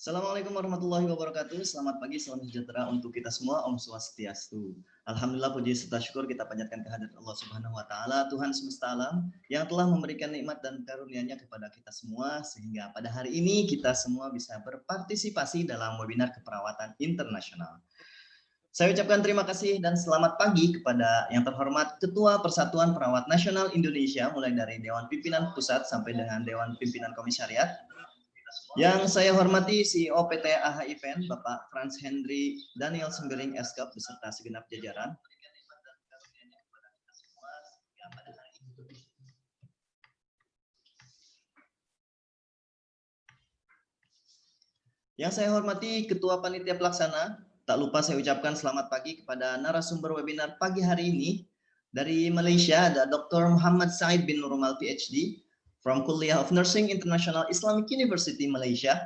Assalamualaikum warahmatullahi wabarakatuh. Selamat pagi, salam sejahtera untuk kita semua. Om Swastiastu. Alhamdulillah, puji serta syukur kita panjatkan kehadirat Allah Subhanahu wa taala, Tuhan semesta alam yang telah memberikan nikmat dan karunia-Nya kepada kita semua sehingga pada hari ini kita semua bisa berpartisipasi dalam webinar keperawatan internasional. Saya ucapkan terima kasih dan selamat pagi kepada yang terhormat Ketua Persatuan Perawat Nasional Indonesia, mulai dari Dewan Pimpinan Pusat sampai dengan Dewan Pimpinan Komisariat. Yang saya hormati CEO PT AH Event, Bapak Franz Henry Daniel Sembiring Eskap beserta segenap jajaran. Yang saya hormati Ketua Panitia Pelaksana, tak lupa saya ucapkan selamat pagi kepada narasumber webinar pagi hari ini. Dari Malaysia ada Dr. Muhammad Said bin Nurumal PhD from Kuliah of Nursing International Islamic University Malaysia.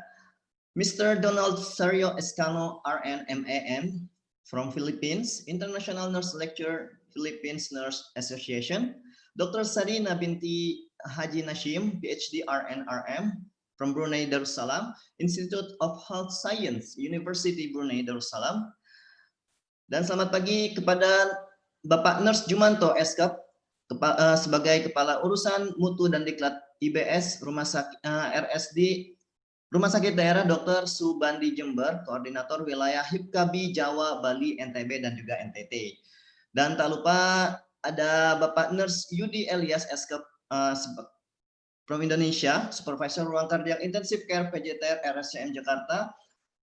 Mr. Donald Sario Escano, RN MAM from Philippines, International Nurse Lecturer, Philippines Nurse Association. Dr. Sarina binti Haji Nashim, PhD RN RM from Brunei Darussalam, Institute of Health Science, University Brunei Darussalam. Dan selamat pagi kepada Bapak Nurse Jumanto Eskap sebagai Kepala Urusan Mutu dan Diklat IBS Rumah Sakit RSD Rumah Sakit Daerah Dr. Subandi Jember, Koordinator Wilayah HIPKABI Jawa, Bali, NTB, dan juga NTT. Dan tak lupa ada Bapak Nurse Yudi Elias Eskap from Indonesia, Supervisor Ruang Kardiak Intensive Care PJTR RSCM Jakarta,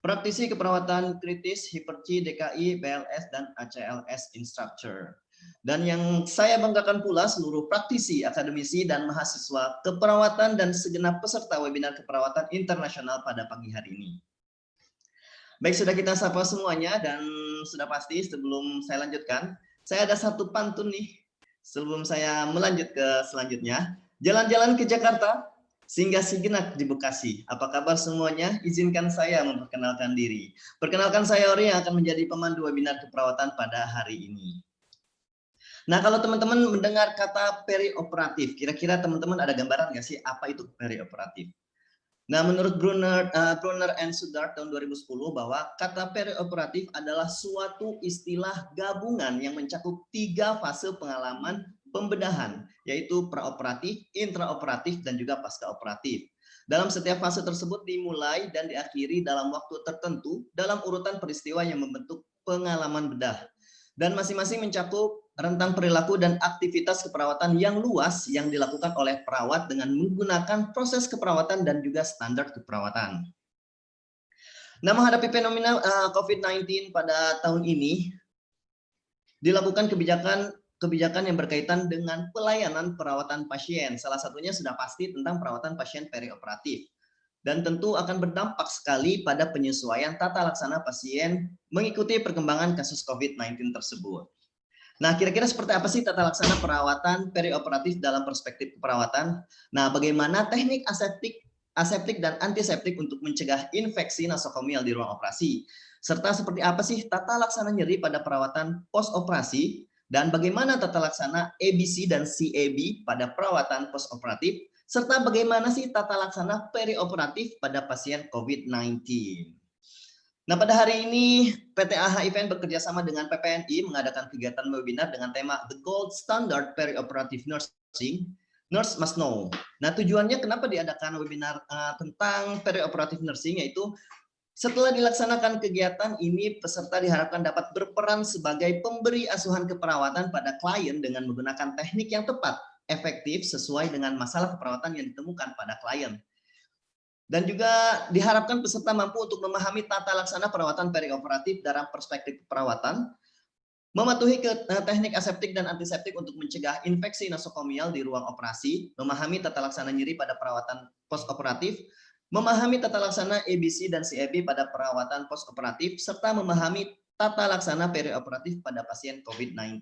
praktisi keperawatan kritis Hiperci DKI, BLS, dan ACLS Instructor. Dan yang saya banggakan pula seluruh praktisi, akademisi, dan mahasiswa keperawatan dan segenap peserta webinar keperawatan internasional pada pagi hari ini. Baik, sudah kita sapa semuanya dan sudah pasti sebelum saya lanjutkan, saya ada satu pantun nih sebelum saya melanjut ke selanjutnya. Jalan-jalan ke Jakarta, singgah sejenak di Bekasi. Apa kabar semuanya? Izinkan saya memperkenalkan diri. Perkenalkan saya Ori yang akan menjadi pemandu webinar keperawatan pada hari ini. Nah, kalau teman-teman mendengar kata perioperatif, kira-kira teman-teman ada gambaran nggak sih apa itu perioperatif? Nah, menurut Brunner and Sudar tahun 2010 bahwa kata perioperatif adalah suatu istilah gabungan yang mencakup 3 fase pengalaman pembedahan, yaitu preoperatif, intraoperatif, dan juga pascaoperatif. Dalam setiap fase tersebut dimulai dan diakhiri dalam waktu tertentu dalam urutan peristiwa yang membentuk pengalaman bedah. Dan masing-masing mencakup rentang perilaku dan aktivitas keperawatan yang luas yang dilakukan oleh perawat dengan menggunakan proses keperawatan dan juga standar keperawatan. Nah, menghadapi fenomena COVID-19 pada tahun ini, dilakukan kebijakan yang berkaitan dengan pelayanan perawatan pasien. Salah satunya sudah pasti tentang perawatan pasien perioperatif. Dan tentu akan berdampak sekali pada penyesuaian tata laksana pasien mengikuti perkembangan kasus COVID-19 tersebut. Nah, kira-kira seperti apa sih tata laksana perawatan perioperatif dalam perspektif keperawatan? Nah, bagaimana teknik aseptik dan antiseptik untuk mencegah infeksi nosokomial di ruang operasi? Serta seperti apa sih tata laksana nyeri pada perawatan post-operasi? Dan bagaimana tata laksana ABC dan CAB pada perawatan post-operatif? Serta bagaimana sih tata laksana perioperatif pada pasien COVID-19? Nah, pada hari ini PT AH Event bekerjasama dengan PPNI mengadakan kegiatan webinar dengan tema The Gold Standard Perioperative Nursing, Nurse Must Know. Nah, tujuannya kenapa diadakan webinar tentang perioperative nursing, yaitu setelah dilaksanakan kegiatan ini, peserta diharapkan dapat berperan sebagai pemberi asuhan keperawatan pada klien dengan menggunakan teknik yang tepat, efektif, sesuai dengan masalah keperawatan yang ditemukan pada klien. Dan juga diharapkan peserta mampu untuk memahami tata laksana perawatan perioperatif dalam perspektif perawatan, Mematuhi teknik aseptik dan antiseptik untuk mencegah infeksi nosokomial di ruang operasi, memahami tata laksana nyeri pada perawatan postoperatif, memahami tata laksana EBC dan CEP pada perawatan postoperatif, serta memahami tata laksana perioperatif pada pasien COVID-19.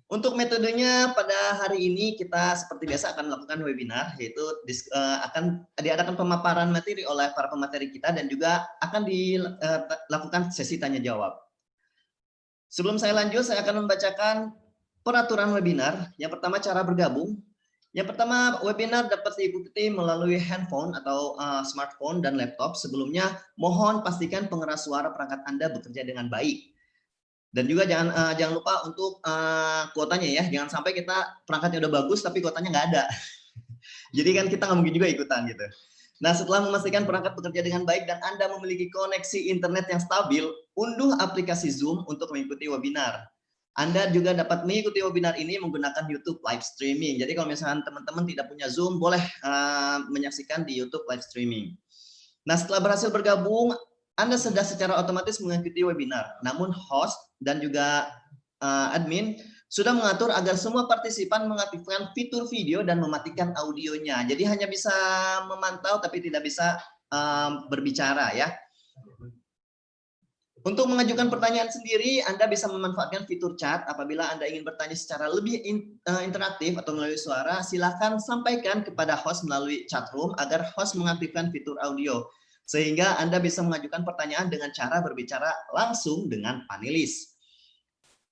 Untuk metodenya pada hari ini kita seperti biasa akan melakukan webinar, yaitu akan diadakan pemaparan materi oleh para pemateri kita dan juga akan dilakukan sesi tanya jawab. Sebelum saya lanjut, saya akan membacakan peraturan webinar. Yang pertama, cara bergabung. Yang pertama, webinar dapat diikuti melalui handphone atau smartphone dan laptop. Sebelumnya, mohon pastikan pengeras suara perangkat Anda bekerja dengan baik. Dan juga jangan lupa untuk kuotanya ya. Jangan sampai kita perangkatnya udah bagus tapi kuotanya nggak ada. Jadi kan kita nggak mungkin juga ikutan gitu. Nah, setelah memastikan perangkat bekerja dengan baik dan Anda memiliki koneksi internet yang stabil, unduh aplikasi Zoom untuk mengikuti webinar. Anda juga dapat mengikuti webinar ini menggunakan YouTube live streaming. Jadi kalau misalkan teman-teman tidak punya Zoom, boleh menyaksikan di YouTube live streaming. Nah, setelah berhasil bergabung, Anda sudah secara otomatis mengikuti webinar. Namun host dan juga admin sudah mengatur agar semua partisipan mengaktifkan fitur video dan mematikan audionya. Jadi hanya bisa memantau tapi tidak bisa berbicara ya. Untuk mengajukan pertanyaan sendiri, Anda bisa memanfaatkan fitur chat. Apabila Anda ingin bertanya secara lebih interaktif atau melalui suara, silakan sampaikan kepada host melalui chat room agar host mengaktifkan fitur audio. Sehingga Anda bisa mengajukan pertanyaan dengan cara berbicara langsung dengan panelis.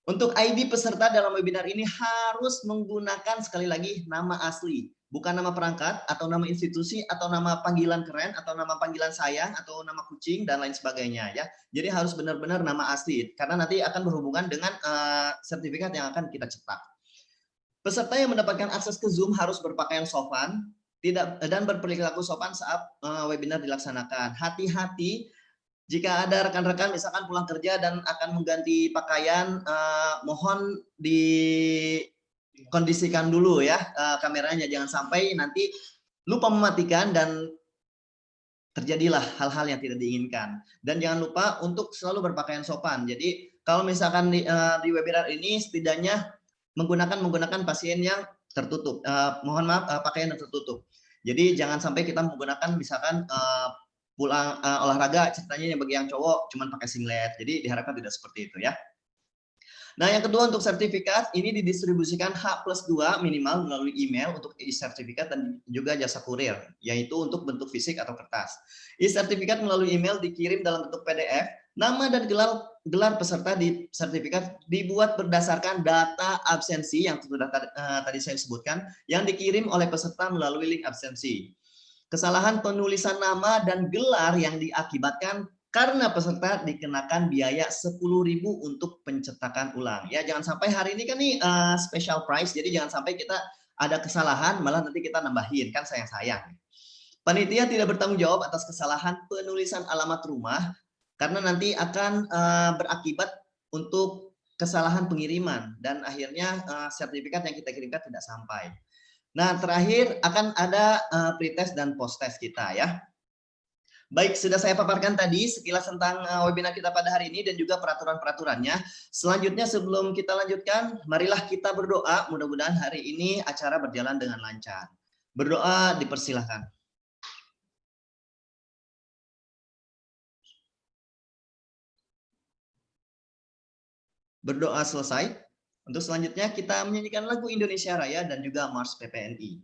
Untuk ID peserta dalam webinar ini harus menggunakan sekali lagi nama asli, bukan nama perangkat atau nama institusi atau nama panggilan keren atau nama panggilan sayang atau nama kucing dan lain sebagainya ya. Jadi harus benar-benar nama asli karena nanti akan berhubungan dengan sertifikat yang akan kita cetak. Peserta yang mendapatkan akses ke Zoom harus berpakaian sopan, dan berperilaku sopan saat webinar dilaksanakan. Hati-hati jika ada rekan-rekan misalkan pulang kerja dan akan mengganti pakaian, mohon dikondisikan dulu ya kameranya, jangan sampai nanti lupa mematikan dan terjadilah hal-hal yang tidak diinginkan. Dan jangan lupa untuk selalu berpakaian sopan. Jadi kalau misalkan di webinar ini setidaknya menggunakan pasien yang tertutup, mohon maaf pakaian yang tertutup. Jadi jangan sampai kita menggunakan misalkan pulang olahraga ceritanya bagi yang cowok cuman pakai singlet. Jadi diharapkan tidak seperti itu ya. Nah, yang kedua untuk sertifikat ini didistribusikan H+2 minimal melalui email untuk e-sertifikat dan juga jasa kurir, yaitu untuk bentuk fisik atau kertas. E-sertifikat melalui email dikirim dalam bentuk PDF. Nama dan gelar peserta di sertifikat dibuat berdasarkan data absensi yang sudah tadi saya sebutkan yang dikirim oleh peserta melalui link absensi. Kesalahan penulisan nama dan gelar yang diakibatkan karena peserta dikenakan biaya 10.000 untuk pencetakan ulang. Ya, jangan sampai hari ini kan nih special price, jadi jangan sampai kita ada kesalahan malah nanti kita nambahin, kan sayang-sayang. Panitia tidak bertanggung jawab atas kesalahan penulisan alamat rumah karena nanti akan berakibat untuk kesalahan pengiriman dan akhirnya sertifikat yang kita kirimkan tidak sampai. Nah, terakhir akan ada pretest dan post-test kita ya. Baik, sudah saya paparkan tadi sekilas tentang webinar kita pada hari ini dan juga peraturan-peraturannya. Selanjutnya sebelum kita lanjutkan, marilah kita berdoa. Mudah-mudahan hari ini acara berjalan dengan lancar. Berdoa dipersilahkan. Berdoa selesai. Untuk selanjutnya kita menyanyikan lagu Indonesia Raya dan juga Mars PPNI.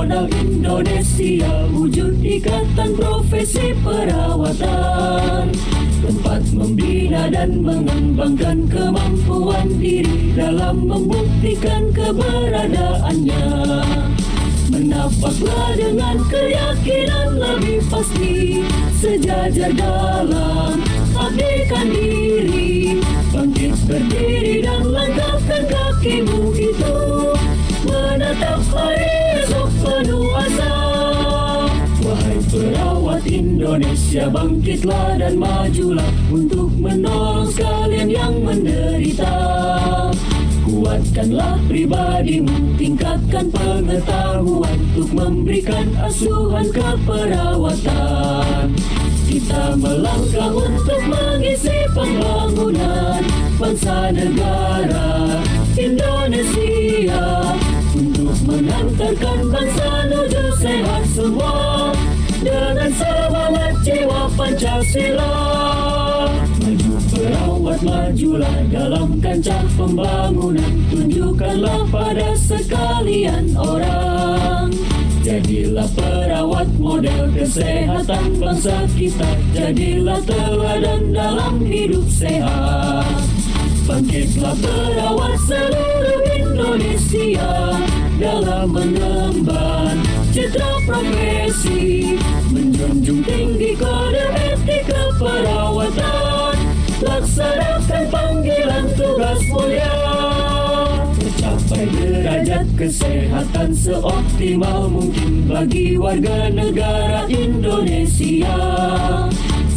modal Indonesia, wujud ikatan profesi perawatan, tempat membina dan mengembangkan kemampuan diri dalam membuktikan keberadaannya. Menapaklah dengan keyakinan lebih pasti, sejajar dalam abdikan diri, bangkit berdiri dan langkahkan kakimu itu, menatap hari esok penuh asa. Wahai perawat Indonesia, bangkitlah dan majulah untuk menolong sekalian yang menderita. Kuatkanlah pribadimu, tingkatkan pengetahuan untuk memberikan asuhan keperawatan. Kita melangkah untuk mengisi pembangunan bangsa negara Indonesia, untuk mengantarkan bangsa menuju sehat semua dengan semangat jiwa Pancasila. Maju perawat, majulah dalam kancah pembangunan, tunjukkanlah pada sekalian orang. Jadilah perawat model kesehatan bangsa kita, jadilah teladan dalam hidup sehat. Bangkitlah perawat seluruh Indonesia dalam mengemban citra profesi, menjunjung tinggi kode etik keperawatan, laksanakan panggilan tugas mulia, mencapai derajat kesehatan seoptimal mungkin bagi warga negara Indonesia.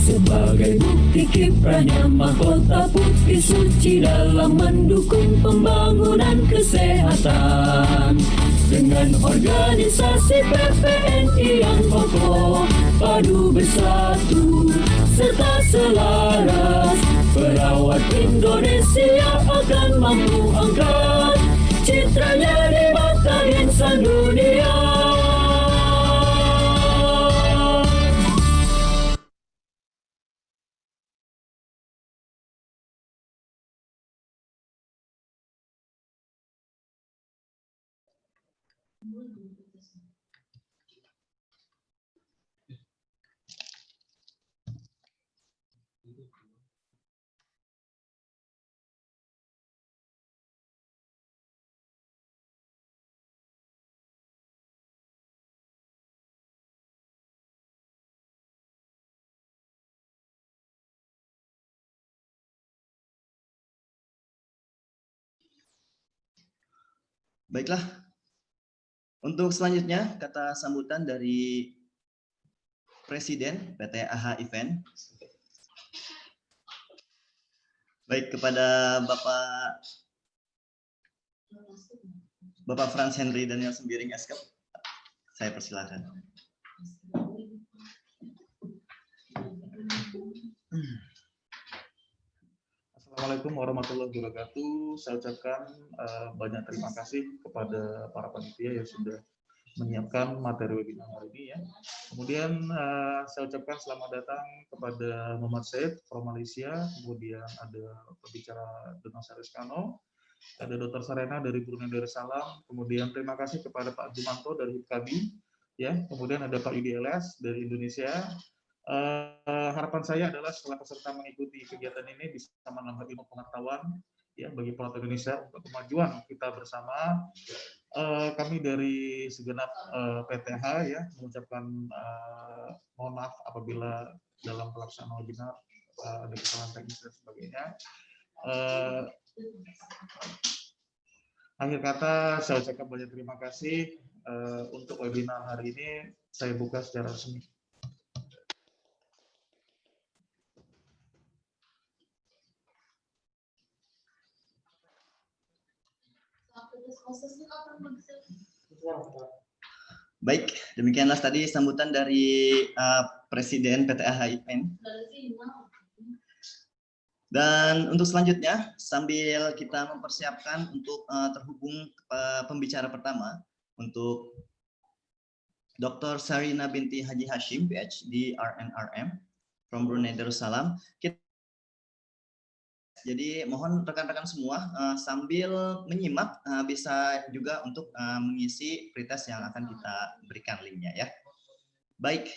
Sebagai bukti kiprahnya mahkota putih suci dalam mendukung pembangunan kesehatan. Dengan organisasi PPNI yang kokoh, padu bersatu serta selaras, perawat Indonesia akan mampu angkat citranya di mata insan dunia. Baiklah, untuk selanjutnya kata sambutan dari Presiden PT AH Event. Baik, kepada Bapak Franz Henry Daniel Sembiring Eskep, saya persilakan. Assalamualaikum warahmatullahi wabarakatuh. Saya ucapkan banyak terima kasih kepada para panitia yang sudah menyiapkan materi webinar hari ini ya. Kemudian saya ucapkan selamat datang kepada Muhammad Said from Malaysia. Kemudian ada pembicara Donosar Rizkano, ada Dr. Sarena dari Brunei Darussalam. Kemudian terima kasih kepada Pak Jumanto dari HIPKABI ya. Kemudian ada Pak Yudi LS dari Indonesia. Harapan saya adalah setelah peserta mengikuti kegiatan ini bisa menambah ilmu pengetahuan ya bagi perawat Indonesia untuk kemajuan kita bersama. Kami dari segenap PTH ya mengucapkan mohon maaf apabila dalam pelaksanaan webinar ada kesalahan teknis dan sebagainya. Akhir kata saya ucapkan banyak terima kasih untuk webinar hari ini. Saya buka secara resmi. Baik, demikianlah tadi sambutan dari Presiden PT AH Event. Dan untuk selanjutnya, sambil kita mempersiapkan untuk terhubung ke pembicara pertama, untuk Dr. Sarina binti Haji Hashim, PhD RNRM, from Brunei Darussalam. Jadi mohon rekan-rekan semua sambil menyimak bisa juga untuk mengisi pretest yang akan kita berikan linknya ya. Baik.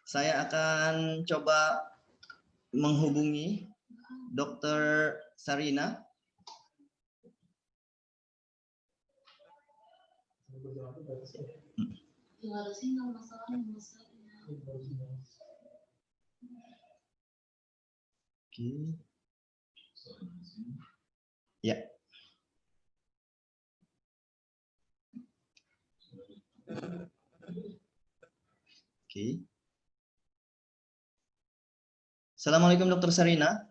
Saya akan coba menghubungi Dr. Sarina. Ya. Oke. Assalamualaikum Dr. Sarina.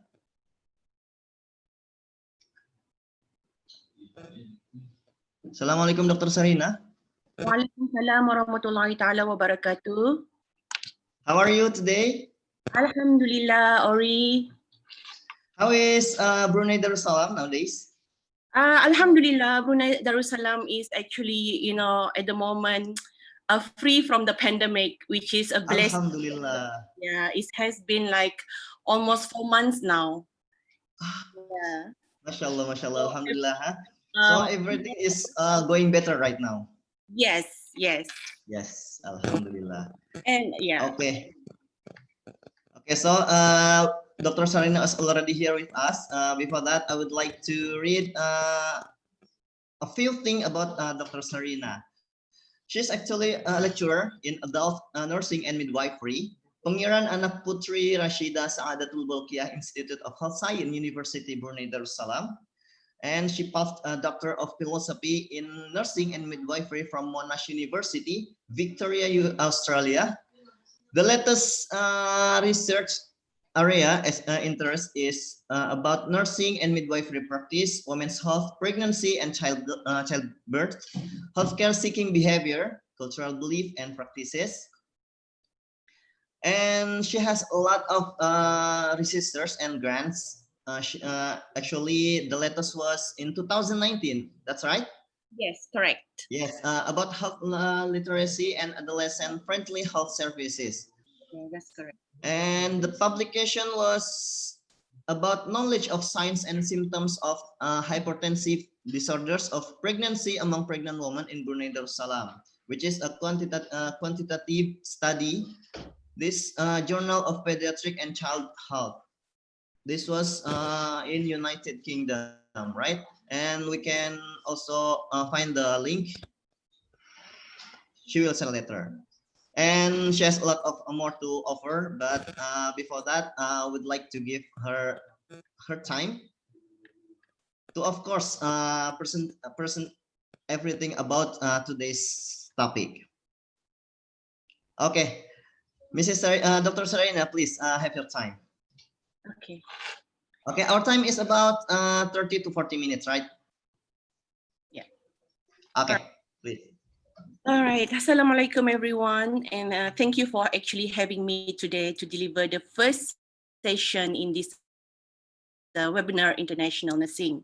Assalamualaikum Dr. Sarina. Waalaikumsalam warahmatullahi taala wabarakatuh. How are you today? Alhamdulillah, Ori. How is Brunei Darussalam nowadays? Alhamdulillah, Brunei Darussalam is actually, at the moment, free from the pandemic, which is a blessing. Alhamdulillah. Yeah, it has been like almost 4 months now. Yeah. Masya Allah, Alhamdulillah. So everything is going better right now. Yes, yes. Yes, Alhamdulillah. And yeah. Okay. Okay, so Dr. Sarina is already here with us. Before that, I would like to read a few things about Dr. Sarina. She's actually a lecturer in adult nursing and midwifery. Pangeran Anak Putri Rashida Saadatul Bolkiah Institute of Health Science, University Brunei Darussalam. And she passed a Doctor of Philosophy in Nursing and Midwifery from Monash University, Victoria, Australia. The latest research area as interest is about nursing and midwifery practice, women's health, pregnancy and childbirth, healthcare seeking behavior, cultural belief and practices. And she has a lot of research and grants. Actually, the latest was in 2019. That's right? Yes, correct. Yes, about health literacy and adolescent-friendly health services. Yeah, that's correct. And the publication was about knowledge of signs and symptoms of hypertensive disorders of pregnancy among pregnant women in Brunei Darussalam, which is a quantitative study. This Journal of Pediatric and Child Health. This was in United Kingdom, right? And we can also find the link. She will send later. And she has a lot of more to offer, but before that, I would like to give her time to, of course, present everything about today's topic. Okay, Dr. Sarina, please have your time. Okay. Okay, our time is about 30 to 40 minutes, right? Yeah. Okay, please. All right. Assalamualaikum, everyone. And thank you for actually having me today to deliver the first session in this webinar, International Nursing.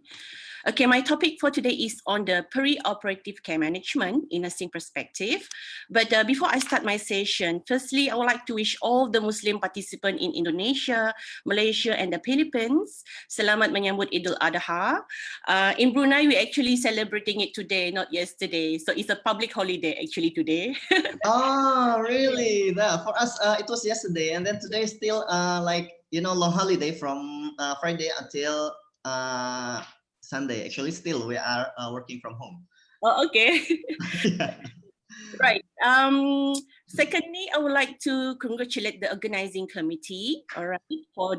Okay, my topic for today is on the perioperative care management in nursing perspective. But before I start my session, firstly, I would like to wish all the Muslim participants in Indonesia, Malaysia, and the Philippines selamat menyambut Idul Adha. In Brunei, we're actually celebrating it today, not yesterday. So it's a public holiday actually today. Oh, really? Yeah, for us, it was yesterday, and then today is still long holiday from Friday until Sunday. Actually, still we are working from home. Oh, okay. Yeah. Right. Secondly, I would like to congratulate the organizing committee, all right, for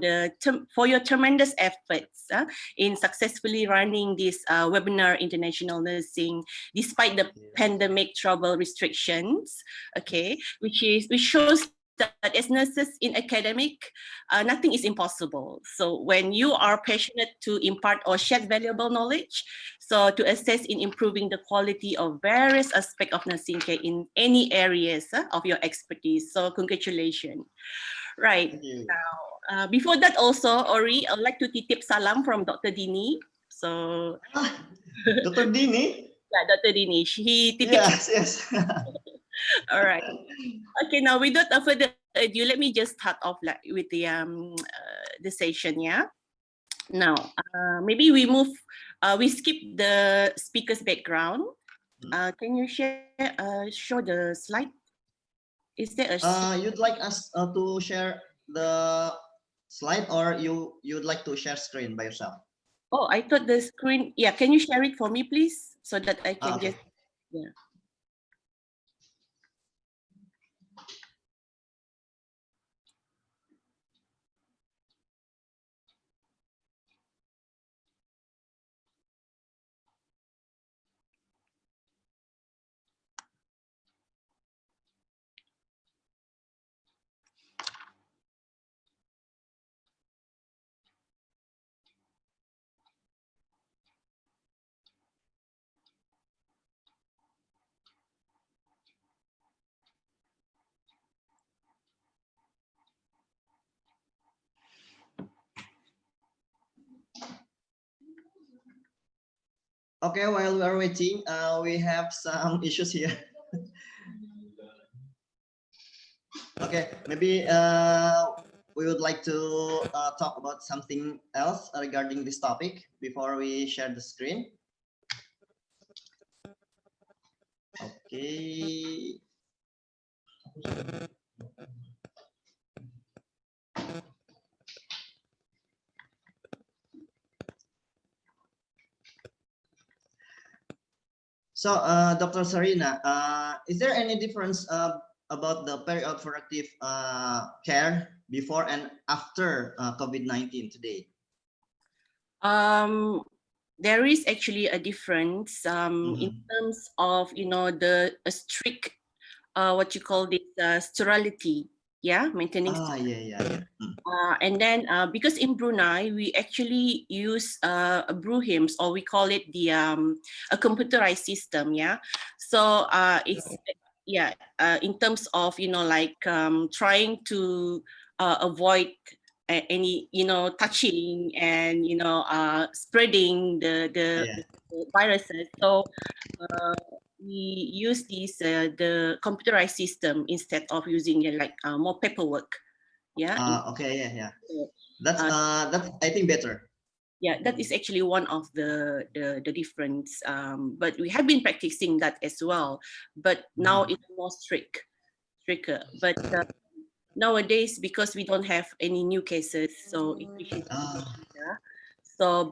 your tremendous efforts in successfully running this webinar, International Nursing, despite the pandemic travel restrictions. Okay, which shows that as nurses in academic, nothing is impossible. So when you are passionate to impart or share valuable knowledge, so to assess in improving the quality of various aspects of nursing care in any areas of your expertise. So congratulations. Right. Now, before that also, Ori, I would like to titip salam from Dr. Dini. So, Dr. Dini? Yeah, Dr. Dinesh. He titip. Yes, yes. All right. Okay, now without further ado, let me just start off with the session. Yeah. Now, maybe we skip the speaker's background. Can you show the slide? Is there a You'd like us to share the slide, or you'd like to share screen by yourself? Oh, I thought the screen. Yeah, can you share it for me, please, so that I can Okay. just. Yeah. Okay, while we are waiting, we have some issues here. Okay, maybe we would like to talk about something else regarding this topic before we share the screen. Okay. So, Dr. Sarina, is there any difference about the perioperative care before and after COVID-19 today? There is actually a difference in terms of the strict what you call this sterility, maintaining. Yeah. And then because in Brunei we actually use Bruhims, or we call it the a computerized system, so it's in terms of like trying to avoid any touching and spreading the viruses. So we use the computerized system instead of using like more paperwork. Okay, yeah. That's I think better. Yeah, that is actually one of the difference. But we have been practicing that as well. But now it's more stricter. But nowadays, because we don't have any new cases, so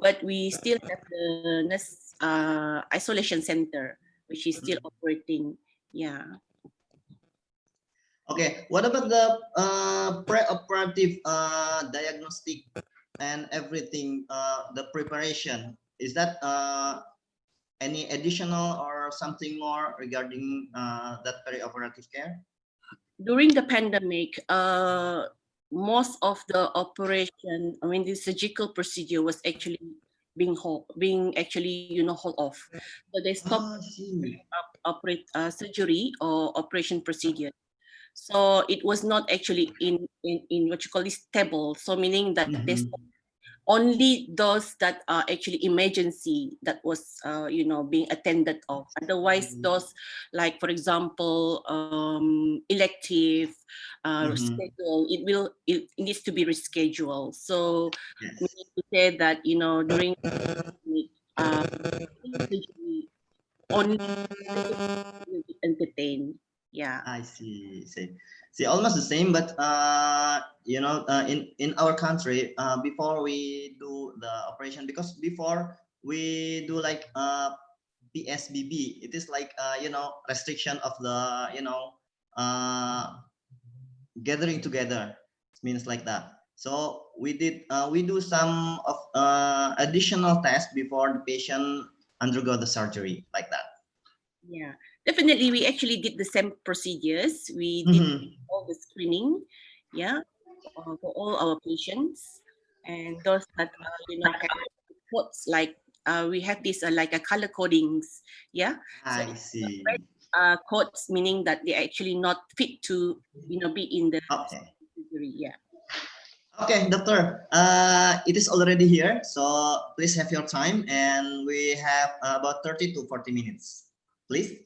but we still have the nurse isolation center, which is still operating. Yeah. Okay, what about the preoperative diagnostic and everything, the preparation? Is that any additional or something more regarding that perioperative care? During the pandemic, most of the operation, the surgical procedure was actually being hold off. So they stopped surgery or operation procedure. So it was not actually in what you call this stable. So meaning that there's only those that are actually emergency that was being attended of. Otherwise, those like, for example, elective schedule, it needs to be rescheduled. So we need to say that during surgery only will be entertained. Yeah. I see. See, almost the same, but in our country, before we do the operation, because before we do like PSBB, it is like restriction of the gathering together. It means like that. So we do some of additional tests before the patient undergo the surgery, like that. Yeah, definitely. We actually did the same procedures. We did all the screening, for all our patients, and those that have codes like we have this like a color codings, I see. Codes meaning that they actually not fit to be in the surgery. Okay, doctor, it is already here, so please have your time, and we have about 30 to 40 minutes, please.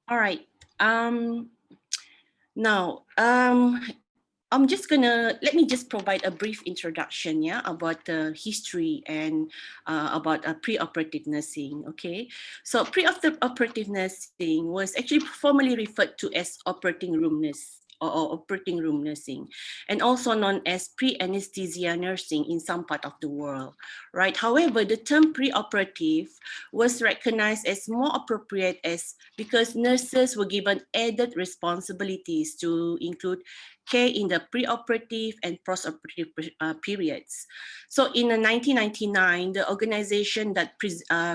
All right. Now, I'm just let me just provide a brief introduction, yeah, about the history and about preoperative nursing, okay? So preoperative nursing was actually formally referred to as operating room nurse or operating room nursing, and also known as pre-anesthesia nursing in some part of the world, right? However, the term preoperative was recognized as more appropriate because nurses were given added responsibilities to include care in the preoperative and postoperative periods. So in 1999, the organization that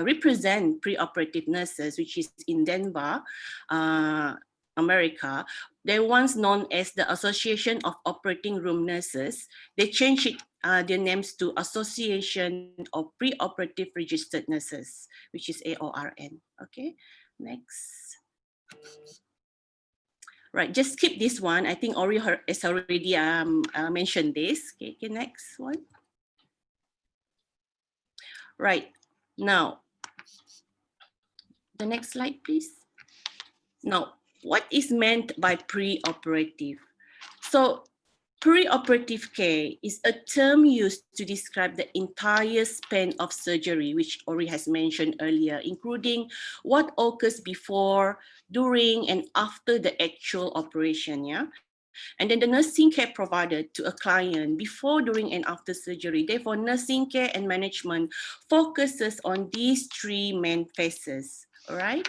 represent preoperative nurses, which is in Denver, America, they once known as the Association of Operating Room Nurses. They changed their names to Association of Preoperative Registered Nurses, which is AORN. Okay, next. Right, just skip this one. I think Ori has already mentioned this. Okay, next one. Right, now, the next slide, please. Now, what is meant by preoperative? So, preoperative care is a term used to describe the entire span of surgery, which Ori has mentioned earlier, including what occurs before, during, and after the actual operation, yeah? And then the nursing care provided to a client before, during, and after surgery. Therefore, nursing care and management focuses on these three main phases, all right?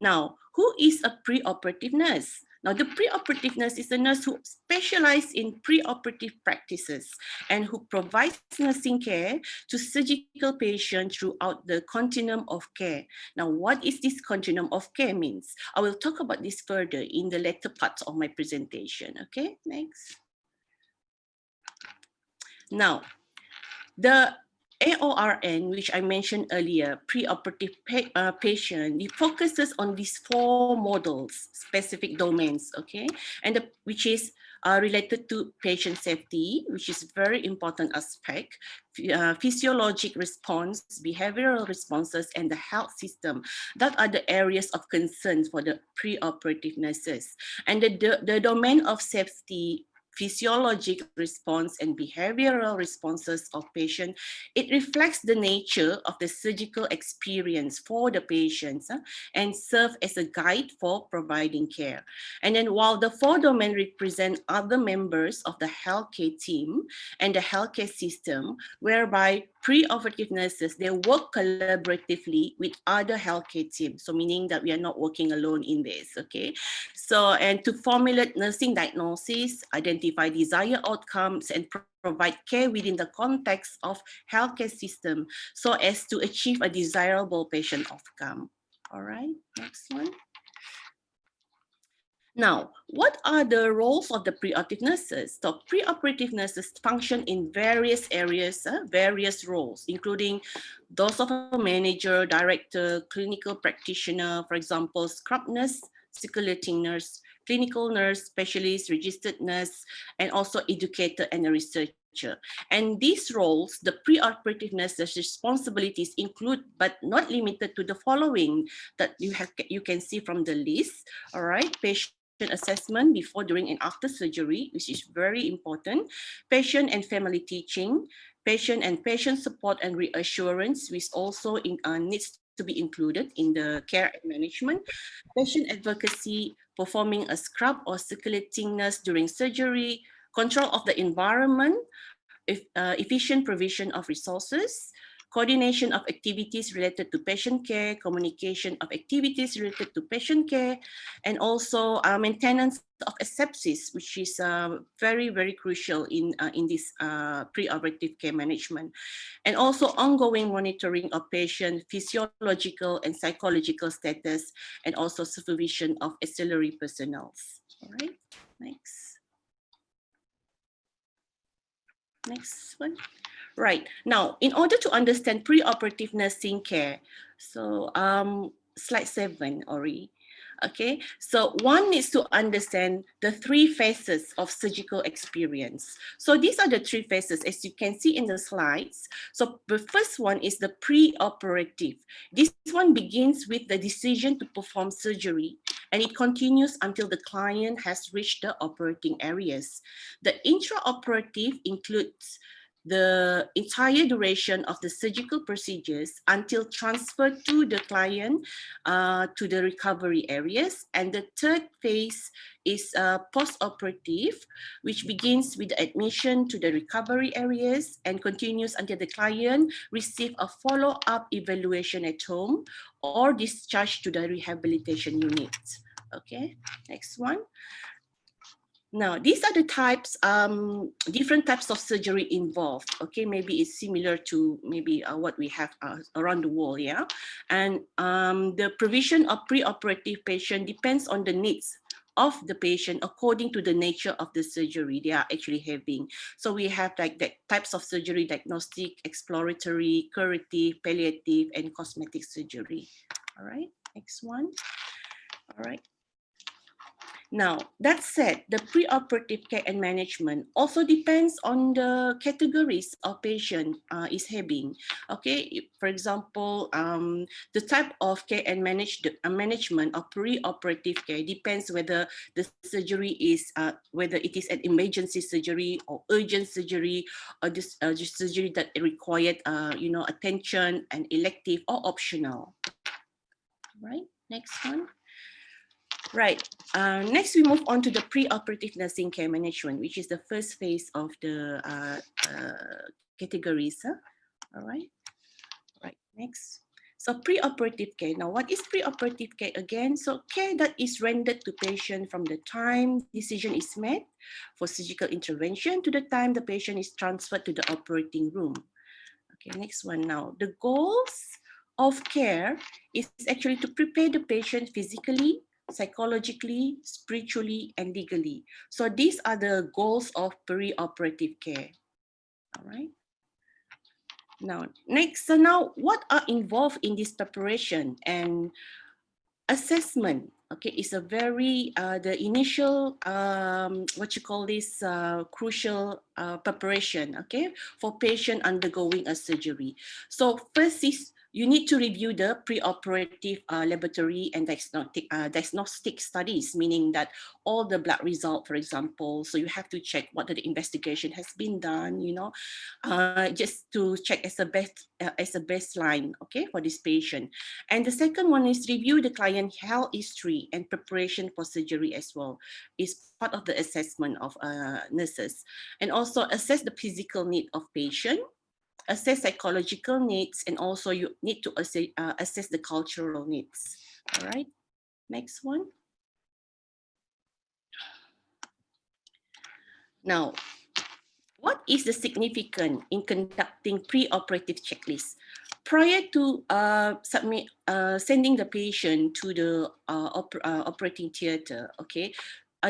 Now, who is a preoperative nurse? Now, the preoperative nurse is a nurse who specializes in preoperative practices and who provides nursing care to surgical patients throughout the continuum of care. Now, what is this continuum of care means? I will talk about this further in the later parts of my presentation. Okay, next. Now, the AORN, which I mentioned earlier, preoperative patient, it focuses on these four models, specific domains, okay? And which is related to patient safety, which is very important aspect, physiologic response, behavioral responses, and the health system. That are the areas of concern for the preoperative nurses. And the domain of safety, physiologic response, and behavioral responses of patient, it reflects the nature of the surgical experience for the patients and serve as a guide for providing care. And then while the four domains represent other members of the healthcare team and the healthcare system, whereby preoperative nurses, they work collaboratively with other healthcare teams. So meaning that we are not working alone in this, okay? So, and to formulate nursing diagnosis, identify desired outcomes, and provide care within the context of healthcare system so as to achieve a desirable patient outcome. All right, next one. Now, what are the roles of the preoperative nurses? So preoperative nurses function in various areas, various roles, including those of a manager, director, clinical practitioner, for example, scrub nurse, circulating nurse, clinical nurse, specialist, registered nurse, and also educator and a researcher. And these roles, the preoperative nurse's responsibilities include, but not limited to, the following that you can see from the list. All right, patient assessment before, during, and after surgery, which is very important. Patient and family teaching, patient and patient support and reassurance, which also needs to be included in the care and management. Patient advocacy, performing a scrub or circulating nurse during surgery, control of the environment, efficient provision of resources, coordination of activities related to patient care, communication of activities related to patient care, and also maintenance of asepsis, which is very, very crucial in this preoperative care management, and also ongoing monitoring of patient physiological and psychological status, and also supervision of auxiliary personnel. All right, next. Next one. Right, now, in order to understand preoperative nursing care, so slide 7, Ori. Okay, so one needs to understand the 3 phases of surgical experience. So these are the 3 phases, as you can see in the slides. So the first one is the preoperative. This one begins with the decision to perform surgery, and it continues until the client has reached the operating areas. The intraoperative includes the entire duration of the surgical procedures until transfer to the client to the recovery areas. And the third phase is post-operative, which begins with the admission to the recovery areas and continues until the client receives a follow-up evaluation at home or discharged to the rehabilitation unit. Okay, next one. Now, these are the types, different types of surgery involved. Okay, maybe it's similar to maybe what we have around the world, yeah? And the provision of preoperative patient depends on the needs of the patient according to the nature of the surgery they are actually having. So we have like the types of surgery: diagnostic, exploratory, curative, palliative, and cosmetic surgery. All right, next one. All right. Now, that said, the preoperative care and management also depends on the categories of patient is having. Okay, for example, the type of care and management of preoperative care depends whether the surgery is, whether it is an emergency surgery or urgent surgery, or this surgery that required, attention and elective or optional. Right, next one. Right. Next, we move on to the preoperative nursing care management, which is the first phase of the categories. All right. Right. Next. So preoperative care. Now, what is preoperative care again? So care that is rendered to patient from the time decision is made for surgical intervention to the time the patient is transferred to the operating room. Okay. Next one. Now, the goals of care is actually to prepare the patient physically, psychologically, spiritually, and legally. So these are the goals of preoperative care. All right. Now, next, so now what are involved in this preparation and assessment? Okay, is a very, the initial, crucial preparation, okay, for patient undergoing a surgery. So first is, you need to review the preoperative laboratory and diagnostic studies, meaning that all the blood result, for example, so you have to check what the investigation has been done, just to check as a baseline, okay, for this patient. And the second one is review the client health history and preparation for surgery as well. Is part of the assessment of nurses. And also assess the physical need of patient, assess psychological needs, and also you need to assess the cultural needs. All right, next one. Now, what is the significance in conducting preoperative checklist? Prior to sending the patient to the operating theater, okay,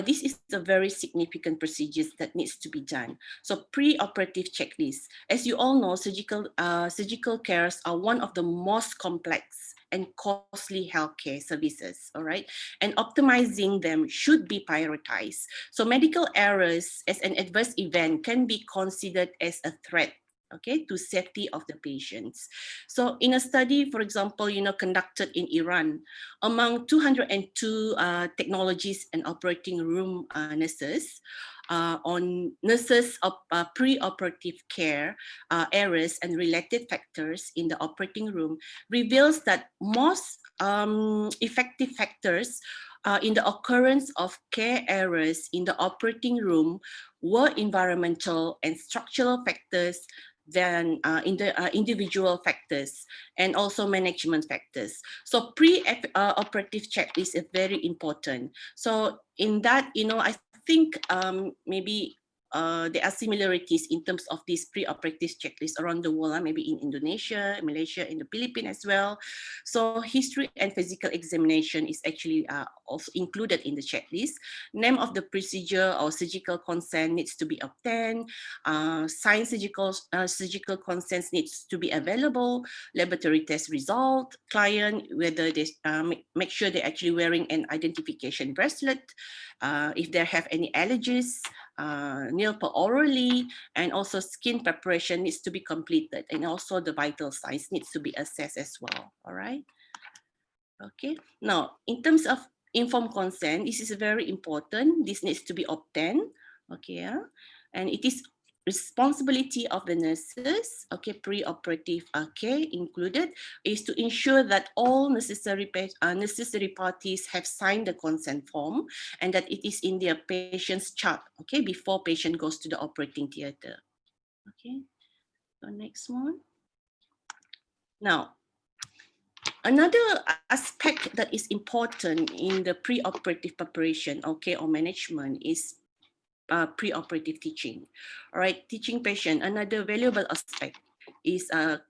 this is a very significant procedure that needs to be done. So preoperative checklist. As you all know, surgical cares are one of the most complex and costly healthcare services, all right? And optimizing them should be prioritized. So medical errors as an adverse event can be considered as a threat, okay, to safety of the patients. So in a study, for example, conducted in Iran, among 202 technologists and operating room nurses, on nurses of preoperative care errors and related factors in the operating room, reveals that most effective factors in the occurrence of care errors in the operating room were environmental and structural factors than in the individual factors and also management factors. So pre-operative checklist is very important. So in that, I think maybe there are similarities in terms of these pre-operative checklists around the world, maybe in Indonesia, Malaysia, in the Philippines as well. So history and physical examination is actually also included in the checklist. Name of the procedure or surgical consent needs to be obtained. Signed surgical consents needs to be available. Laboratory test result. Client, whether they make sure they're actually wearing an identification bracelet. If they have any allergies, nail orally, and also skin preparation needs to be completed, and also the vital signs needs to be assessed as well. All right. Okay. Now, in terms of informed consent, this is very important. This needs to be obtained. Okay. And it is responsibility of the nurses, okay, pre-operative care included, is to ensure that all necessary parties have signed the consent form and that it is in their patient's chart, okay, before patient goes to the operating theater. Okay, so next one. Now, another aspect that is important in the pre-operative preparation, okay, or management is pre-operative teaching. All right, teaching patient. Another valuable aspect is the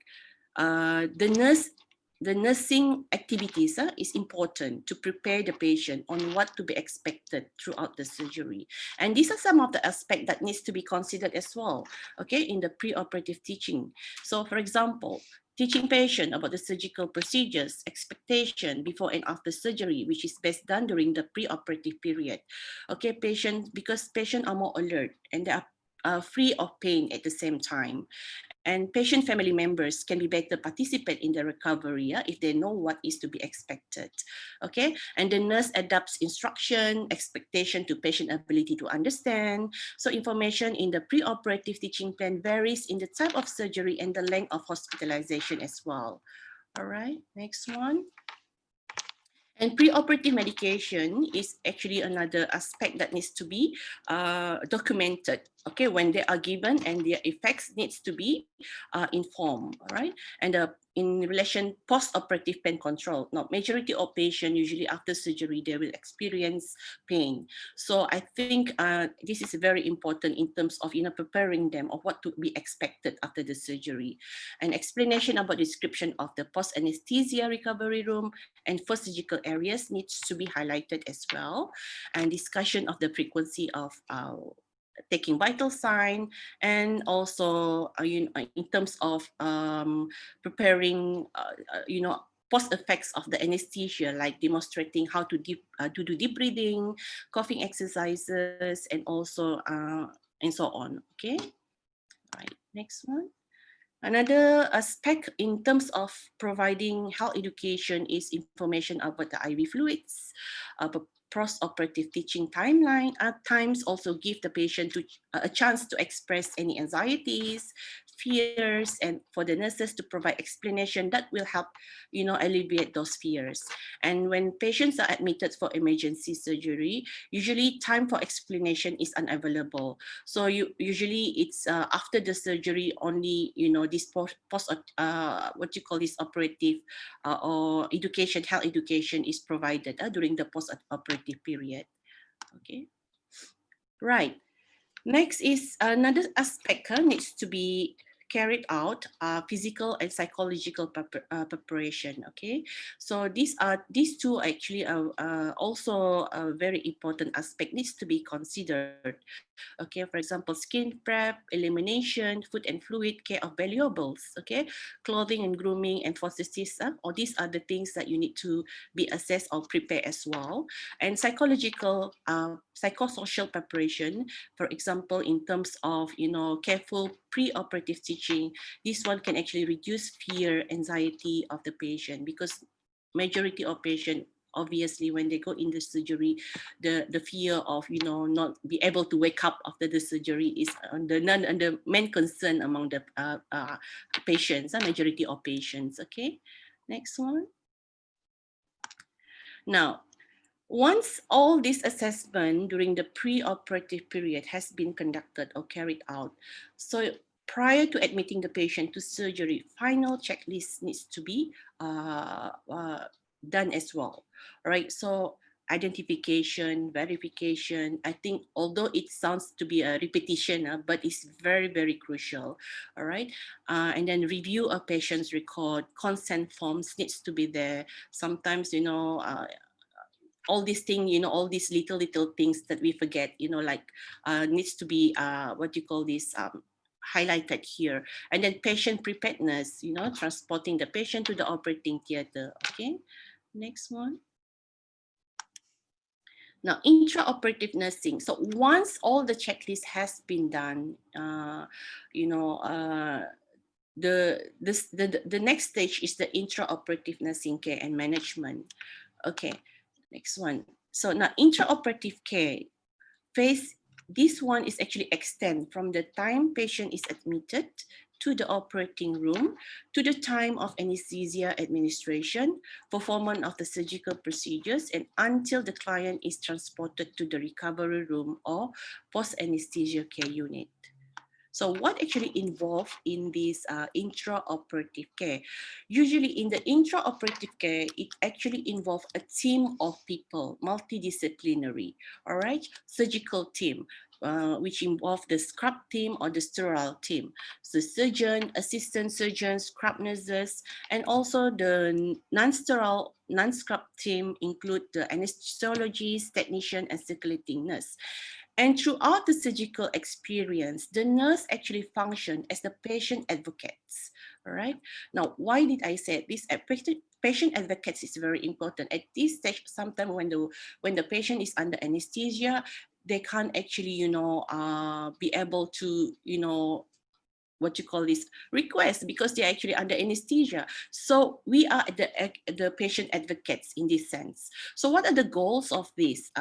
nursing activities is important to prepare the patient on what to be expected throughout the surgery. And these are some of the aspects that needs to be considered as well, okay, in the pre-operative teaching. So for example, teaching patient about the surgical procedures, expectation before and after surgery, which is best done during the pre-operative period. Okay, because patients are more alert and they are free of pain at the same time. And patient family members can be better participate in the recovery if they know what is to be expected. Okay, and the nurse adapts instruction, expectation to patient ability to understand. So information in the pre-operative teaching plan varies in the type of surgery and the length of hospitalization as well. All right, next one. And pre-operative medication is actually another aspect that needs to be documented, okay, when they are given, and their effects needs to be informed, all right? And in relation post-operative pain control, now majority of patients usually after surgery, they will experience pain. So I think this is very important in terms of, preparing them of what to be expected after the surgery. An explanation about description of the post-anesthesia recovery room and first surgical areas needs to be highlighted as well. And discussion of the frequency of taking vital sign, and also in terms of preparing post effects of the anesthesia, like demonstrating how to do deep breathing, coughing exercises, and also and so on. Okay, right, next one. Another aspect in terms of providing health education is information about the IV fluids, post-operative teaching timeline. At times also give the patient a chance to express any anxieties, fears, and for the nurses to provide explanation that will help, alleviate those fears. And when patients are admitted for emergency surgery, usually time for explanation is unavailable. So usually it's after the surgery only, this operative or education, health education is provided during the post-operative period. Okay, right. Next is another aspect needs to be carried out, physical and psychological preparation. Okay, so these two actually are also a very important aspect needs to be considered. Okay, for example, skin prep, elimination, food and fluid, care of valuables, okay, clothing and grooming and prosthesis, or these are the things that you need to be assessed or prepare as well. And psychological, psychosocial preparation, for example, in terms of, careful pre-operative teaching, this one can actually reduce fear, anxiety of the patient, because majority of patients, obviously, when they go in the surgery, the fear of not be able to wake up after the surgery is the main concern among the patients, majority of patients. Okay, next one. Now, once all this assessment during the pre-operative period has been conducted or carried out, so prior to admitting the patient to surgery, final checklist needs to be done as well. All right, so identification, verification, I think although it sounds to be a repetition, but it's very, very crucial. All right, and then review a patient's record, consent forms needs to be there. Sometimes, you know, all these things, you know, all these little things that we forget, you know, like needs to be what you call this, highlighted here. And then patient preparedness, you know, transporting the patient to the operating theater. Okay, next one. Now, intraoperative nursing. So once all the checklist has been done, you know, the next stage is the intraoperative nursing care and management. Okay, next one. So now intraoperative care phase, this one is actually extend from the time patient is admitted to the operating room to the time of anesthesia administration, performance of the surgical procedures, and until the client is transported to the recovery room or post-anesthesia care unit. So what actually involved in this intraoperative care? Usually in the intraoperative care, it actually involves a team of people, multidisciplinary, all right? Surgical team, which involve the scrub team or the sterile team. So surgeon, assistant surgeons, scrub nurses, and also the non-sterile, non-scrub team include the anesthesiologist, technician, and circulating nurse. And throughout the surgical experience, the nurse actually function as the patient advocates. All right. Now, why did I say this? Patient advocates is very important. At this stage, sometimes when the patient is under anesthesia, they can't actually, you know, be able to, you know, what you call this, request, because they're actually under anesthesia. So we are the patient advocates in this sense. So what are the goals of this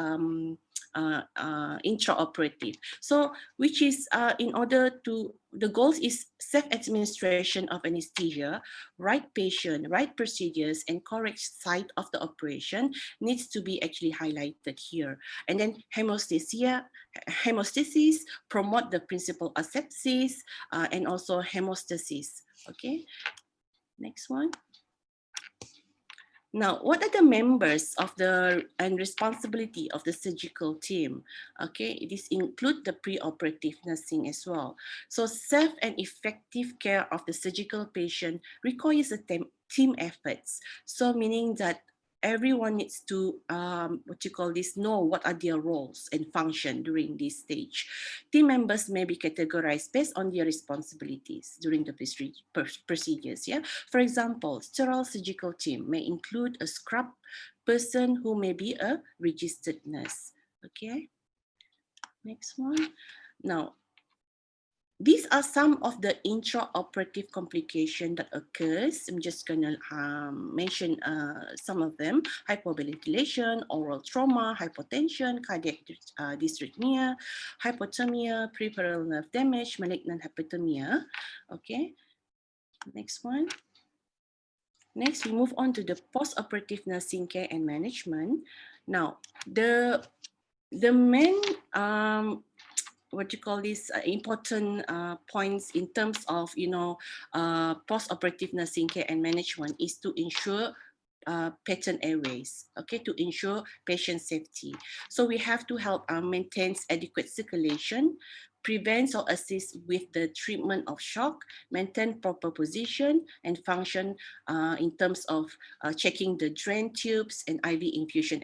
intraoperative? So which is in order to, the goals is self-administration of anesthesia, right patient, right procedures, and correct site of the operation needs to be actually highlighted here. And then hemostasis, promote the principle of sepsis, and also hemostasis. Okay, next one. Now, what are the members of the and responsibility of the surgical team? Okay, this include the preoperative nursing as well. So safe and effective care of the surgical patient requires a team efforts. So meaning that everyone needs to what you call this, know what are their roles and function during this stage. Team members may be categorized based on their responsibilities during the procedures. Yeah, for example, sterile surgical team may include a scrub person who may be a registered nurse. Okay, next one. Now, these are some of the intraoperative complications that occurs. I'm just going to mention some of them: hypoventilation, oral trauma, hypotension, cardiac dysrhythmia, hypothermia, peripheral nerve damage, malignant hypothermia. Okay, next one. Next, we move on to the postoperative nursing care and management. Now, the main what you call this important points in terms of, you know, post-operative nursing care and management is to ensure patent airways, okay, to ensure patient safety. So we have to help maintain adequate circulation, prevent or assist with the treatment of shock, maintain proper position and function in terms of checking the drain tubes and IV infusion,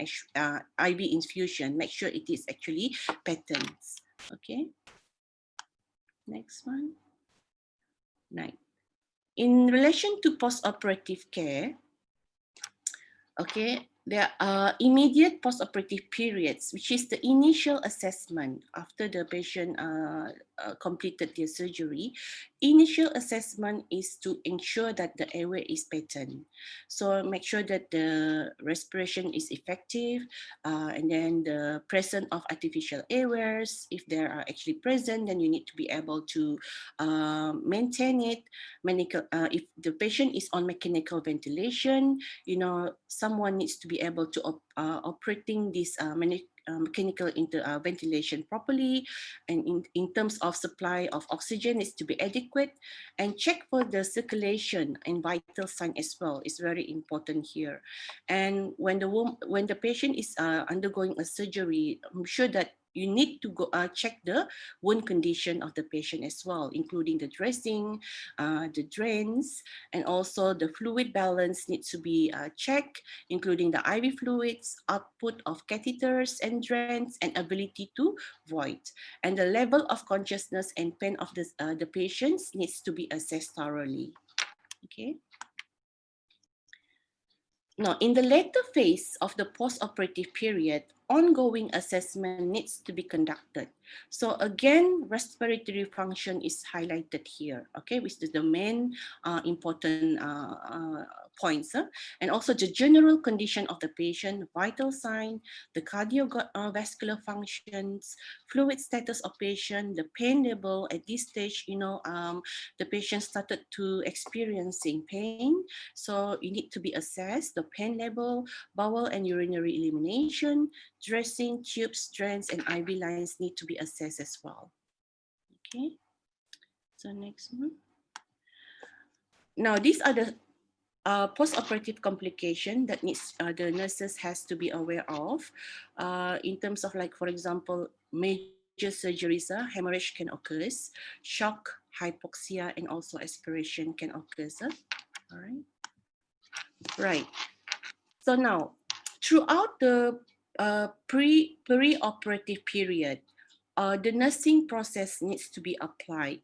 make sure it is actually patents. Okay, next one. Right. In relation to post-operative care, okay, there are immediate post-operative periods, which is the initial assessment after the patient completed their surgery. Initial assessment is to ensure that the airway is patent. So make sure that the respiration is effective, and then the presence of artificial airways, if they are actually present, then you need to be able to maintain it. If the patient is on mechanical ventilation, you know, someone needs to be be able to operating this mechanical ventilation properly, and in terms of supply of oxygen needs to be adequate, and check for the circulation and vital sign as well is very important here. And when the patient is undergoing a surgery, I'm sure that you need to go check the wound condition of the patient as well, including the dressing, the drains, and also the fluid balance needs to be checked, including the IV fluids, output of catheters and drains, and ability to void. And the level of consciousness and pain of the patients needs to be assessed thoroughly. Okay. Now, in the later phase of the post-operative period, ongoing assessment needs to be conducted. So again, respiratory function is highlighted here, okay, which is the main important points. And also the general condition of the patient, vital sign, the cardiovascular functions, fluid status of patient, the pain level. At this stage, the patient started to experiencing pain. So you need to be assessed, the pain level, bowel and urinary elimination, dressing, tubes, drains, and IV lines need to be assessed as well. Okay, so next one. Now, these are the post-operative complication that needs the nurses has to be aware of in terms of, like, for example, major surgeries, hemorrhage can occur, shock, hypoxia, and also aspiration can occur. All right. Right. So now, throughout the pre-operative period, the nursing process needs to be applied.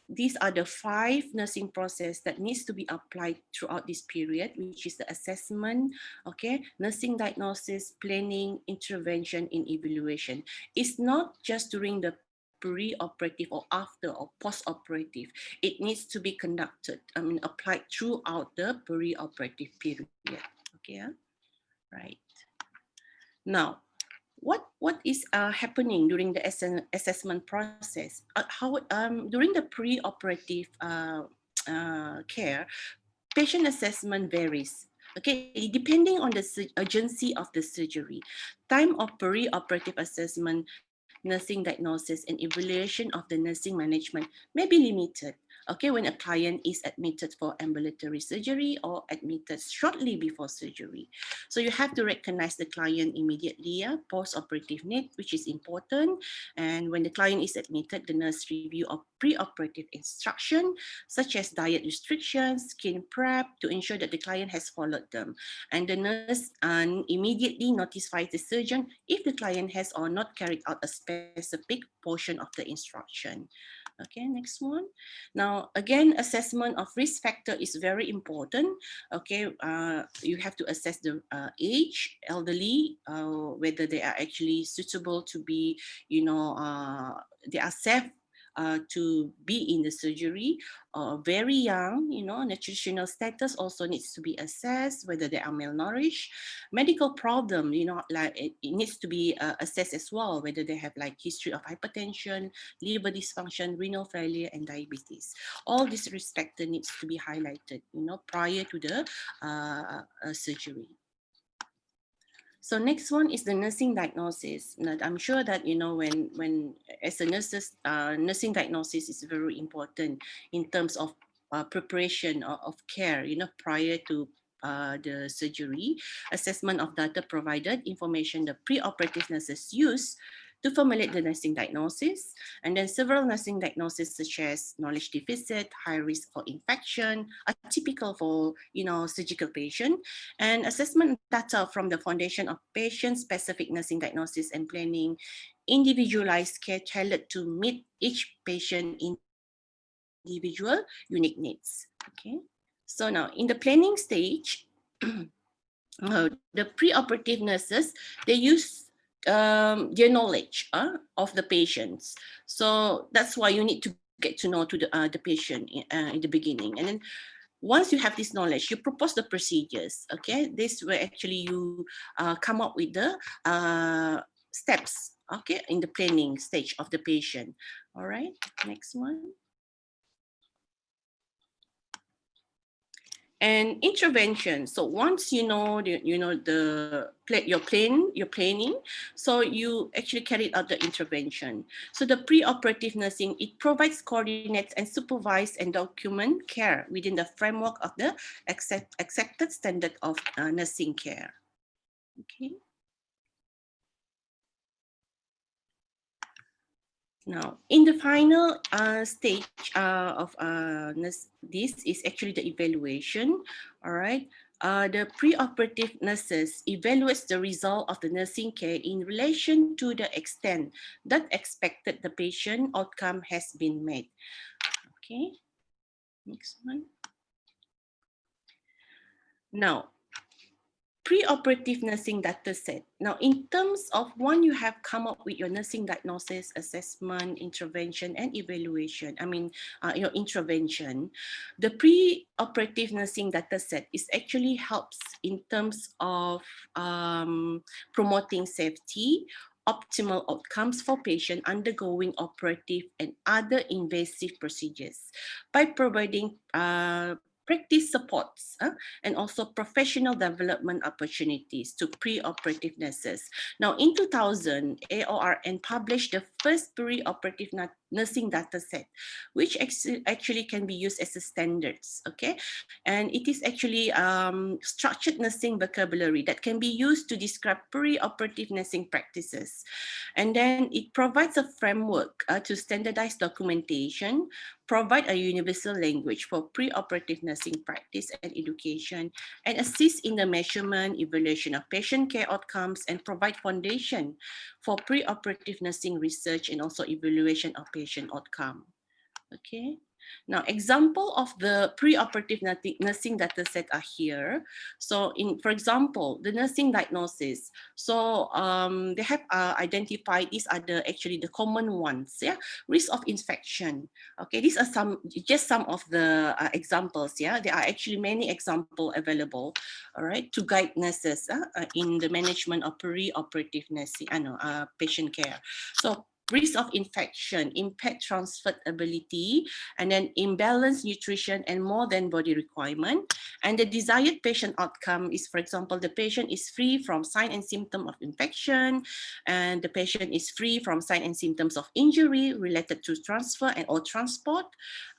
These are the 5 nursing process that needs to be applied throughout this period, which is the assessment, okay, nursing diagnosis, planning, intervention, and evaluation. It's not just during the pre-operative or after or post-operative. It needs to be conducted, applied throughout the pre-operative period. Okay, right. Now, what is happening during the assessment process? During the pre-operative care, patient assessment varies. Okay, depending on the urgency of the surgery, time of pre-operative assessment, nursing diagnosis, and evaluation of the nursing management may be limited. Okay, when a client is admitted for ambulatory surgery or admitted shortly before surgery. So you have to recognize the client immediately, post-operative need, which is important. And when the client is admitted, the nurse review of pre-operative instruction, such as diet restrictions, skin prep, to ensure that the client has followed them. And the nurse immediately notifies the surgeon if the client has or not carried out a specific portion of the instruction. Okay, next one. Now, again, assessment of risk factor is very important. Okay, you have to assess the age, elderly, whether they are actually suitable to be, they are safe to be in the surgery, very young, nutritional status also needs to be assessed, whether they are malnourished, medical problem, like it needs to be assessed as well, whether they have like history of hypertension, liver dysfunction, renal failure, and diabetes. All this risk factor needs to be highlighted, prior to the surgery. So next one is the nursing diagnosis. Now, I'm sure that, when as a nurses, nursing diagnosis is very important in terms of preparation of care, prior to the surgery, assessment of data provided, information the pre-operative nurses use to formulate the nursing diagnosis, and then several nursing diagnoses such as knowledge deficit, high risk for infection, are typical for surgical patient, and assessment data from the foundation of patient-specific nursing diagnosis and planning, individualized care tailored to meet each patient individual unique needs. Okay, so now in the planning stage, the pre-operative nurses, they use their knowledge of the patients. So that's why you need to get to know the patient in the beginning. And then once you have this knowledge, you propose the procedures. Okay, this will actually you come up with the steps, okay, in the planning stage of the patient. All right, next one. And intervention. So once you know your planning, so you actually carried out the intervention. So the preoperative nursing, it provides, coordinates, and supervise and document care within the framework of the accepted standard of nursing care. Okay. Now, in the final stage of this is actually the evaluation. All right. The preoperative nurses evaluates the result of the nursing care in relation to the extent that expected the patient outcome has been met. Okay. Next one. Now, preoperative nursing data set. Now, in terms of when you have come up with your nursing diagnosis, assessment, intervention, and evaluation, your intervention, the preoperative nursing data set is actually helps in terms of promoting safety, optimal outcomes for patients undergoing operative and other invasive procedures by providing practice supports and also professional development opportunities to preoperative nurses. Now, in 2000, AORN published the first preoperative nursing data set, which actually can be used as a standards, okay? And it is actually structured nursing vocabulary that can be used to describe preoperative nursing practices. And then it provides a framework to standardize documentation, provide a universal language for preoperative nursing practice and education, and assist in the measurement, evaluation of patient care outcomes, and provide foundation for preoperative nursing research and also evaluation of patient outcome. Okay. Now, example of the preoperative nursing data set are here. So, for example, the nursing diagnosis. So, they have identified these are actually the common ones. Yeah, risk of infection. Okay, these are just some of the examples. Yeah, there are actually many examples available. All right, to guide nurses in the management of preoperative nursing, patient care. So, risk of infection, impaired transfer ability, and then imbalanced nutrition and more than body requirement. And the desired patient outcome is, for example, the patient is free from sign and symptom of infection, and the patient is free from sign and symptoms of injury related to transfer and or transport.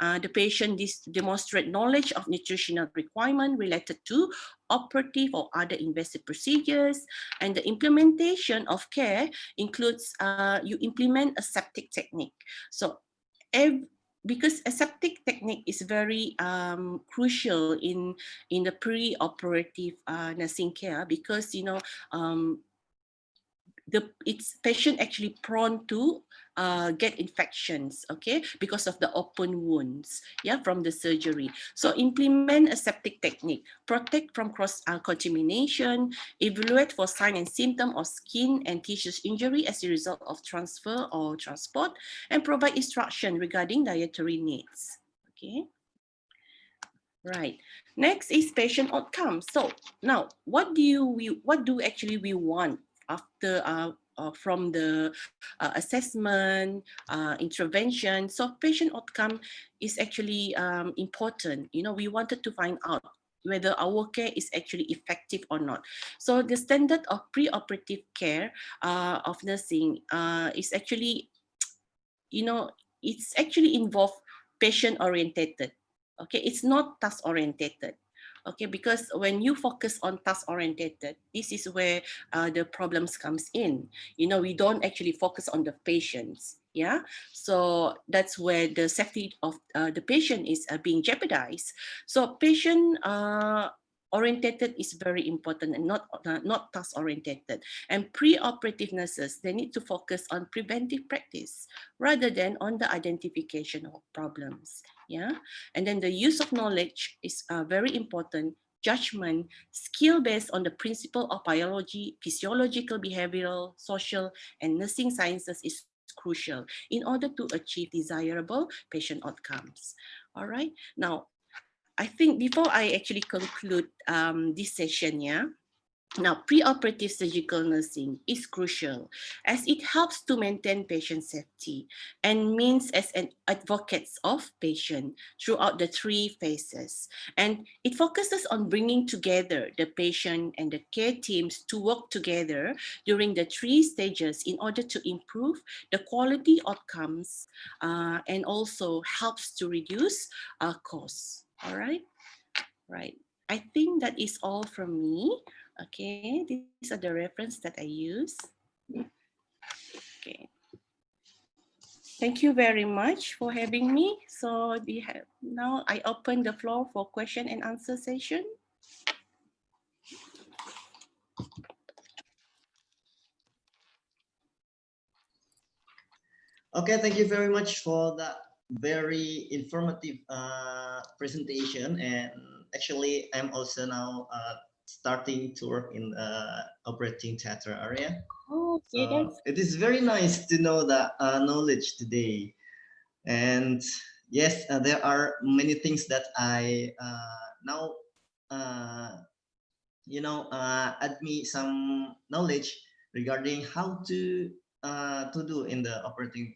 The patient demonstrate knowledge of nutritional requirement related to operative or other invasive procedures, and the implementation of care includes you implement aseptic technique. So because aseptic technique is very crucial in the preoperative nursing care, because its patient actually prone to get infections, okay, because of the open wounds, yeah, from the surgery. So implement aseptic technique, protect from cross contamination, evaluate for sign and symptom of skin and tissues injury as a result of transfer or transport, and provide instruction regarding dietary needs. Okay. Right. Next is patient outcome. So now, what do actually we want after from the assessment, intervention? So patient outcome is actually important. We wanted to find out whether our care is actually effective or not. So the standard of preoperative care of nursing is actually, it's actually involved patient orientated. Okay, it's not task orientated. Okay, because when you focus on task orientated, this is where the problems comes in. We don't actually focus on the patients. Yeah, so that's where the safety of the patient is being jeopardized. So patient orientated is very important and not task orientated. And preoperative nurses, they need to focus on preventive practice rather than on the identification of problems. Yeah, and then the use of knowledge is very important. Judgment, skill based on the principle of biology, physiological, behavioral, social, and nursing sciences is crucial in order to achieve desirable patient outcomes. All right. Now, I think before I actually conclude this session, yeah, Now, preoperative surgical nursing is crucial as it helps to maintain patient safety and means as an advocate of patient throughout the 3 phases. And it focuses on bringing together the patient and the care teams to work together during the 3 stages in order to improve the quality outcomes and also helps to reduce costs. All right. Right. I think that is all from me. Okay, these are the reference that I use. Okay. Thank you very much for having me. So now I open the floor for question and answer session. Okay, thank you very much for that very informative presentation. And actually, I'm also now starting to work in the operating theater area. Oh, okay, So it is very nice to know that knowledge today. And yes, there are many things that I now, add me some knowledge regarding how to do in the operating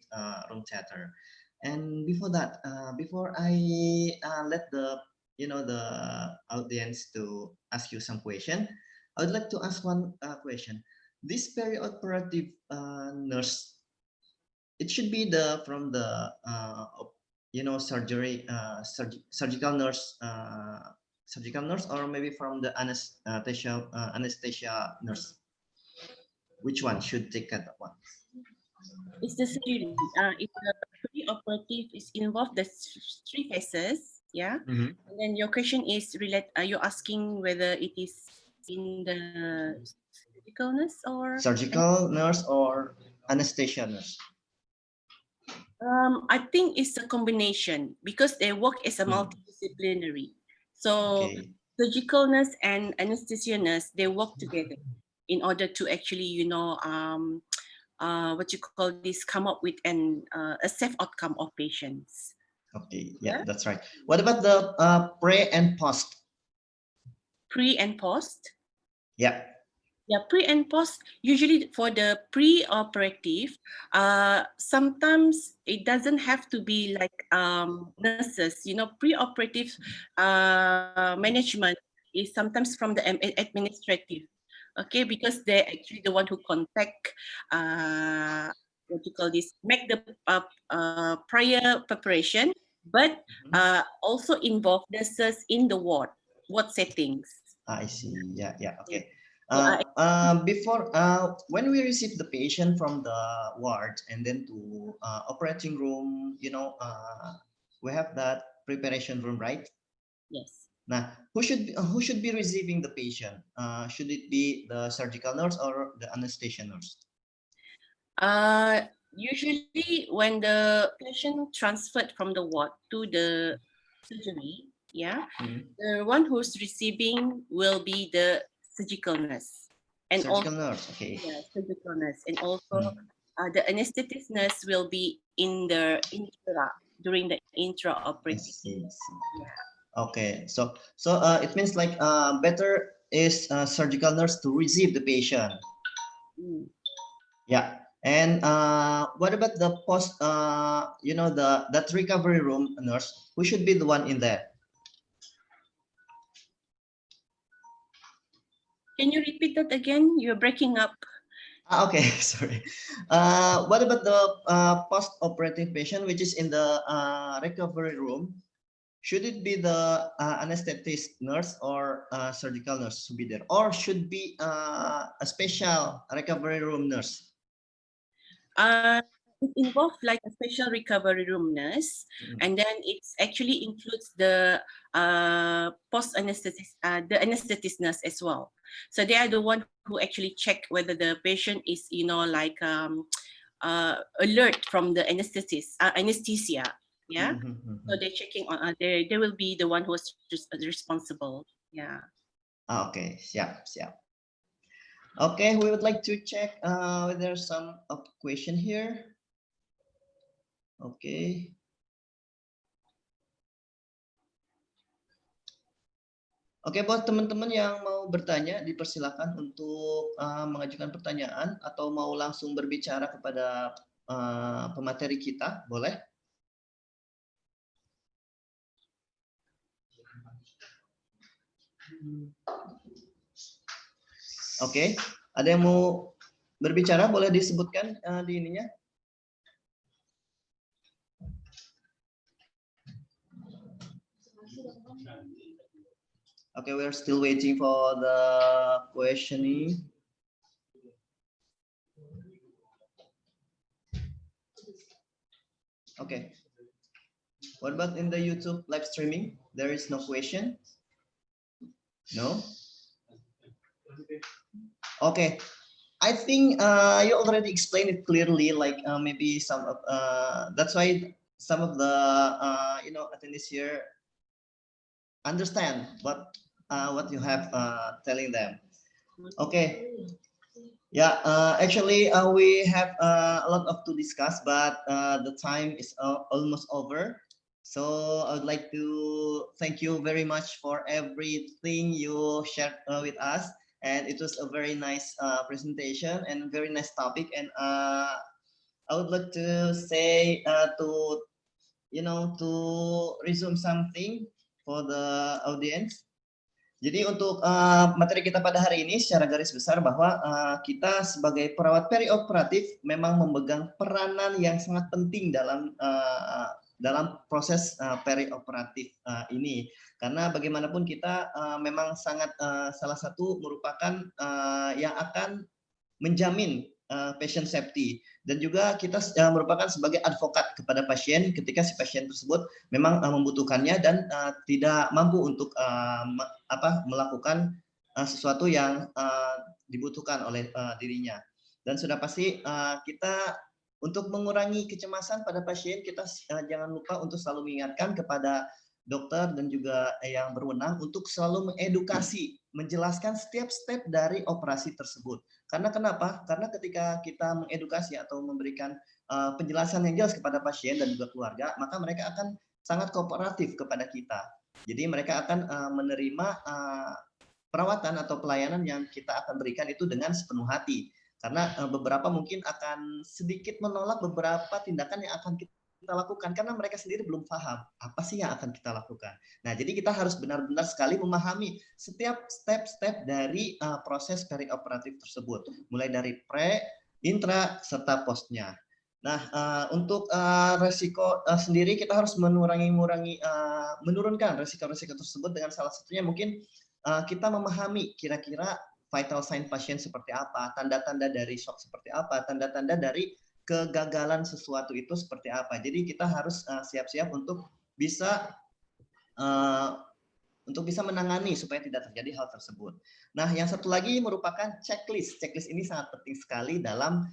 room theater. And before that, before I let the the audience to ask you some question, I would like to ask one question. This perioperative nurse, it should be the from the surgery surgical nurse, or maybe from the anesthesia nurse. Which one should take that one? It's the surgery. If the preoperative is involved, the 3 phases. Yeah. Mm-hmm. And then your question is you're asking whether it is in the surgical nurse or Surgical nurse or anesthesia nurse? I think it's a combination because they work as a multidisciplinary. So Okay. surgical nurse and anesthesia nurse, they work together in order to actually, what you call this, come up with a safe outcome of patients. Okay, yeah, that's right. What about the pre and post? Pre and post? Yeah. Yeah, pre and post, usually for the pre-operative, sometimes it doesn't have to be like nurses, pre-operative management is sometimes from the administrative, okay, because they're actually the one who contact, what you call this, make the prior preparation, but also involve nurses in the ward settings. I see. Yeah, yeah, okay. Yeah. Before, when we receive the patient from the ward and then to operating room, we have that preparation room, right? Yes. Now, who should be receiving the patient? Should it be the surgical nurse or the anesthesia nurse? Usually when the patient transferred from the ward to the surgery, yeah, the one who's receiving will be the surgical nurse. And surgical nurse, okay. Yeah, surgical nurse. And also the anesthetist nurse will be in the during the intraoperative. Yeah. Okay, so it means like better is surgical nurse to receive the patient. Yeah. And what about the post, that recovery room nurse? Who should be the one in there? Can you repeat that again? You're breaking up. Okay, sorry. What about the post-operative patient, which is in the recovery room? Should it be the anesthetist nurse or surgical nurse to be there, or should be a special recovery room nurse? It involves like a special recovery room nurse, and then it actually includes the post anesthetist, the anesthetist nurse as well. So they are the one who actually check whether the patient is, alert from the anesthesia. Yeah. So they're checking on. They will be the one who is responsible. Yeah. Okay. Yeah. Yeah. Okay, we would like to check whether there's some question here. Okay. Oke, buat teman-teman yang mau bertanya, dipersilakan untuk mengajukan pertanyaan atau mau langsung berbicara kepada pemateri kita, boleh? Oke, ada yang mau berbicara, boleh disebutkan di ininya? Okay, we're still waiting for the questioning. Okay. What about in the YouTube live streaming? There is no question? No? Okay. I think you already explained it clearly, like maybe some of, that's why some of the, attendees here understand what you have telling them. Okay. Yeah, actually, we have a lot of to discuss, but the time is almost over. So I would like to thank you very much for everything you shared with us, and it was a very nice presentation and very nice topic. And I would like to say to resume something for the audience. Jadi untuk materi kita pada hari ini secara garis besar bahwa kita sebagai perawat perioperatif memang memegang peranan yang sangat penting dalam proses perioperatif ini, karena bagaimanapun kita memang sangat salah satu merupakan yang akan menjamin patient safety, dan juga kita merupakan sebagai advokat kepada pasien ketika si pasien tersebut memang membutuhkannya dan tidak mampu untuk melakukan sesuatu yang dibutuhkan oleh dirinya. Dan sudah pasti kita untuk mengurangi kecemasan pada pasien, kita jangan lupa untuk selalu mengingatkan kepada dokter dan juga yang berwenang untuk selalu mengedukasi, menjelaskan setiap step dari operasi tersebut. Karena kenapa? Karena ketika kita mengedukasi atau memberikan penjelasan yang jelas kepada pasien dan juga keluarga, maka mereka akan sangat kooperatif kepada kita. Jadi mereka akan menerima perawatan atau pelayanan yang kita akan berikan itu dengan sepenuh hati. Karena beberapa mungkin akan sedikit menolak beberapa tindakan yang akan kita lakukan karena mereka sendiri belum paham apa sih yang akan kita lakukan. Nah, jadi kita harus benar-benar sekali memahami setiap step-step dari proses perioperatif tersebut, mulai dari pre, intra, serta postnya. Nah, untuk resiko sendiri kita harus menurunkan resiko-resiko tersebut dengan salah satunya mungkin kita memahami kira-kira vital sign pasien seperti apa, tanda-tanda dari shock seperti apa, tanda-tanda dari kegagalan sesuatu itu seperti apa. Jadi kita harus siap-siap untuk bisa menangani supaya tidak terjadi hal tersebut. Nah, yang satu lagi merupakan checklist. Checklist ini sangat penting sekali dalam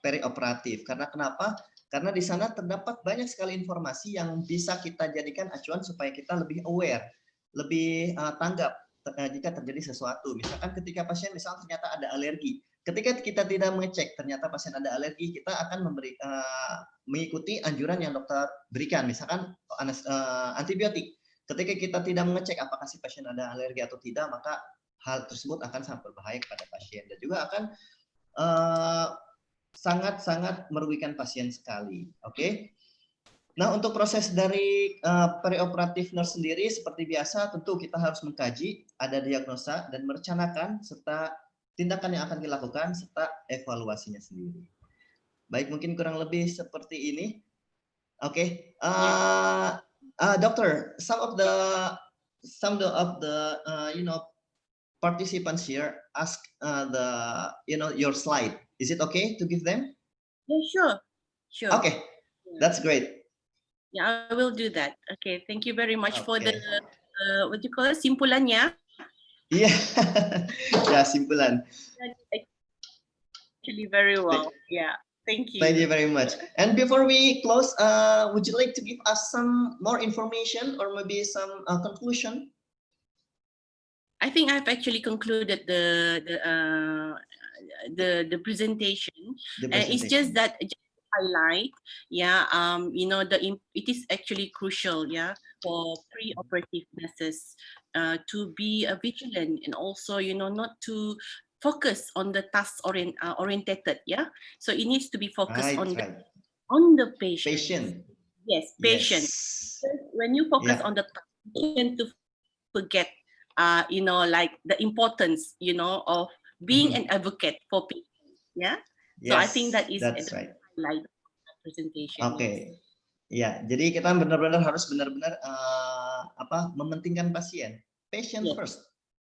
perioperatif. Karena kenapa? Karena di sana terdapat banyak sekali informasi yang bisa kita jadikan acuan supaya kita lebih aware, lebih tanggap jika terjadi sesuatu. Misalkan ketika pasien misalnya ternyata ada alergi. Ketika kita tidak mengecek ternyata pasien ada alergi, kita akan mengikuti anjuran yang dokter berikan, misalkan antibiotik. Ketika kita tidak mengecek apakah si pasien ada alergi atau tidak, maka hal tersebut akan sangat berbahaya kepada pasien dan juga akan sangat-sangat merugikan pasien sekali. Oke. Nah, untuk proses dari perioperatif nurse sendiri seperti biasa tentu kita harus mengkaji, ada diagnosa dan merencanakan serta tindakan yang akan dilakukan serta evaluasinya sendiri. Baik, mungkin kurang lebih seperti ini. Oke, Doctor, some of the participants here ask your slide. Is it okay to give them? Yeah, sure. Okay, that's great. Yeah, I will do that. Okay, thank you very much for the what you call it, simpulannya. Iya, ya simpulan. Actually, very well. Yeah, thank you. Thank you very much. And before we close, would you like to give us some more information or maybe some conclusion? I think I've actually concluded the presentation, and it's just that highlight, yeah, it is actually crucial, yeah, for pre-operative nurses to be vigilant and also, not to focus on the task orientated. Yeah, so it needs to be focused on the patient. Patient. Yes, patient. Yes. When you focus Yeah. on the task, you tend to forget, like the importance, of being an advocate for patients. Yeah. So I think that is that's right. Highlight presentation. Oke. Ya, jadi kita benar-benar harus benar-benar mementingkan pasien. Patient first.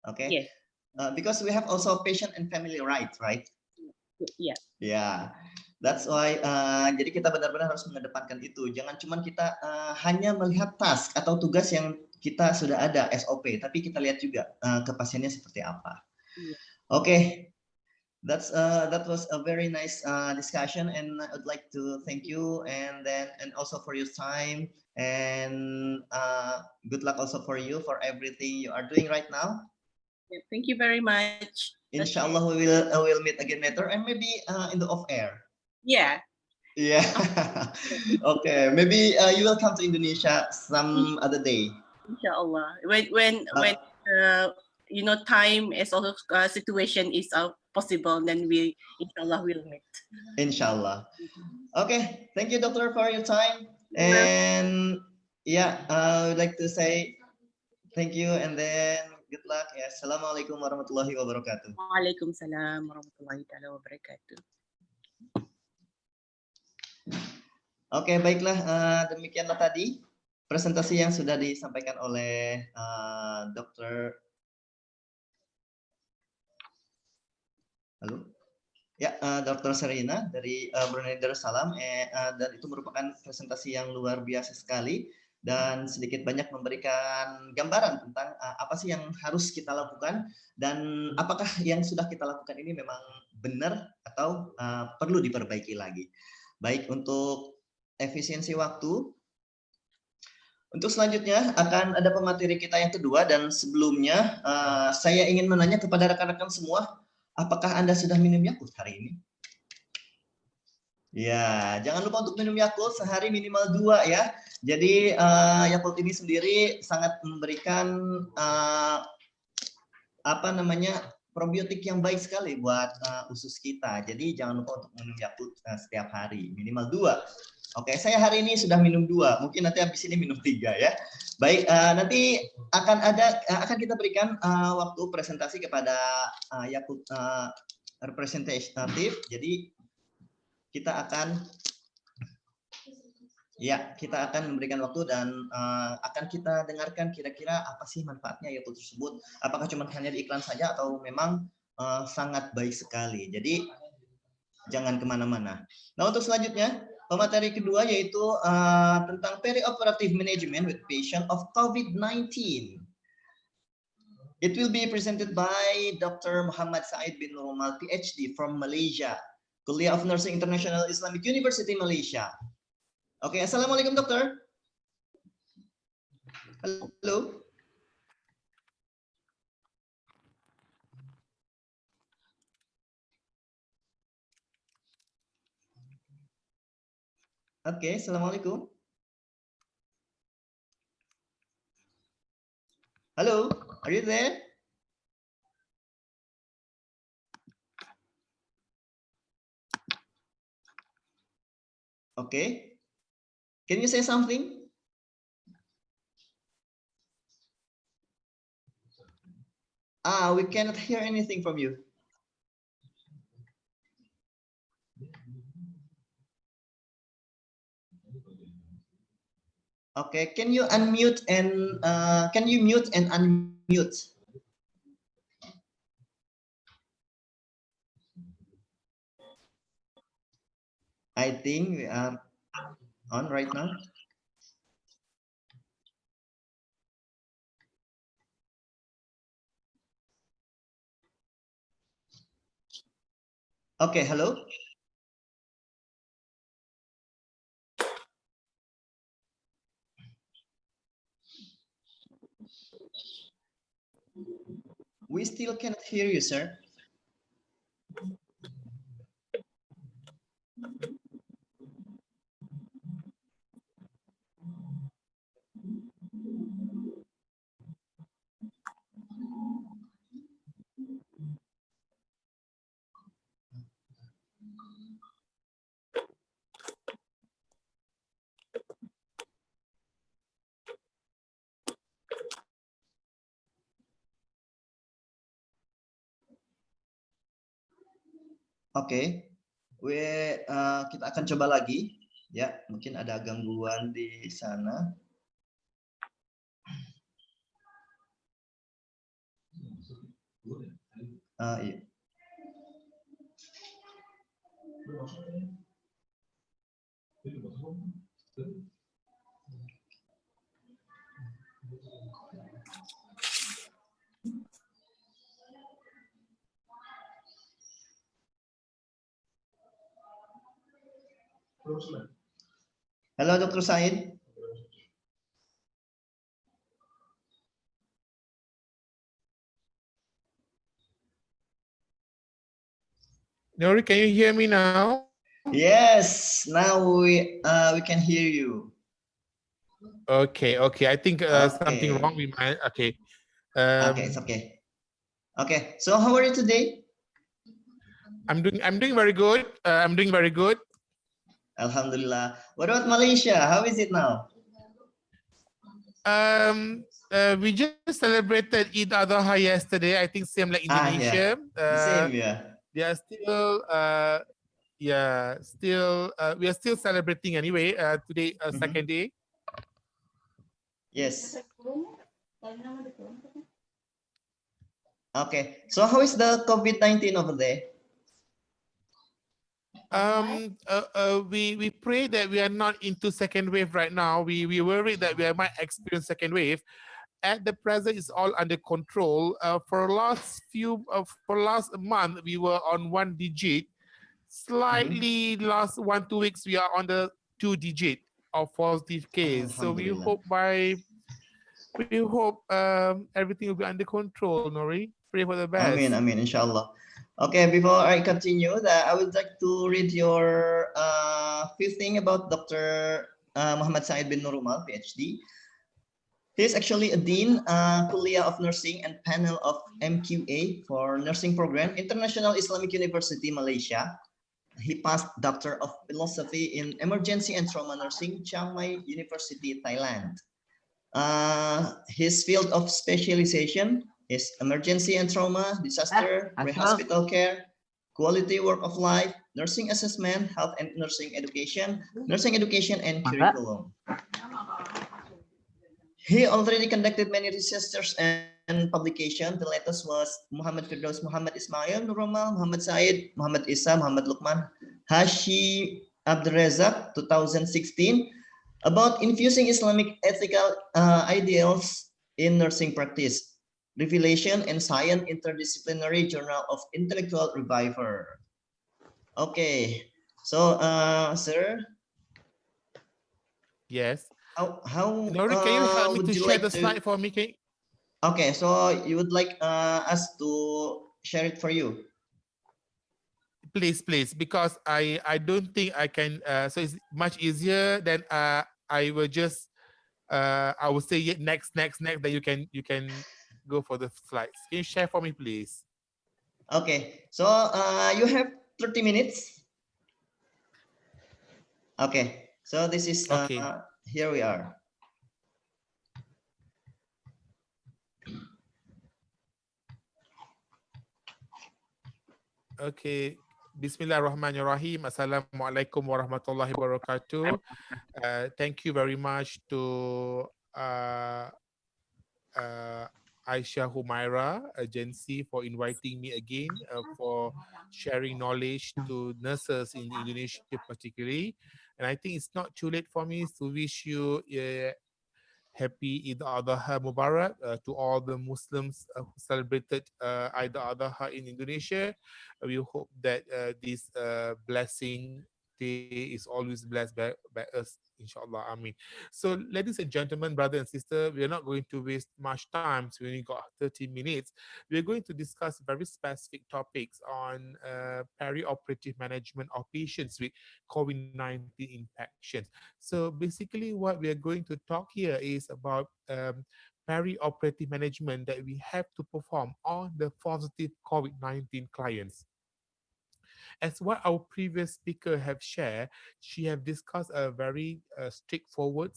Oke. Yes. Because we have also patient and family rights, right? Yeah. Ya. That's why jadi kita benar-benar harus mengedepankan itu. Jangan cuma kita hanya melihat task atau tugas yang kita sudah ada SOP, tapi kita lihat juga ke pasiennya seperti apa. Oke. That was a very nice discussion, and I would like to thank you and also for your time, and good luck also for you for everything you are doing right now. Yeah, thank you very much. Inshallah, we will meet again later, and maybe in the off air. Yeah. Yeah. Okay. Maybe you will come to Indonesia some other day. Inshallah. When time is also situation is possible, then we inshallah will meet. Inshallah. Okay. Thank you, doctor, for your time. And yeah, I would like to say thank you and then good luck. Ya, assalamualaikum warahmatullahi wabarakatuh. Waalaikumsalam warahmatullahi wabarakatuh. Oke, baiklah, demikianlah tadi presentasi yang sudah disampaikan oleh Dr. Dr. Serina dari Brunei Darussalam, dan itu merupakan presentasi yang luar biasa sekali dan sedikit banyak memberikan gambaran tentang apa sih yang harus kita lakukan dan apakah yang sudah kita lakukan ini memang benar atau perlu diperbaiki lagi. Baik, untuk efisiensi waktu. Untuk selanjutnya akan ada pemateri kita yang kedua, dan sebelumnya saya ingin menanya kepada rekan-rekan semua, apakah Anda sudah minum Yakult hari ini? Ya, jangan lupa untuk minum Yakult sehari minimal 2 ya. Jadi Yakult ini sendiri sangat memberikan probiotik yang baik sekali buat usus kita. Jadi jangan lupa untuk minum Yakult setiap hari minimal 2. Oke, saya hari ini sudah minum 2. Mungkin nanti habis ini minum 3 ya. Baik, nanti akan kita berikan waktu presentasi kepada Yakult representative. Jadi kita akan memberikan waktu dan akan kita dengarkan kira-kira apa sih manfaatnya Yakult tersebut. Apakah cuma hanya di iklan saja atau memang sangat baik sekali. Jadi jangan kemana-mana. Nah, untuk selanjutnya pemateri kedua yaitu tentang Preoperative Management with Patient of COVID-19. It will be presented by Dr. Muhammad Said bin Nurumal, PhD from Malaysia, Kuliah of Nursing International Islamic University, Malaysia. Oke, assalamualaikum dokter. Halo. Oke, assalamualaikum. Hello, are you there? Okay. Can you say something? We cannot hear anything from you. Okay, can you unmute and can you mute and unmute? I think we are on right now. Okay, hello. We still cannot hear you, sir. Oke, kita akan coba lagi. Ya, mungkin ada gangguan di sana. Iya. Halo, Dr. Said. Nori, can you hear me now? Yes, now we can hear you. Okay. I think something wrong with my. Okay. Okay, it's okay. Okay, so how are you today? I'm doing very good. I'm doing very good. Alhamdulillah. What about Malaysia? How is it now? We just celebrated Eid al-Adha yesterday. I think same like Indonesia. The same, yeah. They are still we are still celebrating anyway. Today, second day. Yes. Okay, so how is the COVID-19 over there? We pray that we are not into second wave right now. We worry that we might experience second wave. At the present, it's all under control. For last month, we were on 1 digit. Slightly last 1-2 weeks, we are on the 2 digit of positive case. So we hope everything will be under control. Nori, pray for the best. Amin, inshallah. Okay, before I continue, I would like to read your few thing about Dr. Muhammad Said bin Nurumal, PhD. He is actually a Dean, Kuliah of Nursing and Panel of MQA for Nursing Program, International Islamic University, Malaysia. He passed Doctor of Philosophy in Emergency and Trauma Nursing, Chiang Mai University, Thailand. His field of specialization is emergency and trauma, disaster, pre-hospital care, quality work of life, nursing assessment, health and nursing education, and curriculum. He already conducted many research and publications. The latest was Muhammad Firdaus, Muhammad Ismail, Nurumal, Muhammad Said, Muhammad Isa, Muhammad Luqman, Hashi Abdurrazak, 2016, about infusing Islamic ethical ideals in nursing practice, Revelation and Science Interdisciplinary Journal of Intellectual Reviver. Okay, so sir. Yes. How Nori, can you help me to share the slide for me? Okay, so you would like us to share it for you? Please, because I don't think I can. So it's much easier than I will just I will say next. Then you can go for the slides. Can you share for me, please? Okay, so you have 30 minutes. Okay, so this is here we are. Okay. Bismillahirrahmanirrahim. Assalamualaikum warahmatullahi wabarakatuh. Thank you very much to Aisyah Humaira Agency for inviting me again for sharing knowledge to nurses in Indonesia particularly. And I think it's not too late for me to wish you happy Eid al-Adha Mubarak to all the Muslims who celebrated Eid al-Adha in Indonesia. We hope that this blessing day is always blessed by us, inshallah. Ameen. So, ladies and gentlemen, brother and sister, we are not going to waste much time. So, we only got 30 minutes. We're going to discuss very specific topics on perioperative management of patients with COVID-19 infections. So, basically, what we are going to talk here is about perioperative management that we have to perform on the positive COVID-19 clients. As what our previous speaker have shared, she have discussed a very straightforward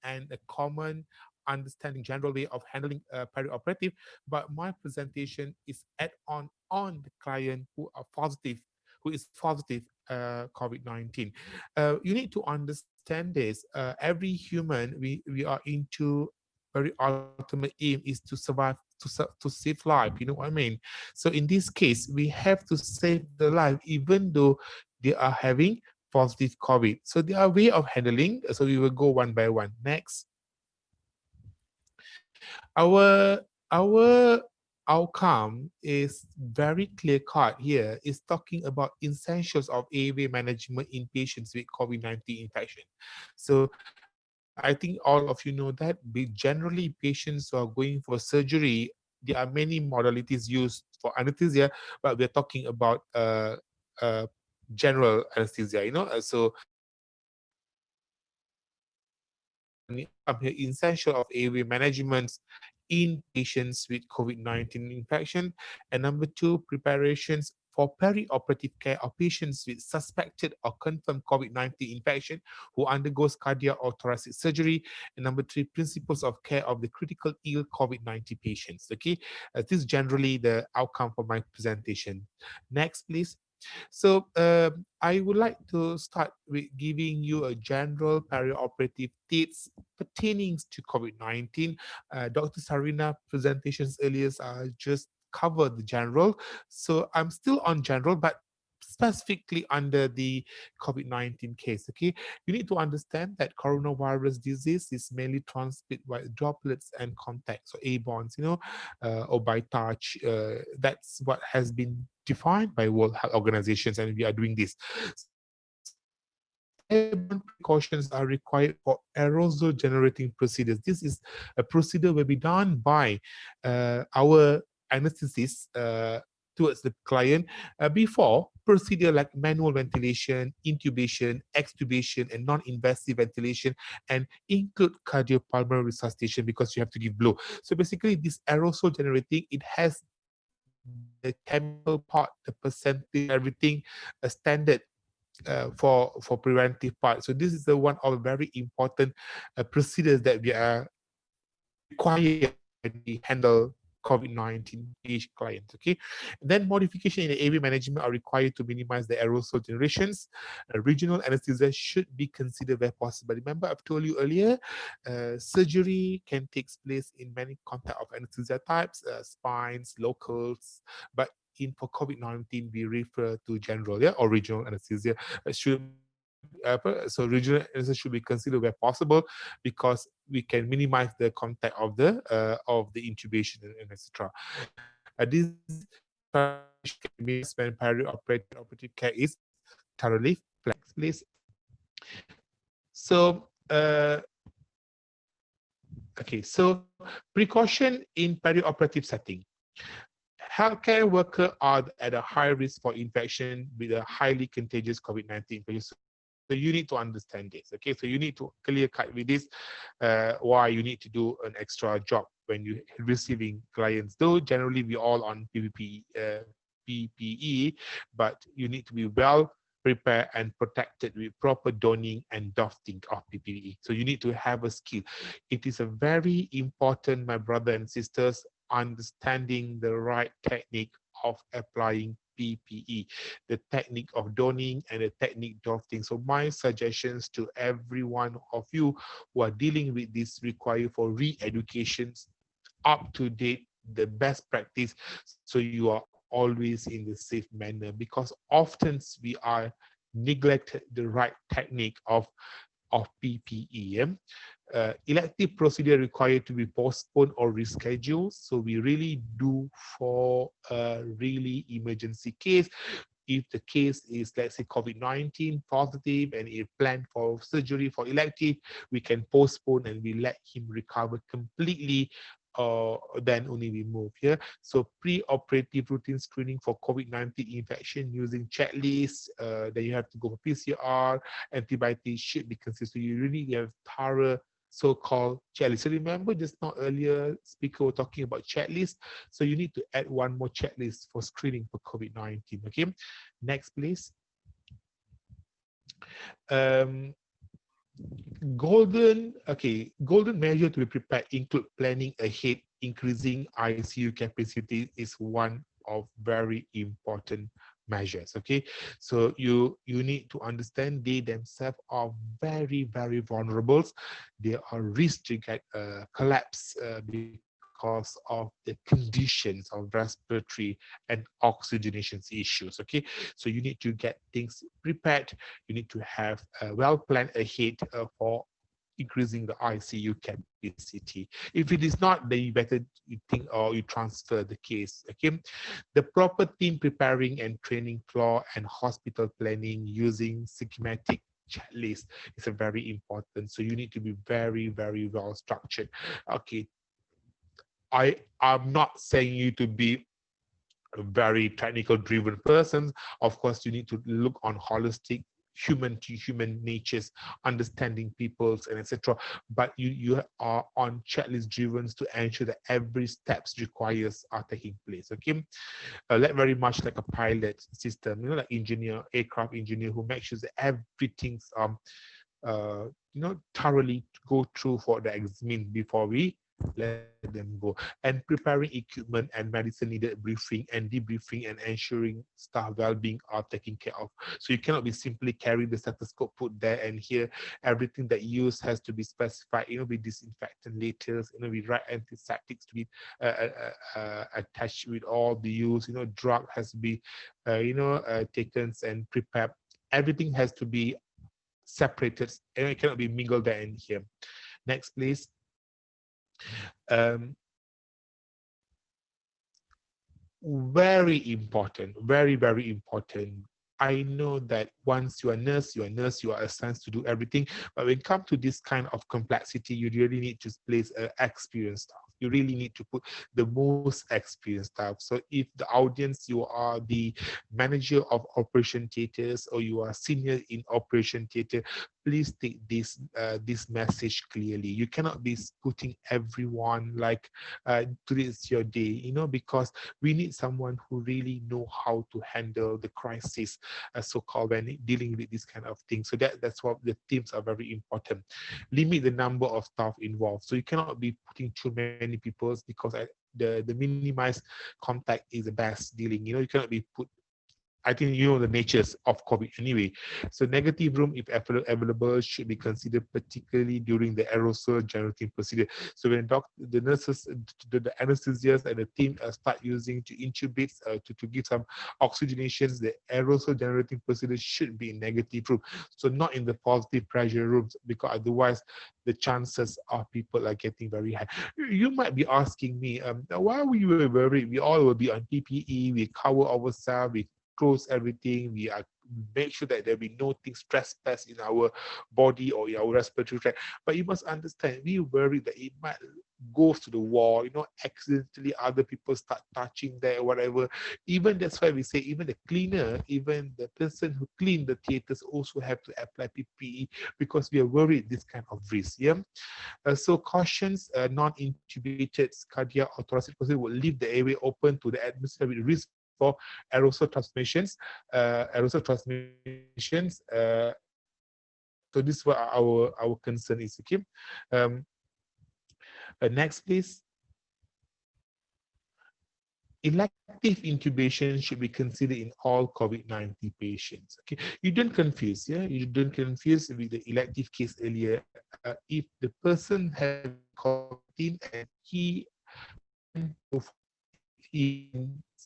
and a common understanding general way of handling perioperative, but my presentation is add on the client who is positive COVID-19. You need to understand this. Every human, we are into very ultimate aim is to survive, to save life. You know what I mean? So in this case, we have to save the life even though they are having positive COVID. So there are way of handling. So we will go one by one. Next. Our outcome is very clear cut here. It's talking about essentials of airway management in patients with COVID-19 infection. So I think all of you know that generally patients who are going for surgery, there are many modalities used for anesthesia, but we're talking about uh, general anesthesia, so essential of airway management in patients with COVID-19 infection. And number two, preparations for perioperative care of patients with suspected or confirmed COVID-19 infection who undergoes cardiac or thoracic surgery. And number three, principles of care of the critical ill COVID-19 patients. Okay, this is generally the outcome for my presentation. Next, please. So I would like to start with giving you a general perioperative tips pertaining to COVID-19. Dr. Sarina presentations earlier just covered the general. So I'm still on general, but specifically under the COVID-19 case, okay? You need to understand that coronavirus disease is mainly transmitted by droplets and contacts, so airborne, or by touch. That's what has been defined by World Health Organizations, and we are doing this. So airborne precautions are required for aerosol generating procedures. This is a procedure will be done by our anesthetist towards the client before procedure like manual ventilation, intubation, extubation, and non-invasive ventilation, and include cardiopulmonary resuscitation because you have to give blow. So basically, this aerosol generating, it has the chemical part, the percentage, everything standard for preventive part. So this is the one of very important procedures that we are required when we handle COVID-19 patient clients. Okay, then modification in the AV management are required to minimize the aerosol generations. Regional anesthesia should be considered where possible. Remember, I've told you earlier, surgery can take place in many contact of anesthesia types, spines, locals, but for COVID-19, we refer to general, or regional anesthesia. So regional anesthesia should be considered where possible because we can minimize the contact of the intubation and etc. This can be when perioperative care is thoroughly flex, please. So okay, so precaution in perioperative setting. Healthcare workers are at a high risk for infection with a highly contagious COVID-19 infection. So you need to understand this, okay? So you need to clear cut with this, why you need to do an extra job when you're receiving clients. Though generally we all on PPE, but you need to be well prepared and protected with proper donning and doffing of PPE. So you need to have a skill. It is a very important, my brother and sisters, understanding the right technique of applying PPE, the technique of donning and the technique of things. So my suggestions to every one of you who are dealing with this require for re-educations, up to date, the best practice, so you are always in the safe manner, because often we are neglected the right technique of PPE. Elective procedure required to be postponed or rescheduled. So we really do for a really emergency case. If the case is, let's say, COVID-19 positive and it planned for surgery for elective, we can postpone and we let him recover completely. Then only we move here. So pre-operative routine screening for COVID-19 infection using checklists. Then you have to go for PCR. Antibiotics should be considered. So you really have thorough so-called checklist. So remember just now earlier speaker were talking about checklist. So you need to add one more checklist for screening for COVID-19. Okay, next please. Golden measure to be prepared include planning ahead. Increasing ICU capacity is one of very important measures. Okay, so you need to understand they themselves are very vulnerable. They are risk to get collapse because of the conditions of respiratory and oxygenation issues. Okay, so you need to get things prepared. You need to have well planned ahead for increasing the ICU capacity. If it is not, then you better you think or you transfer the case. Okay, the proper team preparing and training floor and hospital planning using schematic checklist is a very important. So you need to be very well structured. Okay, I'm not saying you to be a very technical driven person. Of course, you need to look on holistic human to human natures, understanding people's and etc. But you are on checklist driven to ensure that every steps requires are taking place. Okay, like very much like a pilot system, like engineer, aircraft engineer who makes sure that everything's thoroughly go through for the examine before we let them go, and preparing equipment and medicine needed briefing and debriefing and ensuring staff well-being are taken care of. So you cannot be simply carrying the stethoscope put there and here. Everything that you use has to be specified, with disinfectant laters, with right antiseptics to be attached with all the use, drug has to be taken and prepared. Everything has to be separated and it cannot be mingled there and here. Next please. Very important, very important. I know that once you are a nurse, you are assigned to do everything. But when it comes to this kind of complexity, you really need to place an experienced staff. You really need to put the most experienced staff. So if the audience, you are the manager of operation theaters or you are senior in operation theater, please take this message clearly. You cannot be putting everyone like today's your day, because we need someone who really know how to handle the crisis, so-called, when dealing with this kind of thing. So that's what the teams are very important. Limit the number of staff involved. So you cannot be putting too many people because the minimized contact is the best dealing. You cannot be put. I think the natures of COVID anyway. So negative room, if available, should be considered, particularly during the aerosol generating procedure. So when the nurses, the anesthesiasts and the team start using to intubate to give some oxygenations, the aerosol generating procedure should be in negative room. So not in the positive pressure rooms, because otherwise the chances of people are getting very high. You might be asking me, why we were worried? We all will be on PPE, we cover ourselves, we close everything, we are make sure that there will be no things trespass in our body or in our respiratory tract. But you must understand, we worry that it might go to the wall, accidentally other people start touching there, whatever. Even that's why we say even the cleaner, even the person who clean the theaters also have to apply PPE, because we are worried this kind of risk. Yeah. So cautions, non-intubated cardiac or thoracic procedure will leave the airway open to the atmosphere with risk for aerosol transmissions. So this is what our concern is. Okay. Next, please. Elective intubation should be considered in all COVID-19 patients. Okay, you don't confuse. Yeah, you don't confuse with the elective case earlier. If the person has COVID-19 and he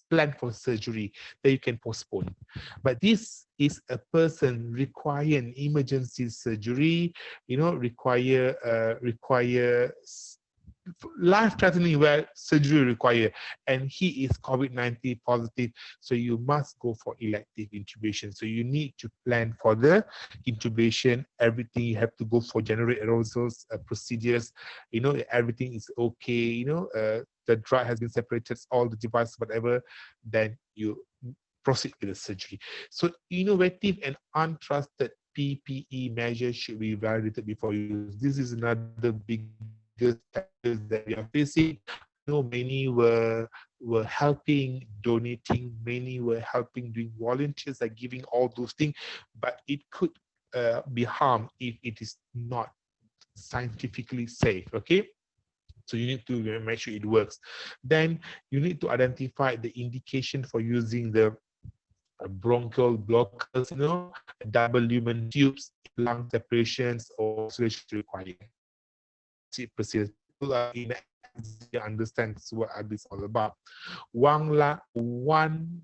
planned for surgery, then you can postpone. But this is a person requiring emergency surgery, require life-threatening where surgery required, and he is COVID-19 positive, so you must go for elective intubation. So you need to plan for the intubation, everything. You have to go for general aerosols procedures, everything is okay, the drug has been separated, all the devices, whatever, then you proceed with the surgery. So innovative and untrusted PPE measures should be validated before use. This is another biggest challenges that we are facing. I know many were helping, donating, many were helping, doing volunteers, like giving all those things, but it could be harmed if it is not scientifically safe. Okay. So you need to make sure it works. Then you need to identify the indication for using the bronchial blockers, double lumen tubes, lung separations, or isolation required. People are in the understands what this all about. One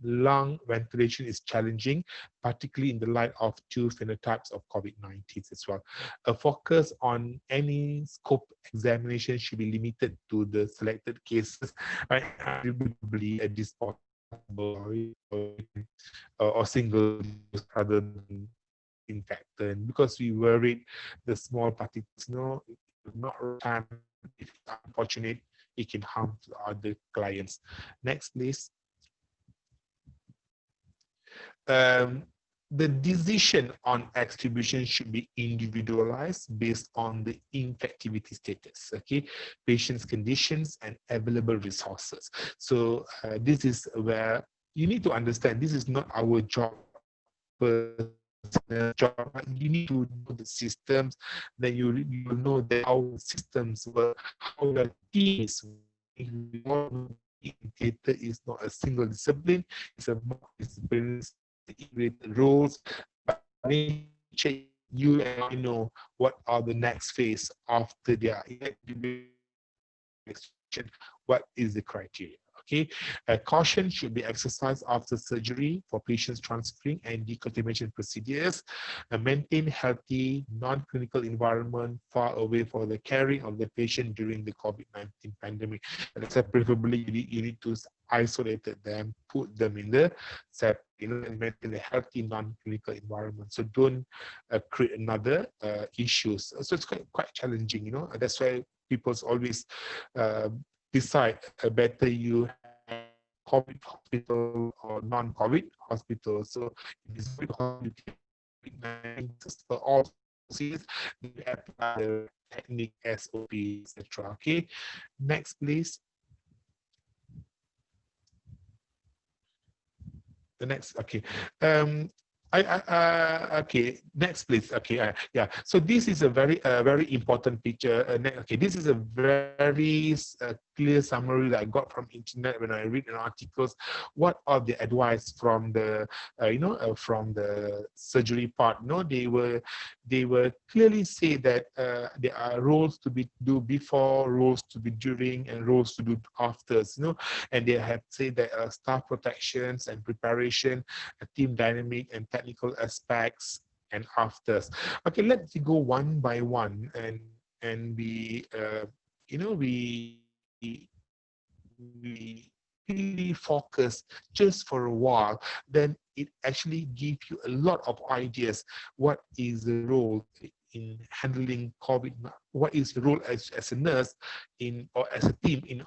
lung ventilation is challenging, particularly in the light of two phenotypes of COVID-19 as well. A focus on any scope examination should be limited to the selected cases, right? Arguably a disposable or single use rather than infectant, because we worried the small particles, not time. If it's unfortunate, it can harm to other clients. Next, please. The decision on extribution should be individualized based on the infectivity status, okay, patient's conditions and available resources. So this is where you need to understand this is not our job. Job, you need to know the systems, then you know that how systems work, how your team is working. Theater is not a single discipline, it's a multidisciplinary integrated roles. But you and I know what are the next phase after their what is the criteria. Okay, caution should be exercised after surgery for patients transferring and decontamination procedures. Maintain healthy, non-clinical environment far away from the caring of the patient during the COVID-19 pandemic. And preferably, you need to isolate them, put them in the and maintain a healthy, non-clinical environment. So don't create another issues. So it's quite challenging, That's why people's always decide better you have COVID hospital or non-COVID hospital. So if it's COVID-19 for all diseases, you apply the technique, SOP, etc. Okay, next please. The next, okay. Okay, next please. Okay, yeah. So this is a very important picture. Okay, this is a very clear summary that I got from internet when I read articles. What are the advice from the from the surgery part? They were clearly say that there are roles to be do before, roles to be during, and roles to do after. And they have said that staff protections and preparation, team dynamic and technical aspects and afters. Okay, let's go one by one and we really focus just for a while, then it actually gives you a lot of ideas. What is the role in handling COVID? What is the role as a nurse or as a team in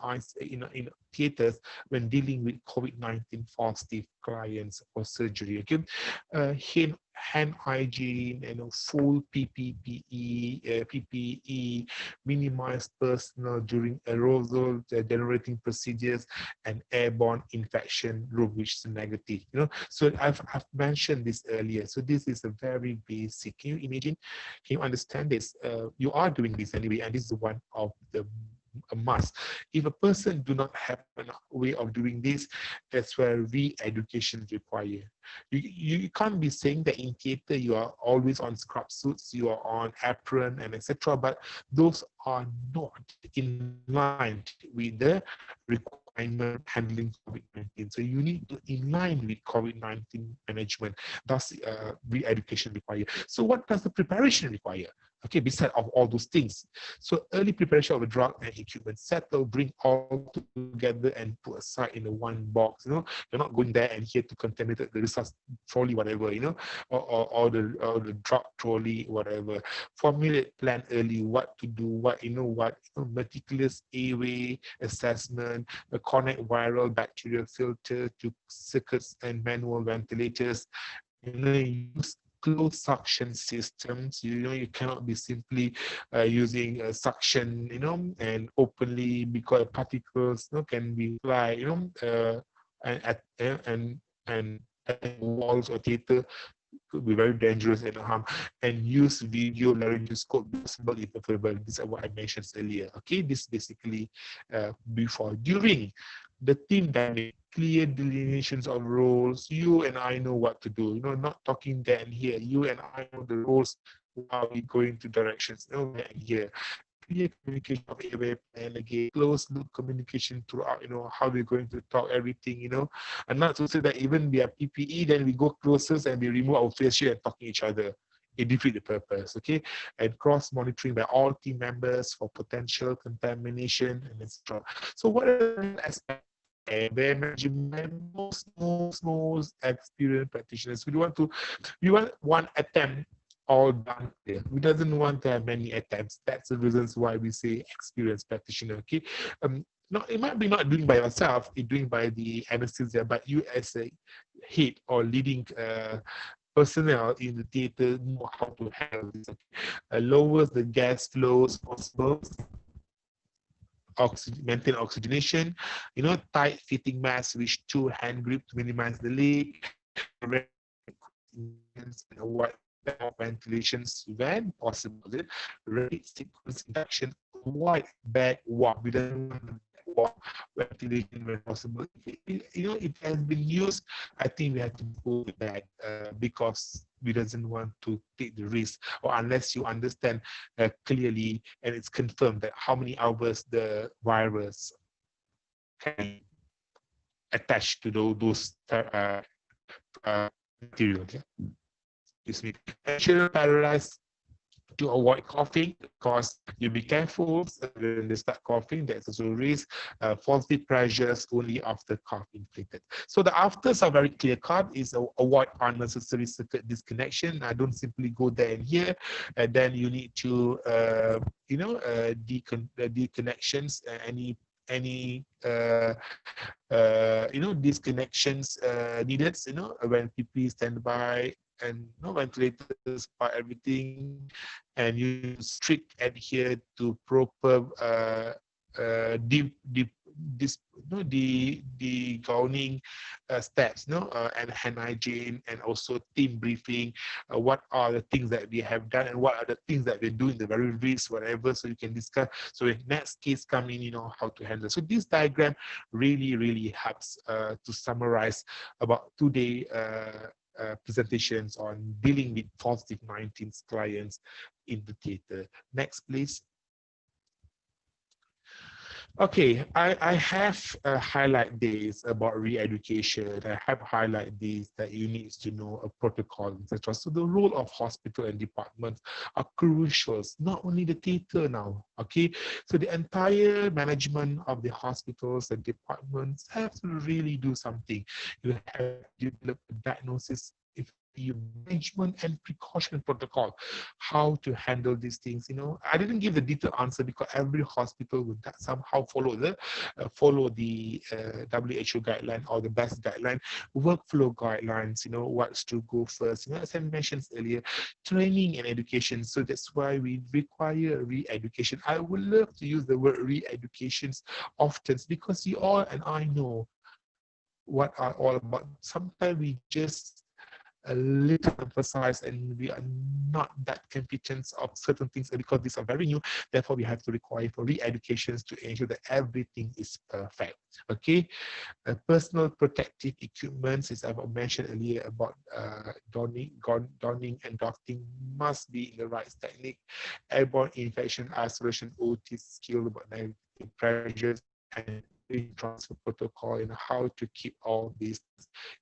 theaters when dealing with COVID-19 positive clients or surgery? Okay, hand hygiene and full PPE, minimize personal during aerosol generating procedures, and airborne infection room, which is negative. So I've mentioned this earlier. So this is a very basic. Can you imagine? Can you understand this? You are doing this anyway, and this is one of the a must. If a person do not have a way of doing this, that's where re-education is required. You can't be saying that in theater you are always on scrub suits, you are on apron and etc. But those are not in line with the requirement handling COVID-19. So you need to in line with COVID-19 management. Thus, re-education required. So what does the preparation require? Okay, besides of all those things. So early preparation of a drug and equipment, settle, bring all together and put aside in a one box. You're not going there and here to contaminate the resource trolley, whatever, or the drug trolley, whatever. Formulate, plan early what to do, meticulous airway assessment, connect viral bacterial filter to circuits and manual ventilators. Use closed suction systems. You cannot be simply using a suction, and openly, because particles, can be fly, and at walls or theater could be very dangerous and harm, and use video laryngoscope possible if available. This is what I mentioned earlier. Okay, this basically before. During the team dynamic, clear delineations of roles. You and I know what to do. Not talking there and here. You and I know the roles while we going to directions. There and here. Clear communication of area plan again, close loop communication throughout, how we're going to talk, everything, and not to say that even we have PPE, then we go closer and we remove our face shield and talking each other. It defeats the purpose, okay? And cross monitoring by all team members for potential contamination and etc. So what are the aspects? Area management, most experienced practitioners. We want one attempt all done there. We doesn't want to have many attempts. That's the reasons why we say experienced practitioner. Okay, no, it might be not doing by yourself, it's doing by the anesthesia, but you as a head or leading personnel in the theater know how to handle this. Okay? Lowers the gas flows possible. Maintain oxygenation, tight fitting mask with 2 hand grip to minimize the leak, and avoid ventilations when possible. Rate sequence induction, avoid back walk. We don't want walk ventilation when possible. It has been used. I think we have to go with that because we doesn't want to take the risk, or unless you understand clearly and it's confirmed that how many hours the virus can attach to those materials. Yeah? Excuse me. Ensure paralyzed to avoid coughing, because you be careful when they start coughing. There's also risk. Positive pressures only after cough inflicted. So the afters are very clear cut. Is avoid unnecessary circuit disconnection. I don't simply go there and here, and then you need to disconnections. Any disconnections needed. When PP stand by and ventilators for everything, and you strict adhere to proper the gowning steps, and hand hygiene, and also team briefing. What are the things that we have done, and what are the things that we're doing, the very risk, whatever, so you can discuss. So if next case come in, you know how to handle. So this diagram really helps to summarize about today presentations on dealing with positive 19 clients in the theater. Next, please. Okay, I have highlight this about re-education. I have highlight this that you need to know a protocol, etc. So the role of hospital and departments are crucial. Not only the theater now, okay? So the entire management of the hospitals and departments have to really do something. You have to develop a diagnosis, management and precaution protocol, how to handle these things. I didn't give the detailed answer because every hospital would somehow follow the WHO guideline or the best guideline, workflow guidelines, what's to go first, as I mentioned earlier, training and education. So that's why we require re-education. I would love to use the word re-educations often because you all and I know what are all about. Sometimes we just a little emphasized and we are not that competent of certain things because these are very new. Therefore, we have to require for re-educations to ensure that everything is perfect. Okay, personal protective equipment, as I've mentioned earlier about donning and docking must be in the right technique. Airborne infection isolation, OT skill about negative pressures and transfer protocol and how to keep all this.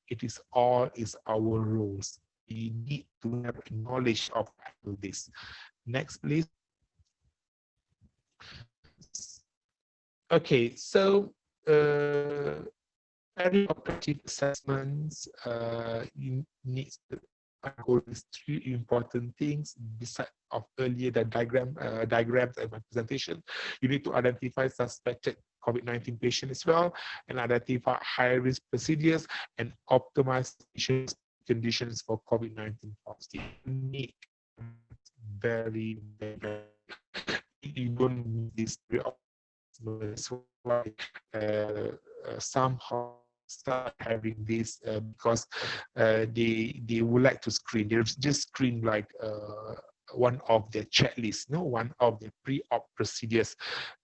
It is all our roles. We need to have knowledge of this. Next, please. Okay, so preoperative assessments, you need to go these three important things besides of earlier the diagrams and my presentation. You need to identify suspected COVID-19 patients as well, and identify high-risk procedures and optimize patient conditions for COVID-19 folks. You need very, very, very, you don't need this that's why some hospitals start having this because they would like to screen. They just screen like one of their checklists, no, one of the pre-op procedures.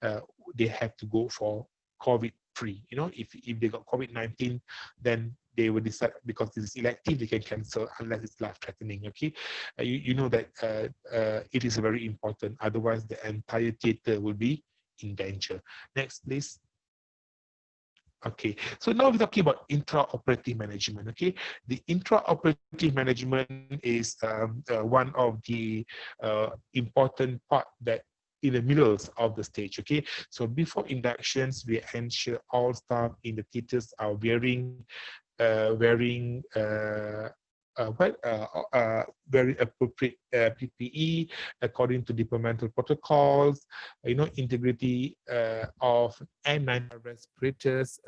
They have to go for COVID-free. You know, if they got COVID-19, then they will decide, because this is elective, they can cancel unless it's life-threatening. Okay, you know that it is very important. Otherwise, the entire theater will be in danger. Next, please. Okay, so now we're talking about intraoperative management. Okay, the intraoperative management is one of the important part that in the middle of the stage. Okay, so before inductions, we ensure all staff in the theaters are wearing very appropriate PPE according to departmental protocols. You know, integrity of N95 respirators.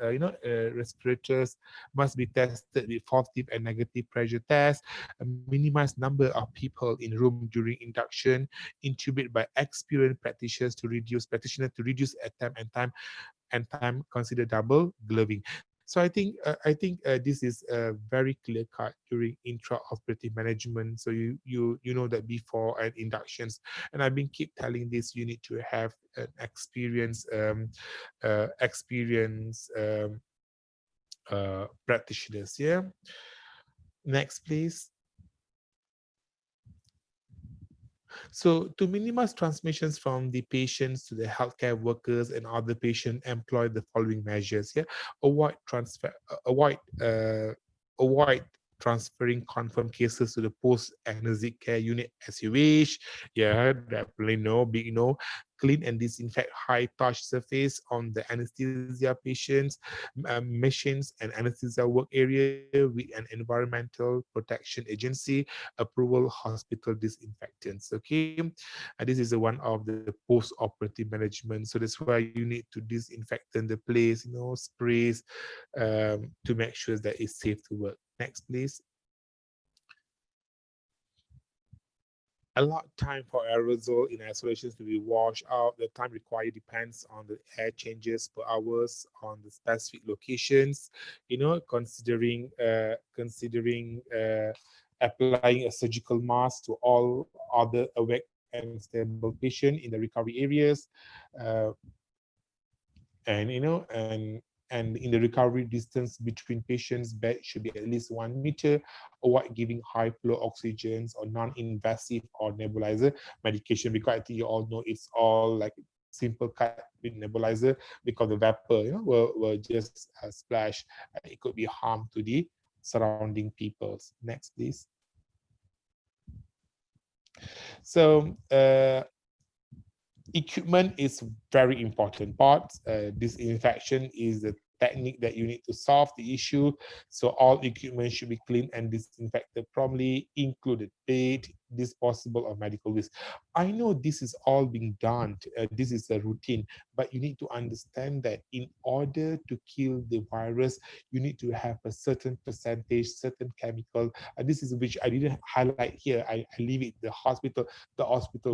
Respirators must be tested with positive and negative pressure tests. Minimize number of people in room during induction. Intubate by experienced practitioners to reduce attempt and time. Consider double gloving. So I think this is very clear cut during intraoperative management. So you know that before and inductions, and I've been keep telling this, you need to have an experience practitioners. Yeah. Next, please. So to minimize transmissions from the patients to the healthcare workers and other patients, employ the following measures. Yeah, avoid transferring confirmed cases to the post-anesthetic care unit as you wish. Yeah, definitely no, big no. Clean and disinfect high-touch surface on the anesthesia patients, machines, and anesthesia work area with an environmental protection agency approval hospital disinfectants. Okay, and this is one of the post-operative management. So that's why you need to disinfect the place, you know, sprays to make sure that it's safe to work. Next, please. Allowed time for aerosol in isolations to be washed out. The time required depends on the air changes per hours on the specific locations. You know, considering applying a surgical mask to all other awake and stable patient in the recovery areas, and you know, and in the recovery distance between patients' bed should be at least 1 meter. Avoid giving high flow oxygens or non-invasive or nebulizer medication, because I think you all know it's all like simple cut with nebulizer, because the vapor, you know, will just splash. It could be harm to the surrounding peoples. Next, please. So equipment is very important part. Disinfection is the technique that you need to solve the issue. So all equipment should be cleaned and disinfected promptly, included bed, disposable or medical waste. I know this is all being done. This is a routine, but you need to understand that in order to kill the virus, you need to have a certain percentage, certain chemical. And this is which I didn't highlight here. I leave it the hospital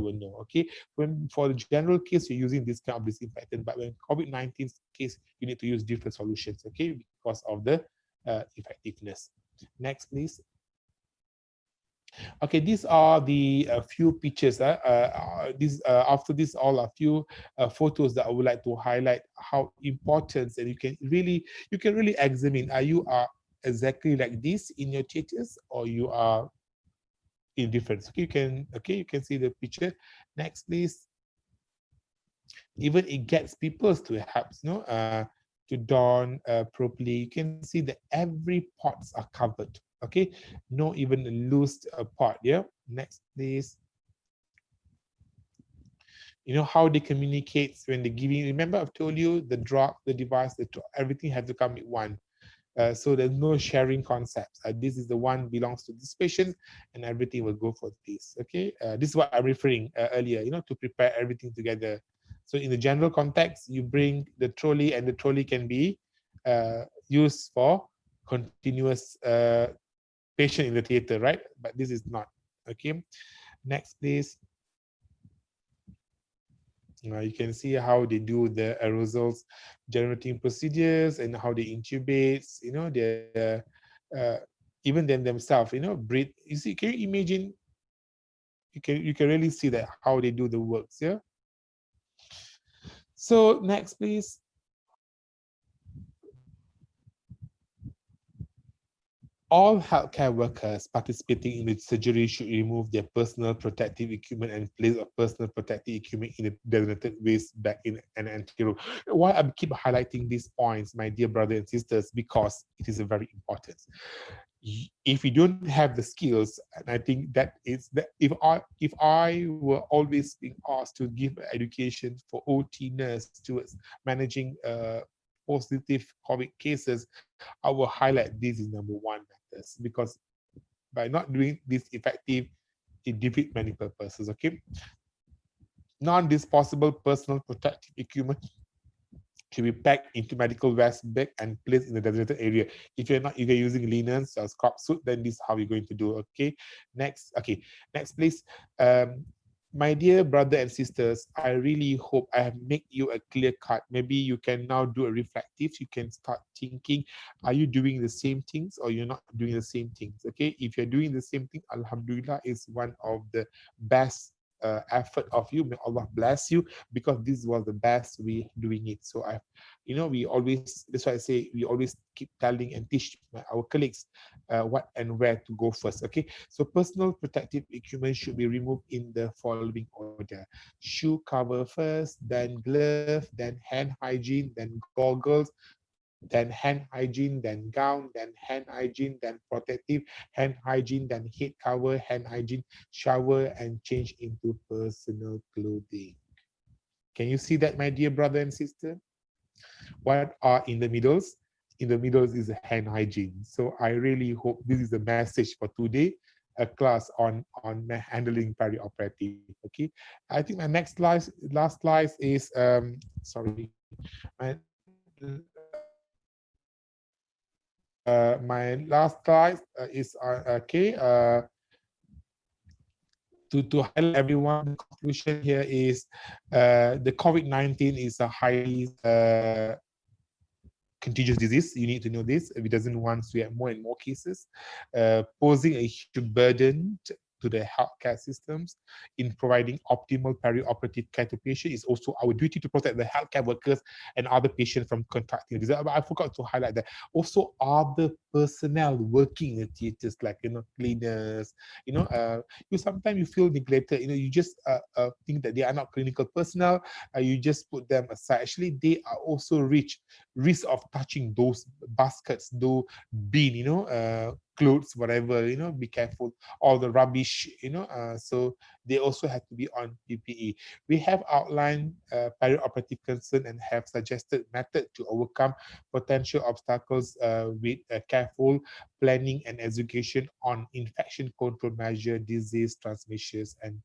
will know. Okay, when for the general case you're using this kind of disinfectant, but when COVID-19 case you need to use different solutions. Okay, because of the effectiveness. Next, please. Okay, these are the few pictures. After this, all a few photos that I would like to highlight how important, and you can really examine. Are you exactly like this in your theaters, or you are indifferent? Okay, you can see the picture. Next, please. Even it gets people to help, you know, to don properly. You can see that every parts are covered. Okay, no even loose part. Yeah. Next, please. You know how they communicate when they're giving. Remember, I've told you the drug, the device, everything has to come with one. So there's no sharing concepts. This is the one belongs to this patient, and everything will go for this. Okay, this is what I'm referring earlier. You know, to prepare everything together. So in the general context, you bring the trolley, and the trolley can be used for continuous patient in the theater, right? But this is not. Okay, next please. You can see how they do the aerosols generating procedures and how they intubate, you know, even them themselves, you know, breathe. You see, can you imagine? You can really see that how they do the works, yeah. So next, please. All healthcare workers participating in the surgery should remove their personal protective equipment and place of personal protective equipment in a designated waste bag in an empty room. Why I keep highlighting these points, my dear brothers and sisters, because it is very important. If you don't have the skills, and I think that is that if I were always being asked to give education for OT nurse towards managing positive COVID cases, I will highlight this is number one matters, because by not doing this effective, it defeats many purposes. Okay, non-disposable personal protective equipment should be packed into medical waste bag and placed in the designated area. If you're using linens or scrub suit, then this is how you're going to do. Okay, next please. My dear brother and sisters, I really hope I have made you a clear cut. Maybe you can now do a reflective. You can start thinking, are you doing the same things or you're not doing the same things? Okay, if you're doing the same thing, Alhamdulillah is one of the best effort of you. May Allah bless you, because this was the best way doing it. So we always, that's why I say we always keep telling and teach our colleagues what and where to go first. Okay, so personal protective equipment should be removed in the following order: shoe cover first, then glove, then hand hygiene, then goggles, then hand hygiene, then gown, then hand hygiene, then protective hand hygiene, then head cover, hand hygiene, shower, and change into personal clothing. Can you see that, my dear brother and sister? What are in the middles? In the middles is hand hygiene. So I really hope this is the message for today, a class on handling perioperative. Okay, I think my last slide is sorry, my last slide is okay. To highlight everyone, the conclusion here is the COVID-19 is a highly contagious disease. You need to know this. We doesn't want to have more and more cases, posing a huge burden to the healthcare systems in providing optimal perioperative care to patients. It's also our duty to protect the healthcare workers and other patients from contracting disease. But I forgot to highlight that also other personnel working in the theaters, like cleaners, you sometimes you feel neglected. You just think that they are not clinical personnel. You just put them aside. Actually, they are also risk of touching those baskets, those bin, clothes, whatever, be careful, all the rubbish, so they also have to be on PPE. We have outlined perioperative concern and have suggested method to overcome potential obstacles with careful planning and education on infection control measure, disease transmissions, and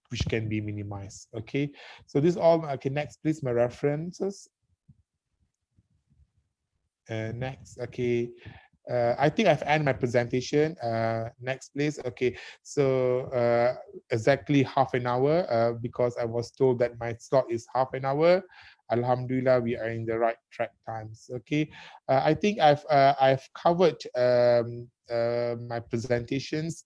which can be minimized. Okay, so this all, okay, next please, my references. Next, okay. I think I've ended my presentation. Next, please. Okay, so exactly half an hour because I was told that my slot is half an hour. Alhamdulillah, we are in the right track times. Okay, I think I've covered my presentations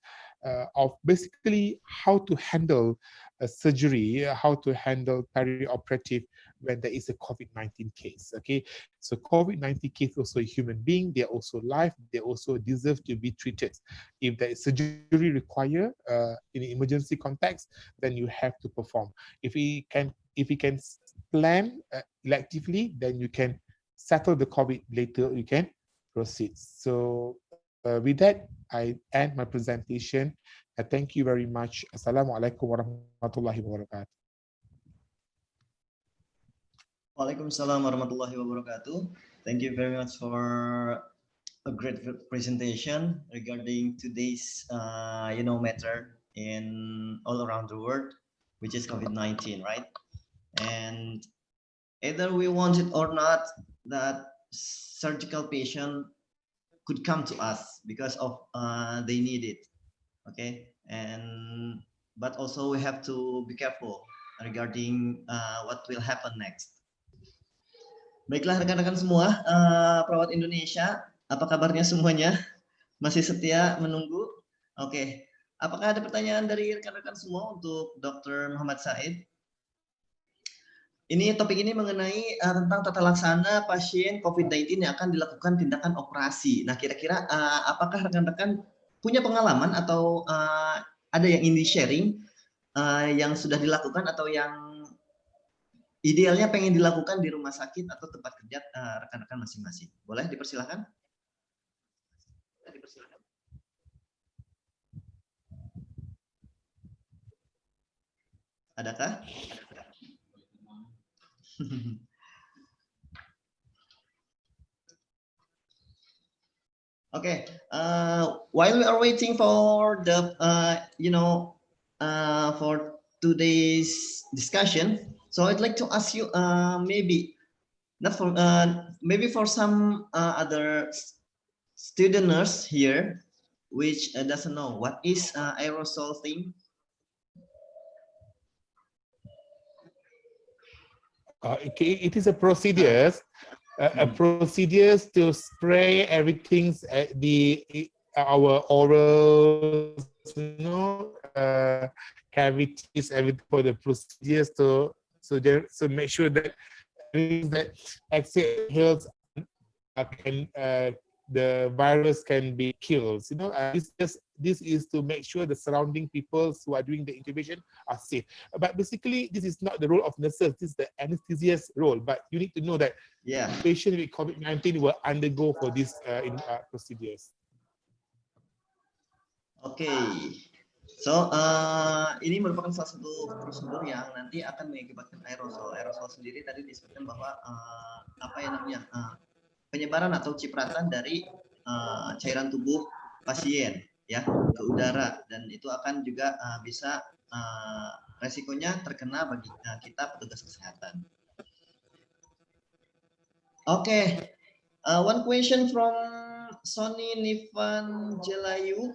of basically how to handle a surgery, how to handle perioperative when there is a COVID-19 case. Okay, so COVID-19 case also a human being, they're also live, they also deserve to be treated. If there is surgery required in an emergency context, then you have to perform. If we can plan electively, then you can settle the COVID later, you can proceed. So with that, I end my presentation. Thank you very much. Assalamualaikum warahmatullahi wabarakatuh. Waalaikumsalam warahmatullahi wabarakatuh. Thank you very much for a great presentation regarding today's matter in all around the world, which is COVID-19, right? And either we want it or not, that surgical patient could come to us because of they need it. Okay, and but also we have to be careful regarding what will happen next. Baiklah rekan-rekan semua, perawat Indonesia, apa kabarnya semuanya? Masih setia menunggu? Oke, apakah ada pertanyaan dari rekan-rekan semua untuk Dr. Muhammad Said? Ini topik ini mengenai tentang tata laksana pasien COVID-19 yang akan dilakukan tindakan operasi. Nah, kira-kira apakah rekan-rekan punya pengalaman atau ada yang ingin di-sharing yang sudah dilakukan atau yang idealnya pengen dilakukan di rumah sakit atau tempat kerja rekan-rekan masing-masing? Boleh dipersilakan? Adakah? Okay, while we are waiting for the, for today's discussion, so I'd like to ask you, maybe not for, maybe for some other student nurse here, which doesn't know what is aerosol thing. It is a procedure. A procedure to spray everything at our oral, cavities, everything for the procedures to make sure that exit heals the virus can be killed. This is to make sure the surrounding people who are doing the intubation are safe. But basically, this is not the role of nurses. This is the anesthesiast's role. But you need to know that patients with COVID-19 will undergo for these procedures. Okay. So, ini merupakan salah satu prosedur yang nanti akan mengakibatkan aerosol. Aerosol sendiri tadi disebutkan bahwa penyebaran atau cipratan dari cairan tubuh pasien ya ke udara, dan itu akan juga bisa resikonya terkena bagi kita petugas kesehatan. Okay, one question from Sony Nivan Jelayu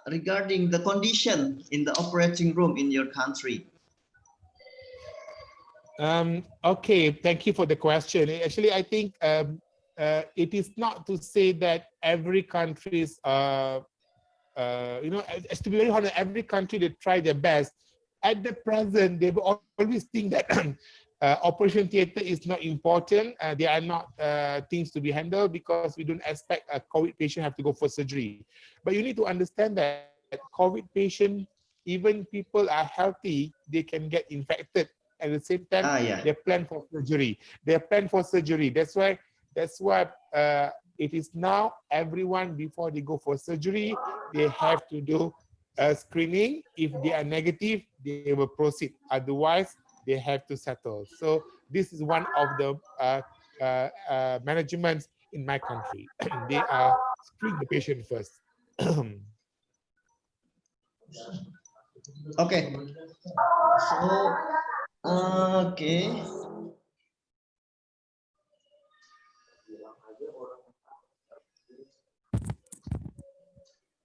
regarding the condition in the operating room in your country. Okay, thank you for the question. Actually, I think it is not to say that every country is, to be very honest, every country they try their best. At the present, they always think that operation theater is not important. They are not things to be handled because we don't expect a COVID patient have to go for surgery. But you need to understand that COVID patient, even people are healthy, they can get infected. At the same time, they plan for surgery. They plan for surgery. That's why it is now everyone before they go for surgery, they have to do a screening. If they are negative, they will proceed. Otherwise, they have to settle. So this is one of the managements in my country. They are screen the patient first. Okay. So. Okay.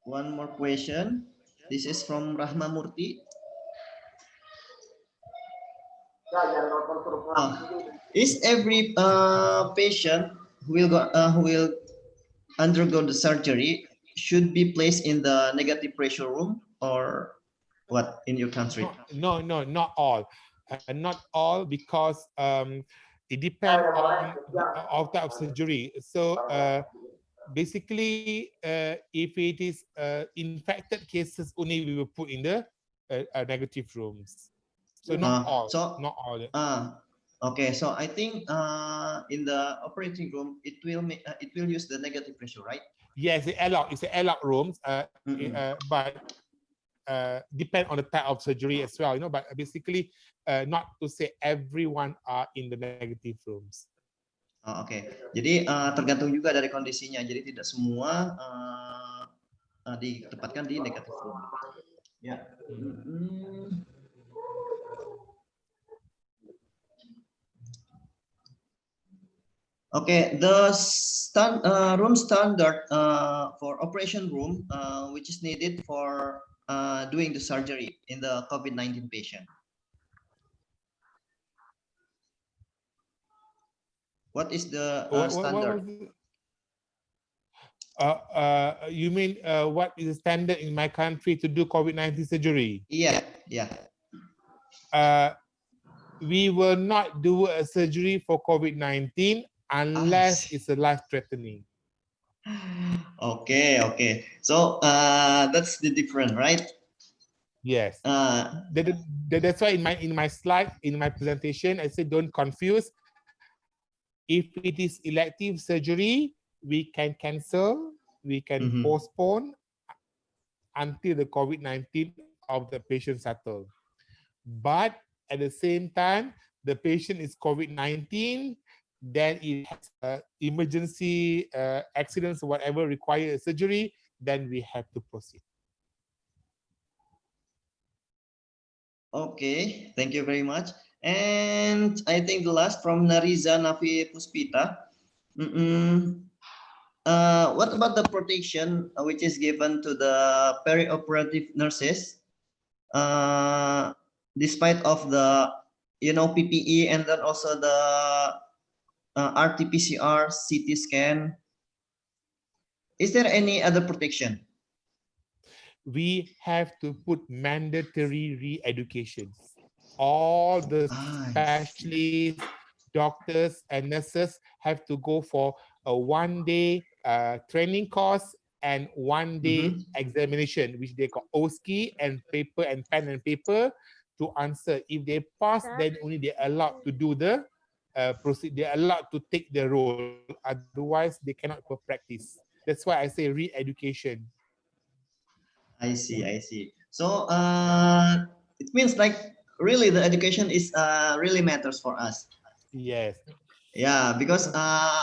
One more question. This is from Rahma Murti. Is every patient who will undergo the surgery should be placed in the negative pressure room, or what in your country? No, not all. Not all, because it depends on the type of surgery. So basically, if it is infected cases, only we will put in the negative rooms. So not all. Not all. Okay, so I think in the operating room it will use the negative pressure, right? Yes, it's an airlock rooms, but depend on the type of surgery as well, but basically not to say everyone are in the negative rooms. Oke. Jadi tergantung juga dari kondisinya. Jadi tidak semua ditempatkan di negative room. Ya. Okay, the room standard for operation room, which is needed for doing the surgery in the COVID-19 patient. What is the standard? You mean what is the standard in my country to do COVID-19 surgery? Yeah, yeah. We will not do a surgery for COVID-19 unless it's a life-threatening. Okay, okay. So that's the difference, right? Yes. That's why in my slide, in my presentation, I said don't confuse. If it is elective surgery, we can cancel, we can postpone until the COVID-19 of the patient settle. But at the same time, the patient is COVID-19, then it has emergency accidents or whatever require surgery, then we have to proceed. Okay, thank you very much. And I think the last from Nariza Nafi Puspita. What about the protection which is given to the perioperative nurses, despite of the PPE and then also the RT-PCR, CT scan? Is there any other protection? We have to put mandatory re-educations. All the specialists, doctors, and nurses have to go for a one-day training course and one-day examination, which they call OSCE, and paper and pen and paper to answer. If they pass, then only they're allowed to do the proceed. They're allowed to take the role. Otherwise, they cannot practice. That's why I say re-education. I see, I see. So it means like really the education is really matters for us. Yes. Yeah, because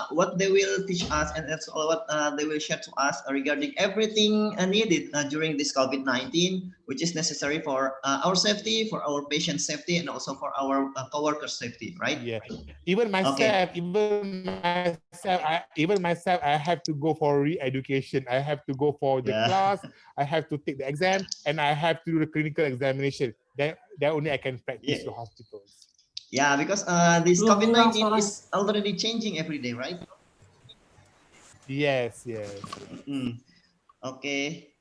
what they will teach us and that's all what they will share to us regarding everything needed during this COVID-19, which is necessary for our safety, for our patient safety, and also for our co-workers' safety, right? Yeah. Even myself, even myself, I have to go for re-education. I have to go for the class. I have to take the exam, and I have to do the clinical examination. Then only I can practice to hospitals. Yeah, because this COVID-19 is already changing every day, right? Yes, yes. Okay.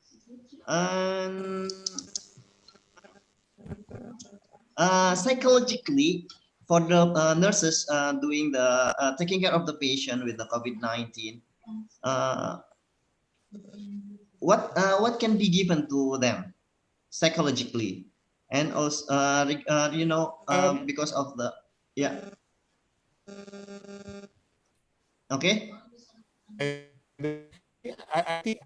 Psychologically, for the nurses doing the taking care of the patient with the COVID-19, what can be given to them psychologically, and also because of the okay. I think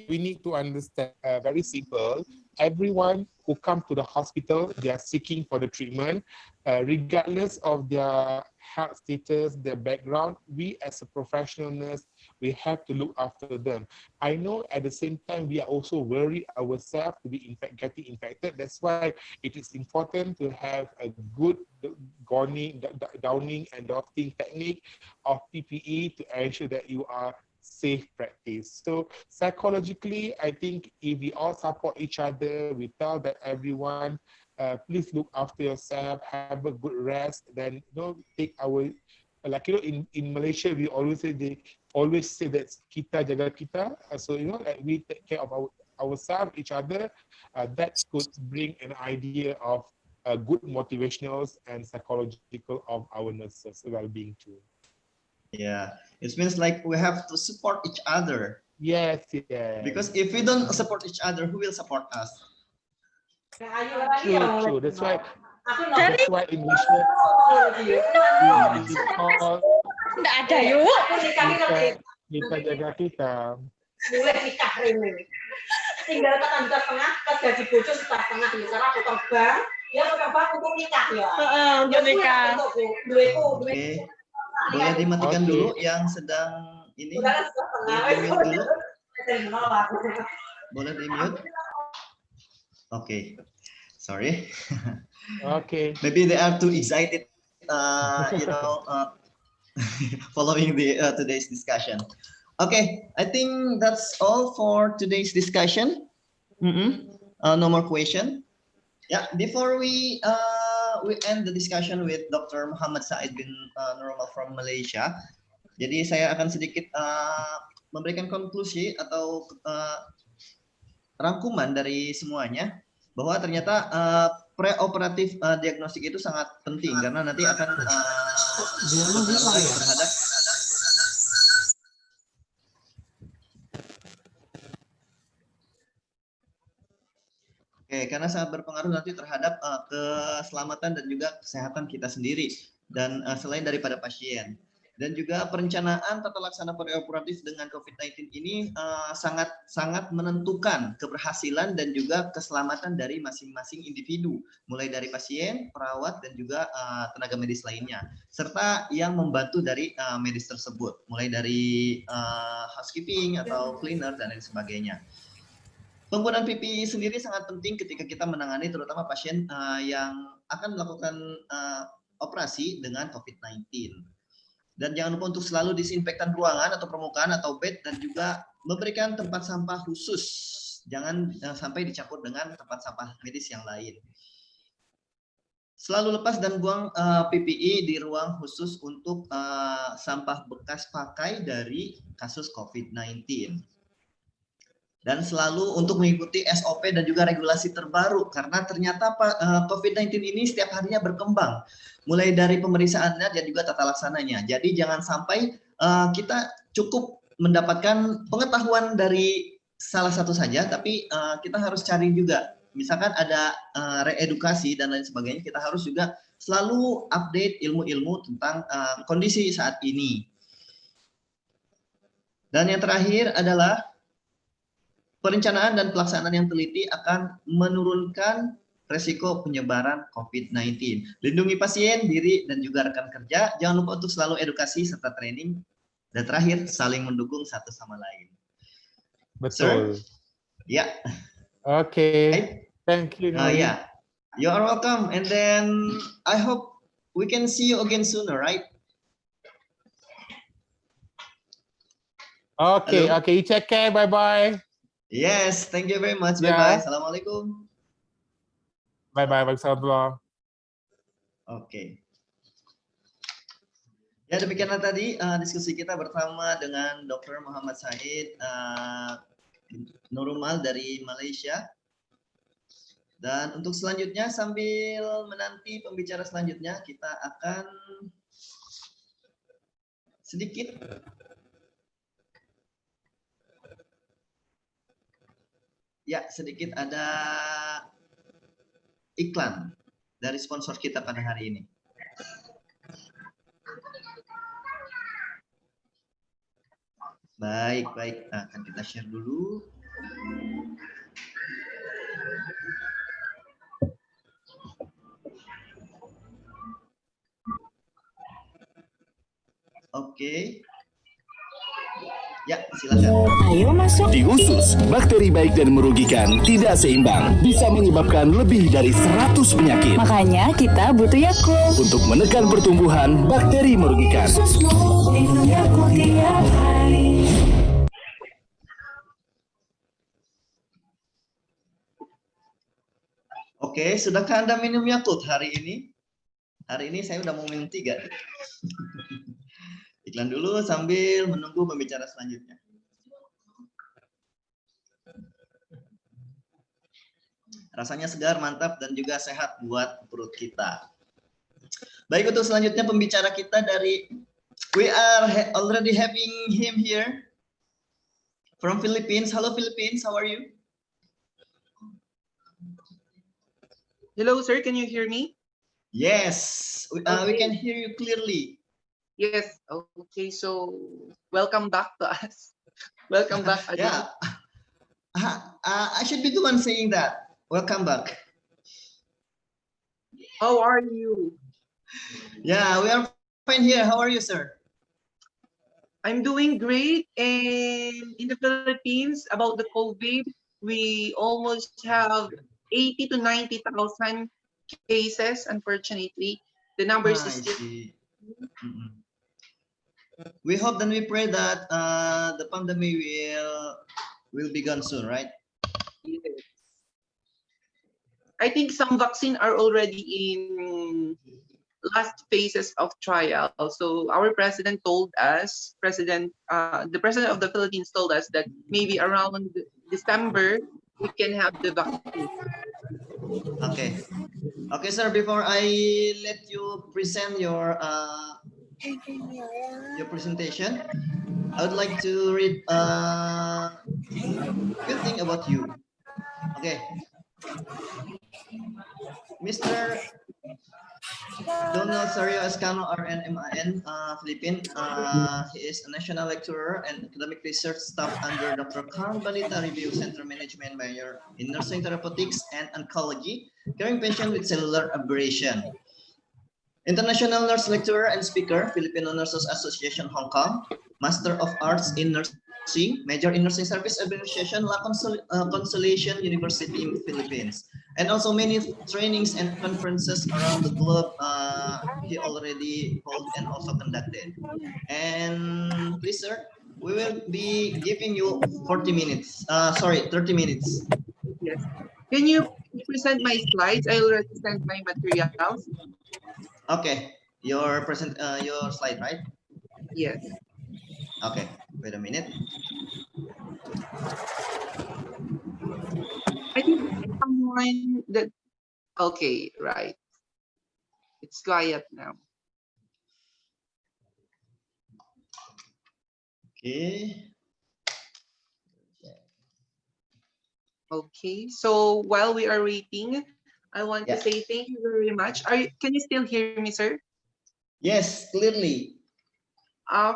we need to understand very simple. Everyone who comes to the hospital, they are seeking for the treatment, regardless of their health status, their background. We as a professional nurse, we have to look after them. I know at the same time, we are also worried ourselves to be getting infected. That's why it is important to have a good downing and doffing technique of PPE to ensure that you are safe practice. So psychologically, I think if we all support each other, we tell that everyone, please look after yourself, have a good rest, then take our, like in Malaysia, we always say that kita jaga kita. So like we take care of ourselves, each other. That could bring an idea of good motivationals and psychological of our nurses' well-being too. Yeah, it means like we have to support each other. Yes, yes. Because if we don't support each other, who will support us? True. That's why in Malaysia kita jaga kita. Mulai nikah ini. Tinggal tekan tengah, gaji bojo setengah di sana aku terbang, dia terbang untuk nikah ya. Untuk nikah. Oke. Boleh dimatikan dulu yang sedang ini. Di-mute dulu. Boleh di-mute. Okay. Sorry. Okay. Maybe they are too excited. following the today's discussion. Okay, I think that's all for today's discussion. No more question. Yeah, before we end the discussion with Dr. Muhammad Said bin Nurul from Malaysia, jadi saya akan sedikit memberikan konklusi atau rangkuman dari semuanya bahwa ternyata preoperatif diagnostik itu sangat penting karena nanti akan berpengaruh terhadap karena sangat berpengaruh nanti terhadap keselamatan dan juga kesehatan kita sendiri dan selain daripada pasien. Dan juga perencanaan tata laksana preoperatif dengan COVID-19 ini sangat menentukan keberhasilan dan juga keselamatan dari masing-masing individu, mulai dari pasien, perawat, dan juga tenaga medis lainnya, serta yang membantu dari medis tersebut, mulai dari housekeeping atau cleaner dan lain sebagainya. Penggunaan PPE sendiri sangat penting ketika kita menangani terutama pasien yang akan melakukan operasi dengan COVID-19. Dan jangan lupa untuk selalu disinfektan ruangan atau permukaan atau bed dan juga memberikan tempat sampah khusus. Jangan sampai dicampur dengan tempat sampah medis yang lain. Selalu lepas dan buang PPE di ruang khusus untuk sampah bekas pakai dari kasus COVID-19. Dan selalu untuk mengikuti SOP dan juga regulasi terbaru karena ternyata COVID-19 ini setiap harinya berkembang, mulai dari pemeriksaannya dan juga tata laksananya. Jadi jangan sampai kita cukup mendapatkan pengetahuan dari salah satu saja, tapi kita harus cari juga. Misalkan ada reedukasi dan lain sebagainya, kita harus juga selalu update ilmu-ilmu tentang kondisi saat ini. Dan yang terakhir adalah perencanaan dan pelaksanaan yang teliti akan menurunkan resiko penyebaran COVID-19. Lindungi pasien, diri, dan juga rekan kerja. Jangan lupa untuk selalu edukasi serta training. Dan terakhir, saling mendukung satu sama lain. Betul. Ya. Okay. Thank you. Yeah. You are welcome. And then I hope we can see you again sooner, right? Okay. Hello? Okay. You take care. Bye-bye. Yes, thank you very much. Yeah. Bye-bye. Assalamualaikum. Bye-bye. Waalaikumsalam. Oke. Ya, demikianlah tadi diskusi kita bersama dengan Dr. Muhammad Said Nurumal dari Malaysia. Dan untuk selanjutnya, sambil menanti pembicara selanjutnya, kita akan sedikit ada iklan dari sponsor kita pada hari ini. Baik. Akan kita share dulu. Oke. Ya, silakan. Ayo masuk. Di usus, bakteri baik dan merugikan tidak seimbang, bisa menyebabkan lebih dari 100 penyakit. Makanya kita butuh Yakult. Untuk menekan pertumbuhan bakteri merugikan. Ususmu minum Yakult tiap hari. Oke, sudahkah Anda minum Yakult hari ini? Hari ini saya udah mau minum 3. Iklan dulu sambil menunggu pembicara selanjutnya. Rasanya segar, mantap, dan juga sehat buat perut kita. Baik, untuk selanjutnya pembicara kita dari, we are already having him here from Philippines. Hello Philippines, how are you? Hello, sir. Can you hear me? Yes, we can hear you clearly. Yes. Okay. So, welcome back to us. Welcome back again. Yeah. I should be the one saying that. Welcome back. How are you? Yeah, we are fine here. How are you, sir? I'm doing great. And in the Philippines, about the COVID, we almost have 80 to 90,000 cases. Unfortunately, the numbers is still. we hope and we pray that the pandemic will be gone soon, right? Yes. I think some vaccine are already in last phases of trial. So our president told us, the president of the Philippines told us that maybe around December we can have the vaccine. Okay. Okay, sir. Before I let you present your presentation, I would like to read a few things about you. Okay, Mr. Donald Sario Escano, RNMIN, Philippine. He is a national lecturer and academic research staff under Dr. Carl Balita Review Center Management Major in Nursing Therapeutics and Oncology, caring patients with cellular aberration. International nurse lecturer and speaker, Filipino Nurses Association, Hong Kong. Master of Arts in Nursing, major in Nursing Service Administration, La Consolation University in Philippines. And also many trainings and conferences around the globe he already held and also conducted. And please, sir, we will be giving you 30 minutes. Yes. Can you present my slides? I already sent my materials. Okay, your slide, right? Yes. Okay, wait a minute. I think someone that, okay, right. It's quiet now. Okay. Okay, so while we are waiting, I want to Yeah. say thank you very much. Can you still hear me, sir? Yes, clearly.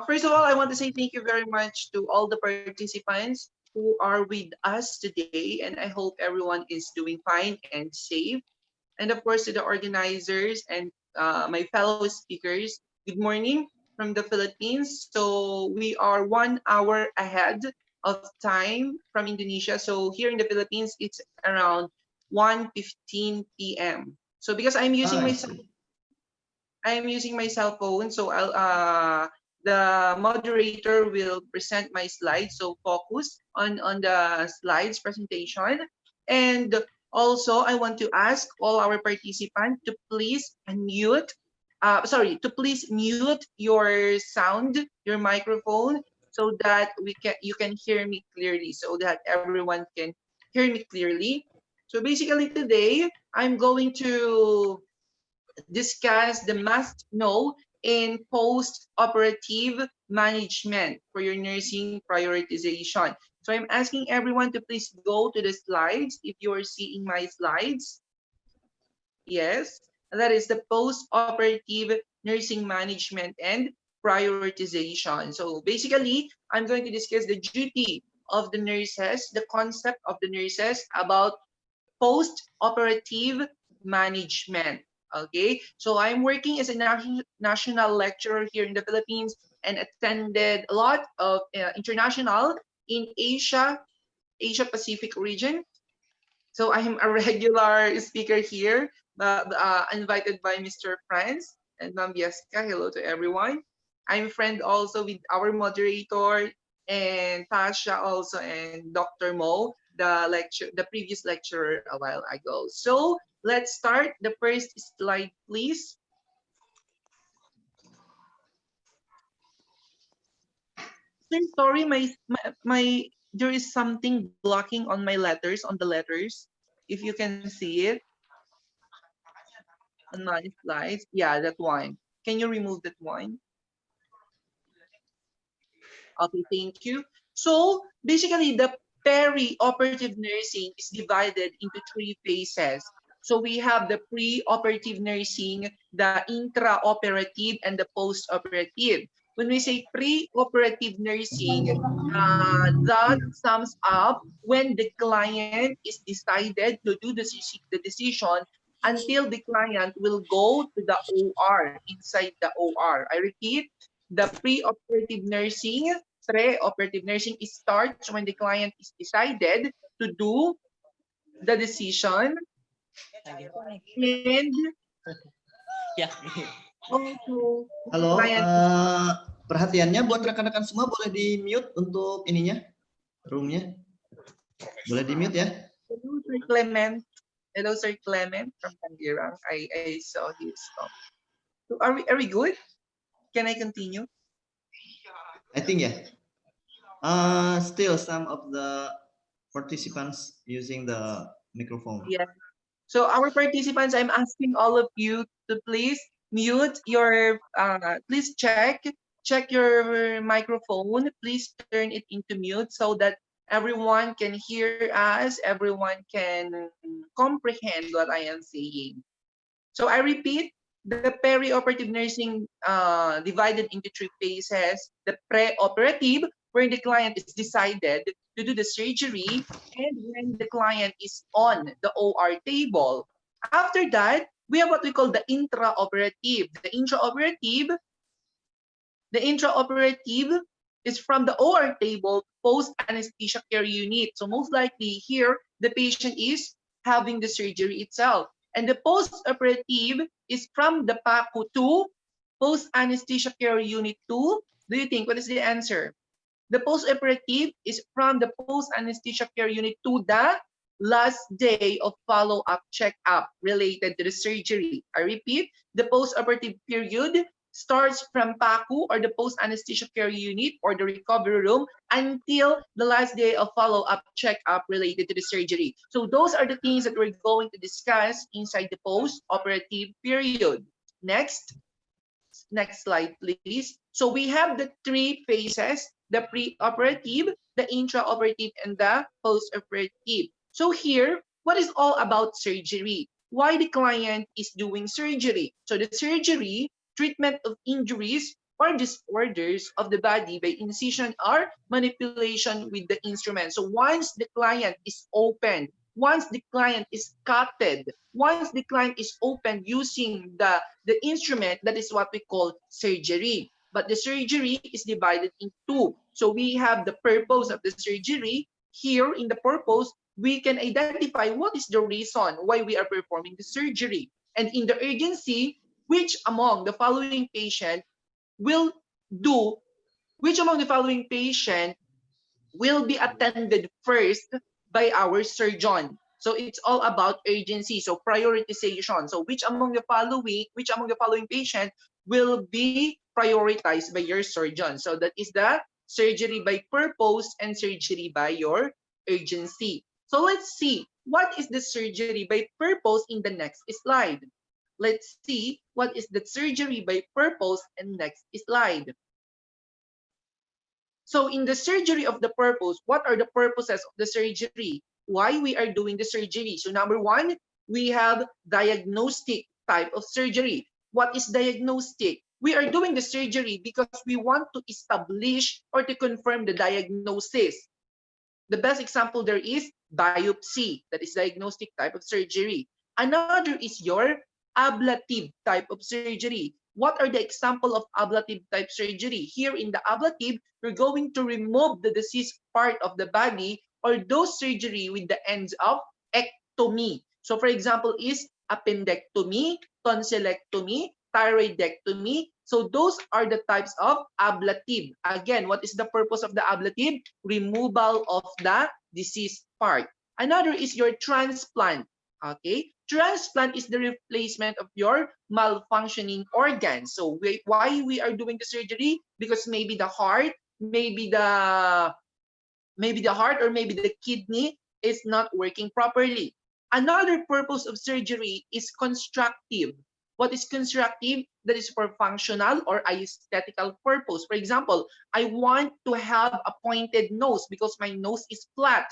First of all, I want to say thank you very much to all the participants who are with us today, and I hope everyone is doing fine and safe. And of course, to the organizers and my fellow speakers, good morning from the Philippines. So we are 1 hour ahead of time from Indonesia. So here in the Philippines, it's around 1:15 p.m. So because I'm using I my see. cell phone, so the moderator will present my slides. So focus on the slides presentation. And also, I want to ask all our participants to please unmute. To please mute your sound, your microphone, so that you can hear me clearly, so that everyone can hear me clearly. So basically today, I'm going to discuss the must know in post-operative management for your nursing prioritization. So I'm asking everyone to please go to the slides if you are seeing my slides. Yes, that is the post-operative nursing management and prioritization. So basically, I'm going to discuss the duty of the nurses, the concept of the nurses about post-operative management. Okay, so I'm working as a national lecturer here in the Philippines and attended a lot of international in Asia Pacific region. So I'm a regular speaker here, invited by Mr. Franz and Ma'am Biasca. Hello to everyone. I'm friend also with our moderator and Tasha also and Dr. Mo, the previous lecturer a while ago. So let's start. The first slide, please. Sorry, my there is something blocking on my letters, on the letters. If you can see it on my slides. Yeah, that one. Can you remove that one? Okay, thank you. So basically, the perioperative nursing is divided into 3 phases. So we have the preoperative nursing, the intraoperative, and the postoperative. When we say preoperative nursing, that sums up when the client is decided to do the decision until the client will go to the OR, inside the OR. I repeat, the preoperative nursing starts when the client is decided to do the decision and Hello. also client perhatiannya buat rekan-rekan semua boleh di mute untuk ininya, roomnya. Boleh di mute ya. Hello, Sir Clement. Hello, Sir Clement from Tangerang. I saw his. So are we good? Can I continue? I think yeah. Still some of the participants using the microphone. Yeah. So our participants, I'm asking all of you to please mute your, please check your microphone. Please turn it into mute so that everyone can hear us, everyone can comprehend what I am saying. So I repeat, the perioperative nursing divided into 3 phases. The preoperative, where the client is decided to do the surgery, and when the client is on the OR table. After that, we have what we call the intraoperative. The intraoperative is from the OR table, post-anesthesia care unit. So most likely here, the patient is having the surgery itself. And the post-operative is from the PACU 2, post-anesthesia care unit 2. Do you think, what is the answer? The post-operative is from the post-anesthesia care unit to the last day of follow-up check-up related to the surgery. I repeat, the post-operative period starts from PACU or the post-anesthesia care unit or the recovery room until the last day of follow-up check-up related to the surgery. So those are the things that we're going to discuss inside the post-operative period. Next slide, please. So we have the 3 phases, the preoperative, the intraoperative, and the postoperative. So here, what is all about surgery? Why the client is doing surgery? So the surgery, treatment of injuries or disorders of the body by incision or manipulation with the instrument. So once the client is opened, once the client is cutted, once the client is opened using the instrument, that is what we call surgery. But the surgery is divided in 2. So we have the purpose of the surgery. Here in the purpose, we can identify what is the reason why we are performing the surgery. And in the urgency, which among the following patient will be attended first by our surgeon. So it's all about urgency, so prioritization. So which among the following patient will be prioritized by your surgeon? So that is the surgery by purpose and surgery by your urgency. So let's see what is the surgery by purpose in the next slide. Let's see what is the surgery by purpose in next slide. So in the surgery of the purpose, what are the purposes of the surgery? Why we are doing the surgery? So number 1, we have diagnostic type of surgery. What is diagnostic? We are doing the surgery because we want to establish or to confirm the diagnosis. The best example there is biopsy. That is diagnostic type of surgery. Another is your ablative type of surgery. What are the example of ablative type surgery? Here in the ablative, we're going to remove the diseased part of the body or those surgery with the ends of ectomy. So for example is appendectomy, tonsillectomy, thyroidectomy. So those are the types of ablative. Again, what is the purpose of the ablative? Removal of the diseased part. Another is your transplant. Okay, transplant is the replacement of your malfunctioning organs. So why we are doing the surgery? Because maybe the heart, maybe the heart or maybe the kidney is not working properly. Another purpose of surgery is constructive. What is constructive? That is for functional or aesthetical purpose. For example, I want to have a pointed nose because my nose is flat.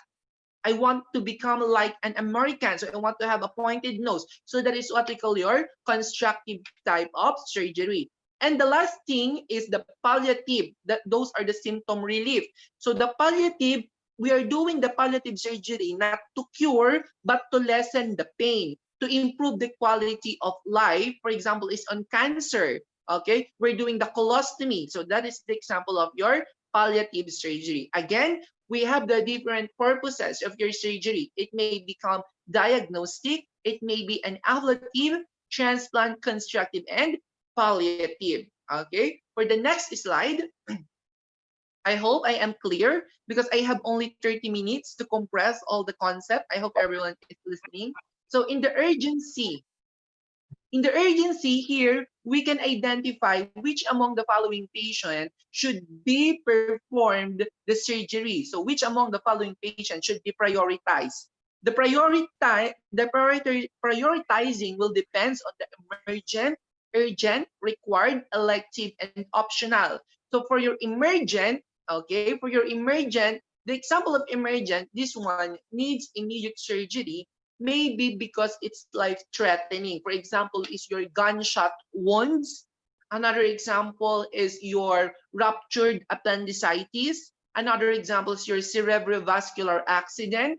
I want to become like an American, so I want to have a pointed nose. So that is what we call your constructive type of surgery. And the last thing is the palliative. Those are the symptom relief. So the palliative, we are doing the palliative surgery not to cure, but to lessen the pain, to improve the quality of life. For example, is on cancer. Okay, we're doing the colostomy. So that is the example of your palliative surgery. Again, we have the different purposes of your surgery. It may become diagnostic, it may be an ablative, transplant, constructive, and palliative. Okay, For the next slide, I hope I am clear because I have only 30 minutes to compress all the concept. I hope everyone is listening. So in the urgency here, we can identify which among the following patients should be performed the surgery. So which among the following patients should be prioritized? The prioritizing will depend on the emergent, urgent, required, elective, and optional. So for your emergent, okay, for your emergent, the example of emergent, this one needs immediate surgery, maybe because it's life-threatening. For example, is your gunshot wounds. Another example is your ruptured appendicitis. Another example is your cerebrovascular accident.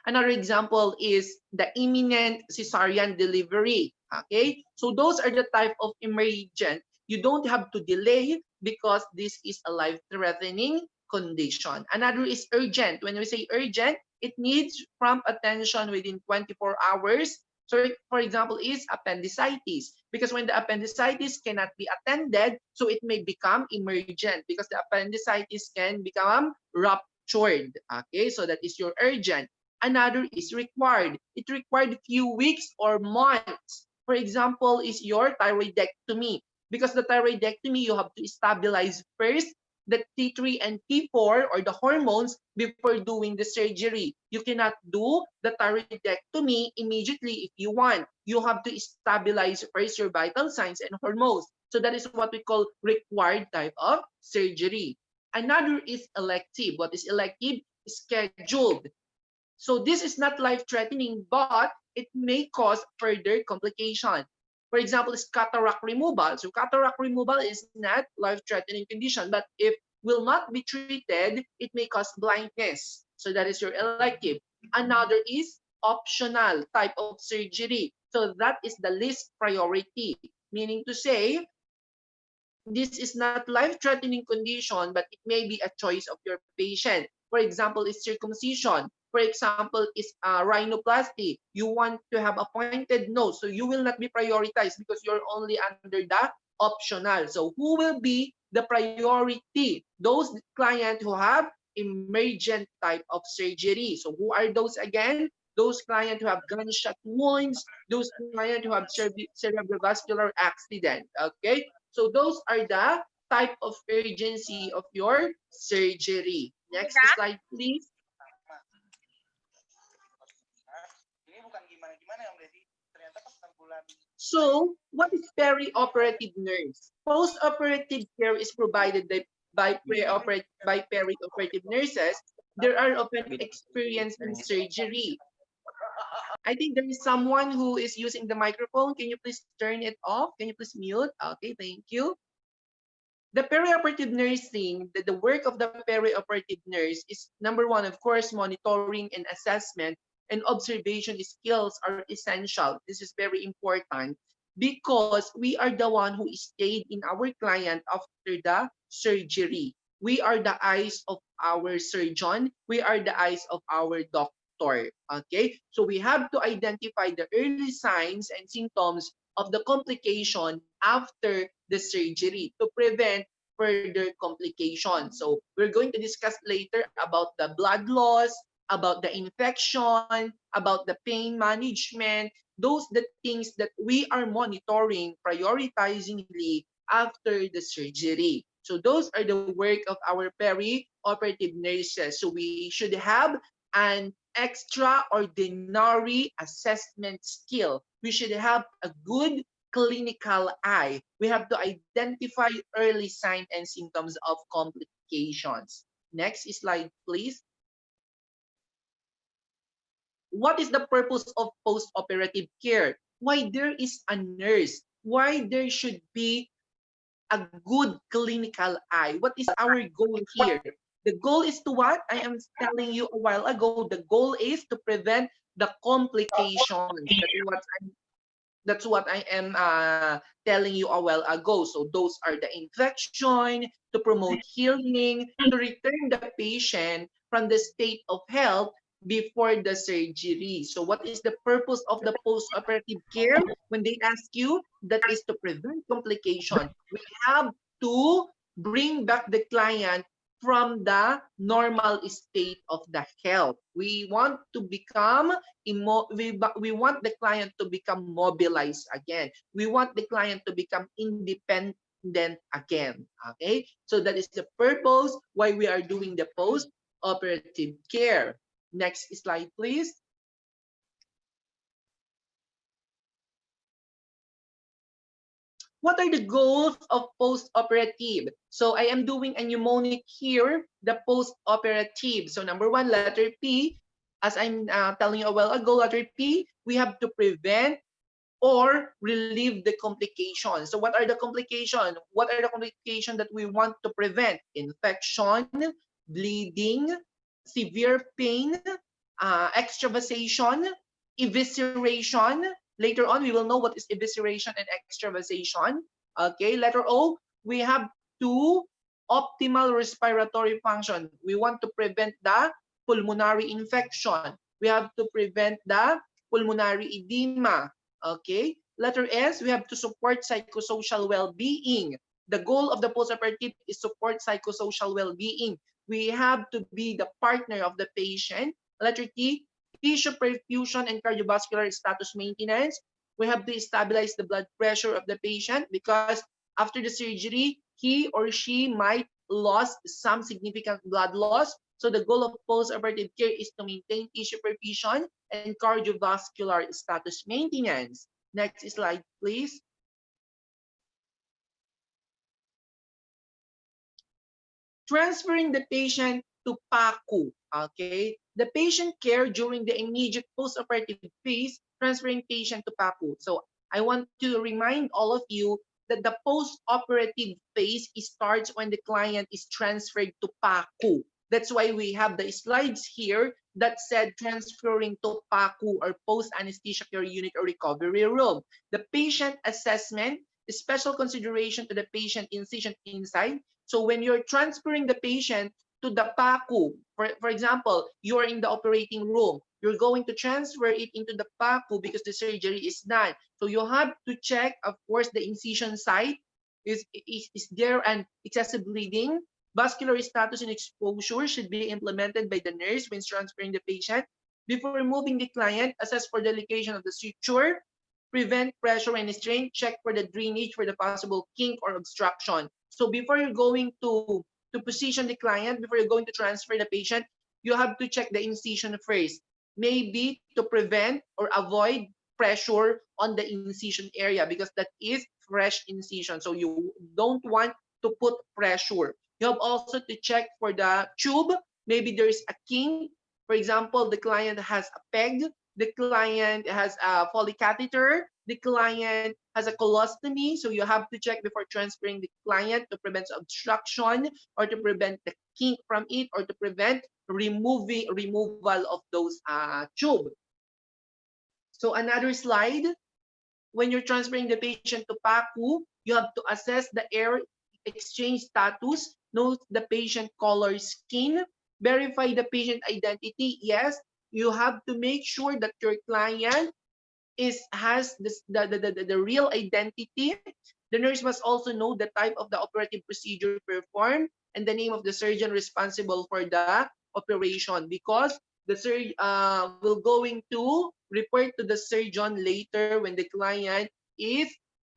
Another example is the imminent cesarean delivery. Okay, so those are the type of emergent. You don't have to delay because this is a life-threatening condition. Another is urgent. When we say urgent, it needs prompt attention within 24 hours. So, for example, is appendicitis, because when the appendicitis cannot be attended, so it may become emergent because the appendicitis can become ruptured. Okay, so that is your urgent. Another is required. It required few weeks or months. For example, is your thyroidectomy. Because the thyroidectomy, you have to stabilize first the T3 and T4 or the hormones before doing the surgery. You cannot do the thyroidectomy immediately if you want. You have to stabilize first your vital signs and hormones. So that is what we call required type of surgery. Another is elective. What is elective? Scheduled. So this is not life-threatening, but it may cause further complication. For example, is cataract removal. So cataract removal is not life-threatening condition, but if will not be treated, it may cause blindness. So that is your elective. Another is optional type of surgery. So that is the least priority, meaning to say, this is not life-threatening condition, but it may be a choice of your patient. For example, is circumcision. For example, is rhinoplasty. You want to have a pointed nose, so you will not be prioritized because you're only under the optional. So who will be the priority? Those clients who have emergent type of surgery. So who are those again? Those clients who have gunshot wounds, those clients who have cerebrovascular accident. Okay, so those are the type of urgency of your surgery. Next slide, please. So, what is perioperative nurse? Post-operative care is provided by perioperative nurses. There are often experienced in surgery. I think there is someone who is using the microphone. Can you please turn it off? Can you please mute? Okay, thank you. The perioperative nursing, the work of the perioperative nurse is number one, of course, monitoring and assessment and observation skills are essential. This is very important because we are the one who stayed in our client after the surgery. We are the eyes of our surgeon. We are the eyes of our doctor. Okay, so we have to identify the early signs and symptoms of the complication after the surgery to prevent further complications. So we're going to discuss later about the blood loss, about the infection, about the pain management, those the things that we are monitoring prioritizingly after the surgery. So those are the work of our perioperative nurses. So we should have an extraordinary assessment skill. We should have a good clinical eye. We have to identify early signs and symptoms of complications. Next slide, please. What is the purpose of post-operative care? Why there is a nurse? Why there should be a good clinical eye? What is our goal here? The goal is to what? I am telling you a while ago, the goal is to prevent the complications. That's what I am telling you a while ago. So those are the infection, to promote healing, to return the patient from the state of health before the surgery. So what is the purpose of the post-operative care? When they ask you, that is to prevent complication. We have to bring back the client from the normal state of the health. We want to become we want the client to become mobilized again. We want the client to become independent again. Okay, so that is the purpose why we are doing the post-operative care. Next slide, please. What are the goals of post-operative? So I am doing a mnemonic here, the post-operative. So number one, letter P, as I'm telling you a while ago, letter P, we have to prevent or relieve the complications. So what are the complications? What are the complications that we want to prevent? Infection, bleeding, severe pain, extravasation, evisceration. Later on, we will know what is evisceration and extravasation. Okay, letter O, we have to optimal respiratory function. We want to prevent the pulmonary infection. We have to prevent the pulmonary edema. Okay, letter S, we have to support psychosocial well-being. The goal of the post-operative is support psychosocial well-being. We have to be the partner of the patient. Letter T, tissue perfusion and cardiovascular status maintenance. We have to stabilize the blood pressure of the patient because after the surgery, he or she might lose some significant blood loss. So the goal of post-operative care is to maintain tissue perfusion and cardiovascular status maintenance. Next slide, please. Transferring the patient to PACU. Okay, the patient care during the immediate post-operative phase, transferring patient to PACU. So I want to remind all of you that the post-operative phase starts when the client is transferred to PACU. That's why we have the slides here that said transferring to PACU or post-anesthesia care unit or recovery room. The patient assessment is special consideration to the patient incision inside. So when you're transferring the patient to the PACU, for example, you're in the operating room, you're going to transfer it into the PACU because the surgery is done. So you have to check, of course, the incision site. Is there an excessive bleeding? Vascular status and exposure should be implemented by the nurse when transferring the patient. Before removing the client, assess for the location of the suture, prevent pressure and strain, check for the drainage for the possible kink or obstruction. So before you're going to position the client, before you're going to transfer the patient, you have to check the incision first. Maybe to prevent or avoid pressure on the incision area because that is fresh incision. So you don't want to put pressure. You have also to check for the tube. Maybe there's a kink. For example, the client has a peg. The client has a Foley catheter. The client has a colostomy. So you have to check before transferring the client to prevent obstruction or to prevent the kink from it or to prevent removal of those tube. So another slide. When you're transferring the patient to PACU, you have to assess the air exchange status, note the patient color skin, verify the patient identity. Yes, you have to make sure that your client has the real identity. The nurse must also know the type of the operative procedure performed and the name of the surgeon responsible for the operation because the surgeon will going to report to the surgeon later when the client is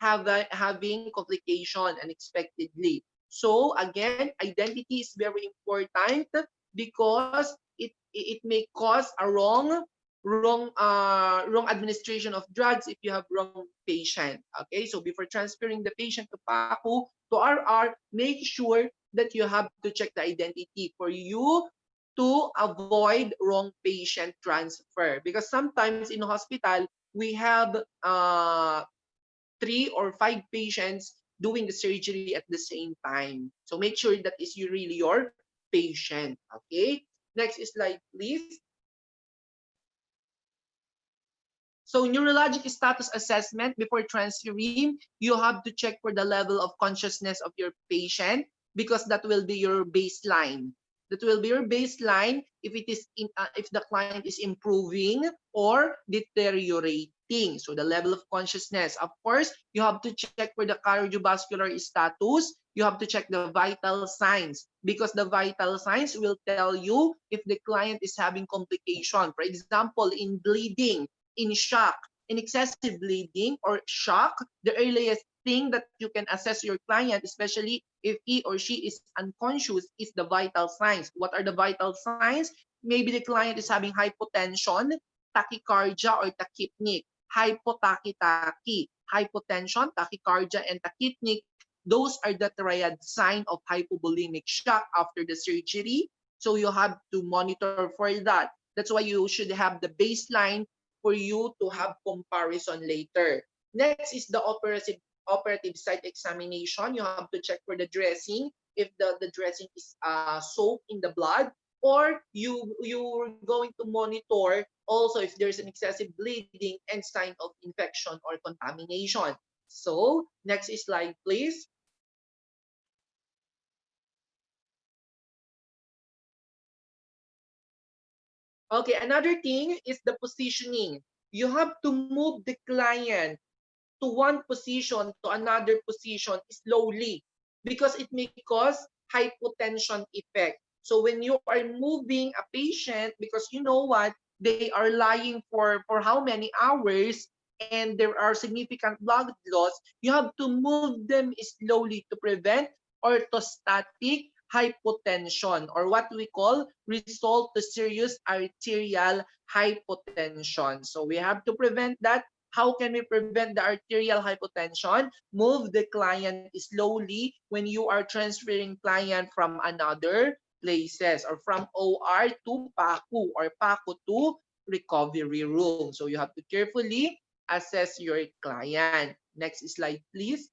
having complication unexpectedly. So again, identity is very important because it may cause a wrong administration of drugs if you have wrong patient. Okay, so before transferring the patient to PACU to RR, make sure that you have to check the identity for you to avoid wrong patient transfer because sometimes in a hospital we have 3 or 5 patients doing the surgery at the same time. So make sure that is really your patient. Okay, next slide, please. So neurologic status assessment before transferring, you have to check for the level of consciousness of your patient because that will be your baseline. That will be your baseline if if the client is improving or deteriorating. So the level of consciousness. Of course, you have to check for the cardiovascular status. You have to check the vital signs because the vital signs will tell you if the client is having complication. For example, in bleeding, in shock, in excessive bleeding or shock, the earliest thing that you can assess your client, especially if he or she is unconscious, is the vital signs. What are the vital signs? Maybe the client is having hypotension, tachycardia, or tachypneic. Hypotachy-tachy, hypotension, tachycardia, and tachypneic. Those are the triad sign of hypovolemic shock after the surgery. So you have to monitor for that. That's why you should have the baseline for you to have comparison later. Next is the operative site examination. You have to check for the dressing, if the dressing is soaked in the blood, or you're going to monitor also if there's an excessive bleeding and sign of infection or contamination. So next slide, please. Okay, another thing is the positioning. You have to move the client to one position to another position slowly because it may cause hypotension effect. So when you are moving a patient, because you know what, they are lying for how many hours and there are significant blood loss, you have to move them slowly to prevent orthostatic hypotension, or what we call result to serious arterial hypotension. So we have to prevent that. How can we prevent the arterial hypotension? Move the client slowly when you are transferring client from another places or from OR to PACU or PACU to recovery room. So you have to carefully assess your client. Next slide, please.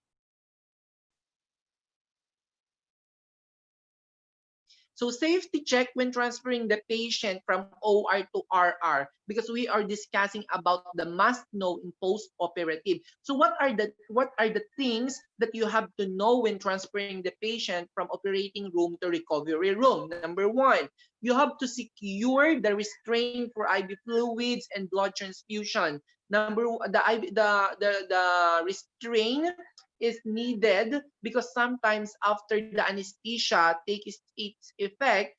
So safety check when transferring the patient from OR to RR, because we are discussing about the must know in post-operative. So what are the things that you have to know when transferring the patient from operating room to recovery room? Number one, you have to secure the restraint for IV fluids and blood transfusion. The restraint is needed because sometimes after the anesthesia takes its effect,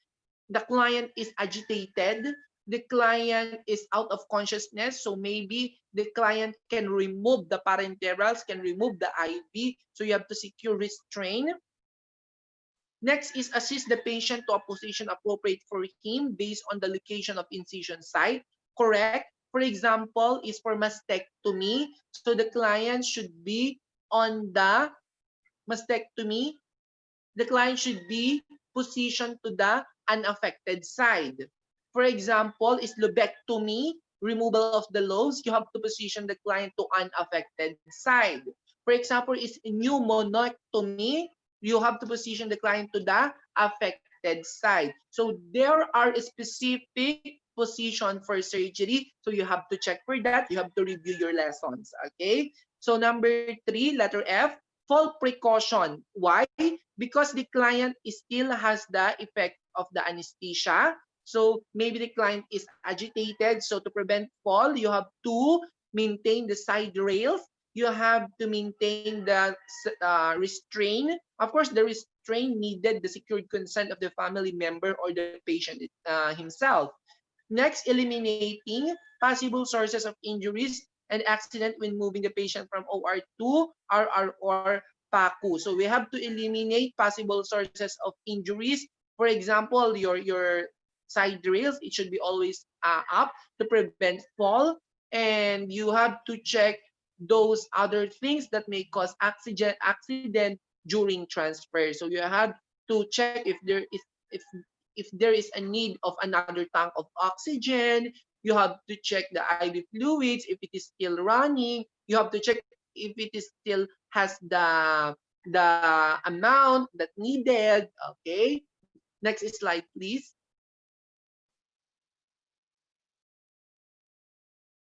the client is agitated, the client is out of consciousness, so maybe the client can remove the parenterals, can remove the IV, so you have to secure restraint. Next is assist the patient to a position appropriate for him based on the location of incision site. Correct. For example, is for mastectomy, so the client should be on the mastectomy, the client should be positioned to the unaffected side. For example, is lobectomy, removal of the lobes, you have to position the client to unaffected side. For example, is pneumonectomy, you have to position the client to the affected side. So there are a specific position for surgery, so you have to check for that. You have to review your lessons. Okay. So number 3, letter F, fall precaution. Why? Because the client still has the effect of the anesthesia. So maybe the client is agitated. So to prevent fall, you have to maintain the side rails. You have to maintain the restraint. Of course, the restraint needed the secured consent of the family member or the patient himself. Next, eliminating possible sources of injuries and accident when moving the patient from OR to RR or PACU. So we have to eliminate possible sources of injuries. For example, your side rails, it should be always up to prevent fall. And you have to check those other things that may cause accident during transfer. So you have to check if there is a need of another tank of oxygen. You have to check the IV fluids if it is still running. You have to check if it is still has the amount that needed. Okay. Next slide, please.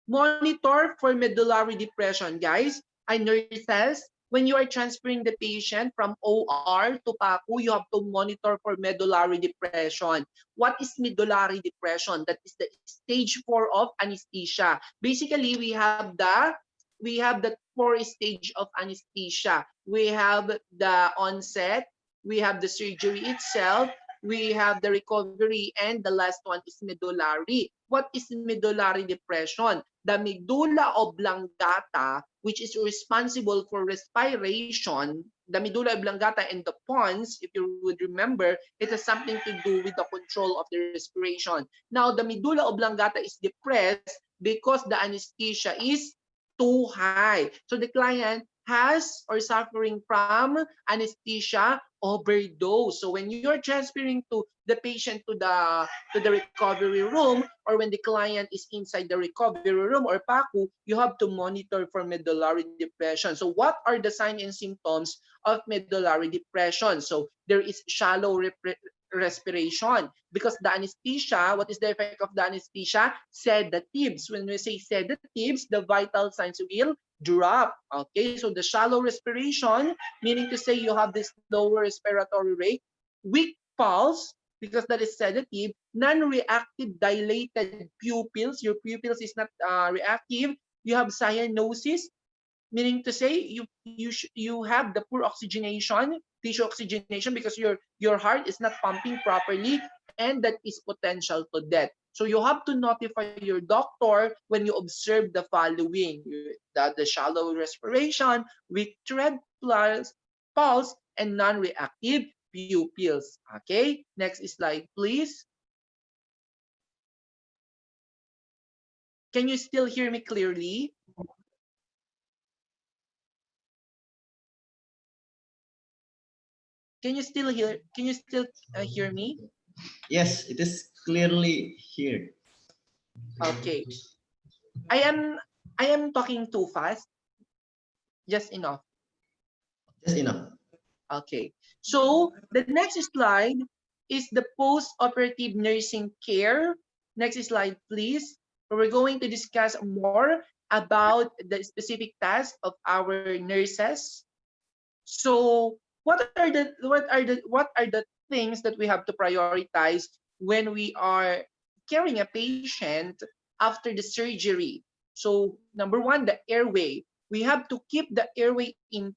Monitor for medullary depression, guys. And nurses, when you are transferring the patient from OR to PACU, you have to monitor for medullary depression. What is medullary depression? That is the stage 4 of anesthesia. Basically, we have the 4 stage of anesthesia. We have the onset, we have the surgery itself, we have the recovery, and the last one is medullary. What is medullary depression? The medulla oblongata, which is responsible for respiration, the medulla oblongata and the pons, if you would remember, it has something to do with the control of the respiration. Now, the medulla oblongata is depressed because the anesthesia is too high. So the client has or suffering from anesthesia overdose. So when you're transferring to the patient to the recovery room, or when the client is inside the recovery room or PACU, you have to monitor for medullary depression. So what are the signs and symptoms of medullary depression? So there is shallow respiration, because the anesthesia, what is the effect of the anesthesia? Sedatives. When we say sedatives, the vital signs will drop. Okay, so the shallow respiration, meaning to say you have this lower respiratory rate, weak pulse, because that is sedative, non-reactive dilated pupils, your pupils is not reactive, you have cyanosis, meaning to say you have the poor oxygenation, tissue oxygenation, because your heart is not pumping properly, and that is potential to death. So you have to notify your doctor when you observe the following: the shallow respiration, weak tread pulse, and non-reactive pupils. Okay, next slide, please. Can you still hear me clearly? Can you still hear me? Yes, it is clearly here. Okay. I am talking too fast. Just enough. Just enough. Okay. So the next slide is the post-operative nursing care. Next slide, please. We're going to discuss more about the specific tasks of our nurses. So what are the things that we have to prioritize when we are caring a patient after the surgery? So number one, the airway. We have to keep the airway in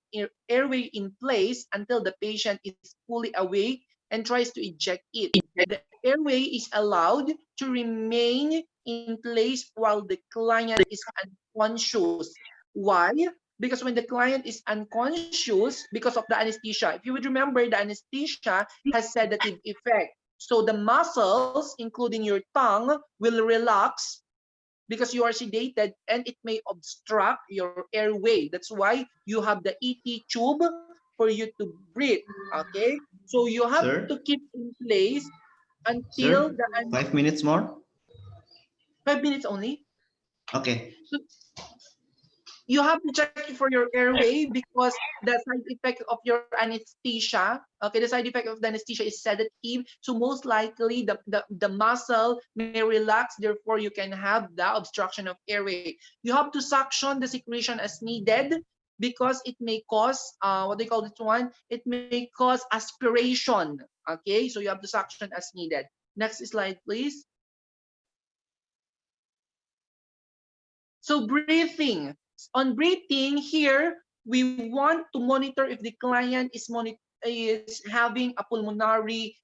place until the patient is fully awake and tries to eject it. The airway is allowed to remain in place while the client is unconscious. Why? Because when the client is unconscious because of the anesthesia, if you would remember, the anesthesia has sedative effect. So the muscles, including your tongue, will relax because you are sedated, and it may obstruct your airway. That's why you have the ET tube for you to breathe. Okay? So you have Sir? to keep in place until Sir, the 5 minutes more? 5 minutes only. Okay. So you have to check for your airway, because the side effect of your anesthesia, okay, the side effect of the anesthesia is sedative. So most likely the muscle may relax, therefore you can have the obstruction of airway. You have to suction the secretion as needed, because it may cause, what they call this one, it may cause aspiration. Okay, so you have to suction as needed. Next slide, please. So breathing. On breathing here, we want to monitor if the client is having a pulmonary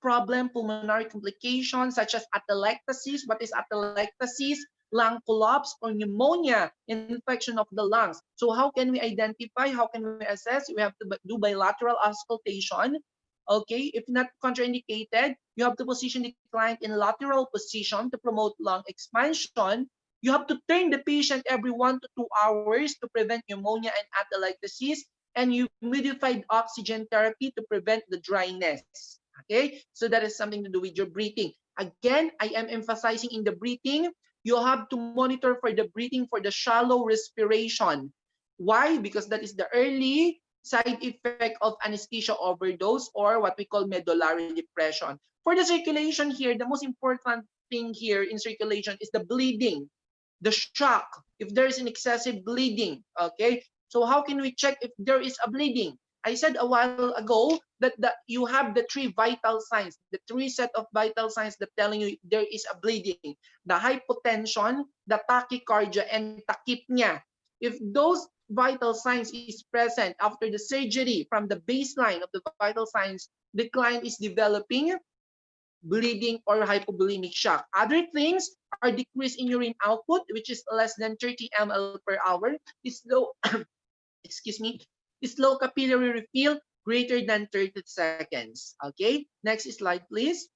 problem, pulmonary complications such as atelectasis. What is atelectasis? Lung collapse or pneumonia, infection of the lungs. So how can we identify? How can we assess? We have to do bilateral auscultation. Okay, if not contraindicated, you have to position the client in lateral position to promote lung expansion. You have to turn the patient every 1 to 2 hours to prevent pneumonia and atelectasis, and humidified oxygen therapy to prevent the dryness. Okay, so that is something to do with your breathing. Again, I am emphasizing in the breathing, you have to monitor for the breathing for the shallow respiration. Why? Because that is the early side effect of anesthesia overdose, or what we call medullary depression. For the circulation here, the most important thing here in circulation is the bleeding, the shock, if there is an excessive bleeding. Okay, So how can we check if there is a bleeding? I said a while ago that you have the three vital signs, the three set of vital signs that telling you there is a bleeding: the hypotension, the tachycardia, and tachypnea. If those vital signs is present after the surgery from the baseline of the vital signs, the client is developing bleeding or hypovolemic shock. Other things are decrease in urine output, which is less than 30 ml per hour, is low, excuse me, slow capillary refill greater than 30 seconds. Okay, next slide, please.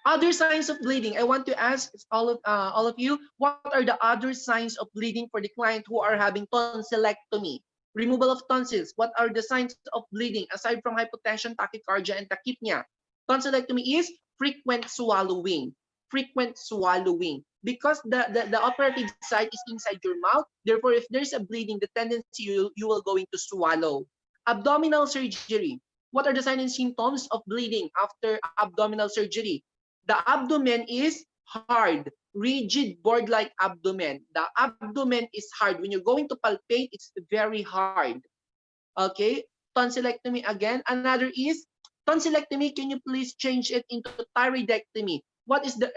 Other signs of bleeding. I want to ask all of you, what are the other signs of bleeding for the client who are having tonsillectomy? Removal of tonsils. What are the signs of bleeding aside from hypotension, tachycardia, and tachypnea? Tonsillectomy is frequent swallowing. Frequent swallowing. Because the operative site is inside your mouth, therefore, if there's a bleeding, the tendency you will going to swallow. Abdominal surgery. What are the signs and symptoms of bleeding after abdominal surgery? The abdomen is hard, rigid, board-like abdomen. The abdomen is hard. When you're going to palpate, it's very hard. Okay, tonsillectomy again. Another is tonsillectomy. Can you please change it into thyroidectomy? What is the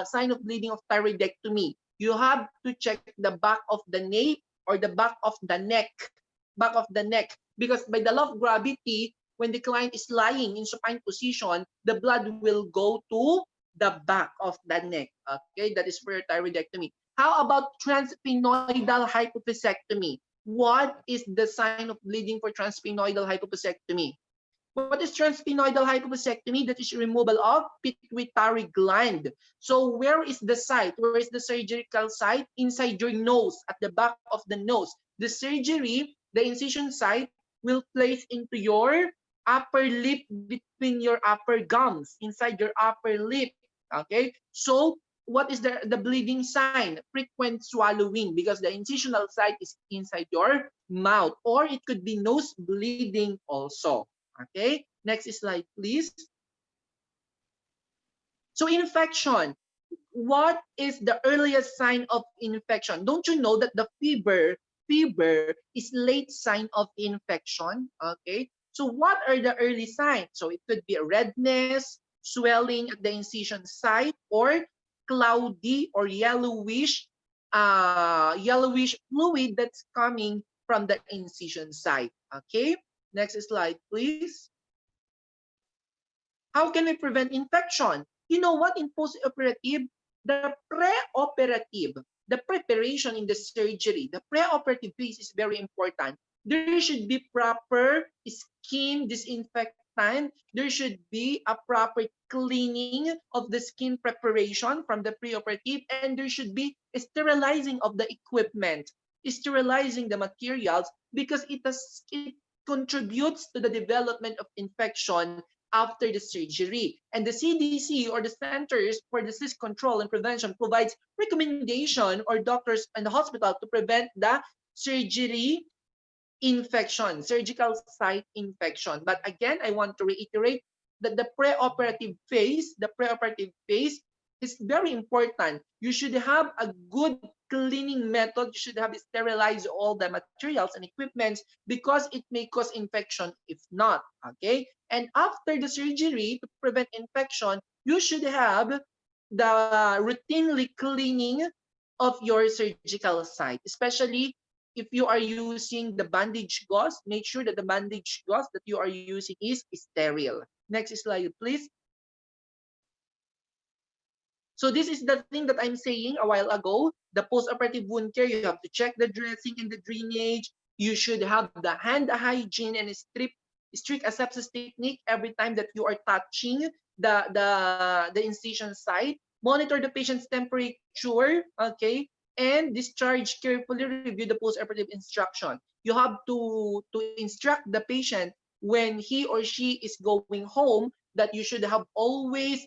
sign of bleeding of thyroidectomy? You have to check the back of the nape or the back of the neck. Back of the neck. Because by the law of gravity, when the client is lying in supine position, the blood will go to the back of the neck. Okay, that is for your thyroidectomy. How about transsphenoidal hypophyseectomy? What is the sign of bleeding for transsphenoidal hypophyseectomy? What is transsphenoidal hypophyseectomy? That is removal of pituitary gland. So where is the site? Where is the surgical site? Inside your nose, at the back of the nose. The surgery, the incision site, will place into your upper lip, between your upper gums, inside your upper lip. Okay, so what is the bleeding sign? Frequent swallowing, because the incisional site is inside your mouth, or it could be nose bleeding also. Okay, next slide, please. So infection. What is the earliest sign of infection? Don't you know that the fever is late sign of infection? Okay, so what are the early signs? So it could be a redness, swelling at the incision site, or cloudy or yellowish fluid that's coming from the incision site. Okay, next slide, please. How can we prevent infection? You know what? In postoperative, the preoperative, the preparation in the surgery, the preoperative phase is very important. There should be proper skin disinfectant. There should be a proper cleaning of the skin preparation from the preoperative, and there should be sterilizing of the equipment, sterilizing the materials, because it contributes to the development of infection after the surgery. And the CDC, or the Centers for Disease Control and Prevention, provides recommendation, or doctors and the hospital, to prevent the surgery infection, surgical site infection. But again, I want to reiterate that the preoperative phase is very important. You should have a good cleaning method. You should have sterilized all the materials and equipments, because it may cause infection if not. Okay, and after the surgery, to prevent infection, you should have the routinely cleaning of your surgical site, especially if you are using the bandage gauze. Make sure that the bandage gauze that you are using is sterile. Next slide, please. So this is the thing that I'm saying a while ago. The postoperative wound care, you have to check the dressing and the drainage. You should have the hand hygiene and strict asepsis technique every time that you are touching the incision site. Monitor the patient's temperature, okay, and discharge carefully. Review the postoperative instruction. You have to instruct the patient when he or she is going home that you should have always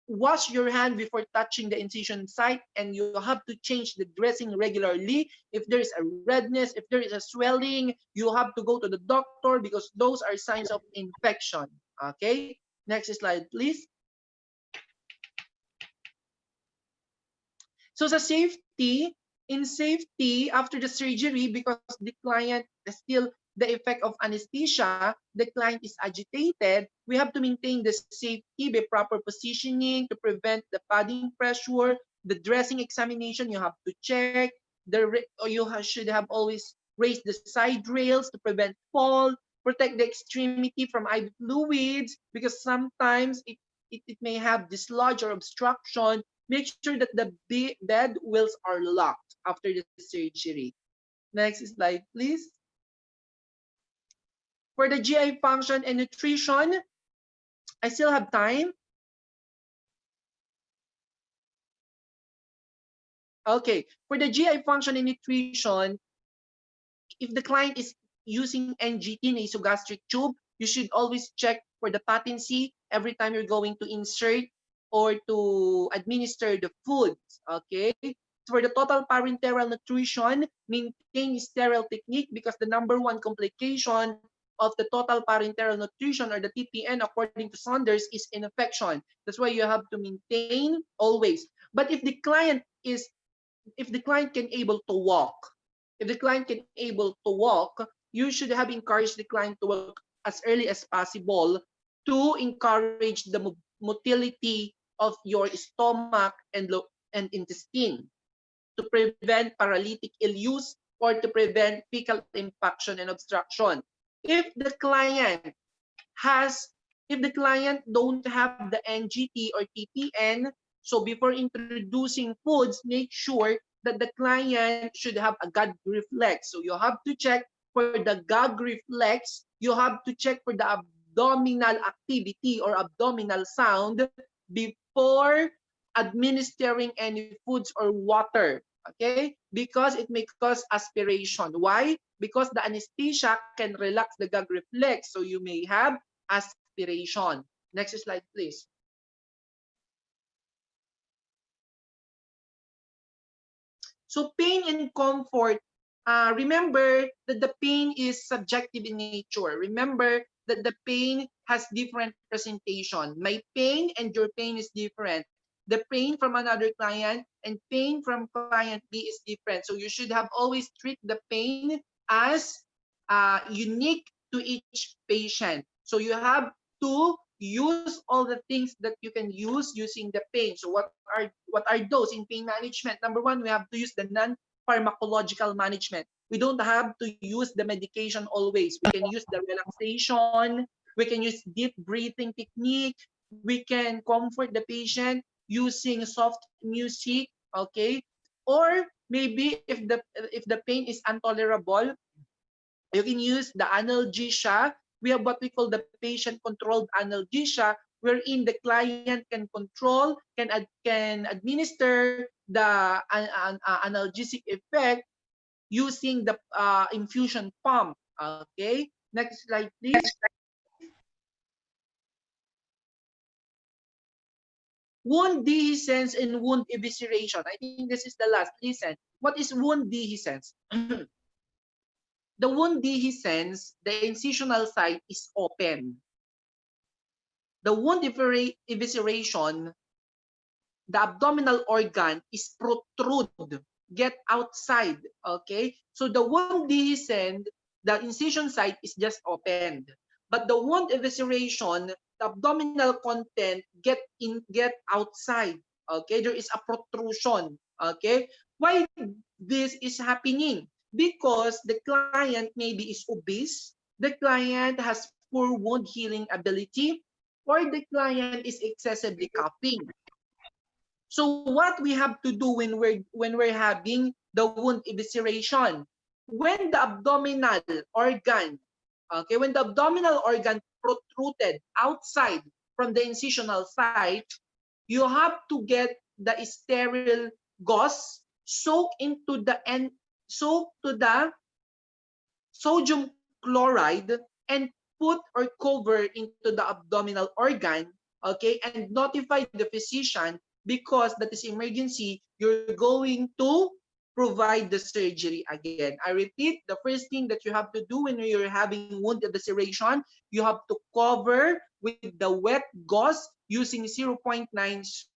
wash your hand before touching the incision site, and you have to change the dressing regularly. If there is a redness, if there is a swelling, you have to go to the doctor, because those are signs of infection. Okay, next slide, please. So sa safety, in safety, after the surgery, because the client is still the effect of anesthesia, the client is agitated, we have to maintain the safety by proper positioning to prevent the padding pressure, the dressing examination, you have to check, should have always raised the side rails to prevent fall, protect the extremity from IV fluids, because sometimes it may have dislodge or obstruction. Make sure that the bed wheels are locked after the surgery. Next slide, please. For the GI function and nutrition, I still have time. Okay, for the GI function and nutrition, if the client is using NGT, nasogastric tube, you should always check for the patency every time you're going to insert or to administer the foods, okay? For the total parenteral nutrition, maintain sterile technique, because the #1 complication of the total parenteral nutrition, or the TPN, according to Saunders, is infection. That's why you have to maintain always. But if the client can able to walk, you should have encouraged the client to walk as early as possible to encourage the motility of your stomach and intestine, to prevent paralytic ill use or to prevent fecal impaction and obstruction. If the client don't have the NGT or TPN, so before introducing foods, make sure that the client should have a gag reflex. So you have to check for the gag reflex. You have to check for the abdominal activity or abdominal sound before administering any foods or water. Okay, because it may cause aspiration. Why? Because the anesthesia can relax the gag reflex, so you may have aspiration. Next slide, please. So pain and comfort, remember that the pain is subjective in nature. Remember that the pain has different presentation. My pain and your pain is different. The pain from another client and pain from client B is different. So you should have always treat the pain as unique to each patient. So you have to use all the things that you can use using the pain. So what are those in pain management? #1, we have to use the non-pharmacological management. We don't have to use the medication always. We can use the relaxation. We can use deep breathing technique. We can comfort the patient using soft music, okay? Or maybe if the pain is intolerable, you can use the analgesia. We have what we call the patient-controlled analgesia, wherein the client can control, can administer the analgesic effect using the infusion pump. Okay, next slide, please. Wound dehiscence and wound evisceration. I think this is the last. Listen, what is wound dehiscence? The wound dehiscence, the incisional site is open. The wound evisceration, the abdominal organ is protrude, get outside, okay? So the wound dehiscence, the incision site is just opened. But the wound evisceration, the abdominal content get outside, okay? There is a protrusion, okay? Why this is happening? Because the client maybe is obese, the client has poor wound healing ability, or the client is excessively coughing. So what we have to do when we're having the wound evisceration, when the abdominal organ, okay, when the abdominal organ protruded outside from the incisional site, you have to get the sterile gauze, soak to the sodium chloride and put or cover into the abdominal organ, okay, and notify the physician, because that is emergency. You're going to provide the surgery again. I repeat, the first thing that you have to do when you're having wound evisceration, you have to cover with the wet gauze using 0.9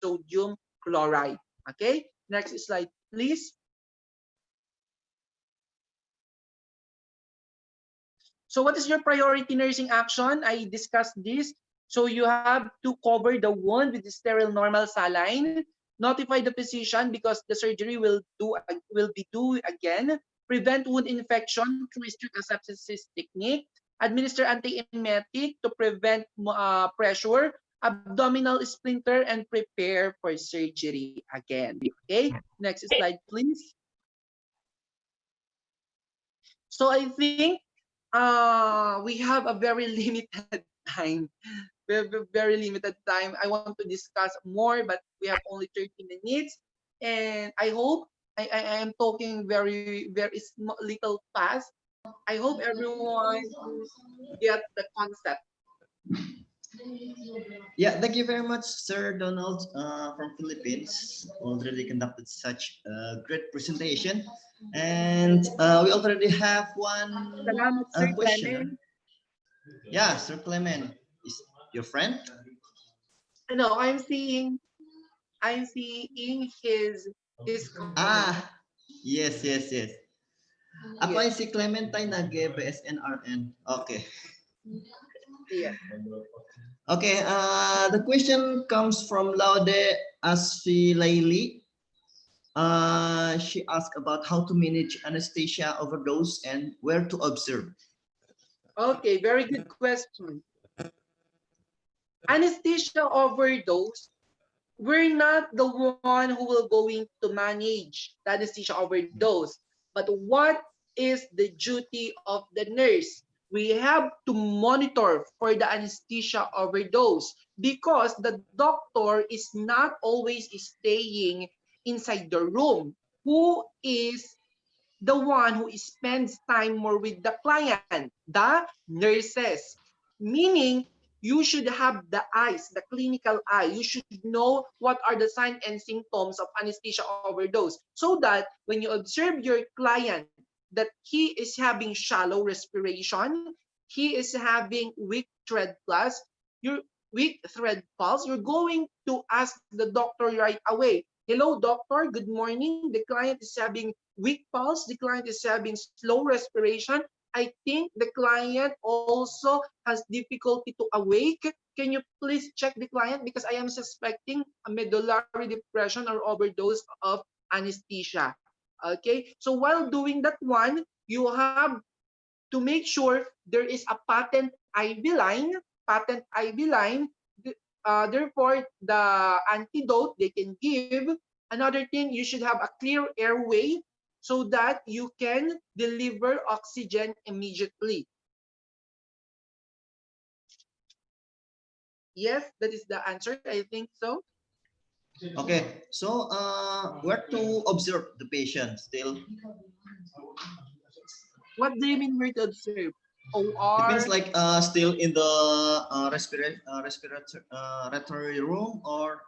sodium chloride. Okay, Next slide, please. So what is your priority nursing action? I discussed this. So you have to cover the wound with the sterile normal saline, notify the physician because the surgery will be due again, prevent wound infection through strict asepsis technique, administer antiemetic to prevent pressure, abdominal splinter, and prepare for surgery again. Okay, next slide, please. So I think we have a very limited time. We have a very limited time. I want to discuss more, but we have only 30 minutes. And I hope I am talking very little fast. I hope everyone get the concept. Yeah, thank you very much, Sir Donald from Philippines. Already conducted such a great presentation, and we already have one Salamat, Sir questioner. Clement. Yeah, Sir Clement, is your friend? No, I'm seeing his comment. Ah, yes. Ako Yes. ay si Clementine nag-BSNRN. Okay. Yes. Okay, the question comes from Laude Asfilaili. She asked about how to manage anesthesia overdose and where to observe. Okay, very good question. Anesthesia overdose, we're not the one who will going to manage the anesthesia overdose, but what is the duty of the nurse? We have to monitor for the anesthesia overdose because the doctor is not always staying inside the room. Who is the one who spends time more with the client? The nurses. Meaning, you should have the eyes, the clinical eye. You should know what are the signs and symptoms of anesthesia overdose so that when you observe your client that he is having shallow respiration, he is having weak thread pulse, you're going to ask the doctor right away. Hello, doctor. Good morning. The client is having weak pulse. The client is having slow respiration. I think the client also has difficulty to awake. Can you please check the client because I am suspecting a medullary depression or overdose of anesthesia. Okay, so while doing that one, you have to make sure there is a patent IV line. Therefore, the antidote they can give. Another thing, you should have a clear airway so that you can deliver oxygen immediately. Yes, that is the answer. I think so. Okay, so where to observe the patient still? What do you mean where to observe? It OR? means like still in the respiratory room or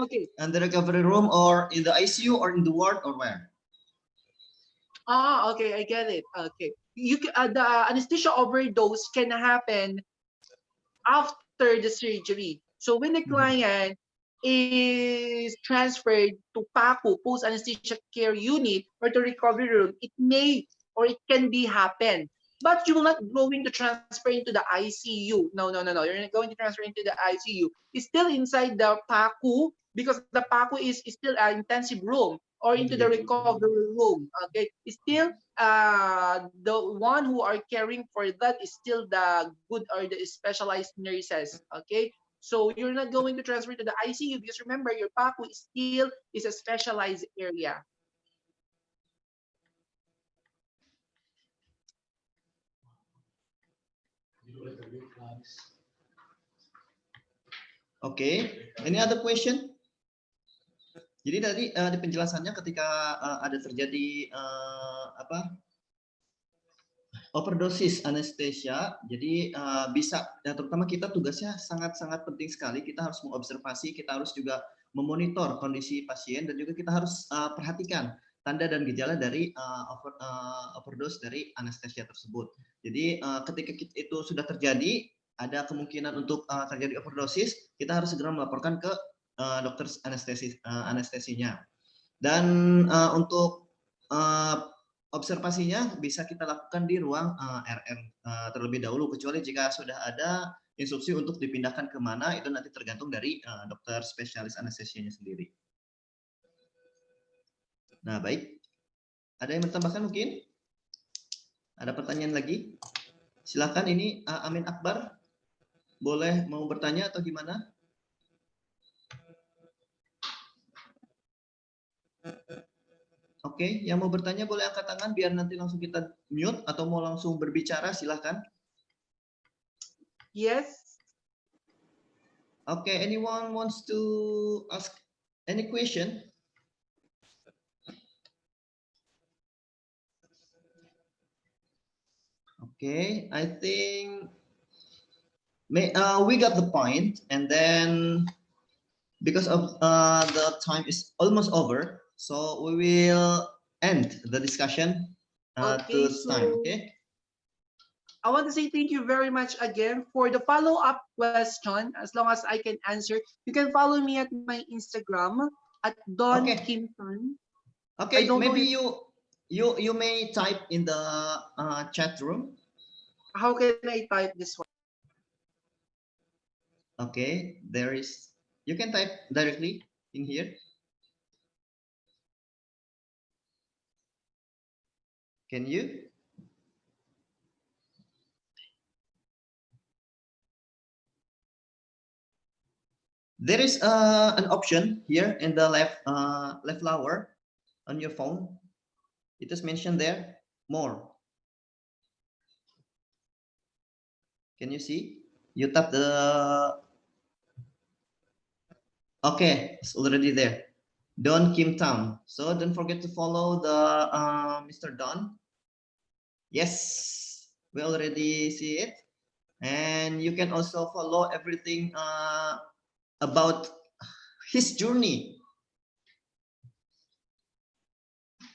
Okay. and the recovery room or in the ICU or in the ward or where? Okay, I get it. Okay, you can, the anesthesia overdose can happen after the surgery. So when the client is transferred to PACU, post anesthesia care unit, or to recovery room, it may or it can be happen. But you will not going to transfer into the ICU. No. You're not going to transfer into the ICU. It's still inside the PACU because the PACU is still an intensive room or into the recovery room. Okay, it's still the one who are caring for that is still the good or the specialized nurses. Okay, so you're not going to transfer to the ICU because remember your PACU still is a specialized area. Okay, any other question? Jadi tadi di penjelasannya ketika ada terjadi overdosis anestesia, jadi bisa, ya, terutama kita tugasnya sangat-sangat penting sekali. Kita harus mengobservasi, kita harus juga memonitor kondisi pasien dan juga kita harus perhatikan tanda dan gejala dari overdose dari anestesia tersebut. Jadi ketika itu sudah terjadi, ada kemungkinan untuk terjadi overdosis, kita harus segera melaporkan ke dokter anestesinya. Dan untuk observasinya bisa kita lakukan di ruang RR terlebih dahulu, kecuali jika sudah ada instruksi untuk dipindahkan kemana, itu nanti tergantung dari dokter spesialis anestesianya sendiri. Nah, baik. Ada yang bertambahkan mungkin? Ada pertanyaan lagi? Silakan, ini Amin Akbar. Boleh mau bertanya atau gimana? Oke, yang mau bertanya boleh angkat tangan biar nanti langsung kita mute, atau mau langsung berbicara silahkan. Yes. Okay, anyone wants to ask any question? Okay, I think we got the point, and then because of the time is almost over, so we will end the discussion to this time. Okay. I want to say thank you very much again for the follow-up question. As long as I can answer, you can follow me at my Instagram at Don Okay. Kimson. Okay, I don't know maybe if- you may type in the chat room. How can I type this one? Okay, there is. You can type directly in here. Can you? There is an option here in the left lower on your phone. It is mentioned there, more. Can you see? You tap the. Okay, it's already there. Don Kim Town. So don't forget to follow the Mr. Don. Yes, we already see it. And you can also follow everything about his journey.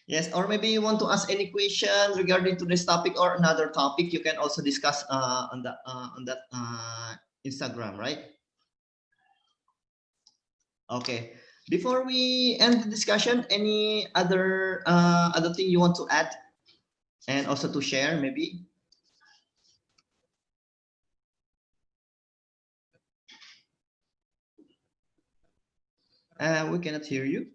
Yes, or maybe you want to ask any question regarding to this topic or another topic, you can also discuss on that Instagram, right? Okay. Before we end the discussion, any other thing you want to add and also to share, maybe? We cannot hear you.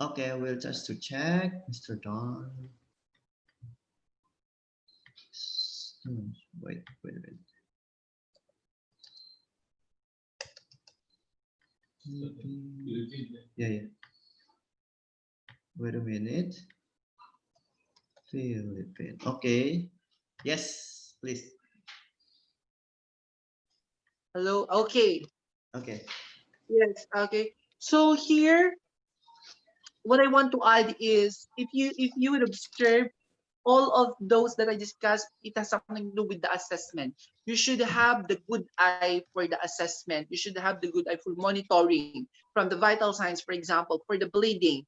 Okay, we'll just to check, Mr. Don. Wait. Yeah. Wait a minute. Philippines. Okay. Yes, please. Hello. Okay. Okay. Yes. Okay. So here, what I want to add is, if you would observe all of those that I discussed, it has something to do with the assessment. You should have the good eye for the assessment. You should have the good eye for monitoring from the vital signs, for example, for the bleeding.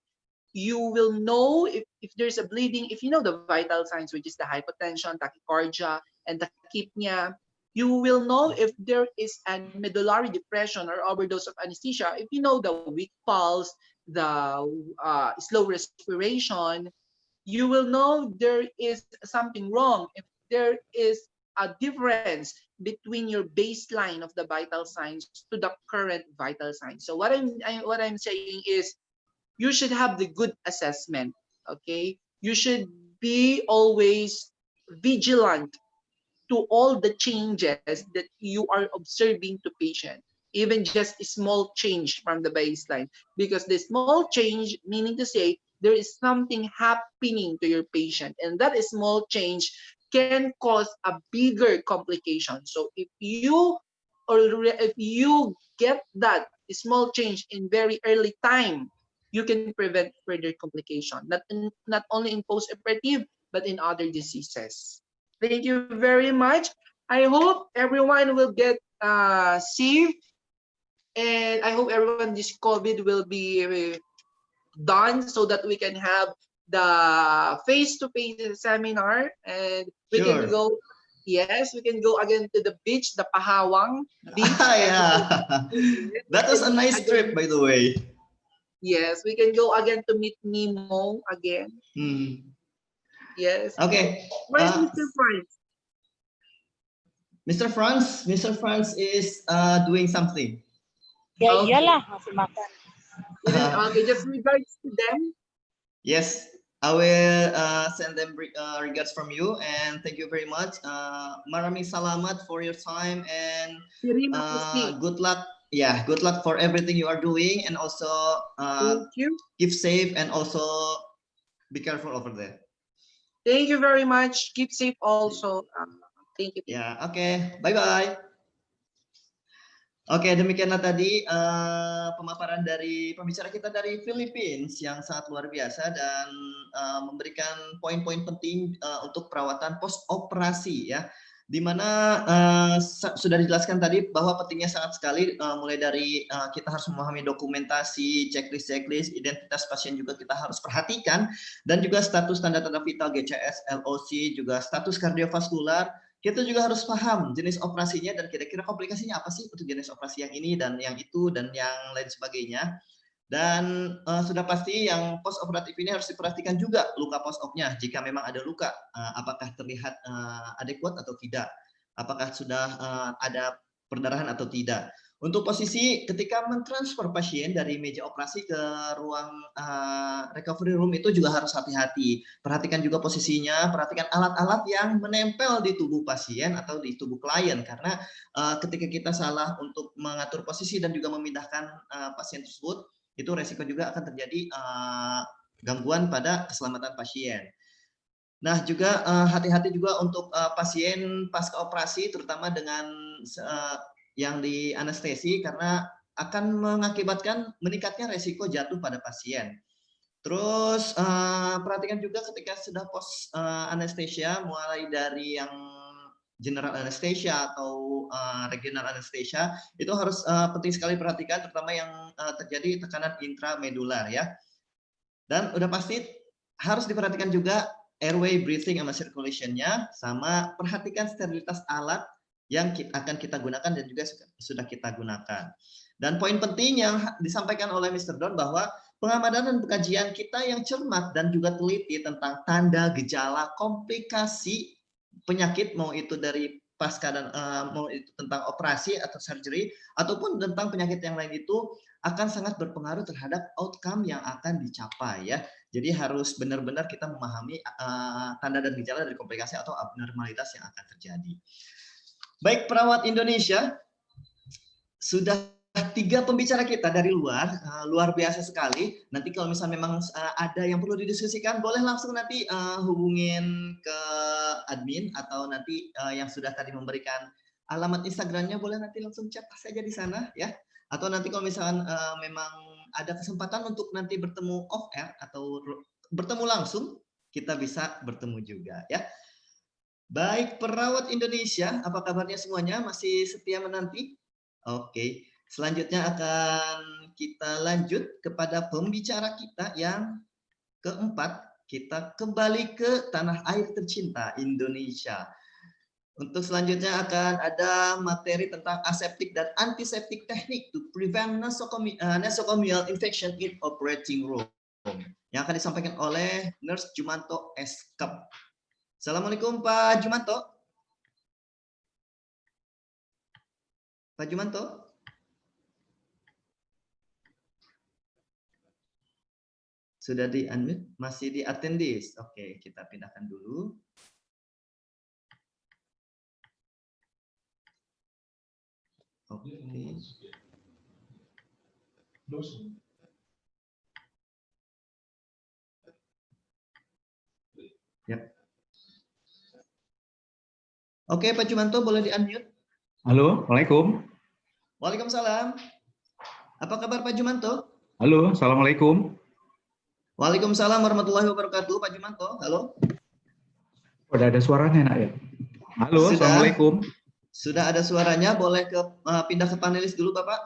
You will know if there's a bleeding, if you know the vital signs, which is the hypotension, tachycardia, and tachypnea. You will know if there is a medullary depression or overdose of anesthesia. If you know the weak pulse, the slow respiration, you will know there is something wrong. If there is a difference between your baseline of the vital signs to the current vital signs. So what I'm saying is, you should have the good assessment. Okay, you should be always vigilant to all the changes that you are observing to patient, even just a small change from the baseline, because the small change, meaning to say there is something happening to your patient, and that small change can cause a bigger complication. So if you get that small change in very early time, you can prevent further complication, not only in post-operative but in other diseases. Thank you very much. I hope everyone will get safe, and I hope everyone this COVID will be done so that we can have the face-to-face seminar, and we can Sure. go. Yes, we can go again to the beach, the Pahawang beach. Ah, and yeah. That was a nice trip, by the way. Yes, we can go again to meet Nemo again. Hmm. Yes. Okay. Where's Mr. Franz? Mr. Franz is doing something. Ya Okay. iyalah, masih makan. Okay, just regards to them. Yes, I will send them regards from you and thank you very much. Maraming salamat for your time and Terima kasih. good luck. Yeah, good luck for everything you are doing and also Thank you. keep safe and also be careful over there. Thank you very much. Keep safe also. Thank you. Ya, oke. Bye-bye. Oke, demikianlah tadi pemaparan dari pembicara kita dari Philippines yang sangat luar biasa dan memberikan poin-poin penting untuk perawatan post operasi ya, di mana sudah dijelaskan tadi bahwa pentingnya sangat sekali mulai dari kita harus memahami dokumentasi, checklist, identitas pasien juga kita harus perhatikan dan juga status tanda-tanda vital GCS, LOC, juga status kardiovaskular. Kita juga harus paham jenis operasinya dan kira-kira komplikasinya apa sih untuk jenis operasi yang ini dan yang itu dan yang lain sebagainya. Dan sudah pasti yang post operatif ini harus diperhatikan juga luka post op-nya. Jika memang ada luka, apakah terlihat adekuat atau tidak? Apakah sudah ada perdarahan atau tidak? Untuk posisi ketika mentransfer pasien dari meja operasi ke ruang recovery room itu juga harus hati-hati. Perhatikan juga posisinya, perhatikan alat-alat yang menempel di tubuh pasien atau di tubuh klien karena ketika kita salah untuk mengatur posisi dan juga memindahkan pasien tersebut, itu resiko juga akan terjadi gangguan pada keselamatan pasien. Nah, juga hati-hati juga untuk pasien pasca operasi terutama dengan yang di anestesi karena akan mengakibatkan meningkatnya resiko jatuh pada pasien. Terus perhatikan juga ketika sudah post anesthesia mulai dari yang general anesthesia atau regional anesthesia itu harus penting sekali perhatikan terutama yang terjadi tekanan intramedular ya. Dan udah pasti harus diperhatikan juga airway breathing sama circulation-nya sama perhatikan sterilitas alat yang akan kita gunakan dan juga sudah kita gunakan. Dan poin penting yang disampaikan oleh Mr. Don bahwa pengamatan dan pengkajian kita yang cermat dan juga teliti tentang tanda, gejala, komplikasi penyakit mau itu dari pasca dan mau itu tentang operasi atau surgery ataupun tentang penyakit yang lain itu akan sangat berpengaruh terhadap outcome yang akan dicapai ya. Jadi harus benar-benar kita memahami tanda dan gejala dari komplikasi atau abnormalitas yang akan terjadi. Baik perawat Indonesia, sudah 3 pembicara kita dari luar, luar biasa sekali. Nanti kalau misalnya memang ada yang perlu didiskusikan, boleh langsung nanti hubungin ke admin atau nanti yang sudah tadi memberikan alamat Instagramnya, boleh nanti langsung chat saja di sana ya. Atau nanti kalau misalkan memang ada kesempatan untuk nanti bertemu off air atau bertemu langsung, kita bisa bertemu juga ya. Baik, perawat Indonesia, apa kabarnya semuanya? Masih setia menanti? Oke, selanjutnya akan kita lanjut kepada pembicara kita yang keempat. Kita kembali ke tanah air tercinta Indonesia. Untuk selanjutnya akan ada materi tentang aseptik dan antiseptik teknik to prevent nosocomial infection in operating room. Yang akan disampaikan oleh Nurse Jumanto Eskep. Assalamualaikum Pak Jumanto. Pak Jumanto. Sudah di-unmute? Masih di attendees. Oke, kita pindahkan dulu. Oke. Ya. Oke, Pak Jumanto boleh di-unmute? Halo, Assalamualaikum. Waalaikumsalam. Apa kabar Pak Jumanto? Halo, Assalamualaikum. Waalaikumsalam warahmatullahi wabarakatuh, Pak Jumanto. Halo. Udah ada suaranya, Nak ya? Halo, Sudah. Assalamualaikum. Sudah ada suaranya, boleh pindah ke panelis dulu, Bapak.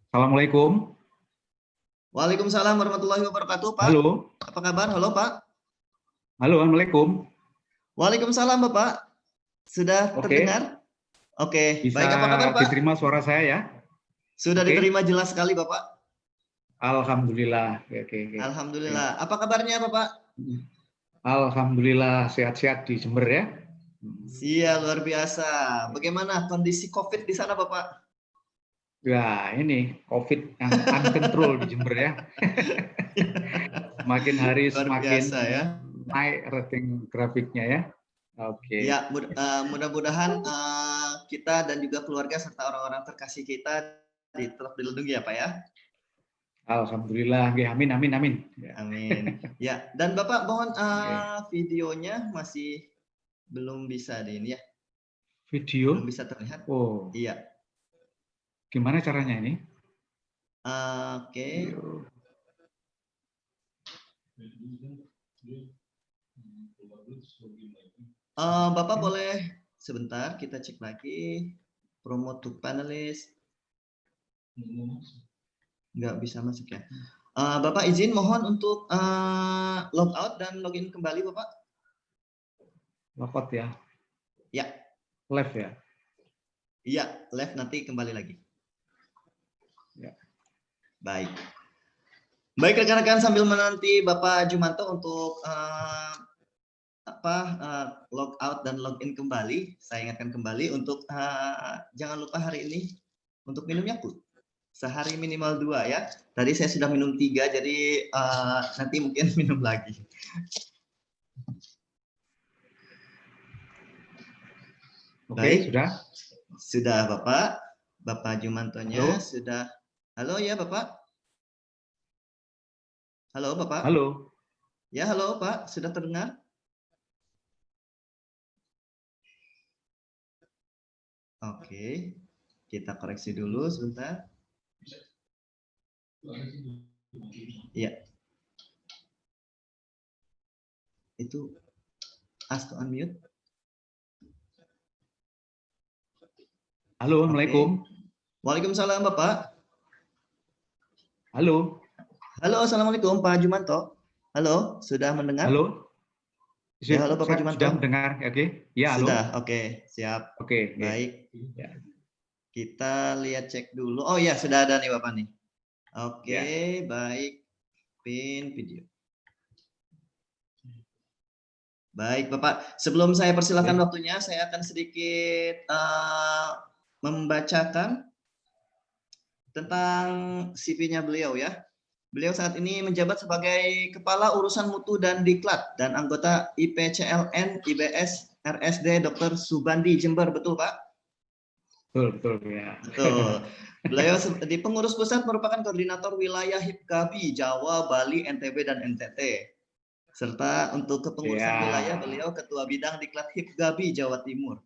Assalamualaikum. Waalaikumsalam warahmatullahi wabarakatuh, Pak. Halo. Apa kabar? Halo, Pak. Halo, Assalamualaikum. Waalaikumsalam, Bapak. Sudah Oke. terdengar? Oke, Bisa baik, apa kabar Pak? diterima suara saya ya? Sudah Oke. diterima jelas sekali Bapak. Alhamdulillah. Oke. Alhamdulillah. Apa kabarnya Bapak? Alhamdulillah sehat-sehat di Jember ya. Iya, luar biasa. Bagaimana kondisi COVID di sana Bapak? Ya, ini COVID yang uncontrol di Jember ya. Semakin hari Luar semakin biasa ya. naik rating grafiknya ya. Oke. Ya, mudah-mudahan kita dan juga keluarga serta orang-orang terkasih kita tetap dilindungi ya Pak ya. Alhamdulillah. Oke, amin. Ya. Amin. Ya, dan Bapak mohon videonya masih belum bisa deh ini ya. Video? Belum bisa terlihat. Oh, Iya. gimana caranya ini? Oke. Bapak boleh sebentar kita cek lagi. Promote to panelist. Nggak bisa masuk ya. Bapak izin mohon untuk log out dan login kembali Bapak. Lockout ya? Ya. Left ya? Iya, left nanti kembali lagi. Ya. Baik. Baik rekan-rekan, sambil menanti Bapak Jumanto untuk log out dan login kembali, saya ingatkan kembali untuk jangan lupa hari ini untuk minum Yakult. Sehari minimal 2 ya. Tadi saya sudah minum 3, jadi nanti mungkin minum lagi. Oke, Baik. sudah? Sudah Bapak. Bapak Jumantonya Halo? sudah. Halo ya Bapak. Halo Bapak. Halo. Ya halo Pak, sudah terdengar? Oke, kita koreksi dulu sebentar. Iya. Itu ask to unmute. Halo, Assalamualaikum. Waalaikumsalam Bapak. Halo. Halo, Assalamualaikum Pak Jumanto. Halo, sudah mendengar? Halo. Ya, halo Bapak Saya Jumanto. sudah mendengar, oke? Ya, halo. Sudah, oke, siap. Oke. Baik. Ya. Kita lihat cek dulu. Oh ya, sudah ada nih Bapak nih. Oke, Ya. baik. Pin video. Baik Bapak, sebelum saya persilahkan waktunya, saya akan sedikit membacakan tentang CV-nya beliau ya. Beliau saat ini menjabat sebagai Kepala Urusan Mutu dan Diklat dan anggota IPCLN IBS RSD Dr. Subandi Jember, betul Pak? Betul ya. Betul. Beliau di pengurus pusat merupakan koordinator wilayah HIPKABI Jawa, Bali, NTB dan NTT. Serta untuk kepengurusan wilayah beliau Ketua Bidang Diklat HIPKABI Jawa Timur.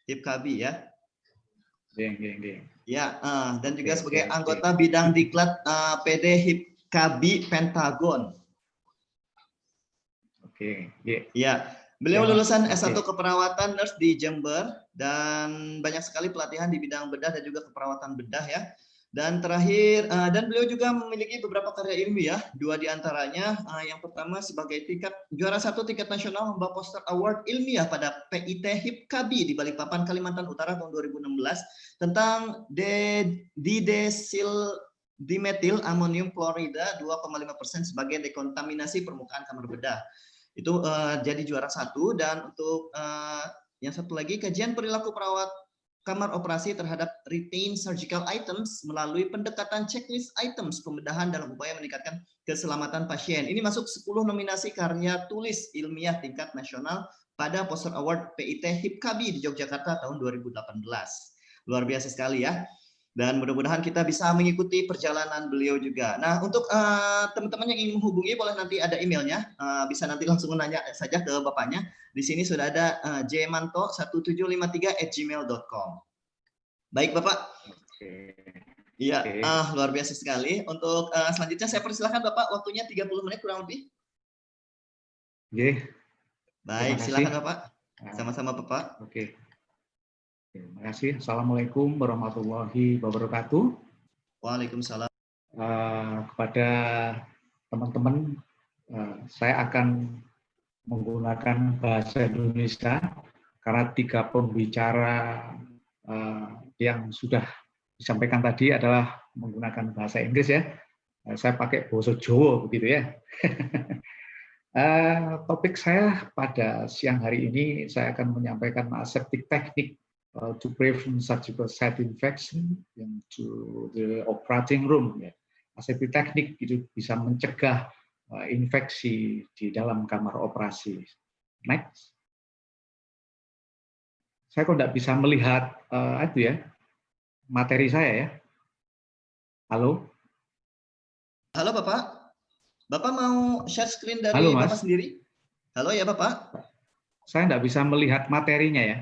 HIPKABI ya. Ya, dan juga sebagai anggota bidang diklat PD HIPKABI Pentagon. Ya, beliau lulusan S1 keperawatan nurse di Jember dan banyak sekali pelatihan di bidang bedah dan juga keperawatan bedah ya. Dan terakhir, dan beliau juga memiliki beberapa karya ilmiah, 2 diantaranya. Yang pertama sebagai juara 1 tingkat nasional membawa poster award ilmiah pada PIT HIPKABI di Balikpapan, Kalimantan Utara tahun 2016 tentang dimetil amonium klorida 2,5% sebagai dekontaminasi permukaan kamar bedah. Itu jadi juara 1. Dan untuk yang satu lagi, kajian perilaku perawat kamar operasi terhadap routine surgical items melalui pendekatan checklist items pembedahan dalam upaya meningkatkan keselamatan pasien. Ini masuk 10 nominasi karya tulis ilmiah tingkat nasional pada Poster Award PIT HIPKABI di Yogyakarta tahun 2018. Luar biasa sekali ya. Dan mudah-mudahan kita bisa mengikuti perjalanan beliau juga. Nah, untuk teman-teman yang ingin menghubungi, boleh nanti ada emailnya. Bisa nanti langsung menanya saja ke bapaknya. Di sini sudah ada jmanto1753@gmail.com. Baik, Bapak. Iya, luar biasa sekali. Untuk selanjutnya saya persilahkan Bapak, waktunya 30 menit kurang lebih. Baik, silakan Bapak. Sama-sama Bapak. Terima kasih. Assalamualaikum warahmatullahi wabarakatuh. Waalaikumsalam. Kepada teman-teman, saya akan menggunakan bahasa Indonesia karena 3 pembicara yang sudah disampaikan tadi adalah menggunakan bahasa Inggris ya. Saya pakai bahasa Jawa begitu ya. Topik saya pada siang hari ini saya akan menyampaikan aseptic technique to prevent surgical site infection into the operating room. Ya. Aseptic technique itu bisa mencegah infeksi di dalam kamar operasi. Next. Saya kok nggak bisa melihat itu ya materi saya ya. Halo. Halo Bapak. Bapak mau share screen dari Halo, Mas. Bapak sendiri? Halo ya Bapak. Saya nggak bisa melihat materinya ya.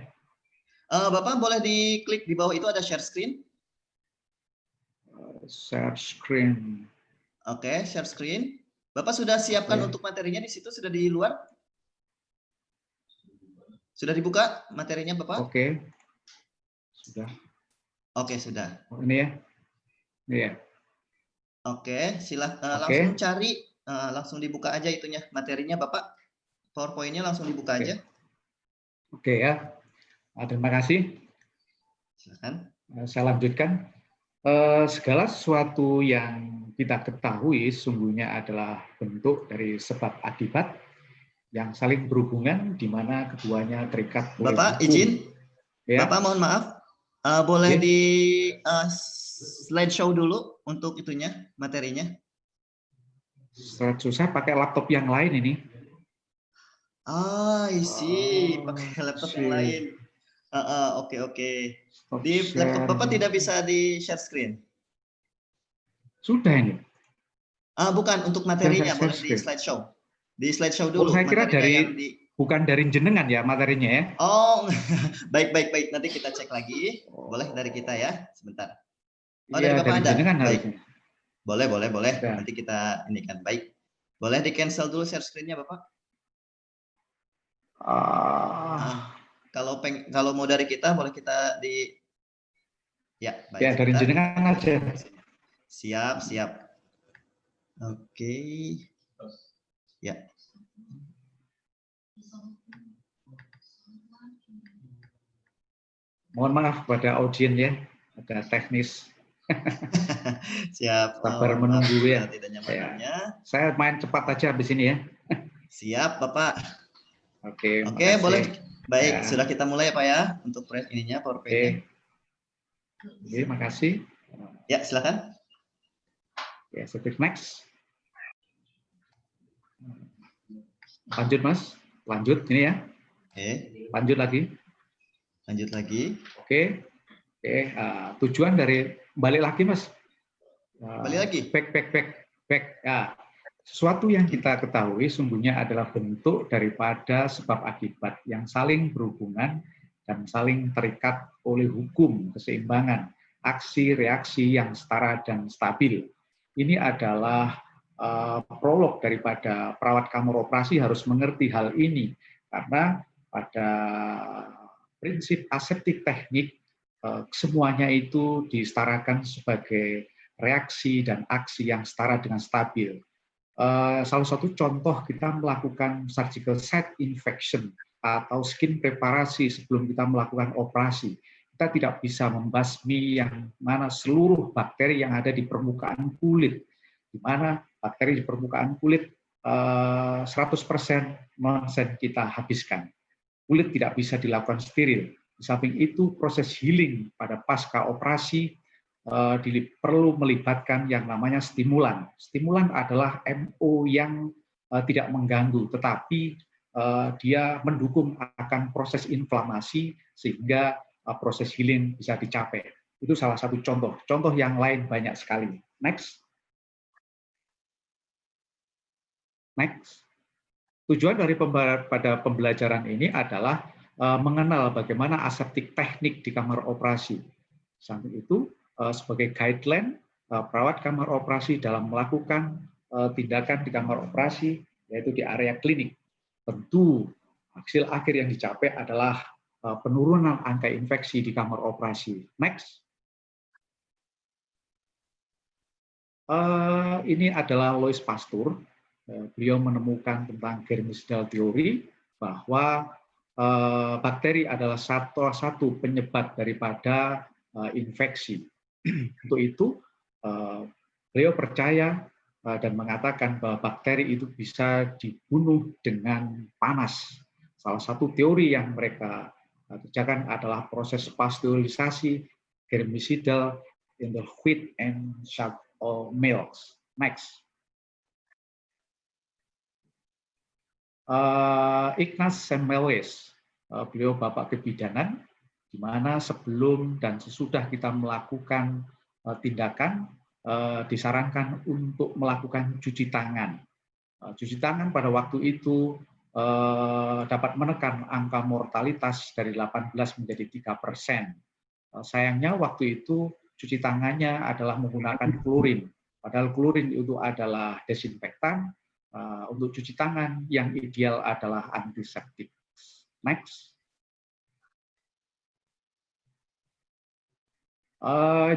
Bapak boleh diklik di bawah itu ada share screen. Share screen. Oke, share screen. Bapak sudah siapkan Oke. untuk materinya di situ, sudah di luar? Sudah dibuka materinya Bapak? Oke. Sudah. Oke, sudah. Oh, ini ya. Ini ya. Oke, silahkan Oke. langsung cari, langsung dibuka aja itunya materinya Bapak. PowerPoint-nya langsung dibuka aja. Oke ya. Terima kasih. Silakan. Saya lanjutkan. Segala sesuatu yang kita ketahui sungguhnya adalah bentuk dari sebab akibat yang saling berhubungan di mana keduanya terikat oleh Bapak hukum. izin, Ya. Bapak mohon maaf, boleh Ya. di slideshow dulu untuk itunya, materinya. Slideshow saya pakai laptop yang lain ini. Isi pakai laptop yang lain. Oke. Di laptop Bapak tidak bisa di share screen. Sudah ini. Bukan untuk materinya, Share boleh di screen. slideshow. Di slideshow Oh, dulu. saya kira materinya bukan dari jenengan ya materinya ya. Oh, baik. Nanti kita cek lagi. Boleh dari kita ya, sebentar. Oh, Iya, dari Bapak ada. jenengan Baik. harusnya. Boleh. Ya. Nanti kita ini kan baik. Boleh di cancel dulu share screen-nya Bapak? Kalau mau dari kita boleh kita di ya, baik. Ya, dari jenengan aja. Siap. Oke. Ya. Mohon maaf pada audiens ya, ada teknis. Siap. Sabar menunggu ya. Tidak nyamannya. Saya main cepat aja habis ini ya. Siap, Bapak. Oke, boleh. Baik, Ya. sudah kita mulai ya Pak ya untuk ininya PowerPoint-nya. Oke, makasih. Ya, silakan. Ya, seperti next. Lanjut Mas, lanjut ini ya. Oke. Lanjut lagi. Oke. Tujuan dari balik lagi Mas. Balik lagi. Back. Ya. Sesuatu yang kita ketahui sungguhnya adalah bentuk daripada sebab akibat yang saling berhubungan dan saling terikat oleh hukum keseimbangan, aksi reaksi yang setara dan stabil. Ini adalah prolog daripada perawat kamar operasi harus mengerti hal ini karena pada prinsip aseptik teknik semuanya itu disetarakan sebagai reaksi dan aksi yang setara dengan stabil. Salah satu contoh kita melakukan surgical site infection atau skin preparasi sebelum kita melakukan operasi. Kita tidak bisa membasmi yang mana seluruh bakteri yang ada di permukaan kulit, di mana bakteri di permukaan kulit 100% kita habiskan. Kulit tidak bisa dilakukan steril. Di samping itu proses healing pada pasca operasi perlu melibatkan yang namanya stimulan. Stimulan adalah MO yang tidak mengganggu, tetapi dia mendukung akan proses inflamasi sehingga proses healing bisa dicapai. Itu salah satu contoh. Contoh yang lain banyak sekali. Next. Tujuan dari pada pembelajaran ini adalah mengenal bagaimana aseptik teknik di kamar operasi. Samping itu, sebagai guideline perawat kamar operasi dalam melakukan tindakan di kamar operasi, yaitu di area klinik. Tentu hasil akhir yang dicapai adalah penurunan angka infeksi di kamar operasi. Next. Ini adalah Louis Pasteur. Beliau menemukan tentang germicidal teori bahwa bakteri adalah salah satu penyebab daripada infeksi. Untuk itu, beliau percaya dan mengatakan bahwa bakteri itu bisa dibunuh dengan panas. Salah satu teori yang mereka kerjakan adalah proses pasteurisasi germicidal in the wheat and sugar milks. Next. Ignaz Semmelweis, beliau bapak kebidanan, di mana sebelum dan sesudah kita melakukan tindakan, disarankan untuk melakukan cuci tangan. Cuci tangan pada waktu itu dapat menekan angka mortalitas dari 18 menjadi 3%. Sayangnya waktu itu cuci tangannya adalah menggunakan klorin, padahal klorin itu adalah desinfektan. Untuk cuci tangan yang ideal adalah antiseptik. Next.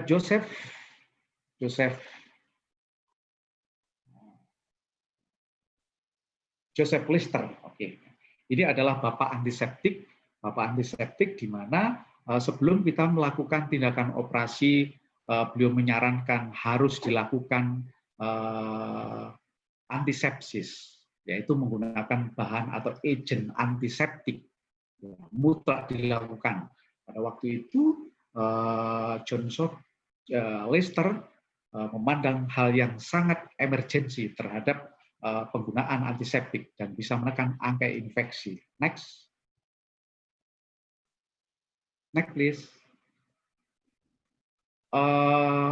Joseph Lister. Oke. Ini adalah bapak antiseptik di mana sebelum kita melakukan tindakan operasi, beliau menyarankan harus dilakukan antisepsis, yaitu menggunakan bahan atau agent antiseptik. Mutlak dilakukan. Pada waktu itu, Joseph Lister memandang hal yang sangat emergensi terhadap penggunaan antiseptik dan bisa menekan angka infeksi. Next. Next, please.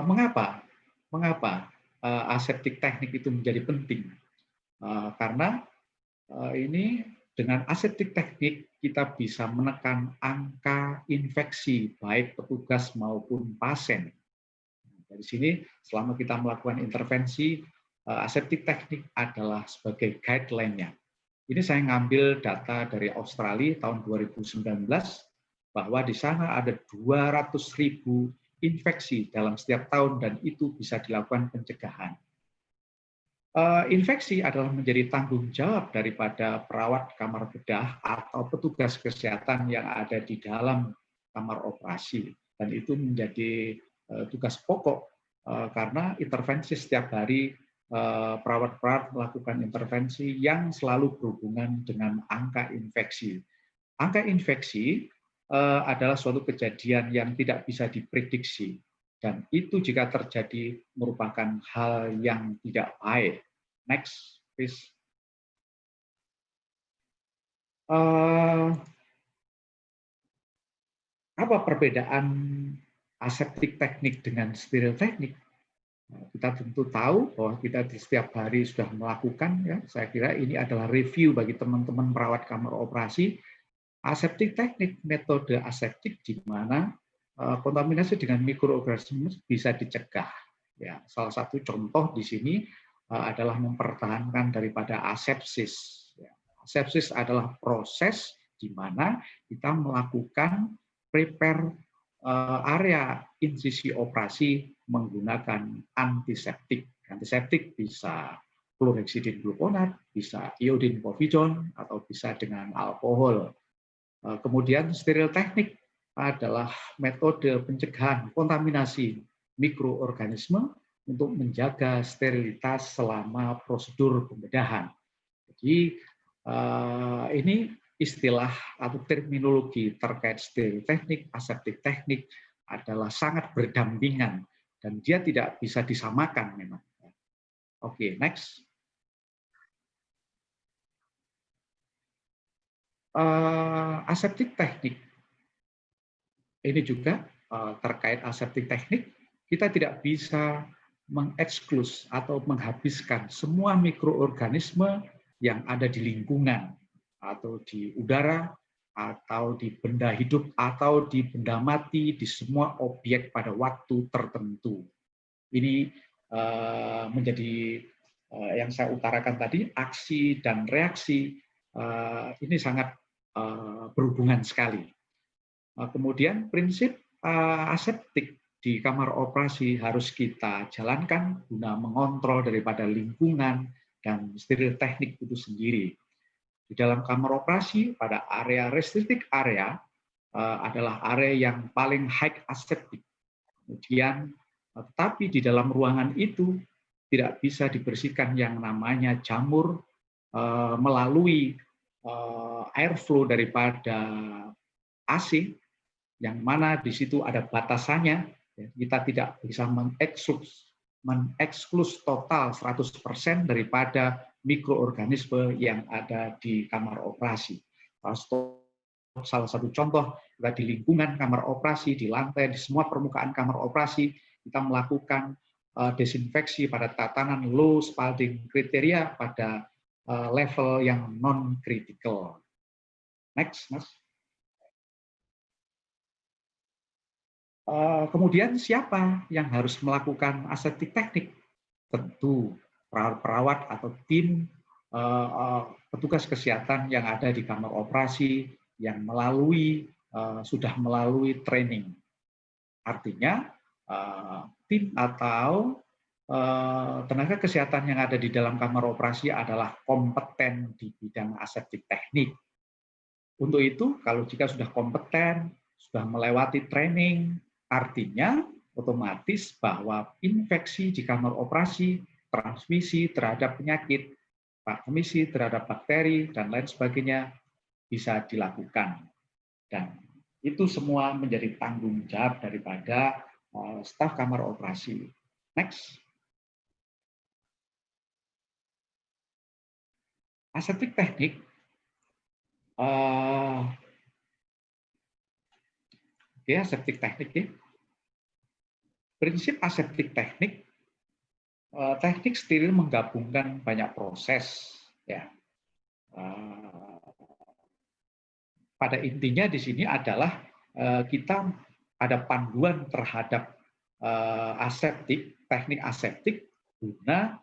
Mengapa aseptik teknik itu menjadi penting? Karena ini dengan aseptik teknik kita bisa menekan angka infeksi baik petugas maupun pasien. Dari sini selama kita melakukan intervensi, aseptik teknik adalah sebagai guideline-nya. Ini saya ngambil data dari Australia tahun 2019 bahwa di sana ada 200.000 infeksi dalam setiap tahun dan itu bisa dilakukan pencegahan. Infeksi adalah menjadi tanggung jawab daripada perawat kamar bedah atau petugas kesehatan yang ada di dalam kamar operasi, dan itu menjadi tugas pokok karena intervensi setiap hari perawat-perawat melakukan intervensi yang selalu berhubungan dengan angka infeksi. Angka infeksi adalah suatu kejadian yang tidak bisa diprediksi, dan itu jika terjadi merupakan hal yang tidak baik. Next, please. Apa perbedaan aseptik teknik dengan steril teknik? Kita tentu tahu bahwa kita di setiap hari sudah melakukan, ya. Saya kira ini adalah review bagi teman-teman perawat kamar operasi. Aseptik teknik, metode aseptik di mana kontaminasi dengan mikroorganisme bisa dicegah. Ya, salah satu contoh di sini adalah mempertahankan daripada asepsis. Ya, asepsis adalah proses di mana kita melakukan prepare area insisi operasi menggunakan antiseptik. Antiseptik bisa chlorhexidine gluconat, bisa iodine povidone, atau bisa dengan alkohol. Kemudian steril teknik adalah metode pencegahan kontaminasi mikroorganisme untuk menjaga sterilitas selama prosedur pembedahan. Jadi ini istilah atau terminologi terkait steril teknik, aseptik teknik adalah sangat berdampingan dan dia tidak bisa disamakan memang. Oke, next. Aseptik teknik ini juga terkait aseptik teknik, kita tidak bisa mengeksklus atau menghabiskan semua mikroorganisme yang ada di lingkungan atau di udara atau di benda hidup atau di benda mati di semua objek pada waktu tertentu. Ini menjadi yang saya utarakan tadi, aksi dan reaksi ini sangat berhubungan sekali. Kemudian prinsip aseptik di kamar operasi harus kita jalankan guna mengontrol daripada lingkungan dan steril teknik itu sendiri. Di dalam kamar operasi, pada area restricted area adalah area yang paling high aseptic. Kemudian, tetapi di dalam ruangan itu tidak bisa dibersihkan yang namanya jamur melalui airflow daripada AC, yang mana di situ ada batasannya. Kita tidak bisa mengeksklus total 100% daripada mikroorganisme yang ada di kamar operasi. Salah satu contoh, kita di lingkungan kamar operasi, di lantai, di semua permukaan kamar operasi, kita melakukan desinfeksi pada tatanan low Spalding kriteria pada level yang non-critical. Next, Mas. Kemudian siapa yang harus melakukan aseptik teknik? Tentu perawat atau tim petugas kesehatan yang ada di kamar operasi yang sudah melalui training. Artinya tim atau tenaga kesehatan yang ada di dalam kamar operasi adalah kompeten di bidang aseptik teknik. Untuk itu, kalau jika sudah kompeten, sudah melewati training, artinya otomatis bahwa infeksi di kamar operasi, transmisi terhadap penyakit, transmisi terhadap bakteri, dan lain sebagainya bisa dilakukan. Dan itu semua menjadi tanggung jawab daripada staf kamar operasi. Next. Aseptik teknik aseptik teknik ya. Prinsip aseptik teknik, teknik steril menggabungkan banyak proses ya. Pada intinya di sini adalah kita ada panduan terhadap aseptik, teknik aseptik guna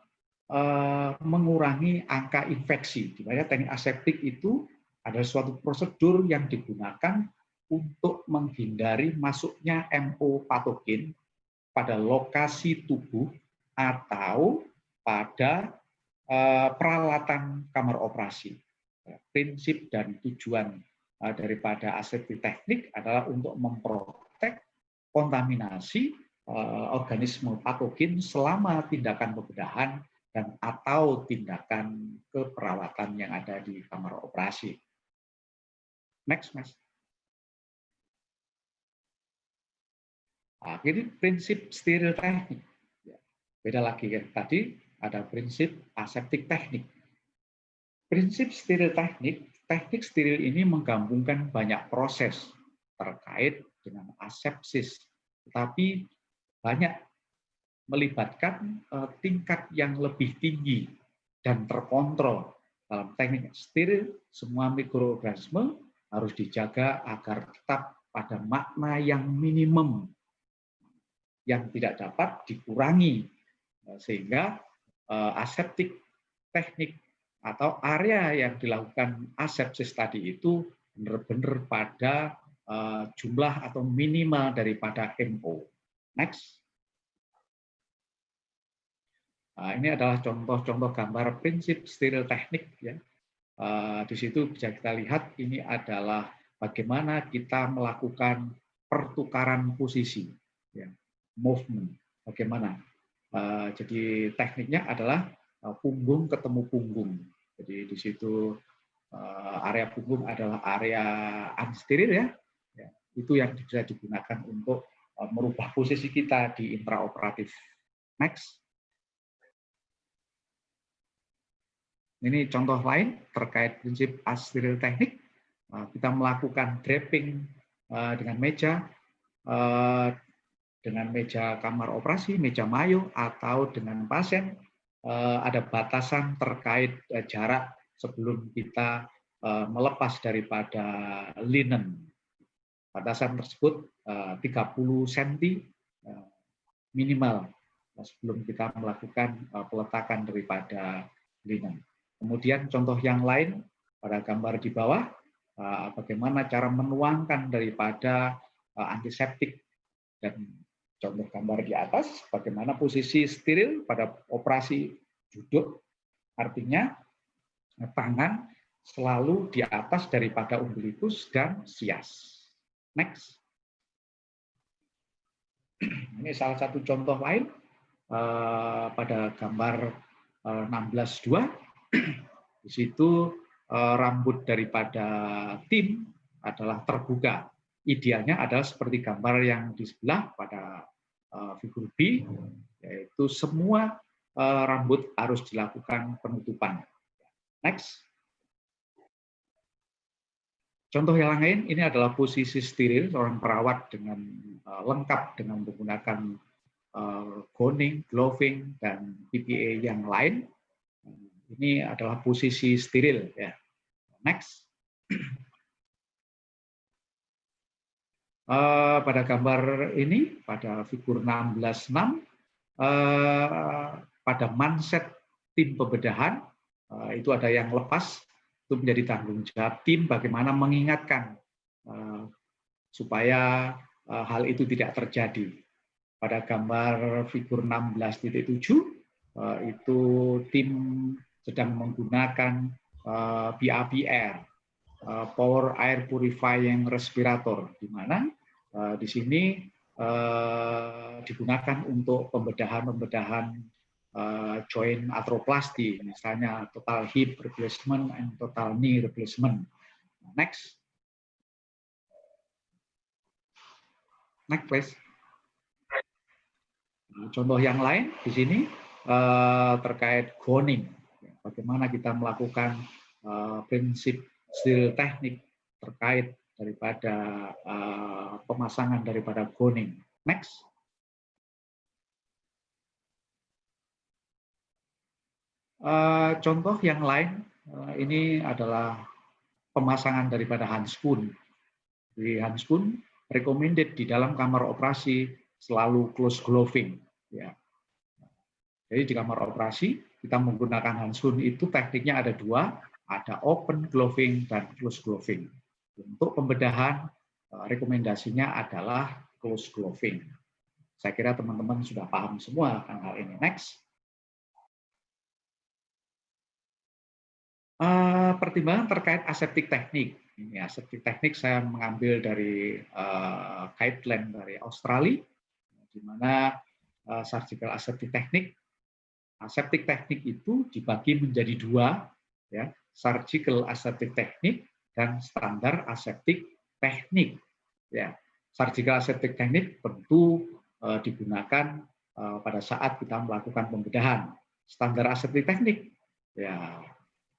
mengurangi angka infeksi. Di mana teknik aseptik itu adalah suatu prosedur yang digunakan untuk menghindari masuknya MO patogen pada lokasi tubuh atau pada peralatan kamar operasi. Prinsip dan tujuan daripada aseptik teknik adalah untuk memprotek kontaminasi organisme patogen selama tindakan pembedahan dan atau tindakan keperawatan yang ada di kamar operasi. Next, Mas. Nah, ini prinsip steril teknik. Beda lagi kan tadi ada prinsip aseptik teknik. Prinsip steril teknik, teknik steril ini menggabungkan banyak proses terkait dengan asepsis, tetapi banyak melibatkan tingkat yang lebih tinggi dan terkontrol. Dalam teknik steril, semua mikroorganisme harus dijaga agar tetap pada makna yang minimum, yang tidak dapat dikurangi, sehingga aseptik teknik atau area yang dilakukan asepsis tadi itu benar-benar pada jumlah atau minimal daripada MO. Next. Nah, ini adalah contoh-contoh gambar prinsip steril teknik ya. Di situ bisa kita lihat ini adalah bagaimana kita melakukan pertukaran posisi, ya, movement. Bagaimana? Jadi tekniknya adalah punggung ketemu punggung. Jadi di situ area punggung adalah area unsteril ya. Itu yang bisa digunakan untuk merubah posisi kita di intraoperatif. Next. Ini contoh lain terkait prinsip steril teknik. Kita melakukan draping dengan meja kamar operasi, meja mayo, atau dengan pasien. Ada batasan terkait jarak sebelum kita melepas daripada linen. Batasan tersebut 30 cm minimal sebelum kita melakukan peletakan daripada linen. Kemudian contoh yang lain pada gambar di bawah, bagaimana cara menuangkan daripada antiseptik, dan contoh gambar di atas, bagaimana posisi steril pada operasi duduk, artinya tangan selalu di atas daripada umbilikus dan sias. Next. Ini salah satu contoh lain pada gambar 16.2. Di situ rambut daripada tim adalah terbuka. Idealnya adalah seperti gambar yang di sebelah pada figur B, yaitu semua rambut harus dilakukan penutupan. Next. Contoh yang lain, ini adalah posisi steril seorang perawat dengan lengkap dengan menggunakan gowning, gloving, dan PPE yang lain. Ini adalah posisi steril. Ya. Next. Pada gambar ini, pada figur 16.6, pada manset tim pembedahan, itu ada yang lepas, itu menjadi tanggung jawab tim bagaimana mengingatkan supaya hal itu tidak terjadi. Pada gambar figur 16.7, itu tim sedang menggunakan PAPR, Power Air Purifying Respirator, di mana di sini digunakan untuk pembedahan joint arthroplasty, misalnya total hip replacement and total knee replacement. Next. Next, please. Contoh yang lain di sini terkait gowning. Bagaimana kita melakukan prinsip steril teknik terkait daripada pemasangan daripada gowning. Next. Contoh yang lain ini adalah pemasangan daripada handspun. Di handspun recommended di dalam kamar operasi selalu close gloving. Ya. Jadi di kamar operasi kita menggunakan handspun itu tekniknya ada dua, ada open gloving dan close gloving. Untuk pembedahan rekomendasinya adalah close gloving. Saya kira teman-teman sudah paham semua akan hal ini. Next. Pertimbangan terkait aseptik teknik. Ini aseptik teknik saya mengambil dari guideline dari Australia, di mana surgical aseptik teknik. Aseptik teknik itu dibagi menjadi dua, ya, surgical aseptik teknik dan standar aseptik teknik. Ya, surgical aseptik teknik tentu digunakan pada saat kita melakukan pembedahan. Standar aseptik teknik, ya,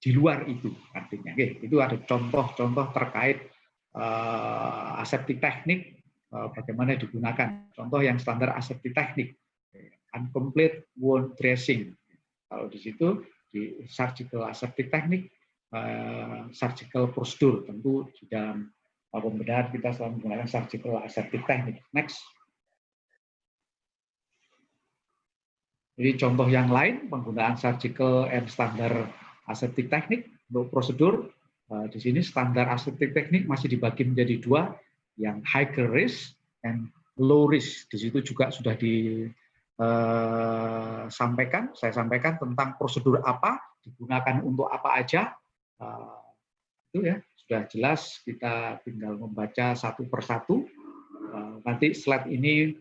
di luar itu artinya. Oke, itu ada contoh-contoh terkait aseptik teknik bagaimana digunakan. Contoh yang standar aseptik teknik, incomplete wound dressing. Kalau di situ di surgical aseptik teknik, surgical prosedur, tentu di dalam pembedahan kita selalu menggunakan surgical aseptik teknik. Next. Jadi contoh yang lain penggunaan surgical and standar aseptik teknik untuk prosedur. Di sini standar aseptik teknik masih dibagi menjadi dua, yang higher risk and low risk. Di situ juga sudah saya sampaikan tentang prosedur apa, digunakan untuk apa aja. Itu ya sudah jelas, kita tinggal membaca satu persatu. Nanti slide ini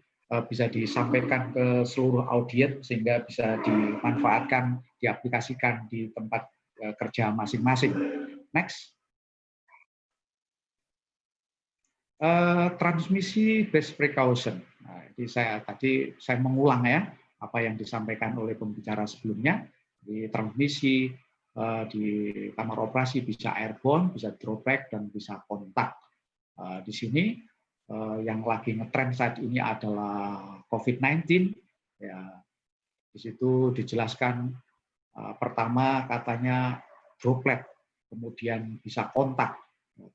bisa disampaikan ke seluruh audiens sehingga bisa dimanfaatkan, diaplikasikan di tempat kerja masing-masing. Next. Transmisi best precaution. Nah, jadi saya mengulang ya apa yang disampaikan oleh pembicara sebelumnya. Di transmisi di kamar operasi bisa airborne, bisa droplet, dan bisa kontak. Di sini yang lagi ngetrend saat ini adalah COVID-19. Ya, di situ dijelaskan pertama katanya droplet, kemudian bisa kontak.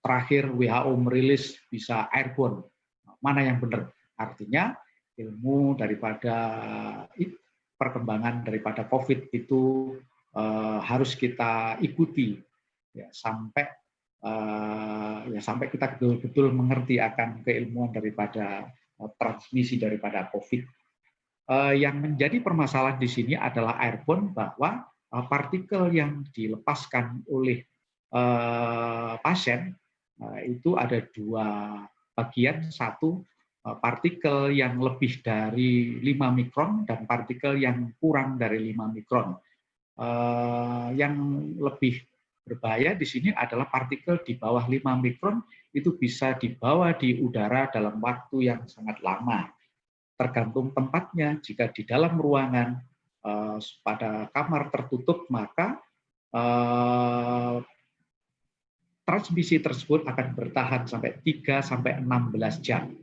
Terakhir WHO merilis bisa airborne. Mana yang benar? Artinya ilmu daripada perkembangan daripada COVID itu harus kita ikuti ya, sampai kita betul-betul mengerti akan keilmuan daripada transmisi daripada COVID. Yang menjadi permasalahan di sini adalah airborne, bahwa partikel yang dilepaskan oleh pasien itu ada dua bagian, satu partikel yang lebih dari 5 mikron dan partikel yang kurang dari 5 mikron. Yang lebih berbahaya di sini adalah partikel di bawah 5 mikron itu bisa dibawa di udara dalam waktu yang sangat lama. Tergantung tempatnya, jika di dalam ruangan pada kamar tertutup, maka transmisi tersebut akan bertahan sampai 3-16 jam.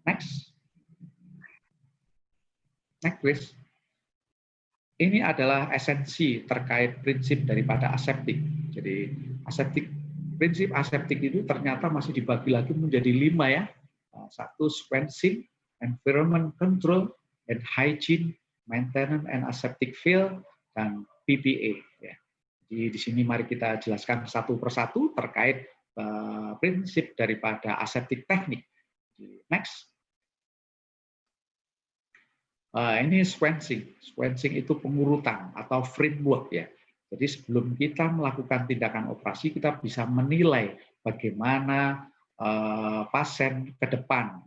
Next. Next, please. Ini adalah esensi terkait prinsip daripada aseptik. Jadi prinsip aseptik itu ternyata masih dibagi lagi menjadi 5 ya. Satu, sequencing, environment control, and hygiene, maintenance and aseptic field, dan PPA. Ya. Jadi di sini mari kita jelaskan satu persatu terkait prinsip daripada aseptik teknik. Next. Ini sequencing. Sequencing itu pengurutan atau framework ya. Jadi sebelum kita melakukan tindakan operasi, kita bisa menilai bagaimana pasien ke depan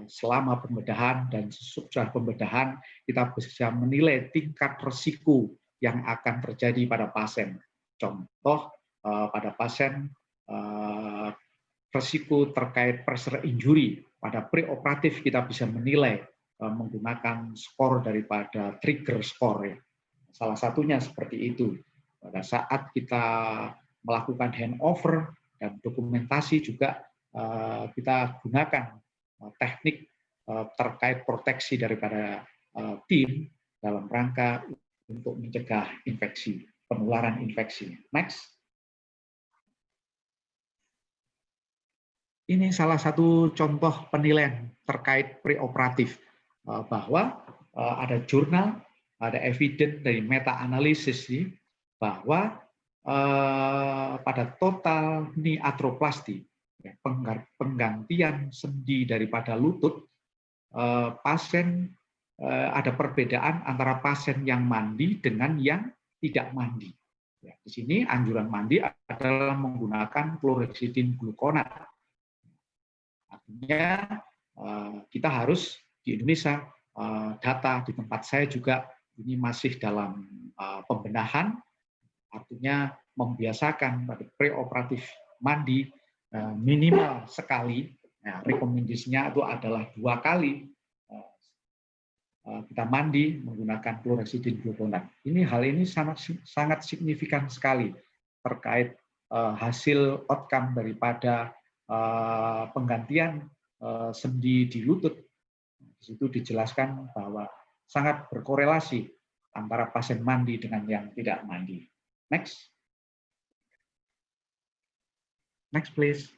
selama pembedahan dan sesudah pembedahan, kita bisa menilai tingkat risiko yang akan terjadi pada pasien. Contoh pada pasien risiko terkait pressure injury. Pada preoperatif kita bisa menilai menggunakan skor daripada trigger score ya. Salah satunya seperti itu. Pada saat kita melakukan handover dan dokumentasi juga kita gunakan teknik terkait proteksi daripada tim dalam rangka untuk mencegah infeksi, penularan infeksi. Next. Ini salah satu contoh penilaian terkait preoperatif, bahwa ada jurnal, ada evidence dari meta-analisis ini, bahwa pada total knee arthroplasty, penggantian sendi daripada lutut, pasien ada perbedaan antara pasien yang mandi dengan yang tidak mandi. Di sini anjuran mandi adalah menggunakan chlorhexidine gluconat. Artinya kita harus di Indonesia, data di tempat saya juga ini masih dalam pembenahan, artinya membiasakan pada preoperatif mandi minimal sekali. Nah, rekomendasinya itu adalah 2 kali kita mandi menggunakan chlorhexidine gluconat. Hal ini sangat signifikan sekali terkait hasil outcome daripada penggantian sendi di lutut. Di situ dijelaskan bahwa sangat berkorelasi antara pasien mandi dengan yang tidak mandi. Next. Next, please.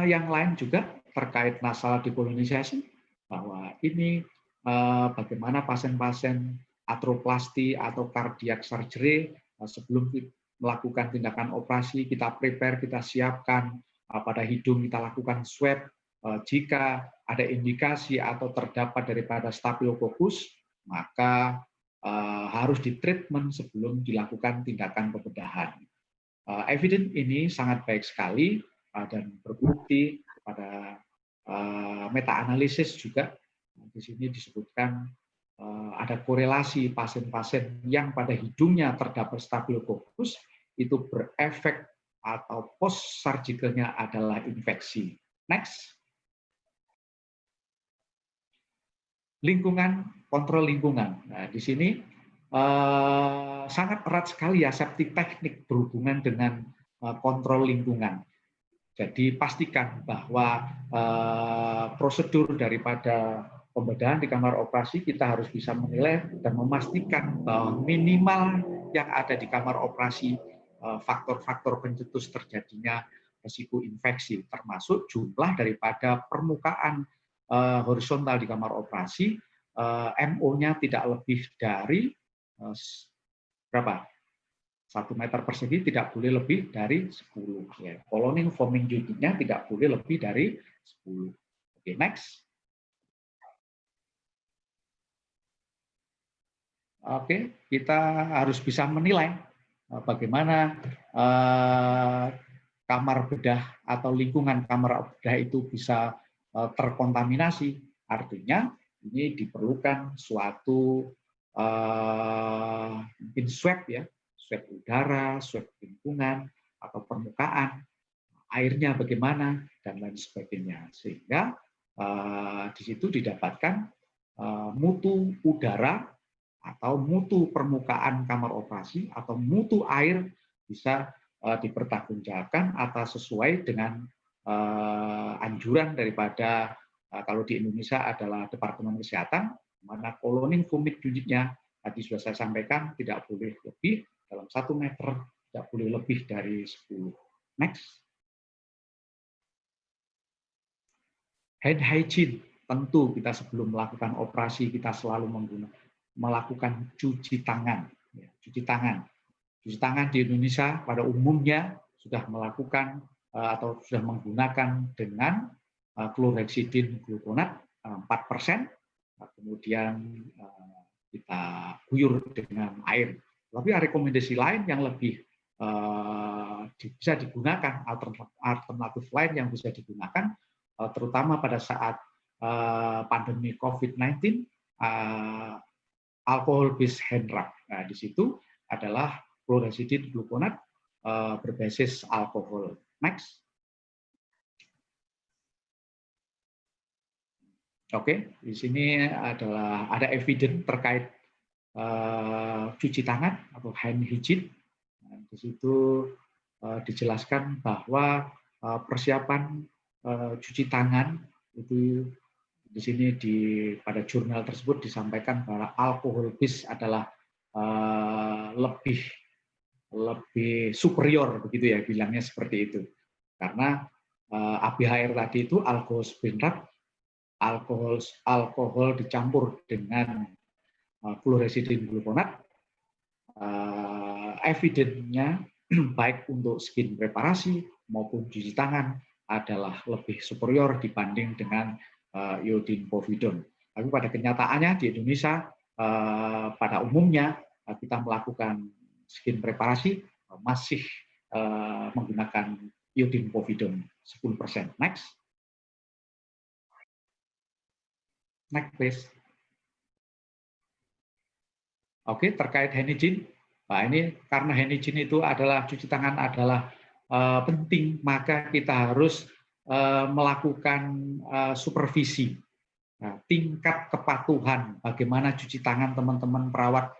Yang lain juga terkait nasal dekolonisasi, bahwa ini bagaimana pasien-pasien arthroplasty atau cardiac surgery sebelum melakukan tindakan operasi, kita prepare, kita siapkan pada hidung, kita lakukan swab. Jika ada indikasi atau terdapat daripada staphylococcus, maka harus ditreatment sebelum dilakukan tindakan pembedahan. Evidence ini sangat baik sekali dan berbukti pada meta-analisis juga. Di sini disebutkan ada korelasi pasien-pasien yang pada hidungnya terdapat staphylococcus itu berefek atau post surgicalnya adalah infeksi. Next. Lingkungan, kontrol lingkungan. Nah, di sini sangat erat sekali aseptik teknik berhubungan dengan kontrol lingkungan. Jadi pastikan bahwa prosedur daripada pembedahan di kamar operasi kita harus bisa menilai dan memastikan bahwa minimal yang ada di kamar operasi faktor-faktor pencetus terjadinya risiko infeksi, termasuk jumlah daripada permukaan horizontal di kamar operasi, MO-nya tidak lebih dari berapa? 1 meter persegi tidak boleh lebih dari 10. Ya. Colloning foaming unit-nya tidak boleh lebih dari 10. Oke, next. Oke, kita harus bisa menilai bagaimana kamar bedah atau lingkungan kamar bedah itu bisa terkontaminasi. Artinya ini diperlukan suatu mungkin swab ya, swab udara, swab lingkungan atau permukaan, airnya bagaimana dan lain sebagainya. Sehingga di situ didapatkan mutu udara atau mutu permukaan kamar operasi atau mutu air bisa dipertanggungjawabkan atas sesuai dengan anjuran daripada kalau di Indonesia adalah Departemen Kesehatan, mana coloning fluid unitnya tadi sudah saya sampaikan tidak boleh lebih dalam 1 meter, tidak boleh lebih dari 10. Next. Hand hygiene, tentu kita sebelum melakukan operasi kita selalu melakukan cuci tangan. Cuci tangan di Indonesia pada umumnya sudah melakukan atau sudah menggunakan dengan chlorhexidine gluconat 4%, kemudian kita guyur dengan air. Tapi ada rekomendasi lain yang lebih bisa digunakan, alternatif lain yang bisa digunakan, terutama pada saat pandemi COVID-19, alcohol based hand rub. Nah, di situ adalah chlorhexidine gluconat berbasis alkohol. Next. Oke, di sini ada evidence terkait cuci tangan atau hand hygiene. Nah, di situ dijelaskan bahwa persiapan cuci tangan itu di sini pada jurnal tersebut disampaikan bahwa alkohol base adalah lebih superior begitu ya, bilangnya seperti itu. Karena ABHR tadi itu alkohol spin rub, alkohol dicampur dengan chlorhexidine gluconat, evidence-nya baik untuk skin preparasi maupun cuci tangan adalah lebih superior dibanding dengan iodine povidone. Tapi pada kenyataannya di Indonesia pada umumnya kita melakukan skin preparasi masih menggunakan iodine povidone 10%. Next. Next, please. Oke, terkait hand hygiene. Nah, ini karena hand hygiene itu adalah cuci tangan adalah penting, maka kita harus melakukan supervisi. Nah, tingkat kepatuhan bagaimana cuci tangan teman-teman perawat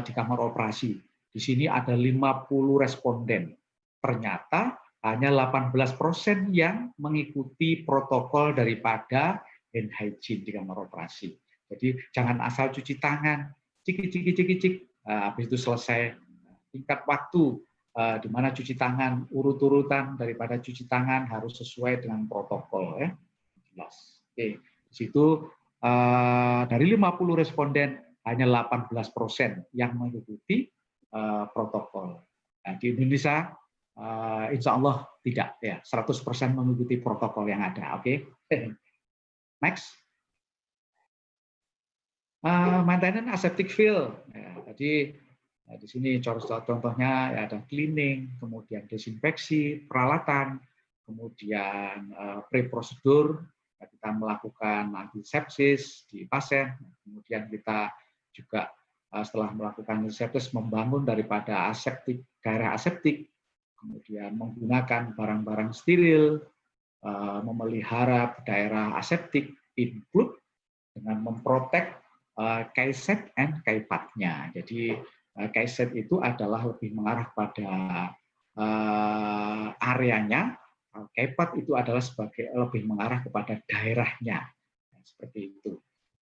di kamar operasi. Di sini ada 50 responden. Ternyata hanya 18% yang mengikuti protokol daripada hand hygiene di kamar operasi. Jadi jangan asal cuci tangan, cik, habis itu selesai. Tingkat waktu di mana cuci tangan, urut-urutan daripada cuci tangan harus sesuai dengan protokol ya. Jelas. Oke, di situ dari 50 responden hanya 18% yang mengikuti protokol. Nah, di Indonesia insya Allah tidak ya, 100% mengikuti protokol yang ada. Oke. Next. Maintenance aseptic fill. Ya, tadi di sini contohnya ya, ada cleaning, kemudian desinfeksi, peralatan, kemudian pre-prosedur, ya, kita melakukan antisepsis di pasien, kemudian kita juga setelah melakukan antisepsis membangun daripada daerah aseptik, kemudian menggunakan barang-barang steril, memelihara daerah aseptik, include dengan memprotek kaiset and kaipatnya. Jadi kaiset itu adalah lebih mengarah pada areanya, kaipat itu adalah lebih mengarah kepada daerahnya. Seperti itu.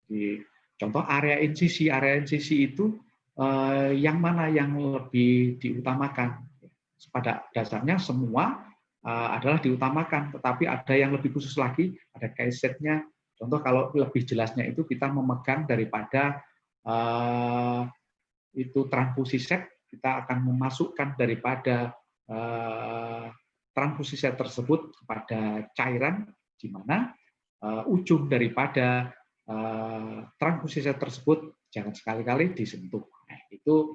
Di contoh area insisi itu yang mana yang lebih diutamakan? Pada dasarnya semua adalah diutamakan, tetapi ada yang lebih khusus lagi, ada kaisetnya. Contoh kalau lebih jelasnya itu kita memegang daripada itu transfusi set, kita akan memasukkan daripada transfusi set tersebut kepada cairan, di mana ujung daripada transfusi set tersebut jangan sekali-kali disentuh. Nah, itu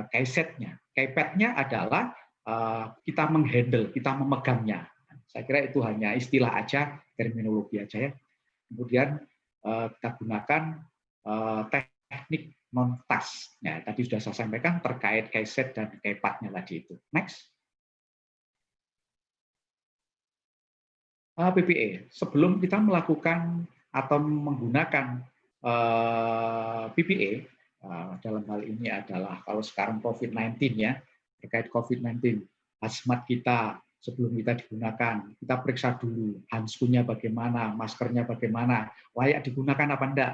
keysetnya. Keypadnya adalah kita menghandle, kita memegangnya. Saya kira itu hanya istilah aja, terminologi aja ya. Kemudian kita gunakan teknik non-touch. Ya, tadi sudah saya sampaikan terkait keyset dan keypadnya tadi itu. Next. PPE. Sebelum kita melakukan atau menggunakan PPE, dalam hal ini adalah kalau sekarang COVID-19 ya, terkait COVID-19, hazmat kita sebelum kita digunakan, kita periksa dulu handscoon-nya bagaimana, maskernya bagaimana, layak digunakan apa enggak.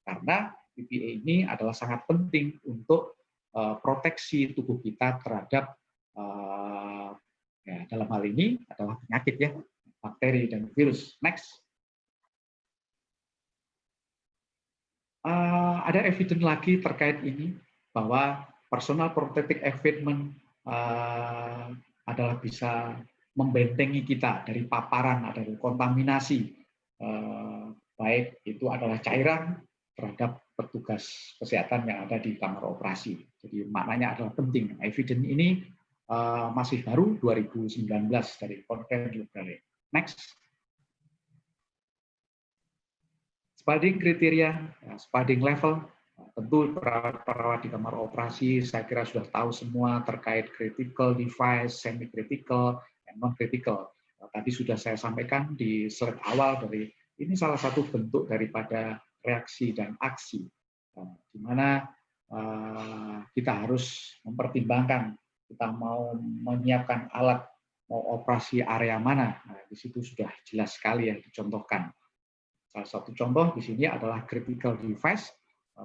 Karena PPE ini adalah sangat penting untuk proteksi tubuh kita terhadap ya, dalam hal ini adalah penyakit ya, bakteri dan virus. Next. Ada evidence lagi terkait ini bahwa personal protective equipment adalah bisa membentengi kita dari paparan, dari kontaminasi, baik itu adalah cairan terhadap petugas kesehatan yang ada di kamar operasi. Jadi maknanya adalah penting. Evidence ini masih baru 2019 dari Content Library. Next. Spading kriteria, spading level, tentu perawat-perawat di kamar operasi saya kira sudah tahu semua terkait critical device, semi-critical, dan non-critical. Tadi sudah saya sampaikan di slide awal dari ini salah satu bentuk daripada reaksi dan aksi, di mana kita harus mempertimbangkan kita mau menyiapkan alat, mau operasi area mana. Nah, di situ sudah jelas sekali yang dicontohkan. Salah satu contoh di sini adalah critical device,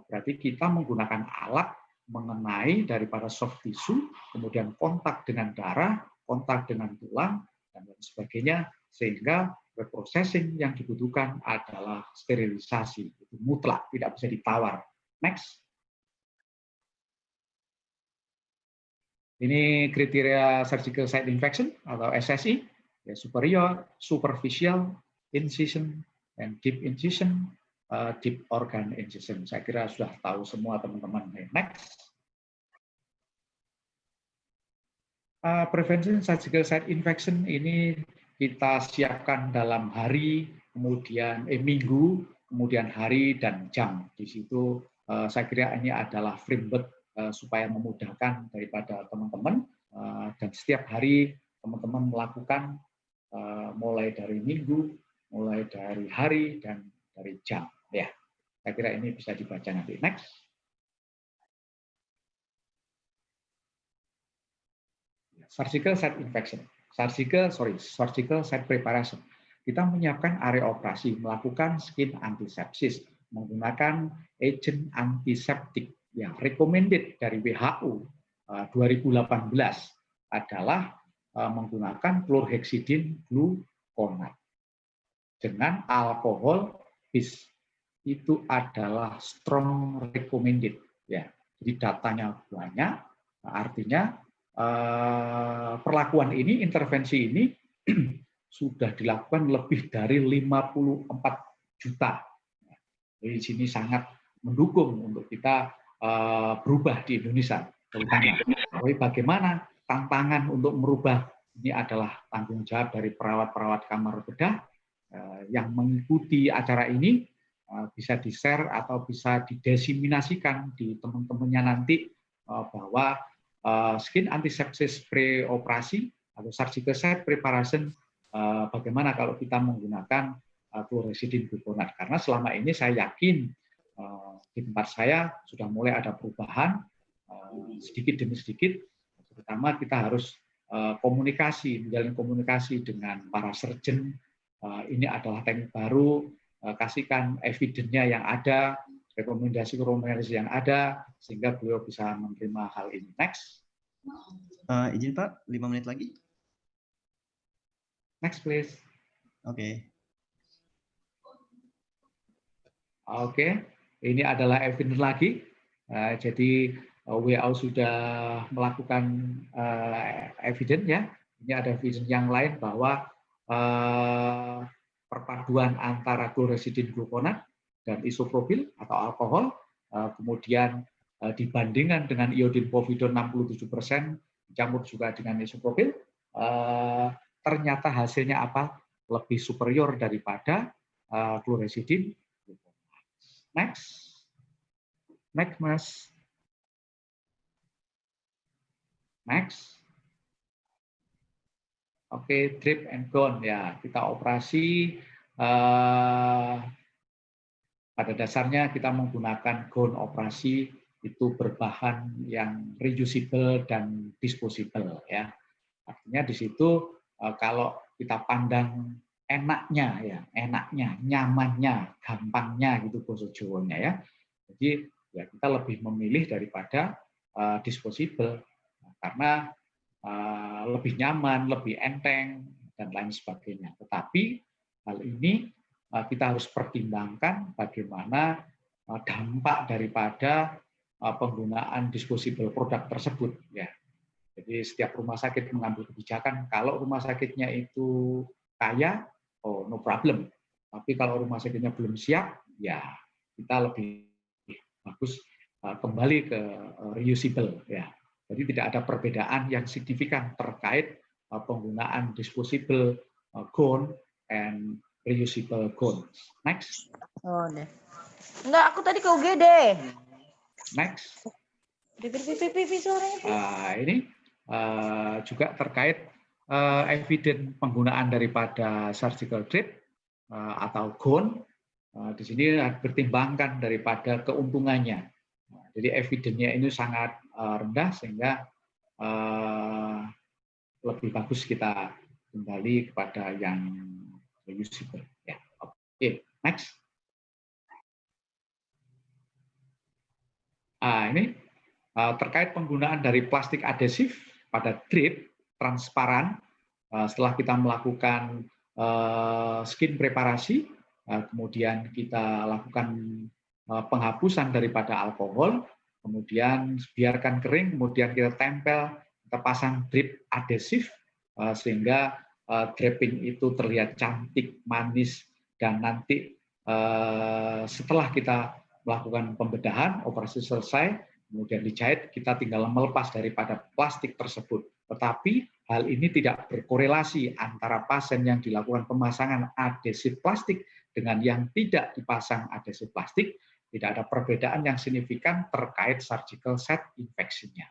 berarti kita menggunakan alat mengenai daripada soft tissue, kemudian kontak dengan darah, kontak dengan tulang, dan lain sebagainya, sehingga reprocessing yang dibutuhkan adalah sterilisasi. Itu mutlak, tidak bisa ditawar. Next. Ini kriteria surgical site infection atau SSI, ya, superior, superficial, incision, and deep incision, deep organ incision. Saya kira sudah tahu semua teman-teman. Next. Prevention surgical site infection ini kita siapkan dalam hari, kemudian minggu, kemudian hari dan jam. Di situ saya kira ini adalah framework supaya memudahkan daripada teman-teman, dan setiap hari teman-teman melakukan mulai dari minggu, mulai dari hari dan dari jam. Ya, saya kira ini bisa dibaca nanti. Next. Surgical site infection, surgical site preparation. Kita menyiapkan area operasi, melakukan skin antisepsis, menggunakan agent antiseptik yang recommended dari WHO 2018 adalah menggunakan chlorhexidine gluconate dengan alkohol bis. Itu adalah strong recommended ya. Jadi datanya banyak, artinya perlakuan ini, intervensi ini sudah dilakukan lebih dari 54 juta. Jadi di sini sangat mendukung untuk kita berubah di Indonesia. Tapi bagaimana tantangan untuk merubah ini adalah tanggung jawab dari perawat-perawat kamar bedah yang mengikuti acara ini, bisa di-share atau bisa didiseminasikan di teman-temannya nanti bahwa skin antisepsis preoperasi atau surgical site preparation, bagaimana kalau kita menggunakan chlorhexidine gluconate. Karena selama ini saya yakin di tempat saya sudah mulai ada perubahan sedikit demi sedikit, terutama kita harus menjalin komunikasi dengan para surgeon. Ini adalah teknik baru, kasihkan evidence-nya yang ada, rekomendasi-rekomendasi yang ada, sehingga beliau bisa menerima hal ini. Next. Izin Pak, 5 menit lagi. Next, please. Oke. Oke, ini adalah evidence lagi. Jadi WHO sudah melakukan evidence ya. Ini ada evidence yang lain bahwa perpaduan antara chlorhexidine gluconate dan isopropil atau alkohol kemudian dibandingkan dengan iodin povidon 67%, dicampur juga dengan isopropil, ternyata hasilnya apa? Lebih superior daripada chlorhexidine. Next. Next, Mas. Next. Oke, drip and gown ya, kita operasi pada dasarnya kita menggunakan gown operasi itu berbahan yang reusable dan disposable ya. Artinya di situ kalau kita pandang enaknya ya, enaknya, nyamannya, gampangnya gitu bahasa Jawanya ya. Jadi ya kita lebih memilih daripada disposable karena lebih nyaman, lebih enteng, dan lain sebagainya. Tetapi hal ini kita harus pertimbangkan bagaimana dampak daripada penggunaan disposable produk tersebut. Ya. Jadi setiap rumah sakit mengambil kebijakan, kalau rumah sakitnya itu kaya, oh no problem. Tapi kalau rumah sakitnya belum siap, ya kita lebih bagus kembali ke reusable. Ya. Jadi tidak ada perbedaan yang signifikan terkait penggunaan disposable gown and reusable gown. Next. Oh, deh. Enggak, aku tadi ke UGD. Next. Pipi suaranya. Ini juga terkait evidence penggunaan daripada surgical drip atau gown. Di sini pertimbangkan daripada keuntungannya. Jadi evidence-nya ini sangat rendah sehingga lebih bagus kita kembali kepada yang reusable. Ya. Oke, next. Ini terkait penggunaan dari plastik adhesif pada drip transparan setelah kita melakukan skin preparasi, kemudian kita lakukan penghapusan daripada alkohol, kemudian biarkan kering, kemudian kita tempel, kita pasang drip adhesif sehingga draping itu terlihat cantik, manis, dan nanti setelah kita melakukan pembedahan, operasi selesai, kemudian dijahit, kita tinggal melepas daripada plastik tersebut. Tetapi hal ini tidak berkorelasi antara pasien yang dilakukan pemasangan adhesif plastik dengan yang tidak dipasang adhesif plastik. Tidak ada perbedaan yang signifikan terkait surgical site infection-nya.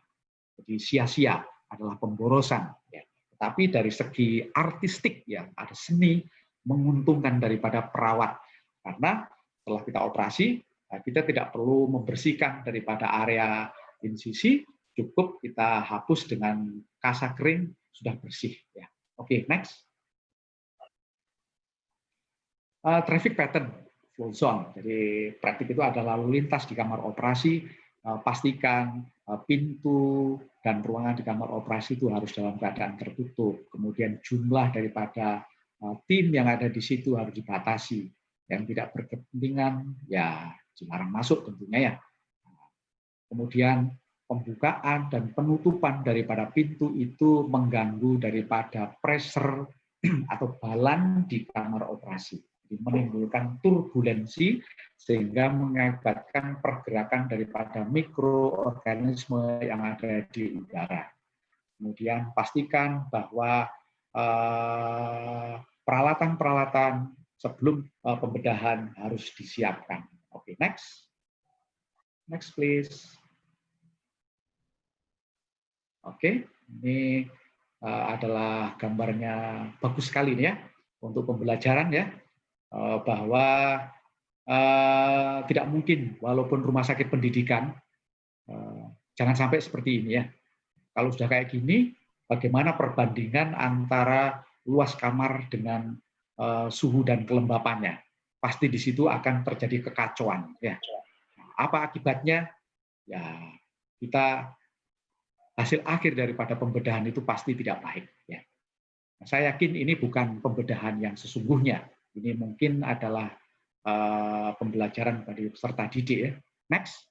Jadi sia-sia adalah pemborosan. Ya. Tetapi dari segi artistik, ya ada seni menguntungkan daripada perawat. Karena setelah kita operasi, kita tidak perlu membersihkan daripada area insisi, cukup kita hapus dengan kasa kering, sudah bersih. Ya. Oke, next. Traffic pattern flow zone. Jadi praktik itu adalah lalu lintas di kamar operasi. Pastikan pintu dan ruangan di kamar operasi itu harus dalam keadaan tertutup. Kemudian jumlah daripada tim yang ada di situ harus dibatasi. Yang tidak berkepentingan, ya dilarang masuk tentunya ya. Kemudian pembukaan dan penutupan daripada pintu itu mengganggu daripada pressure atau balan di kamar operasi. Menimbulkan turbulensi sehingga mengakibatkan pergerakan daripada mikroorganisme yang ada di udara. Kemudian pastikan bahwa peralatan-peralatan sebelum pembedahan harus disiapkan. Oke, next. Next, please. Oke, ini adalah gambarnya bagus sekali nih ya untuk pembelajaran ya. Bahwa tidak mungkin walaupun rumah sakit pendidikan jangan sampai seperti ini ya. Kalau sudah kayak gini, bagaimana perbandingan antara luas kamar dengan suhu dan kelembapannya? Pasti di situ akan terjadi kekacauan ya. Apa akibatnya? Ya kita hasil akhir daripada pembedahan itu pasti tidak baik ya. Saya yakin ini bukan pembedahan yang sesungguhnya. Ini mungkin adalah pembelajaran bagi peserta didik ya. Next.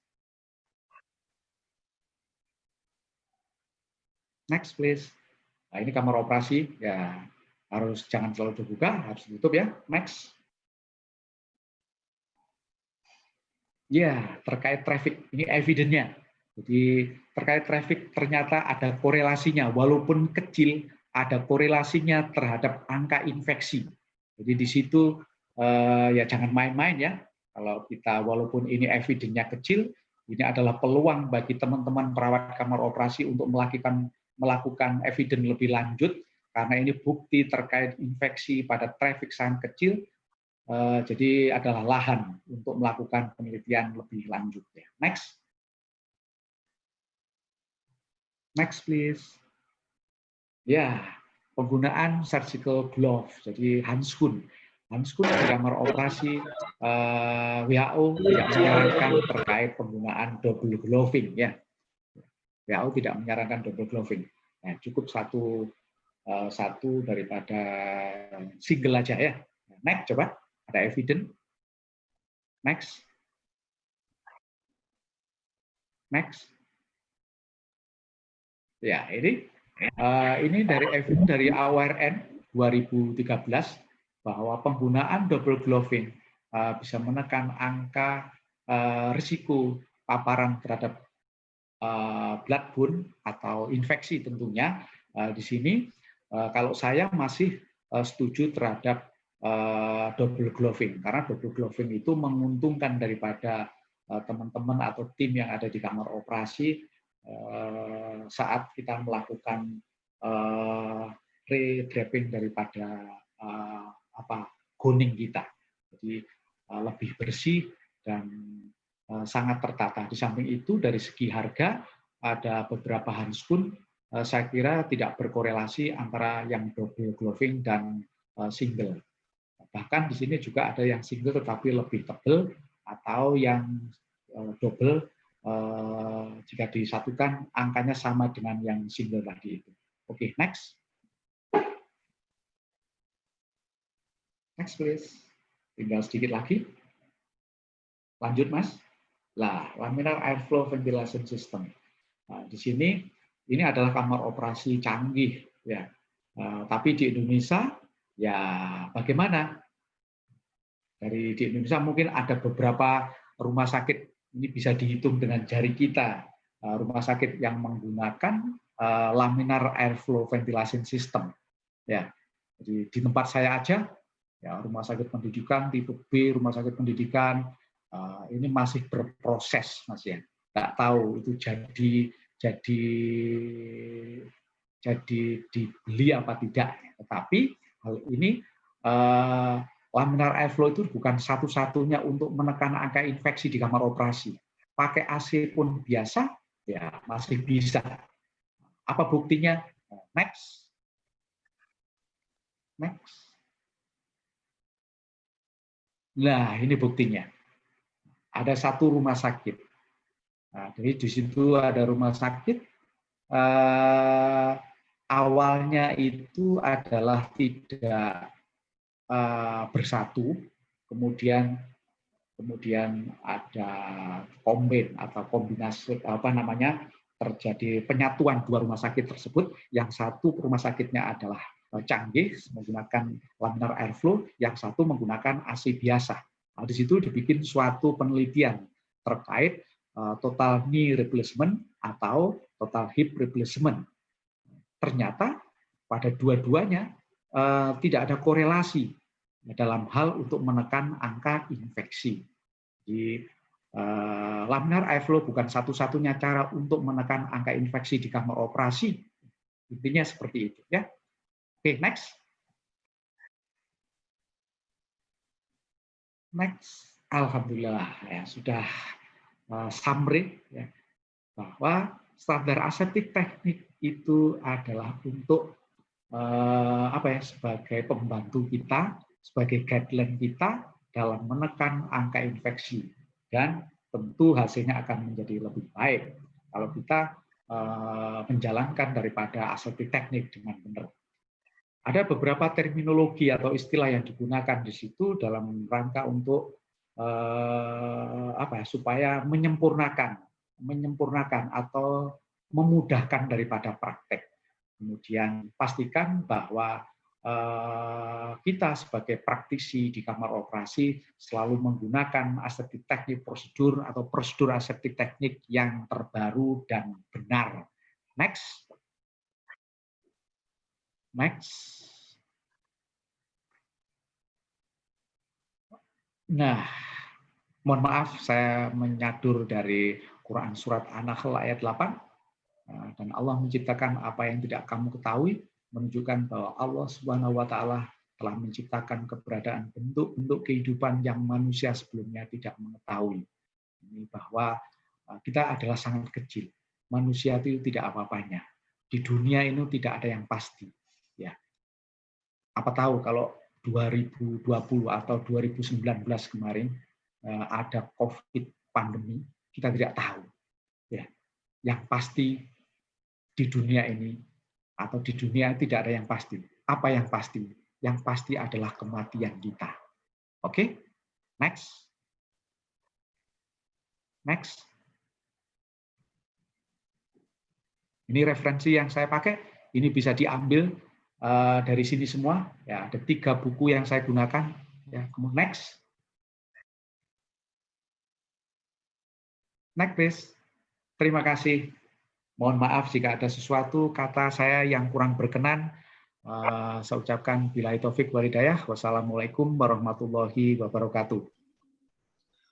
Next please. Nah, ini kamar operasi ya harus jangan selalu terbuka, harus ditutup ya. Next. Ya, terkait traffic, ini evidence-nya. Jadi terkait traffic ternyata ada korelasinya, walaupun kecil, ada korelasinya terhadap angka infeksi. Jadi di situ ya jangan main-main ya. Kalau kita walaupun ini evidence-nya kecil, ini adalah peluang bagi teman-teman perawat kamar operasi untuk melakukan evidence lebih lanjut, karena ini bukti terkait infeksi pada traffic sangat kecil. Jadi adalah lahan untuk melakukan penelitian lebih lanjut. Next. Next, please. Ya, penggunaan surgical glove, jadi handskun. Handskun di kamar operasi, WHO tidak menyarankan terkait penggunaan double gloving. Ya. WHO tidak menyarankan double gloving. Nah, cukup satu daripada single aja ya. Next, coba. Ada evidence. Next. Next. Ya, ini dari evidence dari AWRN 2013 bahwa penggunaan double gloving bisa menekan angka risiko paparan terhadap bloodborne atau infeksi tentunya. Di sini kalau saya masih setuju terhadap double gloving, karena double gloving itu menguntungkan daripada teman-teman atau tim yang ada di kamar operasi saat kita melakukan re-draping daripada gowning kita. Jadi lebih bersih dan sangat tertata. Di samping itu dari segi harga ada beberapa handskun saya kira tidak berkorelasi antara yang double gloving dan single. Bahkan di sini juga ada yang single tetapi lebih tebal, atau yang double jika disatukan angkanya sama dengan yang single tadi itu. Oke, next. Next please. Tinggal sedikit lagi. Lanjut Mas. Lah, laminar airflow ventilation system. Nah, di sini ini adalah kamar operasi canggih ya. Tapi di Indonesia ya bagaimana? Di Indonesia mungkin ada beberapa rumah sakit, ini bisa dihitung dengan jari kita, rumah sakit yang menggunakan laminar airflow ventilation system. Ya, jadi di tempat saya aja, ya rumah sakit pendidikan tipe B, rumah sakit pendidikan ini masih berproses, Mas ya. Nggak tahu itu jadi dibeli apa tidak. Tetapi hal ini laminar airflow itu bukan satu-satunya untuk menekan angka infeksi di kamar operasi. Pakai AC pun biasa, ya masih bisa. Apa buktinya? Next. Next. Nah, ini buktinya. Ada satu rumah sakit. Nah, jadi di situ ada rumah sakit. Awalnya itu adalah tidak bersatu, kemudian ada kombinasi terjadi penyatuan dua rumah sakit tersebut. Yang satu rumah sakitnya adalah canggih menggunakan laminar airflow, yang satu menggunakan AC biasa. Nah, di situ dibikin suatu penelitian terkait total knee replacement atau total hip replacement. Ternyata pada dua-duanya tidak ada korelasi dalam hal untuk menekan angka infeksi. Jadi, laminar airflow bukan satu-satunya cara untuk menekan angka infeksi di kamar operasi. Intinya seperti itu, ya. Oke, next. Next, alhamdulillah ya sudah summary ya, bahwa standar aseptik teknik itu adalah untuk sebagai pembantu kita, sebagai guideline kita dalam menekan angka infeksi, dan tentu hasilnya akan menjadi lebih baik kalau kita menjalankan daripada aseptik teknik dengan benar. Ada beberapa terminologi atau istilah yang digunakan di situ dalam rangka untuk supaya menyempurnakan atau memudahkan daripada praktek. Kemudian pastikan bahwa kita sebagai praktisi di kamar operasi selalu menggunakan aseptik teknik prosedur atau prosedur aseptik teknik yang terbaru dan benar. Next. Nah, mohon maaf saya menyadur dari Quran surat An-Nahl ayat 8. Dan Allah menciptakan apa yang tidak kamu ketahui, menunjukkan bahwa Allah Subhanahu wa taala telah menciptakan keberadaan bentuk-bentuk kehidupan yang manusia sebelumnya tidak mengetahui. Ini bahwa kita adalah sangat kecil. Manusia itu tidak apa-apanya. Di dunia ini tidak ada yang pasti. Ya. Apa tahu kalau 2020 atau 2019 kemarin ada COVID pandemi, kita tidak tahu. Ya. Yang pasti di dunia ini atau di dunia tidak ada yang pasti. Apa yang pasti? Yang pasti adalah kematian kita. Oke? Next. Ini referensi yang saya pakai. Ini bisa diambil dari sini semua. Ya, ada 3 buku yang saya gunakan. Ya, kemudian next. Next, please. Terima kasih. Mohon maaf jika ada sesuatu kata saya yang kurang berkenan. Saya ucapkan billahi taufik wal hidayah. Wassalamualaikum warahmatullahi wabarakatuh.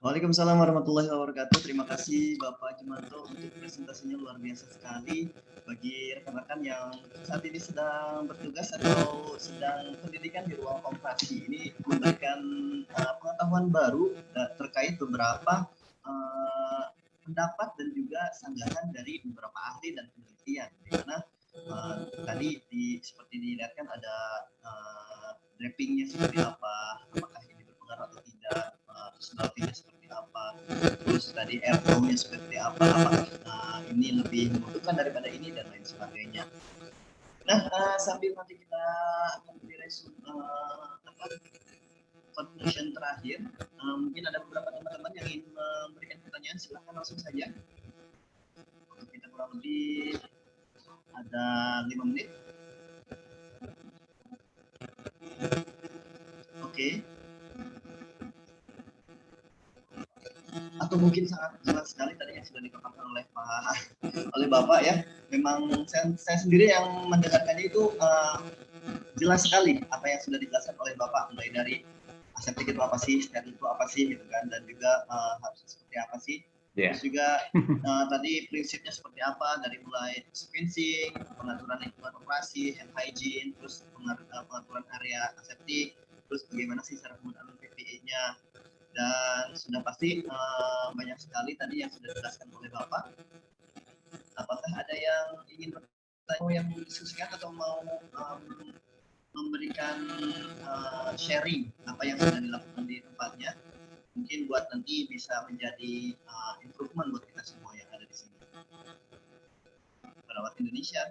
Waalaikumsalam warahmatullahi wabarakatuh. Terima kasih Bapak Jumanto untuk presentasinya, luar biasa sekali. Bagi rekan-rekan yang saat ini sedang bertugas atau sedang pendidikan di ruang operasi, ini memberikan pengetahuan baru terkait beberapa pendapat dan juga sanggahan dari beberapa ahli dan penelitian, di mana tadi seperti dilihatkan ada drapingnya seperti apa, apakah ini berpengaruh atau tidak, terus beltingnya seperti apa, terus tadi airflow-nya seperti apa, apakah ini lebih membutuhkan daripada ini dan lain sebagainya. Nah, sambil nanti kita akan beri conclusion terakhir, mungkin ada beberapa teman-teman yang ingin memberikan pertanyaan, silahkan langsung saja. Kita kurang lebih ada 5 menit. Oke. Atau mungkin sangat jelas sekali tadi yang sudah dipaparkan oleh Bapak ya. Memang saya sendiri yang mendengarkannya itu jelas sekali apa yang sudah dijelaskan oleh Bapak, mulai dari aseptik itu apa sih, steril itu apa sih, gitu kan, dan juga harusnya seperti apa sih. Terus juga tadi prinsipnya seperti apa, dari mulai dispensing, pengaturan lingkungan operasi, hand hygiene, terus pengaturan area aseptik, terus bagaimana sih cara penggunaan PPE-nya, dan sudah pasti banyak sekali tadi yang sudah dijelaskan oleh Bapak. Apakah ada yang ingin bertanya, yang mendiskusikan atau mau memberikan sharing apa yang sudah dilakukan di tempatnya, mungkin buat nanti bisa menjadi improvement buat kita semua yang ada di sini. Perawat Indonesia.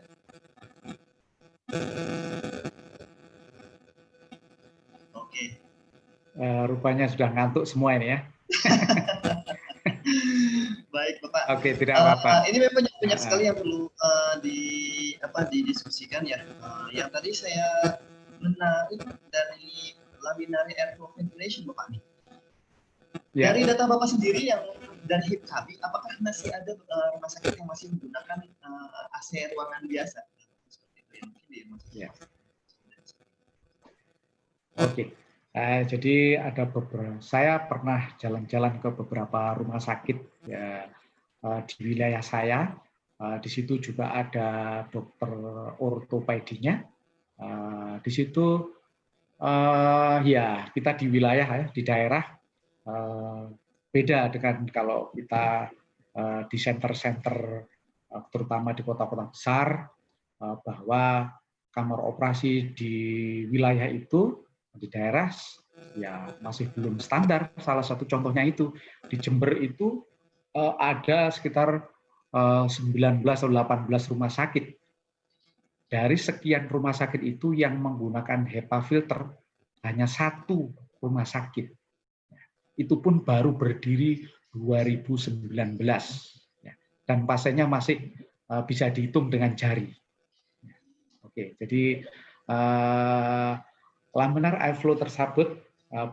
Oke. Rupanya sudah ngantuk semua ini ya. Baik Bapak. Oke, tidak apa-apa. Ini memang banyak sekali yang perlu didiskusikan ya. Yang tadi saya menarik dari laminary airflow ventilation Bapak nih. Dari data Bapak sendiri yang dari HIPKB, apakah masih ada rumah sakit yang masih menggunakan AC ruangan biasa? Seperti itu yang mungkin dimaksudkan. Oke. Jadi ada beberapa. Saya pernah jalan-jalan ke beberapa rumah sakit ya, di wilayah saya. Di situ juga ada dokter ortopedinya. Di situ ya kita di wilayah ya, di daerah beda dengan kalau kita di center-center terutama di kota-kota besar, bahwa kamar operasi di wilayah itu di daerah ya masih belum standar. Salah satu contohnya itu di Jember itu ada sekitar 19 atau 18 rumah sakit. Dari sekian rumah sakit itu yang menggunakan HEPA filter hanya 1 rumah sakit. Itu pun baru berdiri 2019. Dan pasiennya masih bisa dihitung dengan jari. Oke, jadi laminar airflow tersebut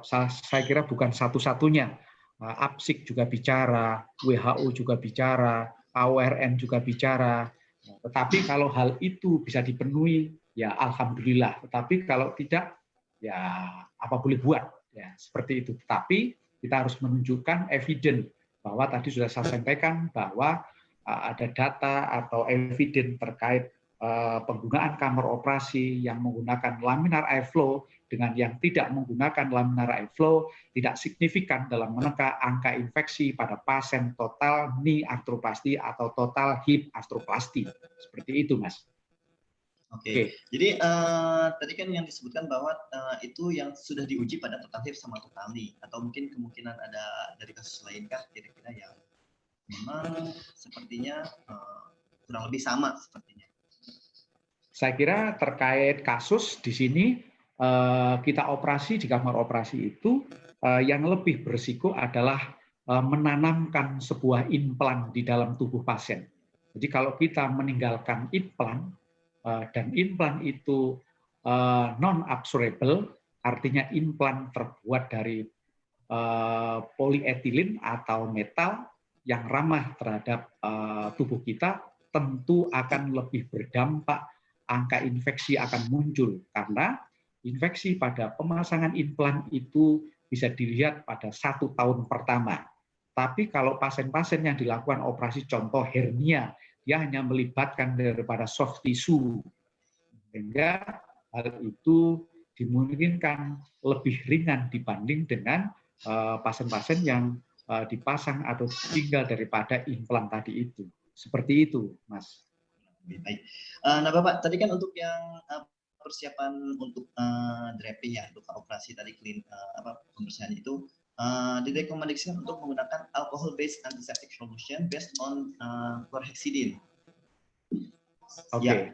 saya kira bukan satu-satunya. APSIC juga bicara, WHO juga bicara, AORN juga bicara. Tetapi kalau hal itu bisa dipenuhi, ya alhamdulillah. Tetapi kalau tidak, ya apa boleh buat. Ya, seperti itu. Tetapi kita harus menunjukkan evidence bahwa tadi sudah saya sampaikan bahwa ada data atau evidence terkait penggunaan kamar operasi yang menggunakan laminar airflow dengan yang tidak menggunakan laminar airflow tidak signifikan dalam menekan angka infeksi pada pasien total knee arthroplasty atau total hip arthroplasty. Seperti itu, Mas. Oke. Jadi tadi kan yang disebutkan bahwa itu yang sudah diuji pada total hip sama total knee, atau mungkin kemungkinan ada dari kasus lainkah kira-kira yang memang sepertinya kurang lebih sama sepertinya. Saya kira terkait kasus di sini kita operasi di kamar operasi itu yang lebih berisiko adalah menanamkan sebuah implan di dalam tubuh pasien. Jadi kalau kita meninggalkan implan dan implan itu non-absorbable, artinya implan terbuat dari polietilin atau metal yang ramah terhadap tubuh kita, tentu akan lebih berdampak, angka infeksi akan muncul karena infeksi pada pemasangan implan itu bisa dilihat pada 1 tahun pertama. Tapi kalau pasien-pasien yang dilakukan operasi contoh hernia, dia hanya melibatkan daripada soft tissue, sehingga hal itu dimungkinkan lebih ringan dibanding dengan pasien-pasien yang dipasang atau tinggal daripada implan tadi itu. Seperti itu, Mas. Baik. Nah, Bapak, tadi kan untuk yang persiapan untuk draping ya, untuk operasi tadi pembersihan itu direkomendasikan untuk menggunakan alcohol based antiseptic solution based on chlorhexidine. Oke. Ya.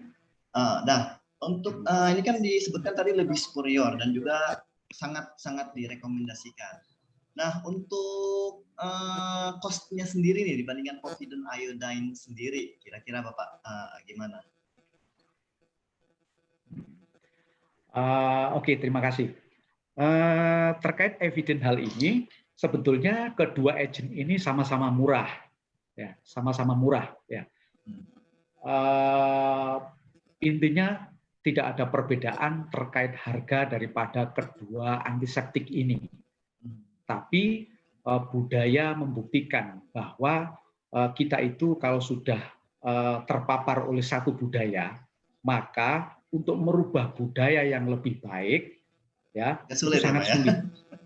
Nah, untuk ini kan disebutkan tadi lebih superior dan juga sangat direkomendasikan. Nah, untuk cost-nya sendiri nih dibandingkan povidone iodine sendiri, kira-kira Bapak gimana? Oke, terima kasih. Terkait evidence hal ini, sebetulnya kedua agent ini sama-sama murah, ya, sama-sama murah, ya. Intinya tidak ada perbedaan terkait harga daripada kedua antiseptik ini. Tapi budaya membuktikan bahwa kita itu kalau sudah terpapar oleh satu budaya, maka untuk merubah budaya yang lebih baik, ya itu sangat sulit,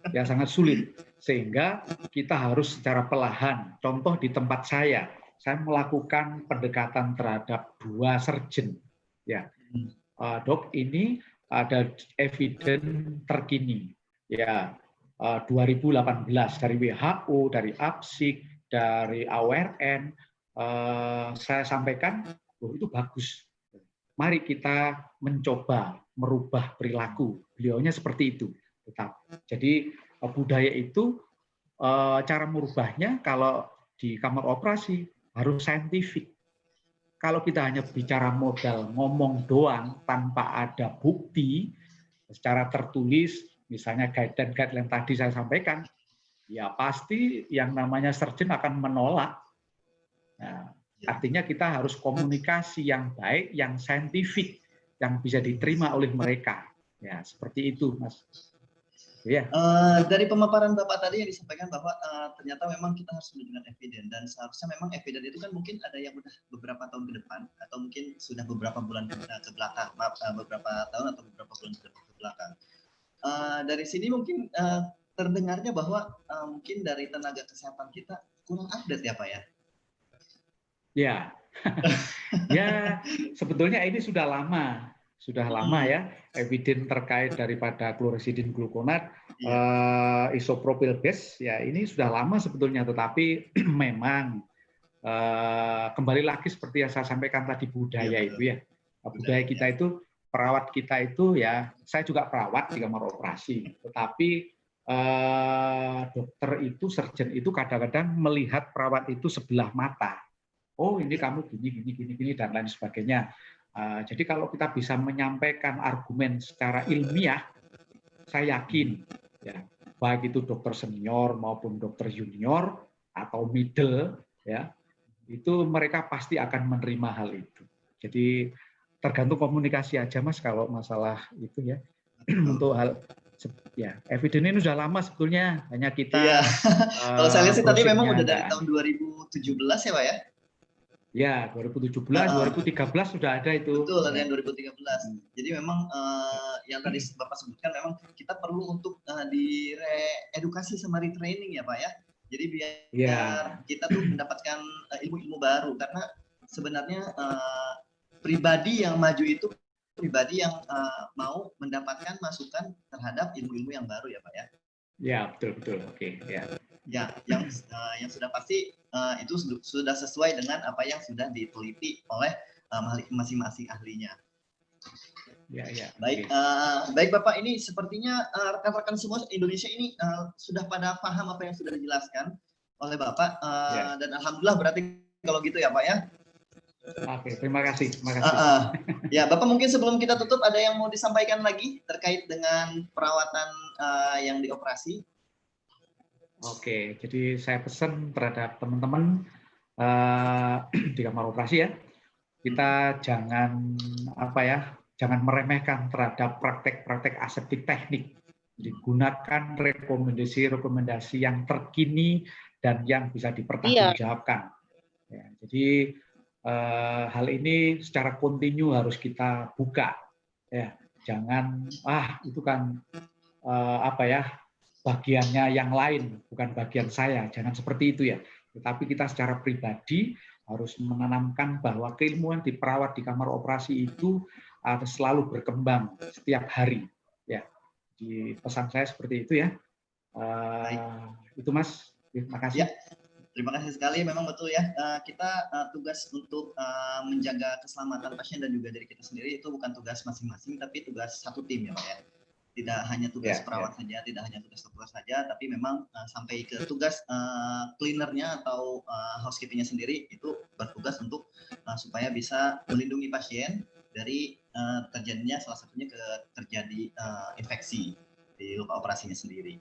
ya sangat sulit. Sehingga kita harus secara perlahan. Contoh di tempat saya melakukan pendekatan terhadap 2 surgeon, ya. Dok, ini ada evidence terkini, ya. 2018 dari WHO, dari APSIC, dari AORN, saya sampaikan, oh, itu bagus. Mari kita mencoba merubah perilaku. Beliaunya seperti itu. Jadi budaya itu cara merubahnya kalau di kamar operasi harus saintifik. Kalau kita hanya bicara modal ngomong doang tanpa ada bukti secara tertulis, misalnya guideline tadi saya sampaikan, ya pasti yang namanya surgeon akan menolak. Nah, artinya kita harus komunikasi yang baik, yang saintifik, yang bisa diterima oleh mereka. Ya, seperti itu, Mas. Ya. Dari pemaparan Bapak tadi yang disampaikan bahwa ternyata memang kita harus menunjukkan evidence, dan seharusnya memang evidence itu kan mungkin ada yang udah beberapa tahun ke depan atau mungkin sudah beberapa bulan ke belakang, beberapa tahun atau beberapa bulan ke belakang. Dari sini mungkin terdengarnya bahwa mungkin dari tenaga kesehatan kita kurang update ya Pak ya? Ya, ya sebetulnya ini sudah lama ya, evidence terkait daripada chlorhexidine gluconat, isopropyl base, ya ini sudah lama sebetulnya, tetapi memang kembali lagi seperti yang saya sampaikan tadi budaya itu ya, budaya kita itu, perawat kita itu ya, saya juga perawat di kamar operasi, tetapi dokter itu, surgeon itu kadang-kadang melihat perawat itu sebelah mata. Oh ini kamu gini dan lain sebagainya. Jadi kalau kita bisa menyampaikan argumen secara ilmiah, saya yakin ya, baik itu dokter senior maupun dokter junior atau middle ya, itu mereka pasti akan menerima hal itu. Jadi tergantung komunikasi aja Mas kalau masalah itu ya. Untuk hal ya, evidence ini sudah lama sebetulnya, hanya kita Iya. Kalau saya lihat sih tadi memang browsingnya udah dari enggak. tahun 2017 ya Pak ya? Ya, 2017, 2013 sudah ada itu. Betul, ada Ya. yang 2013. Jadi memang yang tadi Bapak sebutkan memang kita perlu untuk direedukasi sama retraining ya Pak ya. Jadi biar kita tuh mendapatkan ilmu-ilmu baru, karena sebenarnya pribadi yang maju itu pribadi yang mau mendapatkan masukan terhadap ilmu-ilmu yang baru ya Pak ya. Ya, betul. Oke, ya. Ya, yang sudah pasti itu sudah sesuai dengan apa yang sudah diteliti oleh masing-masing ahlinya. Ya. Baik, baik Bapak, ini sepertinya rekan-rekan semua Indonesia ini sudah pada paham apa yang sudah dijelaskan oleh Bapak, dan alhamdulillah berarti kalau gitu ya Pak ya. Oke, terima kasih. Ya, Bapak mungkin sebelum kita tutup ada yang mau disampaikan lagi terkait dengan perawatan yang dioperasi? Oke, jadi saya pesan terhadap teman-teman di kamar operasi ya, kita jangan jangan meremehkan terhadap praktek-praktek aseptik teknik. Jadi gunakan rekomendasi-rekomendasi yang terkini dan yang bisa dipertanggungjawabkan. Ya, jadi hal ini secara kontinu harus kita buka. Ya, jangan itu kan bagiannya yang lain, bukan bagian saya. Jangan seperti itu ya. Tetapi kita secara pribadi harus menanamkan bahwa keilmuan di perawat di kamar operasi itu selalu berkembang setiap hari. Ya, di pesan saya seperti itu ya. Itu Mas. Terima kasih. Ya, terima kasih sekali. Memang betul ya. Kita tugas untuk menjaga keselamatan pasien dan juga diri kita sendiri itu bukan tugas masing-masing, tapi tugas satu tim ya Pak ya. Tidak hanya tugas perawat saja, tidak hanya tugas dokter saja, tapi memang sampai ke tugas cleanernya atau housekeepingnya sendiri itu bertugas untuk supaya bisa melindungi pasien dari terjadinya salah satunya terjadi infeksi di luka operasinya sendiri.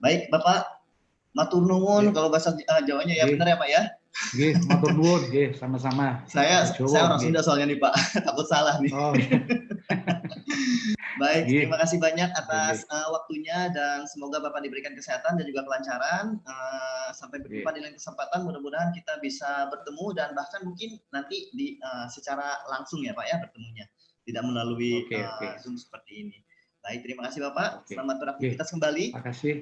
Baik Bapak, matur nuwun kalau bahasa Jawanya ya benar ya Pak ya? Nggih, matur nuwun, nggih, sama-sama. Saya orang Sunda soalnya nih Pak, takut salah nih. Oh. Baik, terima kasih banyak atas waktunya dan semoga Bapak diberikan kesehatan dan juga kelancaran. Sampai berjumpa di lain kesempatan, mudah-mudahan kita bisa bertemu dan bahkan mungkin nanti secara langsung ya Pak ya bertemunya, tidak melalui Zoom seperti ini. Baik, terima kasih Bapak. Selamat beraktivitas kembali. Terima kasih.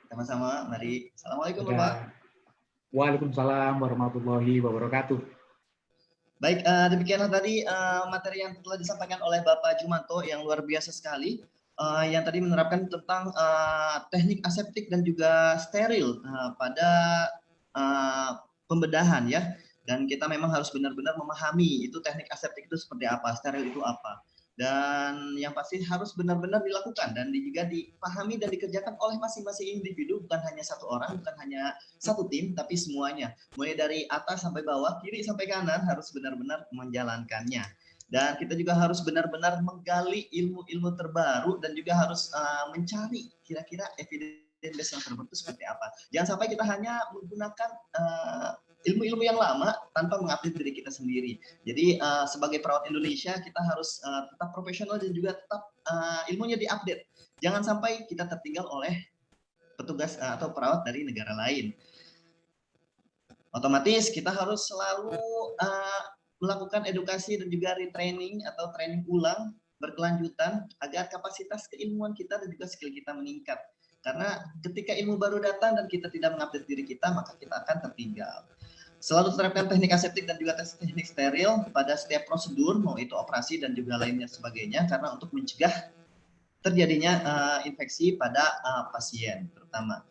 Sama-sama, mari. Assalamualaikum Bapak. Waalaikumsalam warahmatullahi wabarakatuh. Baik, demikianlah tadi materi yang telah disampaikan oleh Bapak Jumanto yang luar biasa sekali, yang tadi menerapkan tentang teknik aseptik dan juga steril pada pembedahan ya. Dan kita memang harus benar-benar memahami itu teknik aseptik itu seperti apa, steril itu apa. Dan yang pasti harus benar-benar dilakukan dan juga dipahami dan dikerjakan oleh masing-masing individu, bukan hanya satu orang, bukan hanya satu tim, tapi semuanya. Mulai dari atas sampai bawah, kiri sampai kanan harus benar-benar menjalankannya. Dan kita juga harus benar-benar menggali ilmu-ilmu terbaru dan juga harus mencari kira-kira evidence yang terbaru itu seperti apa. Jangan sampai kita hanya menggunakan ilmu-ilmu yang lama tanpa mengupdate diri kita sendiri. Jadi sebagai perawat Indonesia kita harus tetap profesional dan juga tetap ilmunya diupdate. Jangan sampai kita tertinggal oleh petugas atau perawat dari negara lain. Otomatis kita harus selalu melakukan edukasi dan juga retraining atau training ulang berkelanjutan agar kapasitas keilmuan kita dan juga skill kita meningkat. Karena ketika ilmu baru datang dan kita tidak mengupdate diri kita, maka kita akan tertinggal. Selalu terapkan teknik aseptik dan juga teknik steril pada setiap prosedur, mau itu operasi dan juga lainnya sebagainya, karena untuk mencegah terjadinya infeksi pada pasien terutama.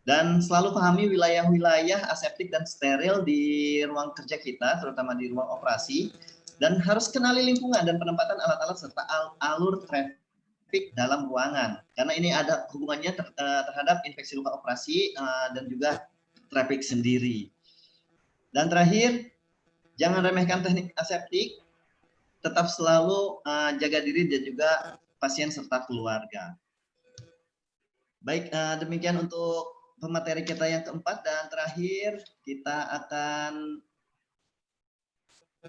Dan selalu pahami wilayah-wilayah aseptik dan steril di ruang kerja kita, terutama di ruang operasi, dan harus kenali lingkungan dan penempatan alat-alat serta alur traffic dalam ruangan, karena ini ada hubungannya terhadap infeksi luka operasi dan juga traffic sendiri. Dan terakhir, jangan remehkan teknik aseptik, tetap selalu jaga diri dan juga pasien serta keluarga. Baik, demikian untuk pemateri kita yang keempat, dan terakhir kita akan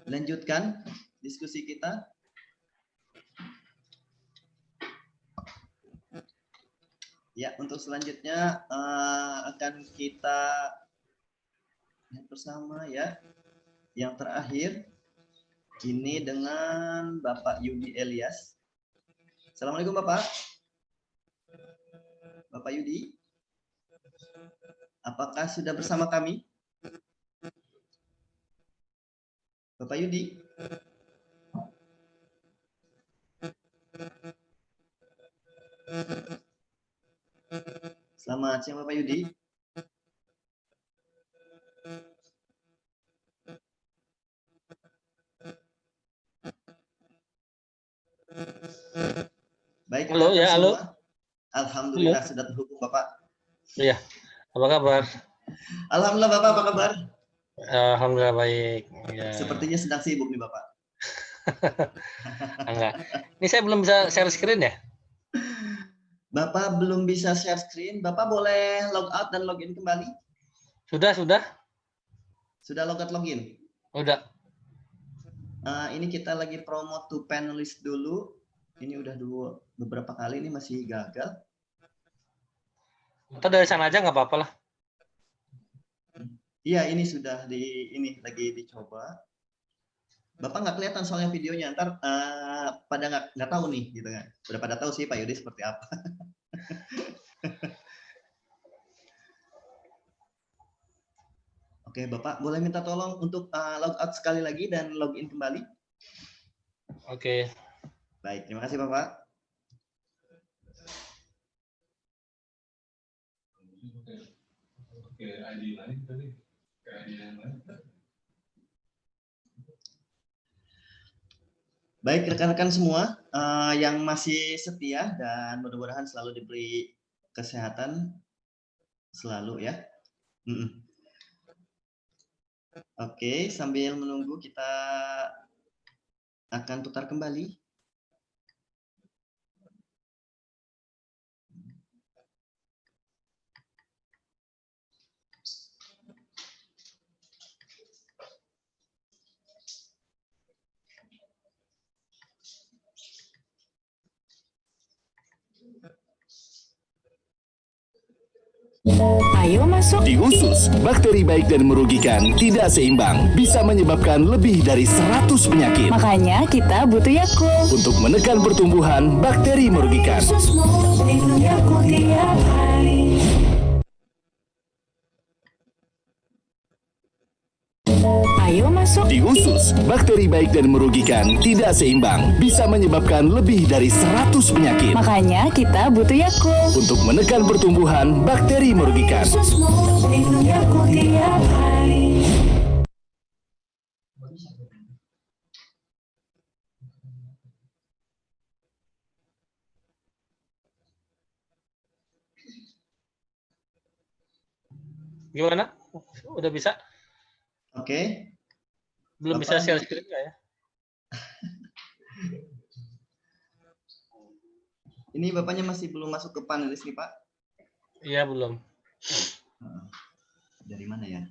lanjutkan diskusi kita. Ya, untuk selanjutnya akan kita lihat bersama ya. Yang terakhir ini dengan Bapak Yudi Elias. Assalamualaikum Bapak. Bapak Yudi, apakah sudah bersama kami? Bapak Yudi. Selamat siang Bapak Yudi. Baik, halo ya, halo. semua. Alhamdulillah sudah terhubung Bapak. Iya, apa kabar? Alhamdulillah Bapak, apa kabar? Alhamdulillah baik. Ya. Sepertinya sedang sibuk nih Bapak. Enggak. Ini saya belum bisa share screen ya? Bapak belum bisa share screen. Bapak boleh log out dan login kembali? Sudah. Sudah log out login? Udah. Ini kita lagi promote to panelist dulu. Ini udah beberapa kali, ini masih gagal. Atau dari sana aja nggak apa-apa lah. Iya, ini sudah lagi dicoba. Bapak nggak kelihatan soalnya videonya, ntar pada nggak tahu nih, gitu kan? Udah pada tahu sih Pak Yudi seperti apa. Oke, Bapak boleh minta tolong untuk log out sekali lagi dan login kembali? Oke. Baik, terima kasih Bapak. Oke, ID lain tadi. ID yang lain. Baik rekan-rekan semua yang masih setia dan mudah-mudahan selalu diberi kesehatan selalu ya. Oke, sambil menunggu kita akan putar kembali. Ayo masuk. Di usus, bakteri baik dan merugikan tidak seimbang, bisa menyebabkan lebih dari 100 penyakit. Makanya kita butuh Yakult. Untuk menekan pertumbuhan bakteri merugikan. Ususmu minum Yakult tiap hari. Ayo masuk. Di usus, bakteri baik dan merugikan tidak seimbang, bisa menyebabkan lebih dari 100 penyakit. Makanya kita butuh Yakult. Untuk menekan pertumbuhan bakteri merugikan. Ususmu minum Yakult tiap hari. Gimana? Udah bisa? Oke. Belum Bapak bisa share screen nggak ya? Ini Bapaknya masih belum masuk ke panelis nih Pak? Iya, belum. Dari mana ya?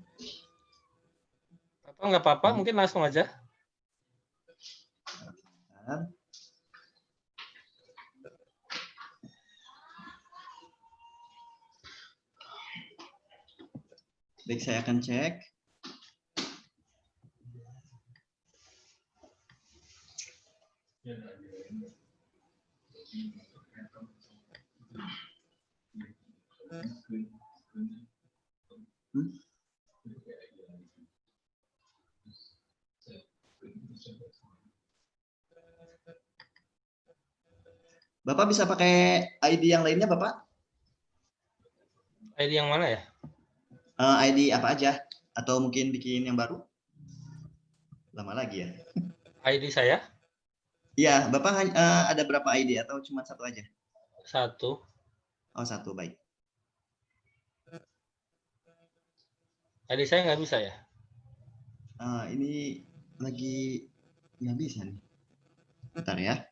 Atau nggak apa-apa, mungkin langsung aja. Baik, saya akan cek. Bapak bisa pakai ID yang lainnya, Bapak? ID yang mana ya? ID apa aja? Atau mungkin bikin yang baru? Lama lagi ya? ID saya? Iya, Bapak ada berapa ID atau cuma satu aja? Satu. Oh, satu, baik. ID saya nggak bisa ya? Ini lagi nggak bisa nih. Bentar ya.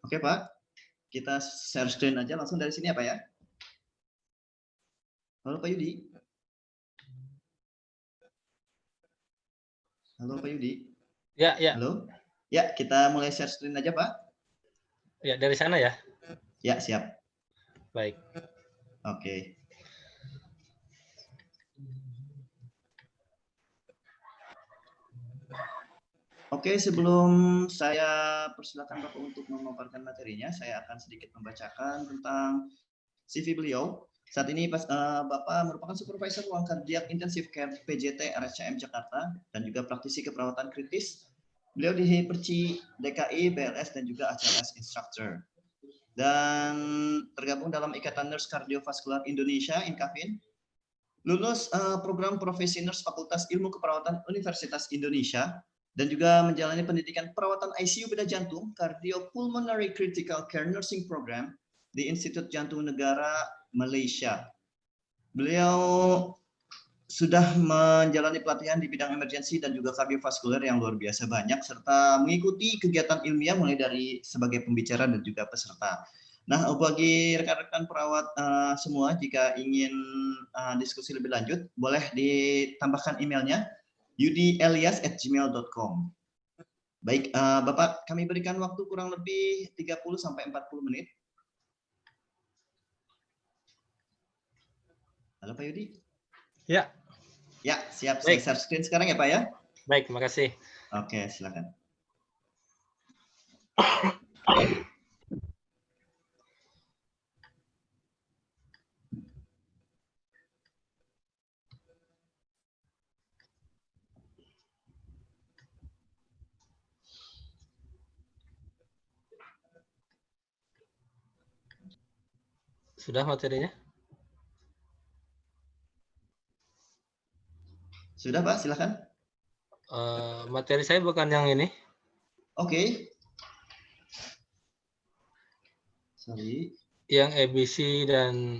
Oke Pak, kita share screen aja langsung dari sini ya Pak ya. Halo Pak Yudi. Halo Pak Yudi. Ya, ya. Halo. Ya, kita mulai share screen aja Pak. Ya, dari sana ya. Ya, siap. Baik. Oke. Oke, sebelum saya persilakan Bapak untuk memaparkan materinya, saya akan sedikit membacakan tentang CV beliau. Saat ini Bapak merupakan Supervisor Ruang Kardiak Intensive Care PJT RSCM Jakarta dan juga praktisi keperawatan kritis. Beliau di Perci DKI, BLS, dan juga ACLS Instructor. Dan tergabung dalam Ikatan Nurse Kardiovaskular Indonesia, INKAVIN. Lulus program Profesi Nurse Fakultas Ilmu Keperawatan Universitas Indonesia dan juga menjalani pendidikan perawatan ICU bedah jantung Cardiopulmonary Critical Care Nursing Program di Institut Jantung Negara Malaysia. Beliau sudah menjalani pelatihan di bidang emergensi dan juga kardiovaskuler yang luar biasa banyak serta mengikuti kegiatan ilmiah mulai dari sebagai pembicara dan juga peserta. Nah, bagi rekan-rekan perawat semua jika ingin diskusi lebih lanjut boleh ditambahkan emailnya yudi.elias@gmail.com. Baik, Bapak, kami berikan waktu kurang lebih 30 sampai 40 menit. Halo Pak Yudi. Ya. Ya, siap. Baik. Saya share screen sekarang ya Pak ya. Baik, terima kasih. Oke, silakan. Sudah materinya? Sudah Pak, silakan. Materi saya bukan yang ini. Oke. Sorry. Yang ABC dan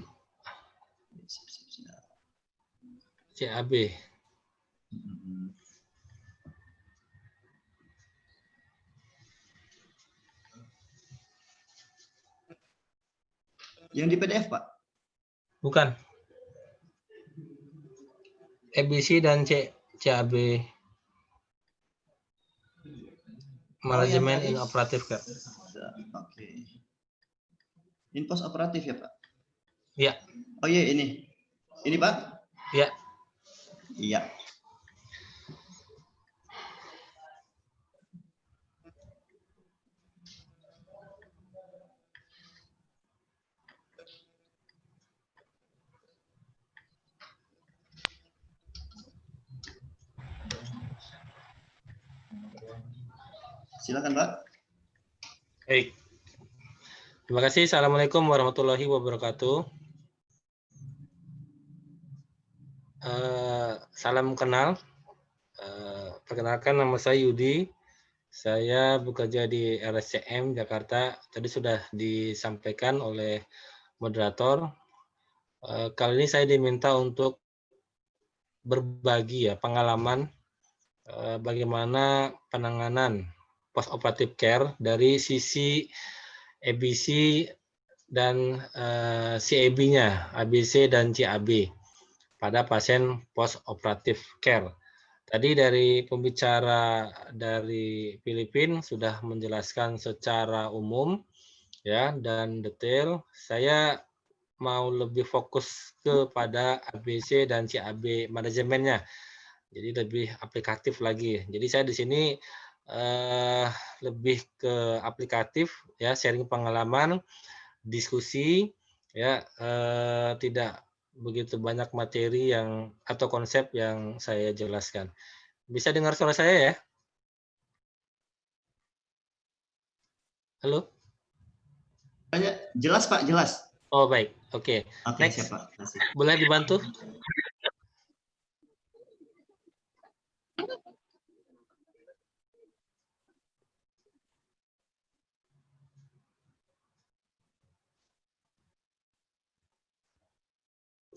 CAB. Yang di PDF Pak? Bukan. ABC dan CAB. Manajemen Intraoperative, Kak. Oke. In Postoperative ya Pak? Iya. Oh iya ini. Ini Pak? Iya. Iya. Silakan Pak. Baik. Terima kasih. Assalamualaikum warahmatullahi wabarakatuh. Salam kenal. Perkenalkan nama saya Yudi. Saya bekerja di RSCM Jakarta. Tadi sudah disampaikan oleh moderator. Kali ini saya diminta untuk berbagi ya pengalaman bagaimana penanganan postoperative care dari sisi ABC dan CAB-nya, ABC dan CAB pada pasien postoperative care. Tadi dari pembicara dari Filipina sudah menjelaskan secara umum ya dan detail. Saya mau lebih fokus kepada ABC dan CAB manajemennya. Jadi lebih aplikatif lagi. Jadi saya di sini lebih ke aplikatif, ya, sharing pengalaman, diskusi, ya, tidak begitu banyak materi yang atau konsep yang saya jelaskan. Bisa dengar suara saya ya? Halo? Jelas Pak, jelas. Oh baik, oke. Oke, Next, siap Pak. Terima kasih. boleh dibantu?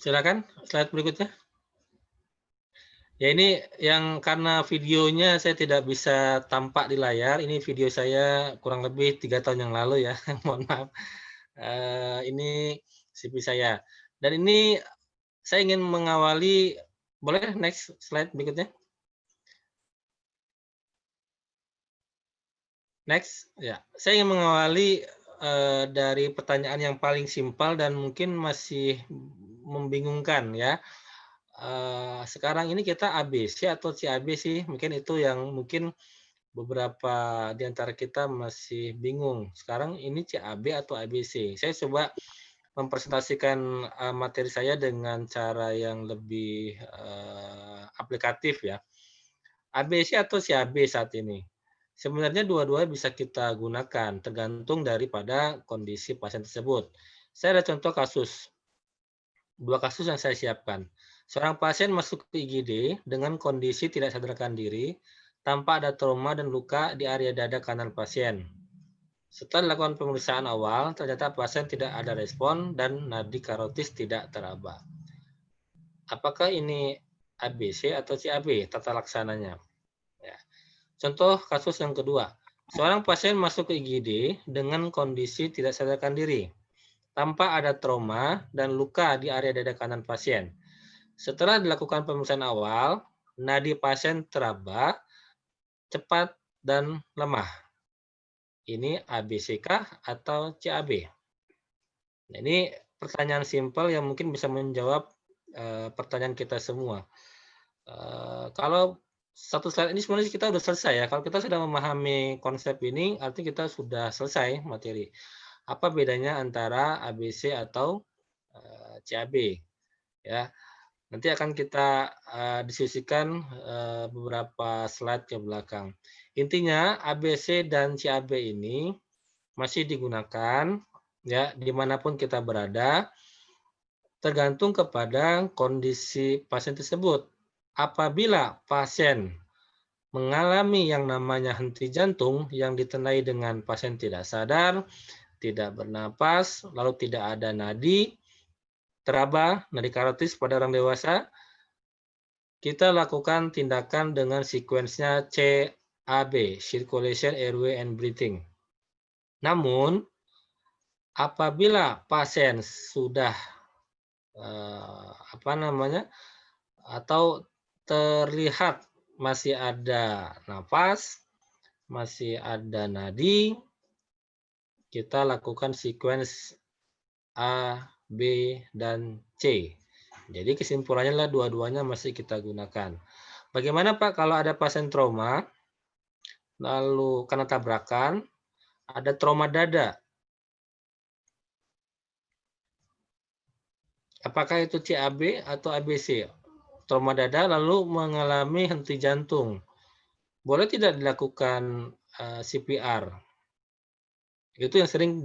Silakan, slide berikutnya. Ya ini yang karena videonya saya tidak bisa tampak di layar, ini video saya kurang lebih 3 tahun yang lalu ya, mohon maaf. Ini CV saya. Dan ini saya ingin mengawali, boleh next slide berikutnya? Next, ya. Saya ingin mengawali dari pertanyaan yang paling simpel dan mungkin masih membingungkan ya. Sekarang ini kita ABC atau CAB sih? Mungkin itu yang mungkin beberapa di antara kita masih bingung. Sekarang ini CAB atau ABC? Saya coba mempresentasikan materi saya dengan cara yang lebih aplikatif ya. ABC atau CAB saat ini? Sebenarnya dua-dua bisa kita gunakan, tergantung daripada kondisi pasien tersebut. Saya ada contoh kasus, 2 kasus yang saya siapkan. Seorang pasien masuk ke IGD dengan kondisi tidak sadarkan diri, tanpa ada trauma dan luka di area dada kanan pasien. Setelah dilakukan pemeriksaan awal, ternyata pasien tidak ada respon dan nadi karotis tidak teraba. Apakah ini ABC atau CAB tata laksananya? Ya. Contoh kasus yang kedua, seorang pasien masuk ke IGD dengan kondisi tidak sadarkan diri, tanpa ada trauma dan luka di area dada kanan pasien. Setelah dilakukan pemeriksaan awal, nadi pasien teraba, cepat, dan lemah. Ini ABC kah atau CAB? Nah, ini pertanyaan simpel yang mungkin bisa menjawab pertanyaan kita semua. Kalau satu slide ini sebenarnya kita sudah selesai ya. Kalau kita sudah memahami konsep ini, artinya kita sudah selesai materi. Apa bedanya antara ABC atau CAB? Ya, nanti akan kita diskusikan beberapa slide ke belakang. Intinya ABC dan CAB ini masih digunakan ya dimanapun kita berada, tergantung kepada kondisi pasien tersebut. Apabila pasien mengalami yang namanya henti jantung yang ditandai dengan pasien tidak sadar, tidak bernapas, lalu tidak ada nadi, teraba, nadi karotis pada orang dewasa, kita lakukan tindakan dengan sekuensnya CAB, Circulation, Airway, and Breathing. Namun, apabila pasien sudah atau terlihat masih ada nafas, masih ada nadi, kita lakukan sequence A, B, dan C. Jadi kesimpulannya adalah dua-duanya masih kita gunakan. Bagaimana Pak kalau ada pasien trauma, lalu karena tabrakan, ada trauma dada? Apakah itu CAB atau ABC? Trauma dada lalu mengalami henti jantung. Boleh tidak dilakukan CPR? Itu yang sering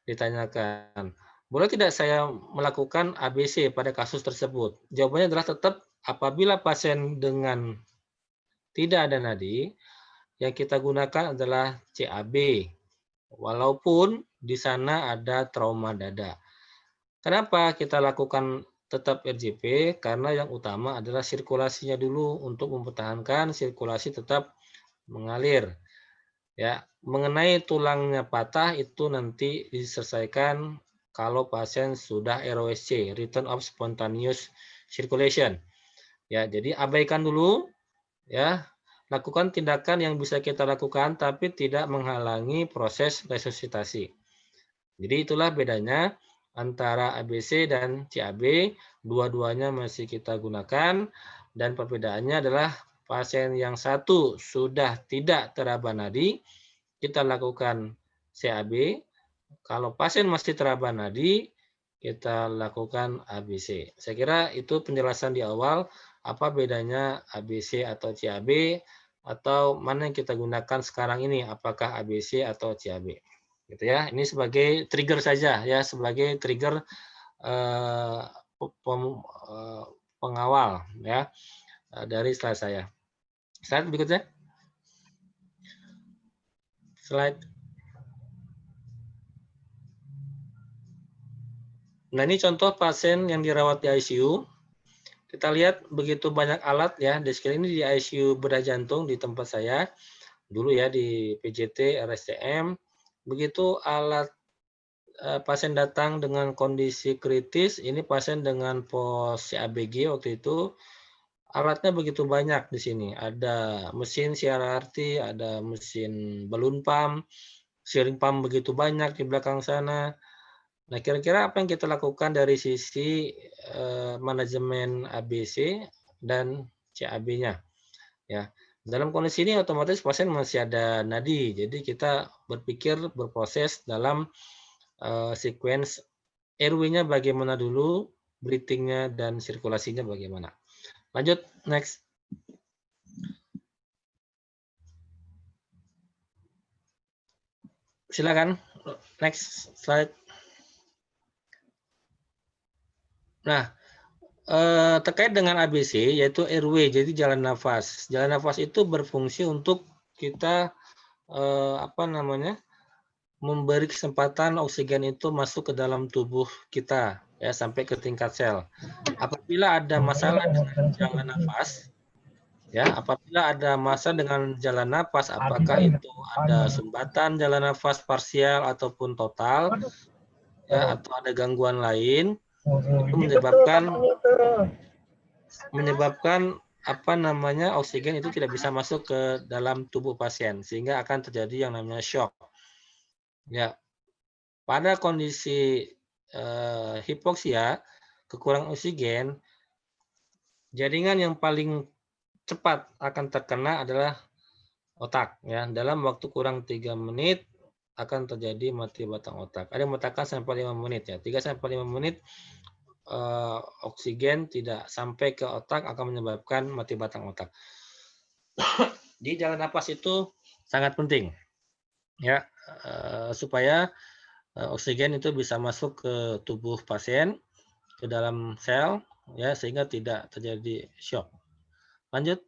ditanyakan. Boleh tidak saya melakukan ABC pada kasus tersebut? Jawabannya adalah tetap apabila pasien dengan tidak ada nadi, yang kita gunakan adalah CAB. Walaupun di sana ada trauma dada. Kenapa kita lakukan tetap RJP? Karena yang utama adalah sirkulasinya dulu untuk mempertahankan sirkulasi tetap mengalir. Ya, mengenai tulangnya patah itu nanti diselesaikan kalau pasien sudah ROSC, Return of Spontaneous Circulation. Ya, jadi abaikan dulu ya, lakukan tindakan yang bisa kita lakukan tapi tidak menghalangi proses resusitasi. Jadi itulah bedanya antara ABC dan CAB, dua-duanya masih kita gunakan dan perbedaannya adalah pasien yang satu sudah tidak teraba nadi, kita lakukan CAB. Kalau pasien masih teraba nadi, kita lakukan ABC. Saya kira itu penjelasan di awal, apa bedanya ABC atau CAB, atau mana yang kita gunakan sekarang ini, apakah ABC atau CAB. Gitu ya. Ini sebagai trigger saja ya, sebagai trigger pengawal ya dari slide saya. Slide berikutnya. Slide. Nah, ini contoh pasien yang dirawat di ICU. Kita lihat begitu banyak alat ya. Di sini di ICU bedah jantung di tempat saya. Dulu ya di PJT, RSCM. Begitu alat pasien datang dengan kondisi kritis, ini pasien dengan pos CABG waktu itu, alatnya begitu banyak di sini. Ada mesin CRRT, ada mesin balloon pump, steering pump begitu banyak di belakang sana. Nah, kira-kira apa yang kita lakukan dari sisi manajemen ABC dan CAB-nya? Ya, dalam kondisi ini otomatis pasien masih ada nadi, jadi kita berpikir berproses dalam sequence RW-nya bagaimana dulu, breathing-nya dan sirkulasinya bagaimana. Lanjut, next. Silakan, next slide. Nah, terkait dengan ABC yaitu RW, jadi jalan nafas. Jalan nafas itu berfungsi untuk kita memberi kesempatan oksigen itu masuk ke dalam tubuh kita ya sampai ke tingkat sel. Apabila ada masalah dengan jalan nafas, ya apabila ada masalah dengan jalan nafas, apakah itu ada sumbatan jalan nafas parsial ataupun total, ya atau ada gangguan lain, itu menyebabkan oksigen itu tidak bisa masuk ke dalam tubuh pasien sehingga akan terjadi yang namanya shock. Ya, pada kondisi hipoksia, kekurangan oksigen, jaringan yang paling cepat akan terkena adalah otak. Ya, dalam waktu kurang 3 menit akan terjadi mati batang otak. Ada yang mengatakan sampai 5 menit ya. 3 sampai 5 menit oksigen tidak sampai ke otak akan menyebabkan mati batang otak. Di jalan napas itu sangat penting ya supaya oksigen itu bisa masuk ke tubuh pasien, ke dalam sel ya sehingga tidak terjadi shock. Lanjut.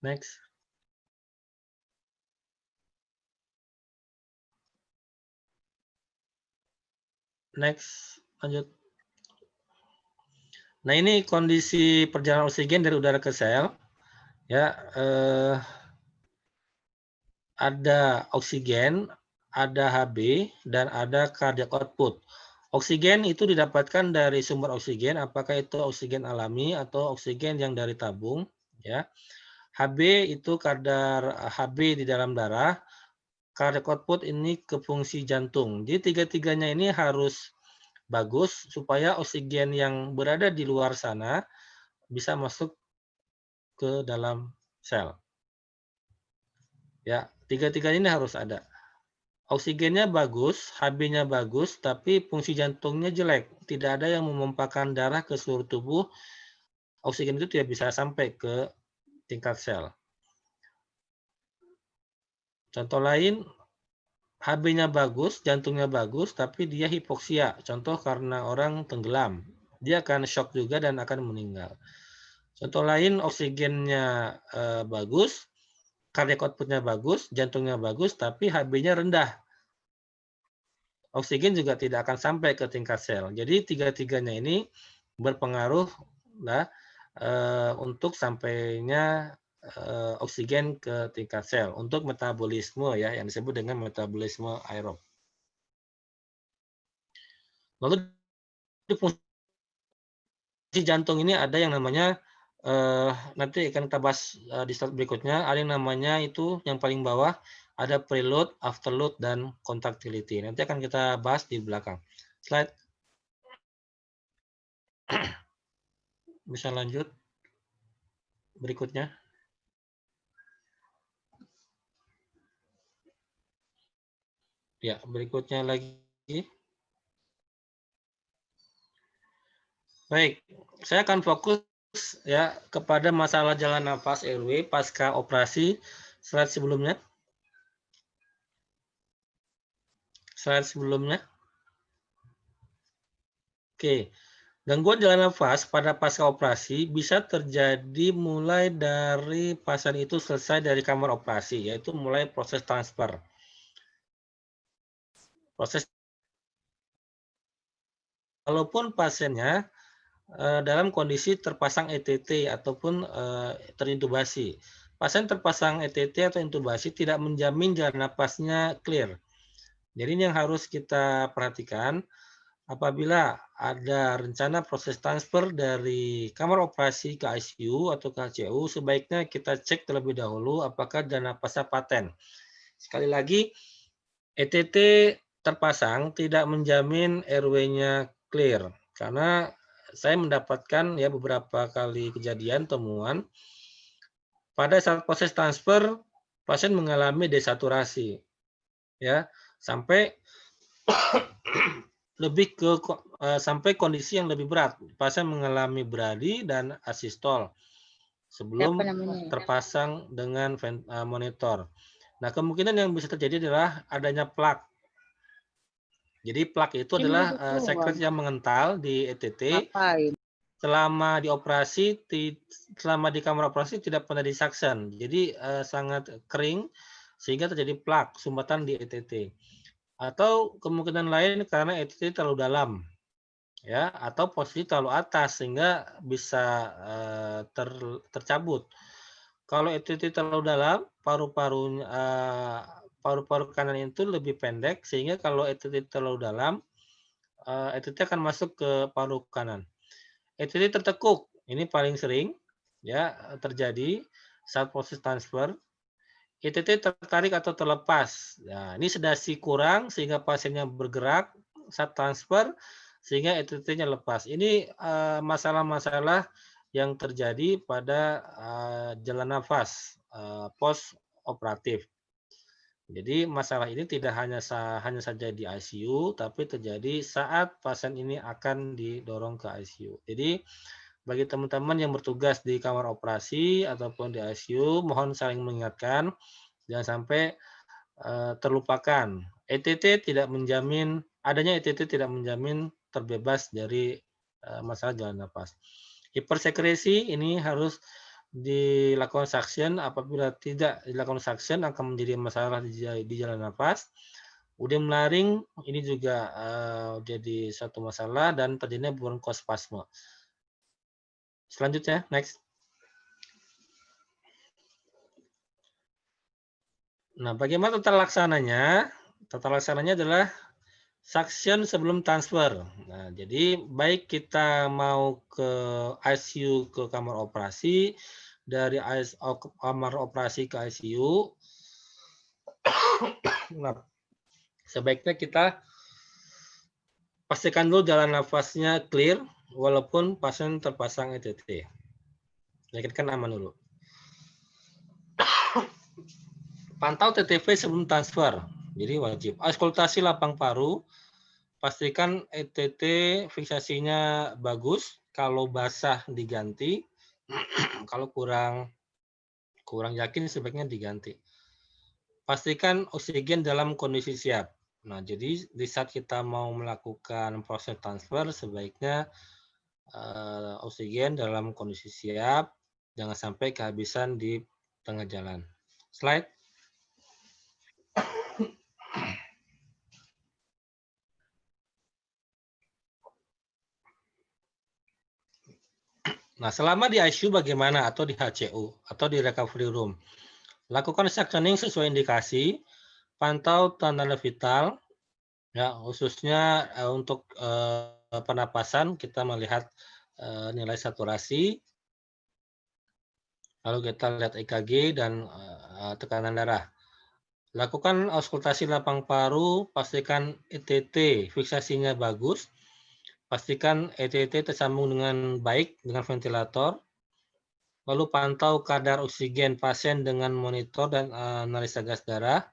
Next. Next, lanjut. Nah, ini kondisi perjalanan oksigen dari udara ke sel. Ya, ada oksigen, ada Hb, dan ada cardiac output. Oksigen itu didapatkan dari sumber oksigen, apakah itu oksigen alami atau oksigen yang dari tabung. Ya, Hb itu kadar Hb di dalam darah. Cardiac output ini ke fungsi jantung. Jadi tiga-tiganya ini harus bagus supaya oksigen yang berada di luar sana bisa masuk ke dalam sel. Ya, tiga-tiganya ini harus ada. Oksigennya bagus, Hb-nya bagus, tapi fungsi jantungnya jelek. Tidak ada yang memompakan darah ke seluruh tubuh. Oksigen itu tidak bisa sampai ke tingkat sel. Contoh lain, Hb-nya bagus, jantungnya bagus, tapi dia hipoksia. Contoh karena orang tenggelam. Dia akan shock juga dan akan meninggal. Contoh lain, oksigennya bagus, cardiac output-nya bagus, jantungnya bagus, tapi Hb-nya rendah. Oksigen juga tidak akan sampai ke tingkat sel. Jadi tiga-tiganya ini berpengaruh untuk sampainya oksigen ke tingkat sel untuk metabolisme ya yang disebut dengan metabolisme aerob. Lalu di fungsi jantung ini ada yang namanya nanti akan kita bahas di slide berikutnya. Ada yang namanya itu yang paling bawah ada preload, afterload dan contractility. Nanti akan kita bahas di belakang. Slide. Bisa lanjut. berikutnya. Ya, berikutnya lagi. Baik, saya akan fokus ya kepada masalah jalan nafas airway pasca operasi. Slide sebelumnya. Slide sebelumnya. Oke, gangguan jalan nafas pada pasca operasi bisa terjadi mulai dari pasien itu selesai dari kamar operasi, yaitu mulai proses transfer. Walaupun pasiennya dalam kondisi terpasang ETT ataupun terintubasi. Pasien terpasang ETT atau intubasi tidak menjamin jalan napasnya clear. Jadi ini yang harus kita perhatikan apabila ada rencana proses transfer dari kamar operasi ke ICU atau ke HCU, sebaiknya kita cek terlebih dahulu apakah jalan napasnya paten. Sekali lagi, ETT terpasang tidak menjamin airway-nya clear karena saya mendapatkan ya beberapa kali kejadian temuan pada saat proses transfer pasien mengalami desaturasi ya sampai lebih ke sampai kondisi yang lebih berat. Pasien mengalami brady dan asistol sebelum terpasang dengan monitor. Nah, kemungkinan yang bisa terjadi adalah adanya plak. Jadi plak itu adalah sekret yang mengental di ETT. Selama dioperasi, selama di kamar operasi tidak pernah disaksen. Jadi sangat kering sehingga terjadi plak sumbatan di ETT. Atau kemungkinan lain karena ETT terlalu dalam, ya, atau posisi terlalu atas sehingga bisa tercabut. Kalau ETT terlalu dalam, paru-paru kanan itu lebih pendek sehingga kalau ETT terlalu dalam, ETT akan masuk ke paru kanan. ETT tertekuk, ini paling sering ya terjadi saat proses transfer. ETT tertarik atau terlepas. Nah, ini sedasi kurang sehingga pasiennya bergerak saat transfer sehingga ETT-nya lepas. Ini masalah-masalah yang terjadi pada jalan nafas post operatif. Jadi masalah ini tidak hanya saja di ICU, tapi terjadi saat pasien ini akan didorong ke ICU. Jadi bagi teman-teman yang bertugas di kamar operasi ataupun di ICU, mohon saling mengingatkan, jangan sampai terlupakan. ETT tidak menjamin, adanya ETT tidak menjamin terbebas dari masalah jalan nafas. Hipersekresi ini harus dilakukan suction, apabila tidak dilakukan suction akan menjadi masalah di jalan nafas. Udem laring ini juga jadi satu masalah dan terjadinya bronkospasme. Selanjutnya, next. Nah, bagaimana tata laksananya? Tata laksananya adalah suction sebelum transfer. Nah, jadi baik kita mau ke ICU ke kamar operasi, dari kamar operasi ke ICU, nah, sebaiknya kita pastikan dulu jalan nafasnya clear, walaupun pasien terpasang ETT. Yakinkan aman dulu. Pantau TTV sebelum transfer, jadi wajib. Auskultasi lapang paru, pastikan ETT fiksasinya bagus. Kalau basah diganti, kalau kurang yakin sebaiknya diganti. Pastikan oksigen dalam kondisi siap. Nah, jadi di saat kita mau melakukan proses transfer, sebaiknya oksigen dalam kondisi siap, jangan sampai kehabisan di tengah jalan. Slide. Nah, selama di ICU bagaimana atau di HCU atau di recovery room? Lakukan suctioning sesuai indikasi, pantau tanda-tanda vital, ya khususnya untuk pernapasan kita melihat nilai saturasi, lalu kita lihat EKG dan tekanan darah. Lakukan auskultasi lapang paru, pastikan ETT fiksasinya bagus, pastikan ETT tersambung dengan baik dengan ventilator. lalu pantau kadar oksigen pasien dengan monitor dan analisa gas darah,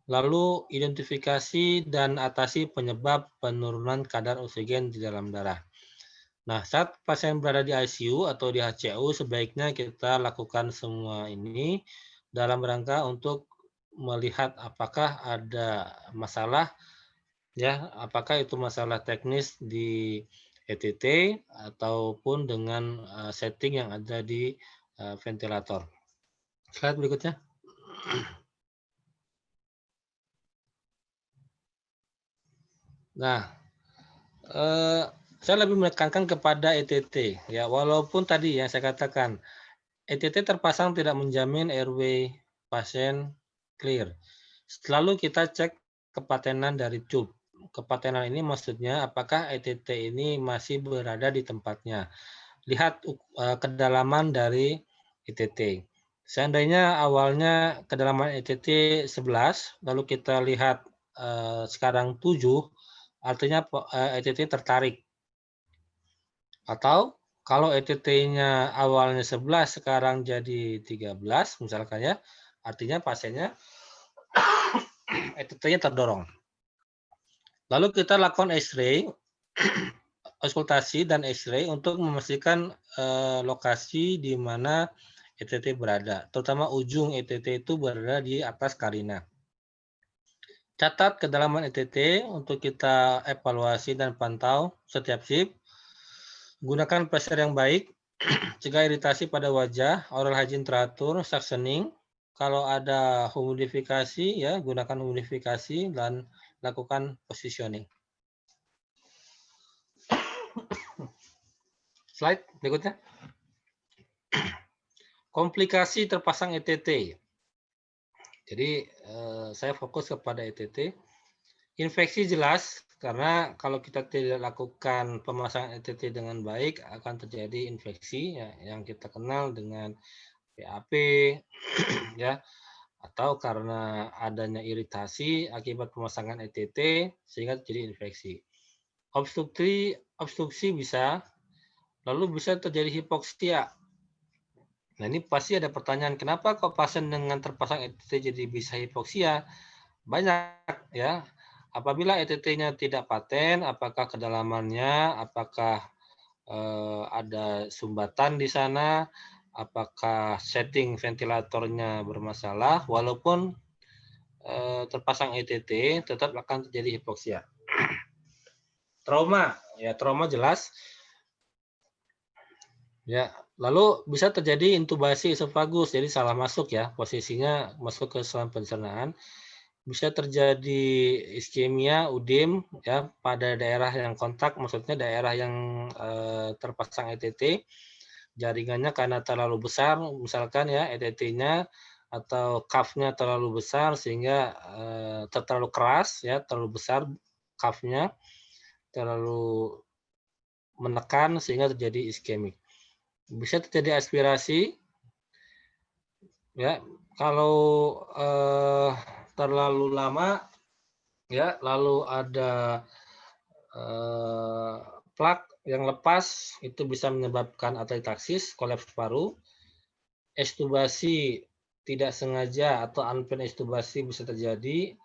lalu identifikasi dan atasi penyebab penurunan kadar oksigen di dalam darah. Nah, saat pasien berada di ICU atau di HCU, sebaiknya kita lakukan semua ini dalam rangka untuk melihat apakah ada masalah, ya, apakah itu masalah teknis di ETT ataupun dengan setting yang ada di ventilator. Slide berikutnya. Nah, saya lebih menekankan kepada ETT, ya, walaupun tadi yang saya katakan ETT terpasang tidak menjamin airway pasien clear. Selalu kita cek kepatenan dari tube. Kepatenan ini maksudnya apakah ETT ini masih berada di tempatnya. Lihat kedalaman dari ETT. Seandainya awalnya kedalaman ETT 11, lalu kita lihat sekarang 7, artinya ETT tertarik. Atau kalau ETT-nya awalnya 11, sekarang jadi 13, misalkan ya, artinya pasiennya ETT-nya terdorong. Lalu kita lakukan X-ray, auskultasi dan X-ray untuk memastikan lokasi di mana ETT berada, terutama ujung ETT itu berada di atas karina. Catat kedalaman ETT untuk kita evaluasi dan pantau setiap shift. Gunakan pressure yang baik, cegah iritasi pada wajah, oral hygiene teratur, suctioning. Kalau ada humidifikasi, ya gunakan humidifikasi dan lakukan positioning. Slide berikutnya. Komplikasi terpasang ETT. Jadi saya fokus kepada ETT. Infeksi jelas, karena kalau kita tidak lakukan pemasangan ETT dengan baik akan terjadi infeksi ya, yang kita kenal dengan PAP ya, atau karena adanya iritasi akibat pemasangan ETT sehingga terjadi infeksi. Obstruksi bisa, lalu bisa terjadi hipoksia. Nah, ini pasti ada pertanyaan, kenapa kok pasien dengan terpasang ETT jadi bisa hipoksia? Banyak ya. Apabila ETT-nya tidak paten, apakah kedalamannya, apakah ada sumbatan di sana, apakah setting ventilatornya bermasalah, walaupun terpasang ETT, tetap akan terjadi hipoksia. Trauma, ya trauma jelas. Ya, lalu bisa terjadi intubasi esofagus, jadi salah masuk ya, posisinya masuk ke saluran pencernaan. Bisa terjadi iskemia, udem ya pada daerah yang kontak, maksudnya daerah yang terpasang ETT, jaringannya karena terlalu besar, misalkan ya ETT-nya atau cuff-nya terlalu besar sehingga terlalu keras ya, terlalu besar cuff-nya, terlalu menekan sehingga terjadi iskemik. Bisa terjadi aspirasi ya, kalau terlalu lama ya, lalu ada plak yang lepas itu bisa menyebabkan atelektasis, kolaps paru. Ekstubasi tidak sengaja atau unplanned ekstubasi bisa terjadi,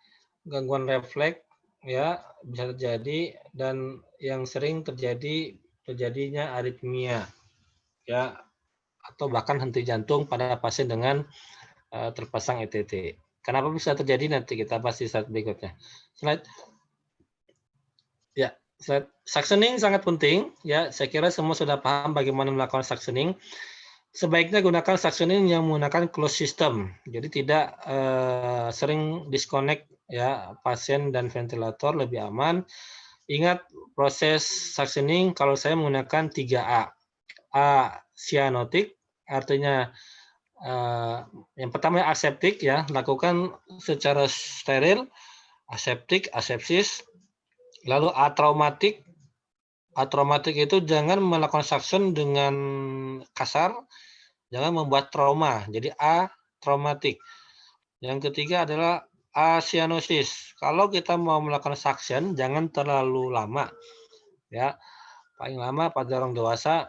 gangguan refleks ya bisa terjadi, dan yang sering terjadinya aritmia ya, atau bahkan henti jantung pada pasien dengan terpasang ETT. Kenapa bisa terjadi nanti kita bahas di slide berikutnya. Slide. Ya, slide. Suctioning sangat penting ya. Saya kira semua sudah paham bagaimana melakukan suctioning. Sebaiknya gunakan suctioning yang menggunakan closed system. Jadi tidak sering disconnect ya pasien dan ventilator, lebih aman. Ingat proses suctioning kalau saya menggunakan 3A. A cyanotic, artinya yang pertama aseptik ya, lakukan secara steril, aseptik, asepsis. Lalu atraumatik. Atraumatik itu jangan melakukan suction dengan kasar, jangan membuat trauma. Jadi atraumatik. Yang ketiga adalah acyanosis. Kalau kita mau melakukan suction jangan terlalu lama. Ya. Paling lama pada orang dewasa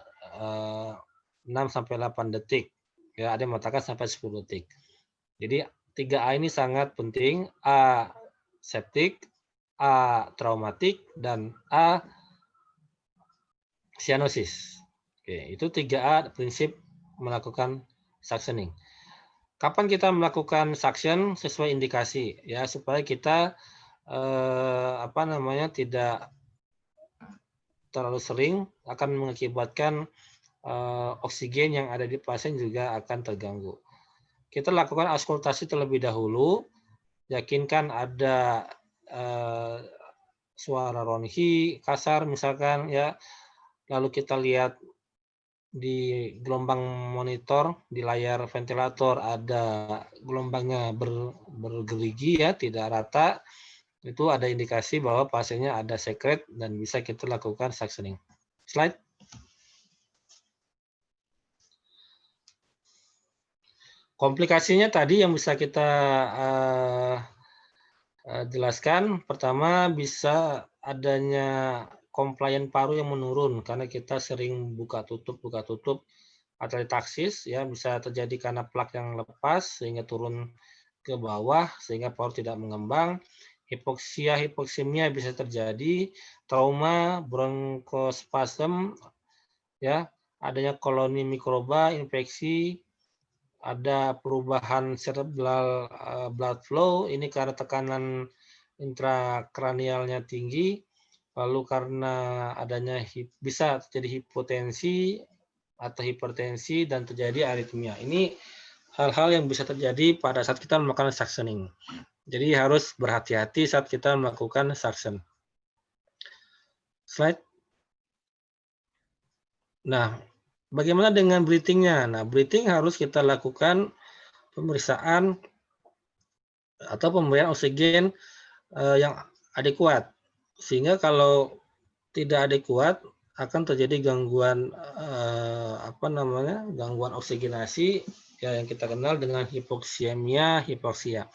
sampai 8 detik. Ya, ada yang mengatakan sampai 10 detik. Jadi 3A ini sangat penting. A septik, A traumatik, dan A cyanosis. Oke, itu 3A prinsip melakukan suctioning. Kapan kita melakukan suction sesuai indikasi ya, supaya kita tidak terlalu sering akan mengakibatkan oksigen yang ada di pasien juga akan terganggu. Kita lakukan auskultasi terlebih dahulu, yakinkan ada suara ronhi kasar misalkan ya, lalu kita lihat di gelombang monitor di layar ventilator ada gelombangnya bergerigi ya, tidak rata, itu ada indikasi bahwa pasiennya ada sekret dan bisa kita lakukan suctioning. Slide. Komplikasinya tadi yang bisa kita jelaskan, pertama bisa adanya komplain paru yang menurun karena kita sering buka tutup atelektaksis ya, bisa terjadi karena plak yang lepas sehingga turun ke bawah sehingga paru tidak mengembang. Hipoksemia bisa terjadi, trauma, bronkospasm ya, adanya koloni mikroba, infeksi, ada perubahan cerebral blood flow, ini karena tekanan intrakranialnya tinggi, lalu karena adanya bisa terjadi hipotensi atau hipertensi dan terjadi aritmia. Ini hal-hal yang bisa terjadi pada saat kita melakukan suctioning. Jadi harus berhati-hati saat kita melakukan suction. Slide. Nah, bagaimana dengan breathing-nya? Nah, breathing harus kita lakukan pemeriksaan atau pemberian oksigen yang adekuat. Sehingga kalau tidak adekuat akan terjadi gangguan gangguan oksigenasi ya, yang kita kenal dengan hipoksemia, hipoksia.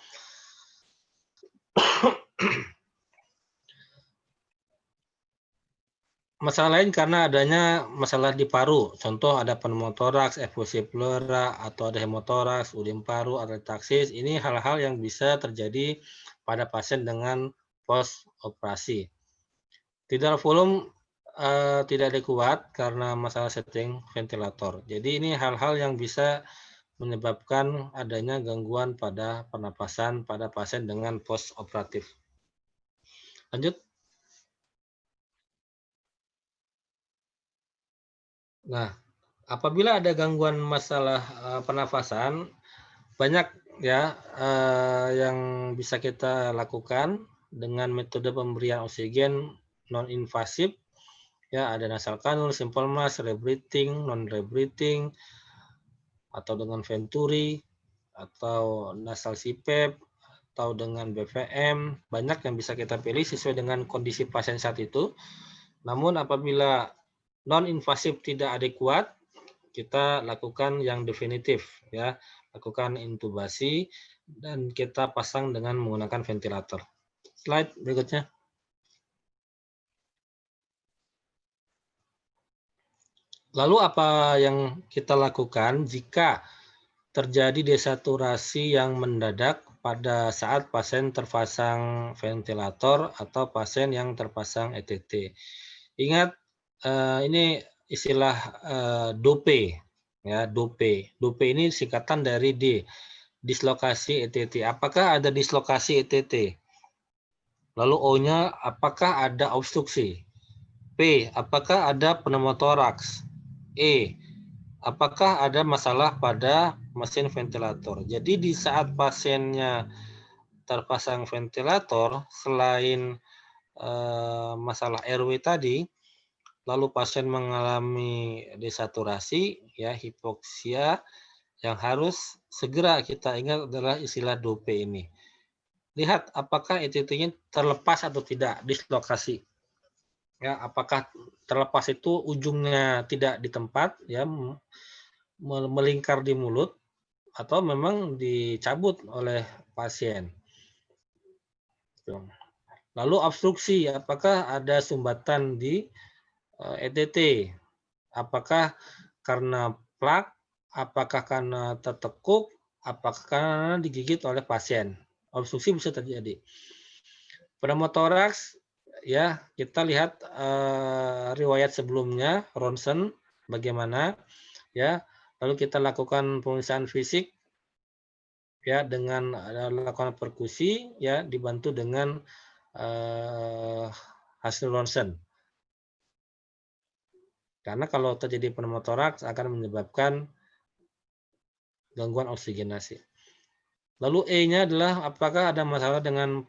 Masalah lain karena adanya masalah di paru. Contoh ada pneumotoraks, efusi pleura, atau ada hemotoraks, urin paru, atelektaksis. Ini hal-hal yang bisa terjadi pada pasien dengan post operasi. Tidal volume tidak adekuat karena masalah setting ventilator. Jadi ini hal-hal yang bisa menyebabkan adanya gangguan pada pernapasan pada pasien dengan post operatif. Lanjut. Nah, apabila ada gangguan masalah pernafasan, banyak ya yang bisa kita lakukan dengan metode pemberian oksigen non-invasif. Ya, ada nasal kanul, simple mask, rebreathing, non-rebreathing, atau dengan venturi, atau nasal CPAP, atau dengan BVM. Banyak yang bisa kita pilih sesuai dengan kondisi pasien saat itu. Namun apabila non-invasif tidak adekuat, kita lakukan yang definitif, ya, lakukan intubasi dan kita pasang dengan menggunakan ventilator. Slide berikutnya. Lalu apa yang kita lakukan jika terjadi desaturasi yang mendadak pada saat pasien terpasang ventilator atau pasien yang terpasang ETT? Ingat, ini istilah DOPE, ya, DOPE. DOPE ini singkatan dari D, dislokasi ETT. Apakah ada dislokasi ETT? Lalu O-nya, apakah ada obstruksi? P, apakah ada pneumotoraks? E, apakah ada masalah pada mesin ventilator? Jadi di saat pasiennya terpasang ventilator, selain masalah airway tadi, lalu pasien mengalami desaturasi, ya, hipoksia, yang harus segera kita ingat adalah istilah DOPE ini. Lihat apakah ETT-nya terlepas atau tidak, dislokasi. Ya, apakah terlepas itu ujungnya tidak di tempat, ya, melingkar di mulut, atau memang dicabut oleh pasien. Lalu obstruksi, apakah ada sumbatan di ETT? Apakah karena plak, apakah karena tertekuk, apakah karena digigit oleh pasien. Obstruksi bisa terjadi. Pneumotoraks, ya kita lihat riwayat sebelumnya, ronsen bagaimana, ya. Lalu kita lakukan pemeriksaan fisik, ya dengan lakukan perkusi, ya dibantu dengan hasil ronsen. Karena kalau terjadi pneumotoraks akan menyebabkan gangguan oksigenasi. Lalu E-nya adalah apakah ada masalah dengan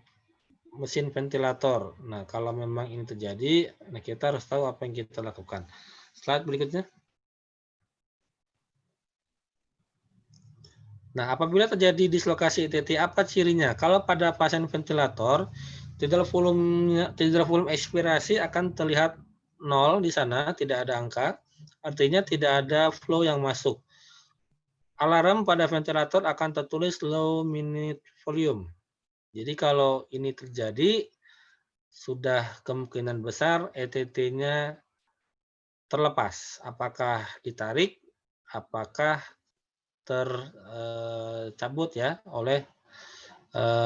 mesin ventilator. Nah, kalau memang ini terjadi, nah kita harus tahu apa yang kita lakukan. Slide berikutnya. Nah, apabila terjadi dislokasi ETT, apa cirinya? Kalau pada pasien ventilator, tidal volume ekspirasi akan terlihat 0 di sana, tidak ada angka. Artinya tidak ada flow yang masuk. Alarm pada ventilator akan tertulis low minute volume. Jadi kalau ini terjadi, sudah kemungkinan besar ETT-nya terlepas. Apakah ditarik, apakah tercabut ya oleh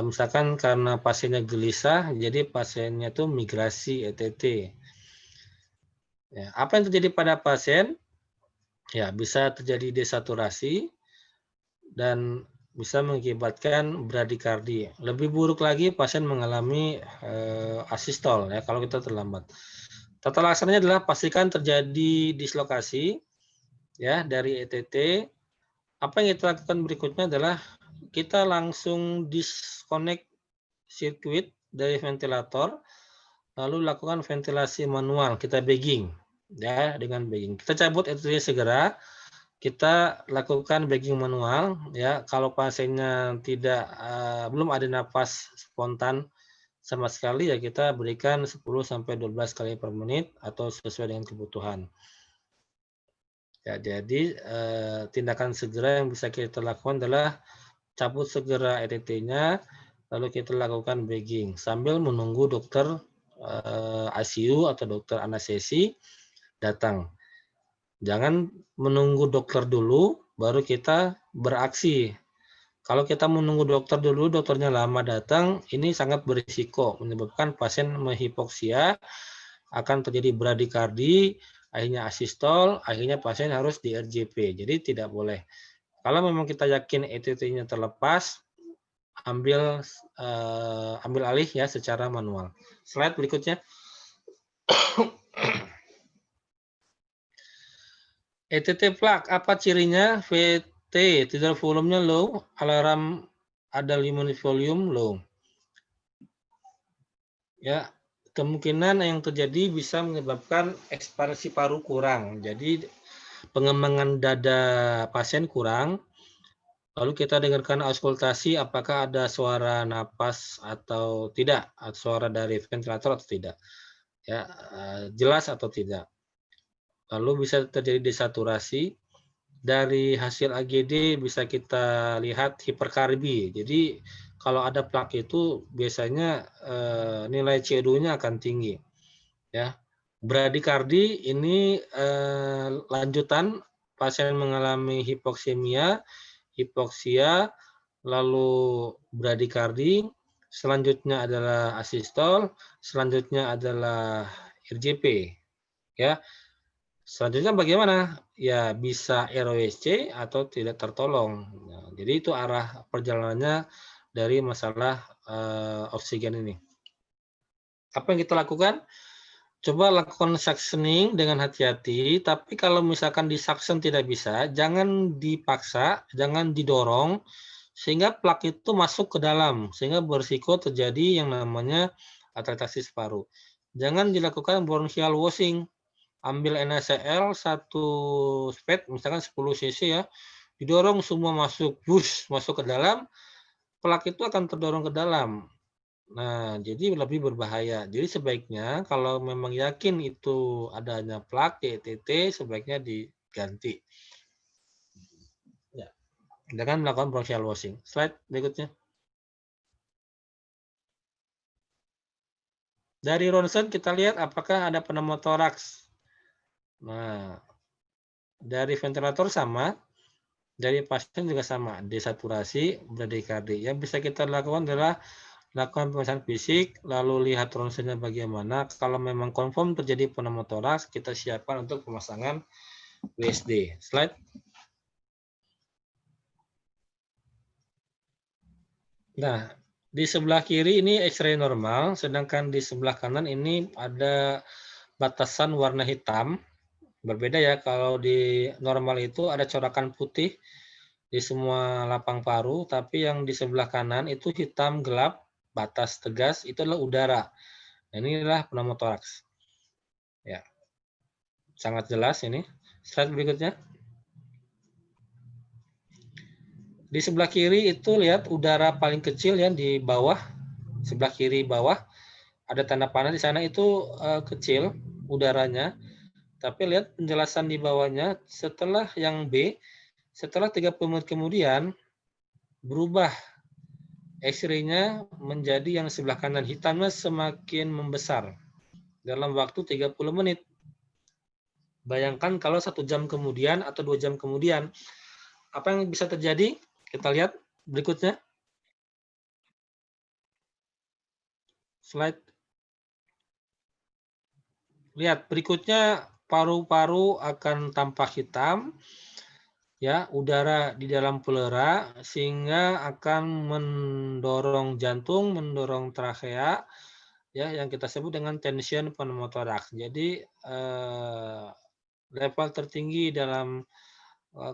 misalkan karena pasiennya gelisah, jadi pasiennya itu migrasi ETT. Ya, apa yang terjadi pada pasien? Ya, bisa terjadi desaturasi dan bisa mengakibatkan bradikardi. Lebih buruk lagi pasien mengalami asistol ya kalau kita terlambat. Tata laksananya adalah pastikan terjadi dislokasi ya dari ETT. Apa yang kita lakukan berikutnya adalah kita langsung disconnect sirkuit dari ventilator, lalu lakukan ventilasi manual, kita bagging ya dengan bagging. Kita cabut ETT segera. Kita lakukan bagging manual ya kalau pasiennya belum ada napas spontan sama sekali ya kita berikan 10 sampai 12 kali per menit atau sesuai dengan kebutuhan. Ya, jadi tindakan segera yang bisa kita lakukan adalah cabut segera ETT-nya lalu kita lakukan bagging sambil menunggu dokter ICU atau dokter anestesi datang. Jangan menunggu dokter dulu, baru kita beraksi. Kalau kita menunggu dokter dulu, dokternya lama datang, ini sangat berisiko, menyebabkan pasien menghipoksia, akan terjadi bradikardi, akhirnya asistol, akhirnya pasien harus di RJP. Jadi tidak boleh. Kalau memang kita yakin ETT-nya terlepas, ambil alih ya secara manual. Slide berikutnya. ETT plak, apa cirinya? VT, tidal volumenya low, alarm ada minute volume low. Ya, kemungkinan yang terjadi bisa menyebabkan ekspansi paru kurang. Jadi pengembangan dada pasien kurang. Lalu kita dengarkan auskultasi apakah ada suara napas atau tidak, atau suara dari ventilator atau tidak. Ya, jelas atau tidak. Lalu bisa terjadi desaturasi. Dari hasil AGD bisa kita lihat hiperkarbi. Jadi kalau ada plak itu biasanya nilai CO2-nya akan tinggi. Ya, bradikardi ini lanjutan pasien mengalami hipoksemia, hipoksia, lalu bradikardi. Selanjutnya adalah asistol, selanjutnya adalah RJP. Ya. Selanjutnya bagaimana? Ya bisa ROSC atau tidak tertolong. Nah, jadi itu arah perjalanannya dari masalah oksigen ini. Apa yang kita lakukan? Coba lakukan suctioning dengan hati-hati. Tapi kalau misalkan di suction tidak bisa, jangan dipaksa, jangan didorong, sehingga plak itu masuk ke dalam, sehingga berisiko terjadi yang namanya atratasis paru. Jangan dilakukan bronchial washing. Ambil NaCl 1 spet, misalkan 10 cc ya, didorong semua masuk, masuk ke dalam, plak itu akan terdorong ke dalam. Nah, jadi lebih berbahaya. Jadi sebaiknya kalau memang yakin itu adanya plak di ETT, sebaiknya diganti. Ya, dengan melakukan bronchial washing. Slide berikutnya. Dari ronsen kita lihat apakah ada pneumotoraks. Nah, Dari ventilator sama, dari pasien juga sama, desaturasi, bradikardi. Yang bisa kita lakukan adalah lakukan pemeriksaan fisik, lalu lihat ronsennya bagaimana. Kalau memang confirm terjadi pneumotoraks, kita siapkan untuk pemasangan WSD. Slide. Nah, di sebelah kiri ini X-ray normal, sedangkan di sebelah kanan ini ada batasan warna hitam. Berbeda ya, kalau di normal itu ada corakan putih di semua lapang paru, tapi yang di sebelah kanan itu hitam gelap, batas tegas, itu adalah udara. Nah, inilah pneumotoraks. Ya, sangat jelas ini. Slide berikutnya. Di sebelah kiri itu lihat udara paling kecil ya di bawah, sebelah kiri bawah ada tanda panah di sana itu kecil udaranya. Tapi lihat penjelasan di bawahnya setelah yang B, setelah 30 menit kemudian berubah X-ray-nya menjadi yang sebelah kanan, hitamnya semakin membesar dalam waktu 30 menit. Bayangkan kalau 1 jam kemudian atau 2 jam kemudian, apa yang bisa terjadi? Kita lihat berikutnya. Slide. Lihat berikutnya, paru-paru akan tampak hitam, ya, udara di dalam pleura sehingga akan mendorong jantung, mendorong trachea, ya, yang kita sebut dengan tension pneumotoraks. Jadi level tertinggi dalam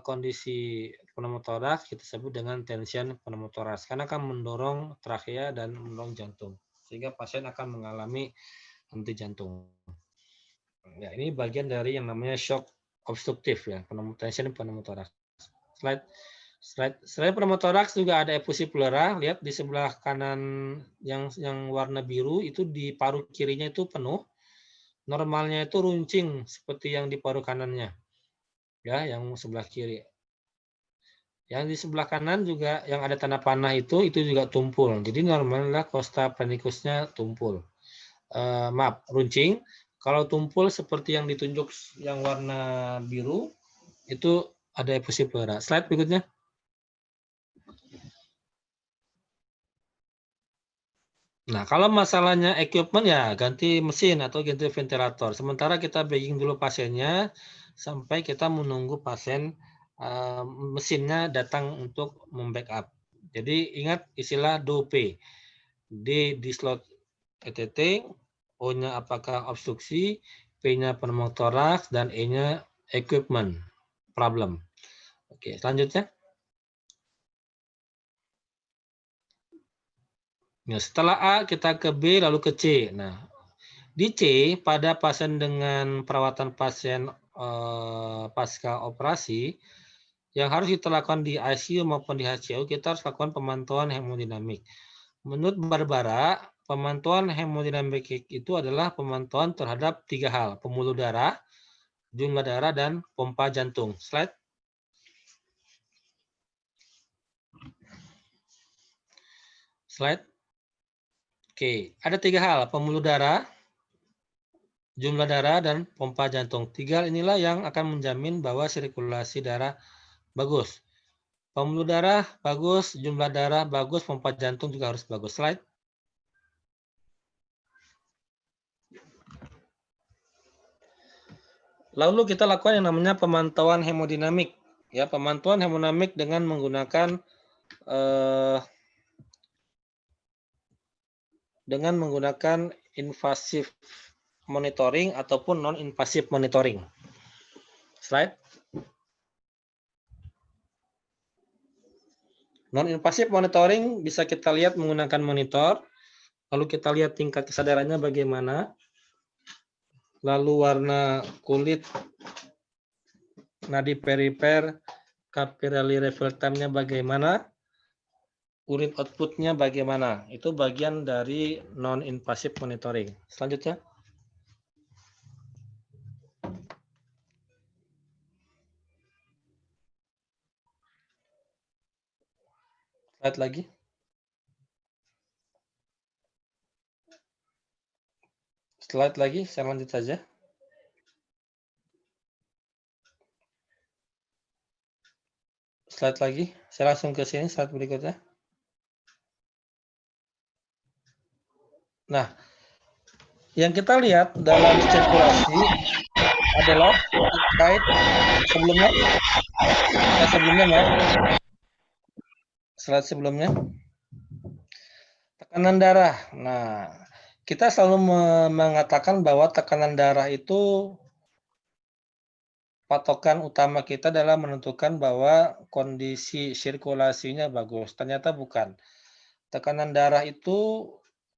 kondisi pneumotoraks kita sebut dengan tension pneumotoraks karena akan mendorong trachea dan mendorong jantung sehingga pasien akan mengalami henti jantung. Ya, ini bagian dari yang namanya shock obstruktif ya, tension pneumotoraks. Selain pneumotoraks juga ada efusi pleura. Lihat di sebelah kanan yang warna biru itu di paru kirinya itu penuh. Normalnya itu runcing seperti yang di paru kanannya. Ya, yang sebelah kiri. Yang di sebelah kanan juga yang ada tanda panah itu juga tumpul. Jadi normalnya costa phrenikusnya tumpul. Maaf, runcing. Kalau tumpul seperti yang ditunjuk yang warna biru itu ada efusi pleura. Slide berikutnya. Nah, kalau masalahnya equipment ya ganti mesin atau ganti ventilator. Sementara kita bagging dulu pasiennya sampai kita menunggu pasien mesinnya datang untuk membackup. Jadi ingat istilah DOP. D dislot ETT, O-nya apakah obstruksi, P-nya pneumotoraks, dan E-nya equipment problem. Oke, selanjutnya. Nah, setelah A kita ke B lalu ke C. Nah, di C pada pasien dengan perawatan pasien pasca operasi yang harus kita lakukan di ICU maupun di HCU, kita harus lakukan pemantauan hemodinamik. Menurut Barbara, pemantauan hemodinamik itu adalah pemantauan terhadap 3 hal, pembuluh darah, jumlah darah, dan pompa jantung. Slide. Slide. Oke, ada 3 hal, pembuluh darah, jumlah darah, dan pompa jantung. 3 hal inilah yang akan menjamin bahwa sirkulasi darah bagus. Pembuluh darah bagus, jumlah darah bagus, pompa jantung juga harus bagus. Slide. Lalu kita lakukan yang namanya pemantauan hemodinamik. Ya, pemantauan hemodinamik dengan menggunakan invasive monitoring ataupun non-invasive monitoring. Slide. Non-invasive monitoring bisa kita lihat menggunakan monitor, lalu kita lihat tingkat kesadarannya bagaimana, lalu warna kulit, nadi perifer, capillary refill time-nya bagaimana, urin output-nya bagaimana. Itu bagian dari non-invasive monitoring. Selanjutnya. Slide lagi. Slide lagi, saya lanjut saja. slide lagi. Saya langsung ke sini slide berikutnya. Nah, yang kita lihat dalam sirkulasi adalah terkait sebelumnya. Maaf. Slide sebelumnya. Tekanan darah. Nah, kita selalu mengatakan bahwa tekanan darah itu patokan utama kita dalam menentukan bahwa kondisi sirkulasinya bagus. Ternyata bukan. Tekanan darah itu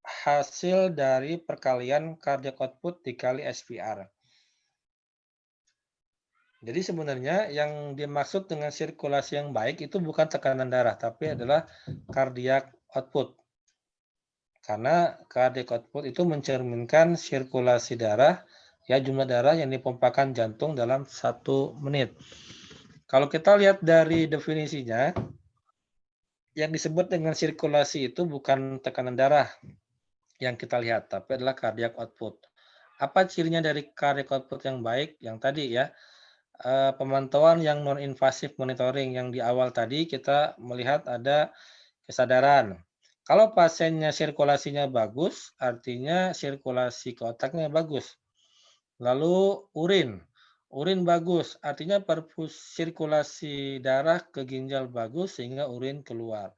hasil dari perkalian cardiac output dikali SPR. Jadi sebenarnya yang dimaksud dengan sirkulasi yang baik itu bukan tekanan darah, tapi adalah cardiac output. Karena cardiac output itu mencerminkan sirkulasi darah, ya jumlah darah yang dipompakan jantung dalam 1 menit. Kalau kita lihat dari definisinya, yang disebut dengan sirkulasi itu bukan tekanan darah yang kita lihat, tapi adalah cardiac output. Apa cirinya dari cardiac output yang baik? Yang tadi ya, pemantauan yang non-invasive monitoring yang di awal tadi kita melihat ada kesadaran. Kalau pasiennya sirkulasinya bagus, artinya sirkulasi ke otaknya bagus. Lalu urin bagus, artinya perfus sirkulasi darah ke ginjal bagus sehingga urin keluar.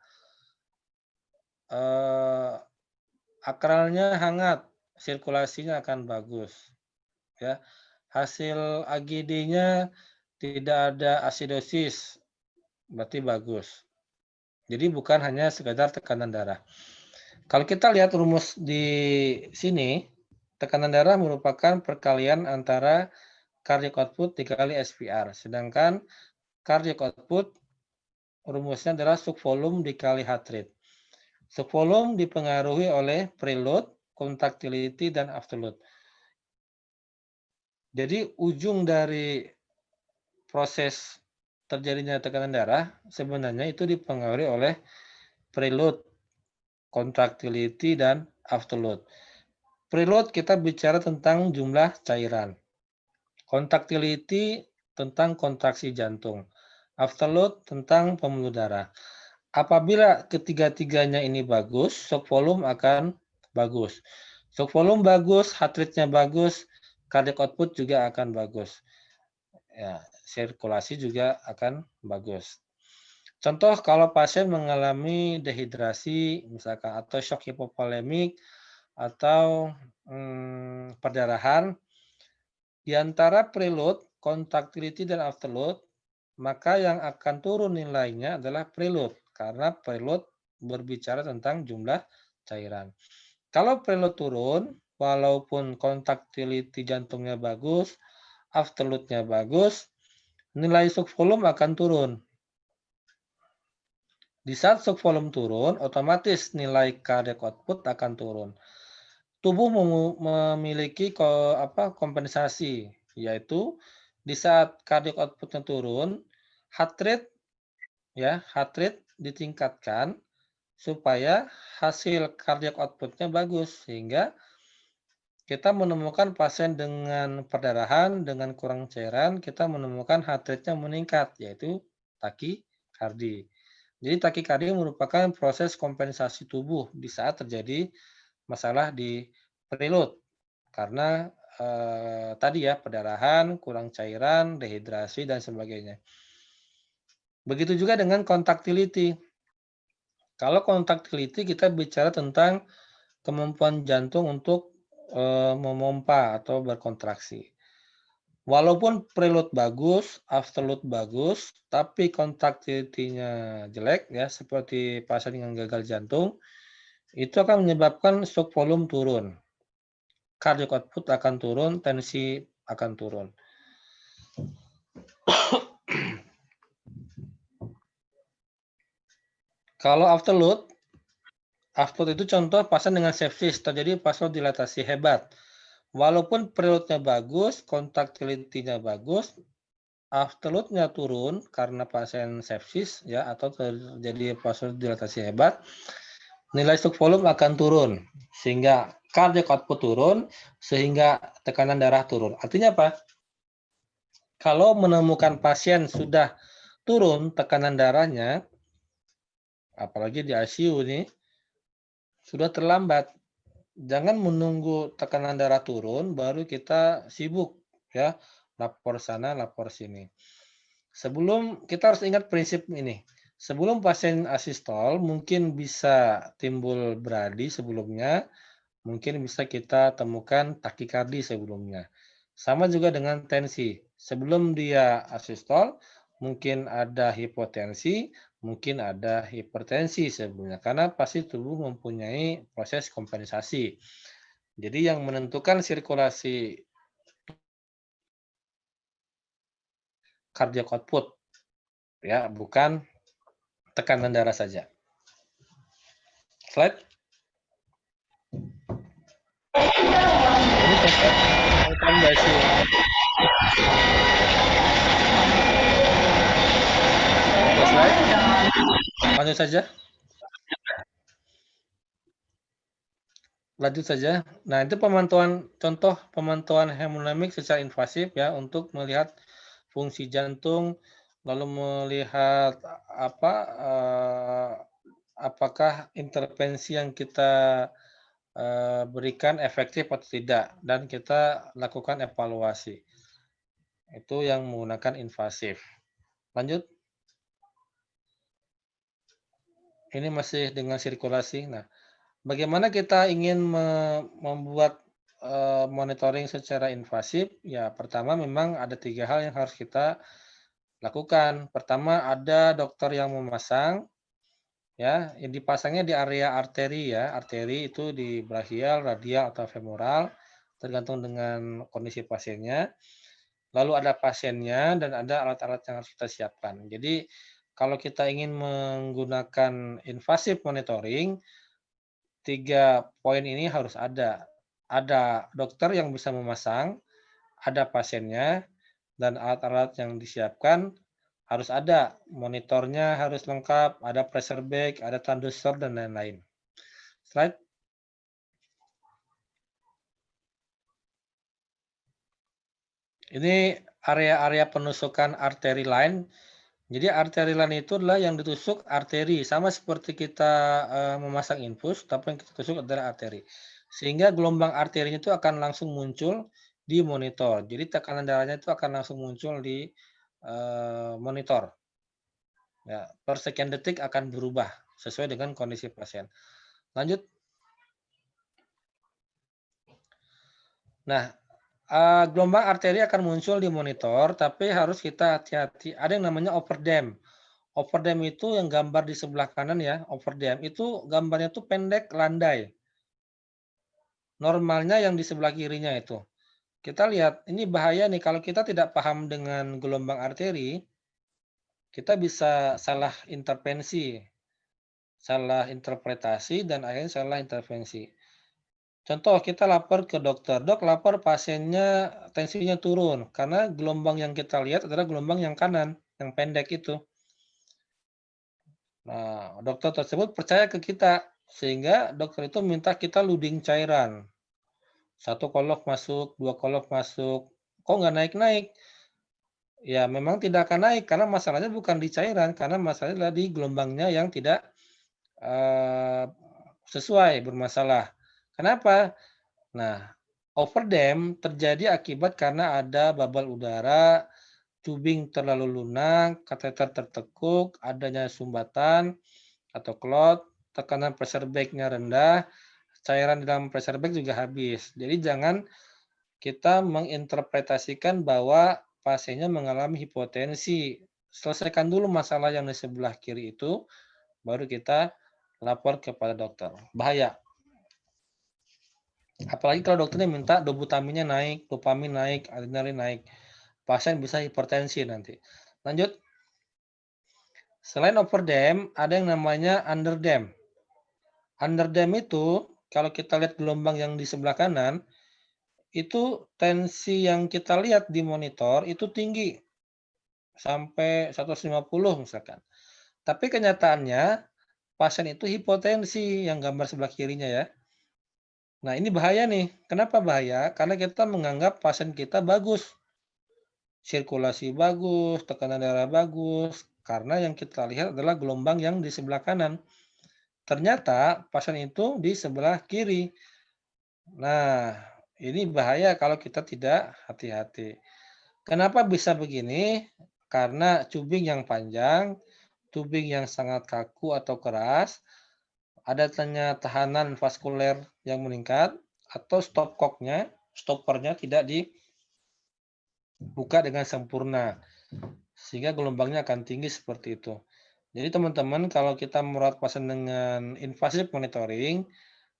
Akralnya hangat, sirkulasinya akan bagus. Ya, hasil AGD-nya tidak ada asidosis, berarti bagus. Jadi bukan hanya sekedar tekanan darah. Kalau kita lihat rumus di sini, tekanan darah merupakan perkalian antara cardiac output dikali SPR. Sedangkan cardiac output rumusnya adalah subvolume dikali heart rate. Subvolume dipengaruhi oleh preload, contractility, dan afterload. Jadi ujung dari proses terjadinya tekanan darah sebenarnya itu dipengaruhi oleh preload, contractility, dan afterload. Preload kita bicara tentang jumlah cairan. Contractility tentang kontraksi jantung. Afterload tentang pembuluh darah. Apabila ketiga-tiganya ini bagus, shock volume akan bagus. Shock volume bagus, heart rate-nya bagus, cardiac output juga akan bagus. Ya, sirkulasi juga akan bagus. Contoh kalau pasien mengalami dehidrasi misalkan atau shock hipovolemik atau perdarahan di antara preload, contractility, dan afterload, maka yang akan turun nilainya adalah preload karena preload berbicara tentang jumlah cairan. Kalau preload turun, walaupun contractility jantungnya bagus, afterload-nya bagus, nilai shock volume akan turun. Di saat shock volume turun, otomatis nilai cardiac output akan turun. Tubuh memiliki kompensasi, yaitu di saat cardiac output-nya turun, heart rate ditingkatkan supaya hasil cardiac output-nya bagus, sehingga kita menemukan pasien dengan perdarahan, dengan kurang cairan, kita menemukan heart rate-nya meningkat, yaitu takikardi. Jadi takikardi merupakan proses kompensasi tubuh di saat terjadi masalah di preload. Karena tadi ya, perdarahan, kurang cairan, dehidrasi, dan sebagainya. Begitu juga dengan contractility. Kalau contractility kita bicara tentang kemampuan jantung untuk memompa atau berkontraksi. Walaupun preload bagus, afterload bagus, tapi contractility-nya jelek ya, seperti pasien dengan gagal jantung, itu akan menyebabkan shock volume turun. Cardiac output akan turun, tensi akan turun. Kalau afterload itu contoh pasien dengan sepsis, terjadi vasodilatasi hebat. Walaupun preload-nya bagus, contractility-nya bagus, afterload-nya turun karena pasien sepsis ya atau terjadi vasodilatasi hebat, nilai shock volume akan turun sehingga cardiac output turun sehingga tekanan darah turun. Artinya apa? Kalau menemukan pasien sudah turun tekanan darahnya, apalagi di ICU nih, sudah terlambat. Jangan menunggu tekanan darah turun baru kita sibuk ya, lapor sana, lapor sini. Sebelum kita harus ingat prinsip ini. Sebelum pasien asistol mungkin bisa timbul bradi sebelumnya, mungkin bisa kita temukan takikardi sebelumnya. Sama juga dengan tensi. Sebelum dia asistol, mungkin ada hipotensi, mungkin ada hipertensi sebelumnya. Karena pasti tubuh mempunyai proses kompensasi. Jadi yang menentukan sirkulasi cardiac output, ya, bukan tekanan darah saja. Slide. Ini rekomendasi. Slide. Lanjut saja. Lanjut saja. Nah, itu contoh pemantauan hemodinamik secara invasif ya untuk melihat fungsi jantung, lalu melihat apakah intervensi yang kita berikan efektif atau tidak, dan kita lakukan evaluasi. Itu yang menggunakan invasif. Lanjut. Ini masih dengan sirkulasi. Nah, bagaimana kita ingin membuat monitoring secara invasif? Ya, pertama memang ada 3 hal yang harus kita lakukan. Pertama, ada dokter yang memasang, ya, yang dipasangnya di area arteri ya. Arteri itu di brachial, radial, atau femoral, tergantung dengan kondisi pasiennya. Lalu ada pasiennya dan ada alat-alat yang harus kita siapkan. Jadi kalau kita ingin menggunakan invasive monitoring, 3 poin ini harus ada. Ada dokter yang bisa memasang, ada pasiennya, dan alat-alat yang disiapkan harus ada. Monitornya harus lengkap, ada pressure bag, ada transducer, dan lain-lain. Slide. Ini area-area penusukan arteri line. Jadi arteri line itu adalah yang ditusuk arteri, sama seperti kita memasang infus, tapi yang kita tusuk adalah arteri. Sehingga gelombang arterinya itu akan langsung muncul di monitor. Jadi tekanan darahnya itu akan langsung muncul di monitor. Ya, per sekian detik akan berubah sesuai dengan kondisi pasien. Lanjut. Nah, gelombang arteri akan muncul di monitor, tapi harus kita hati-hati. Ada yang namanya overdam. Overdam itu yang gambar di sebelah kanan ya, overdam itu gambarnya tuh pendek, landai. Normalnya yang di sebelah kirinya itu. Kita lihat, ini bahaya nih kalau kita tidak paham dengan gelombang arteri, kita bisa salah intervensi, salah interpretasi, dan akhirnya salah intervensi. Contoh, kita lapor ke dokter, dok lapor pasiennya tensinya turun, karena gelombang yang kita lihat adalah gelombang yang kanan, yang pendek itu. Nah, dokter tersebut percaya ke kita, sehingga dokter itu minta kita loading cairan. 1 kolok masuk, 2 kolok masuk, kok nggak naik-naik? Ya memang tidak akan naik, karena masalahnya bukan di cairan, karena masalahnya adalah di gelombangnya yang tidak sesuai, bermasalah. Kenapa? Nah, overdam terjadi akibat karena ada bubble udara, tubing terlalu lunak, kateter tertekuk, adanya sumbatan atau clot, tekanan pressure bag-nya rendah, cairan di dalam pressure bag juga habis. Jadi jangan kita menginterpretasikan bahwa pasiennya mengalami hipotensi. Selesaikan dulu masalah yang di sebelah kiri itu, baru kita lapor kepada dokter. Bahaya. Apalagi kalau dokternya minta dobutaminnya naik, dopamin naik, adrenalin naik. Pasien bisa hipertensi nanti. Lanjut. Selain overdam, ada yang namanya underdam. Underdam itu, kalau kita lihat gelombang yang di sebelah kanan, itu tensi yang kita lihat di monitor itu tinggi. Sampai 150 misalkan. Tapi kenyataannya, pasien itu hipotensi yang gambar sebelah kirinya ya. Nah ini bahaya nih. Kenapa bahaya? Karena kita menganggap pasien kita bagus. Sirkulasi bagus, tekanan darah bagus, karena yang kita lihat adalah gelombang yang di sebelah kanan. Ternyata pasien itu di sebelah kiri. Nah, ini bahaya kalau kita tidak hati-hati. Kenapa bisa begini? Karena tubing yang panjang, tubing yang sangat kaku atau keras, adanya tahanan vaskuler yang meningkat, atau stoppernya tidak dibuka dengan sempurna, sehingga gelombangnya akan tinggi seperti itu. Jadi teman-teman, kalau kita merawat pasien dengan invasive monitoring,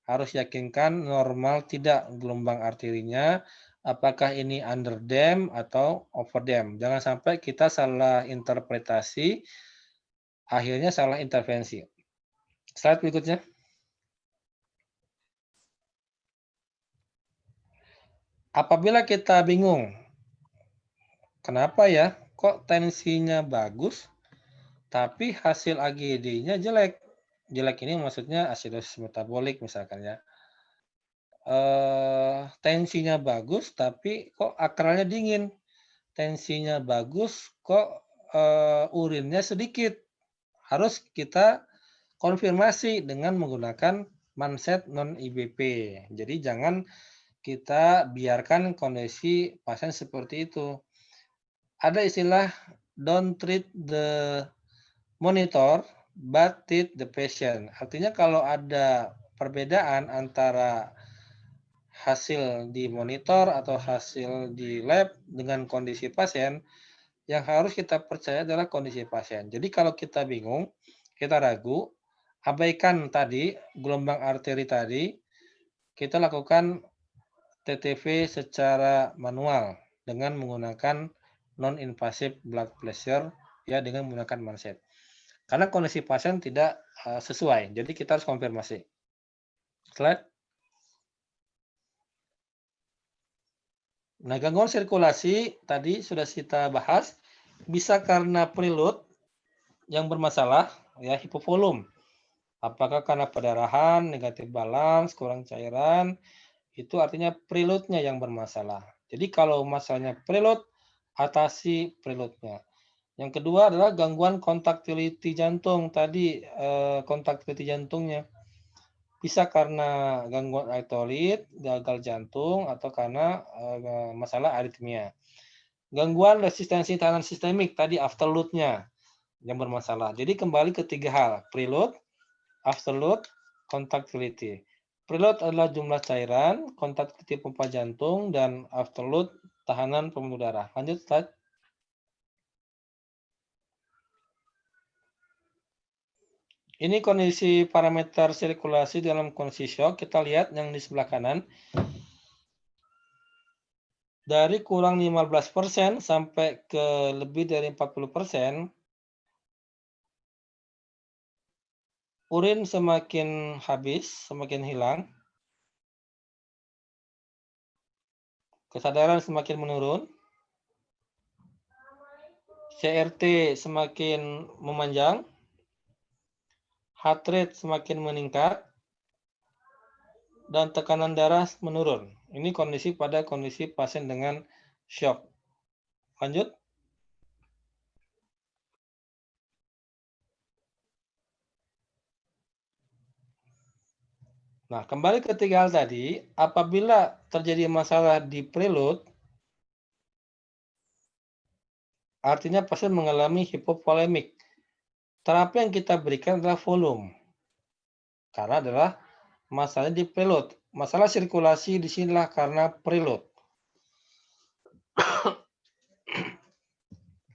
harus yakinkan normal tidak gelombang arterinya, apakah ini underdam atau overdam. Jangan sampai kita salah interpretasi, akhirnya salah intervensi. Slide berikutnya. Apabila kita bingung, kenapa ya kok tensinya bagus, tapi hasil AGD-nya jelek. Jelek ini maksudnya asidosis metabolik misalkan ya. Tensinya bagus, tapi kok akralnya dingin. Tensinya bagus, kok urinnya sedikit. Harus kita konfirmasi dengan menggunakan manset non-IBP. Jadi jangan kita biarkan kondisi pasien seperti itu. Ada istilah don't treat the monitor, but treat the patient. Artinya kalau ada perbedaan antara hasil di monitor atau hasil di lab dengan kondisi pasien, yang harus kita percaya adalah kondisi pasien. Jadi kalau kita bingung, kita ragu, abaikan tadi gelombang arteri tadi, kita lakukan TTV secara manual dengan menggunakan non-invasive blood pressure ya dengan menggunakan manset. Karena kondisi pasien tidak sesuai, jadi kita harus konfirmasi. Slide. Nah, gangguan sirkulasi tadi sudah kita bahas, bisa karena preload yang bermasalah, ya hipovolum. Apakah karena perdarahan, negatif balance, kurang cairan, itu artinya preload-nya yang bermasalah. Jadi kalau masalahnya preload, atasi preload-nya. Yang kedua adalah gangguan kontaktiliti jantung. Tadi kontaktiliti jantungnya bisa karena gangguan autolit, gagal jantung, atau karena masalah aritmia. Gangguan resistensi tahanan sistemik, tadi afterload-nya yang bermasalah. Jadi kembali ke tiga hal, preload, afterload, kontaktiliti. Preload adalah jumlah cairan, kontaktiliti pompa jantung, dan afterload tahanan pembuluh darah. Lanjut, slide. Ini kondisi parameter sirkulasi dalam kondisi shock. Kita lihat yang di sebelah kanan. Dari kurang 15% sampai ke lebih dari 40%, urin semakin habis, semakin hilang. Kesadaran semakin menurun. CRT semakin memanjang. Heart rate semakin meningkat. Dan tekanan darah menurun. Ini kondisi pada kondisi pasien dengan shock. Lanjut. Nah, kembali ke tiga hal tadi, apabila terjadi masalah di preload, artinya pasien mengalami hipovolemik. Terapi yang kita berikan adalah volume. Karena adalah masalahnya di preload. Masalah sirkulasi di sinilah karena preload.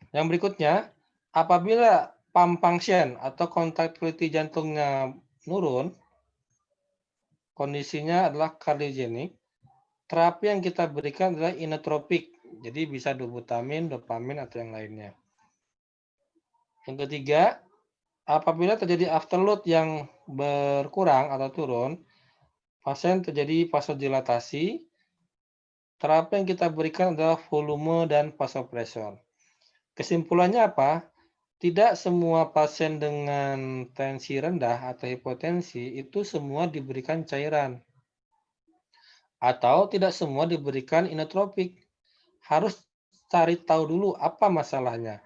Yang berikutnya, apabila pump function atau kontaktiliti jantungnya menurun, kondisinya adalah kardiogenik. Terapi yang kita berikan adalah inotropik. Jadi bisa dobutamin, dopamin, atau yang lainnya. Yang ketiga, apabila terjadi afterload yang berkurang atau turun, pasien terjadi vasodilatasi. Terapi yang kita berikan adalah volume dan vasopresor. Kesimpulannya apa? Tidak semua pasien dengan tensi rendah atau hipotensi itu semua diberikan cairan. Atau tidak semua diberikan inotropik. Harus cari tahu dulu apa masalahnya.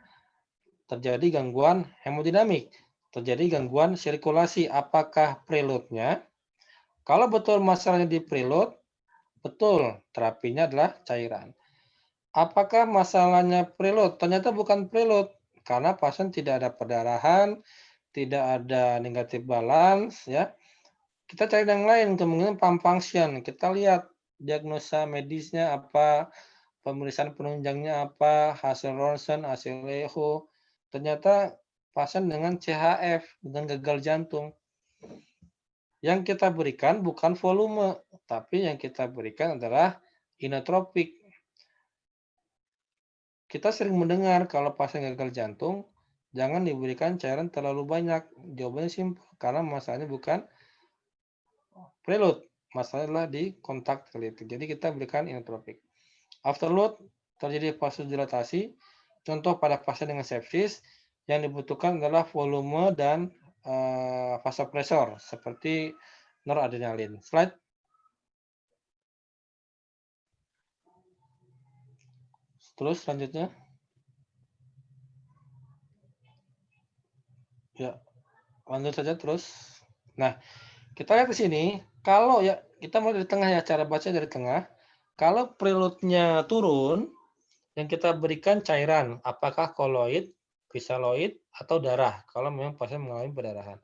terjadi gangguan hemodinamik, terjadi gangguan sirkulasi. Apakah preload-nya? Kalau betul masalahnya di preload, betul terapinya adalah cairan. Apakah masalahnya preload? Ternyata bukan preload, karena pasien tidak ada perdarahan, tidak ada negatif balance, ya. Kita cari yang lain, kemungkinan pump function. Kita lihat diagnosa medisnya apa, pemeriksaan penunjangnya apa, hasil ronsen, hasil echo. Ternyata pasien dengan CHF, dengan gagal jantung. Yang kita berikan bukan volume, tapi yang kita berikan adalah inotropik. Kita sering mendengar kalau pasien gagal jantung, jangan diberikan cairan terlalu banyak. Jawabannya simpel, karena masalahnya bukan preload, masalahnya adalah di kontak terlilit. Jadi kita berikan inotropik. Afterload terjadi vasodilatasi. Contoh pada pasien dengan sepsis yang dibutuhkan adalah volume dan vasopresor seperti noradrenalin. Slide. Terus selanjutnya. Ya, lanjut saja terus. Nah, kita lihat di sini. Kalau ya kita mulai dari tengah ya, cara baca dari tengah. Kalau preload-nya turun, yang kita berikan cairan, apakah koloid, kristalloid, atau darah, kalau memang pasien mengalami perdarahan.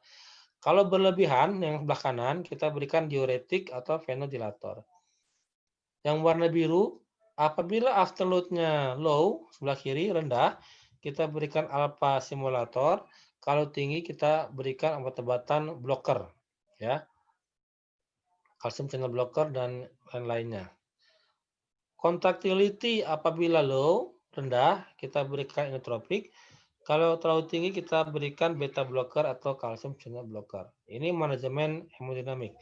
Kalau berlebihan, yang sebelah kanan, kita berikan diuretik atau venodilator. Yang warna biru, apabila afterload-nya low, sebelah kiri, rendah, kita berikan alpha simulator. Kalau tinggi, kita berikan obat-obatan blocker, ya, kalsium channel blocker, dan lain-lainnya. Contractility apabila low, rendah, kita berikan inotropik. Kalau terlalu tinggi, kita berikan beta blocker atau calcium channel blocker. Ini manajemen hemodinamik.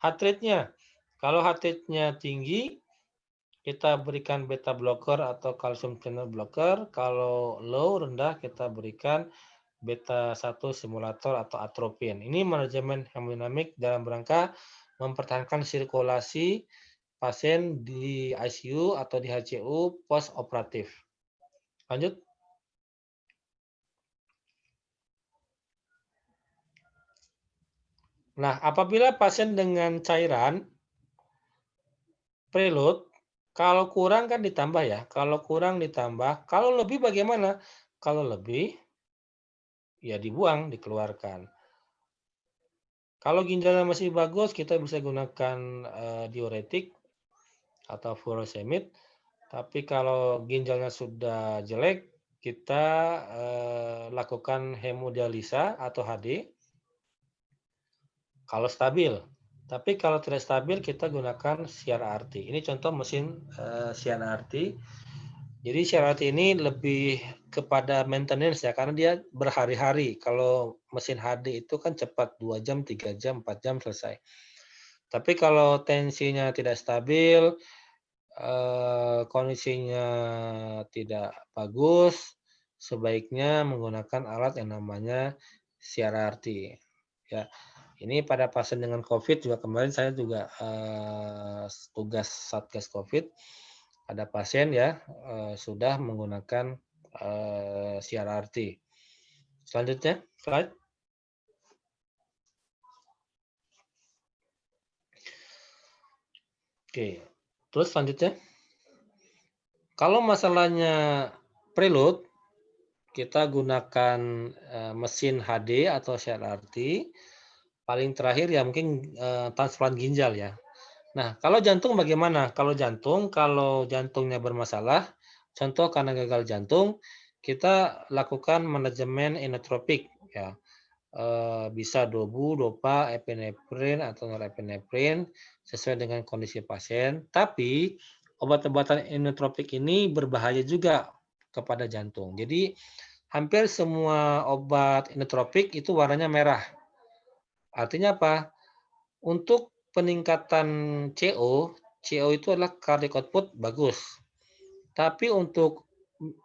Heart rate-nya, kalau heart rate-nya tinggi, kita berikan beta blocker atau calcium channel blocker. Kalau low, rendah, kita berikan beta 1 simulator atau atropin. Ini manajemen hemodinamik dalam rangka mempertahankan sirkulasi pasien di ICU atau di HCU postoperatif. Lanjut. Nah, apabila pasien dengan cairan preload, kalau kurang kan ditambah ya. Kalau kurang ditambah, kalau lebih bagaimana? Kalau lebih, ya dibuang, dikeluarkan. Kalau ginjalnya masih bagus, kita bisa gunakan diuretik atau furosemid. Tapi kalau ginjalnya sudah jelek, kita lakukan hemodialisa atau HD. Kalau stabil. Tapi kalau tidak stabil, kita gunakan CRRT. Ini contoh mesin CRRT. Jadi CRRT ini lebih kepada maintenance ya, karena dia berhari-hari. Kalau mesin HD itu kan cepat, 2 jam, 3 jam, 4 jam selesai. Tapi kalau tensinya tidak stabil, kondisinya tidak bagus, sebaiknya menggunakan alat yang namanya CRRT. Ya, ini pada pasien dengan COVID juga kemarin saya juga tugas satgas COVID. Ada pasien ya sudah menggunakan CRRT. Selanjutnya, slide. Oke, terus selanjutnya. Kalau masalahnya preload, kita gunakan mesin HD atau CRRT. Paling terakhir ya mungkin transplant ginjal ya. Nah, kalau jantung bagaimana? Kalau jantungnya bermasalah, contoh karena gagal jantung, kita lakukan manajemen inotropik ya. Bisa dobu, dopa, epinefrin atau norepinefrin sesuai dengan kondisi pasien. Tapi obat-obatan inotropik ini berbahaya juga kepada jantung. Jadi hampir semua obat inotropik itu warnanya merah. Artinya apa? Untuk peningkatan CO itu adalah cardiac output bagus. Tapi untuk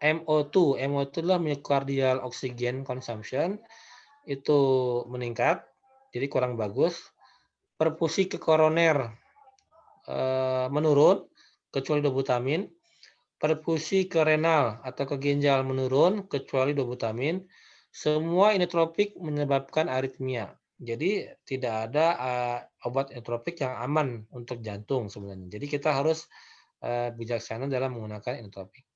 MO2 adalah myocardial oxygen consumption, itu meningkat, jadi kurang bagus. Perfusi ke koroner menurun, kecuali dobutamin. perfusi ke renal atau ke ginjal menurun kecuali dobutamin, semua inotropik menyebabkan aritmia. Jadi tidak ada obat inotropik yang aman untuk jantung sebenarnya. Jadi kita harus bijaksana dalam menggunakan inotropik.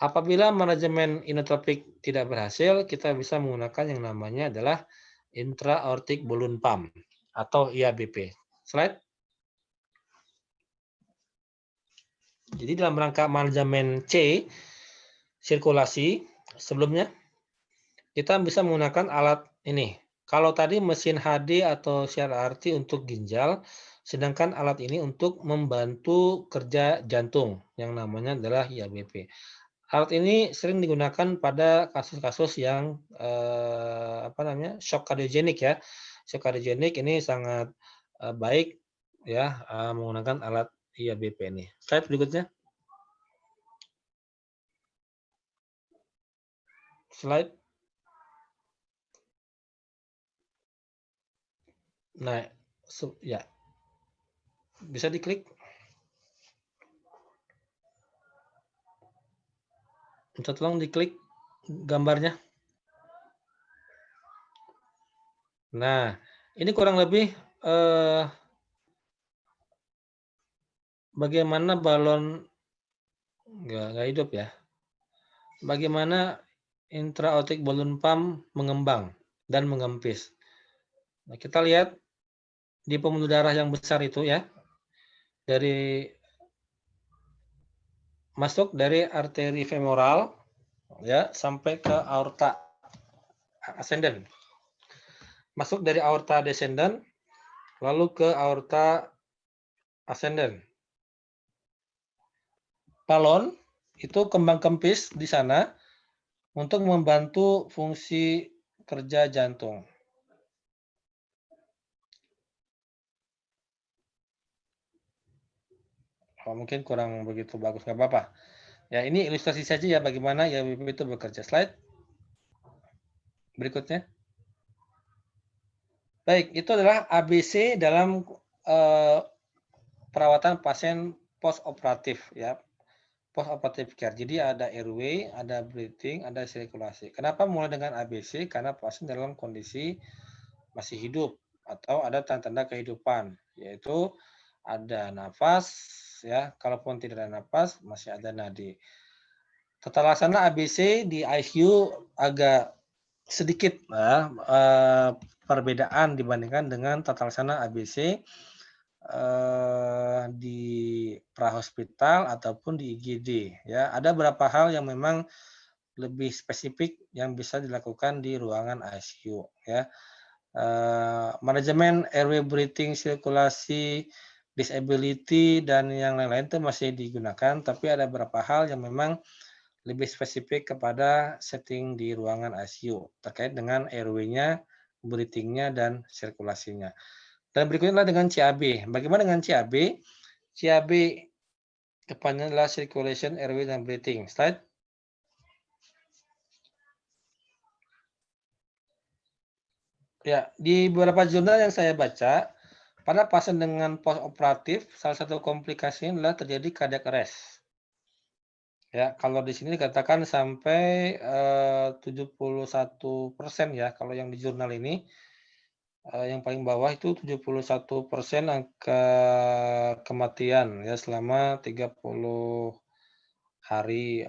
Apabila manajemen inotropik tidak berhasil, kita bisa menggunakan yang namanya adalah intra-aortic balloon pump atau IABP. Slide. Jadi dalam rangka manajemen C, sirkulasi, sebelumnya kita bisa menggunakan alat ini. Kalau tadi mesin HD atau CRRT untuk ginjal, sedangkan alat ini untuk membantu kerja jantung yang namanya adalah IABP. Alat ini sering digunakan pada kasus-kasus yang shock kardiogenik ya. Shock kardiogenik ini sangat baik ya menggunakan alat IABP ini. Slide berikutnya. Slide. Nah, ya. Bisa diklik. Minta tolong diklik gambarnya. Nah, ini kurang lebih bagaimana balon nggak hidup ya. Bagaimana intra-aortic balloon pump mengembang dan mengempis. Nah, kita lihat di pembuluh darah yang besar itu ya, masuk dari arteri femoral ya sampai ke aorta ascendant. Masuk dari aorta descendant lalu ke aorta ascendant. Balon itu kembang kempis di sana untuk membantu fungsi kerja jantung. Mungkin kurang begitu bagus, nggak apa-apa. Ya, ini ilustrasi saja ya bagaimana IABP itu bekerja. Slide berikutnya. Baik, itu adalah ABC dalam perawatan pasien postoperatif ya. Postoperative care. Jadi ada airway, ada breathing, ada sirkulasi. Kenapa mulai dengan ABC? Karena pasien dalam kondisi masih hidup atau ada tanda-tanda kehidupan, yaitu ada nafas ya, kalaupun tidak ada nafas masih ada nadi. Tata laksana ABC di ICU agak sedikit perbedaan dibandingkan dengan tata laksana ABC di prahospital ataupun di IGD ya. Ada beberapa hal yang memang lebih spesifik yang bisa dilakukan di ruangan ICU ya. Manajemen airway, breathing, sirkulasi, disability dan yang lain-lain itu masih digunakan, tapi ada beberapa hal yang memang lebih spesifik kepada setting di ruangan ICU terkait dengan airway-nya, breathing-nya dan sirkulasinya. Dan berikutnya adalah dengan CAB. Bagaimana dengan CAB? CAB depannya adalah circulation, airway dan breathing. Slide. Ya, di beberapa jurnal yang saya baca, pada pasien dengan postoperatif, salah satu komplikasinya adalah terjadi cardiac arrest. Ya, kalau di sini dikatakan sampai 71% ya, kalau yang di jurnal ini, yang paling bawah itu 71% angka kematian ya selama 30 hari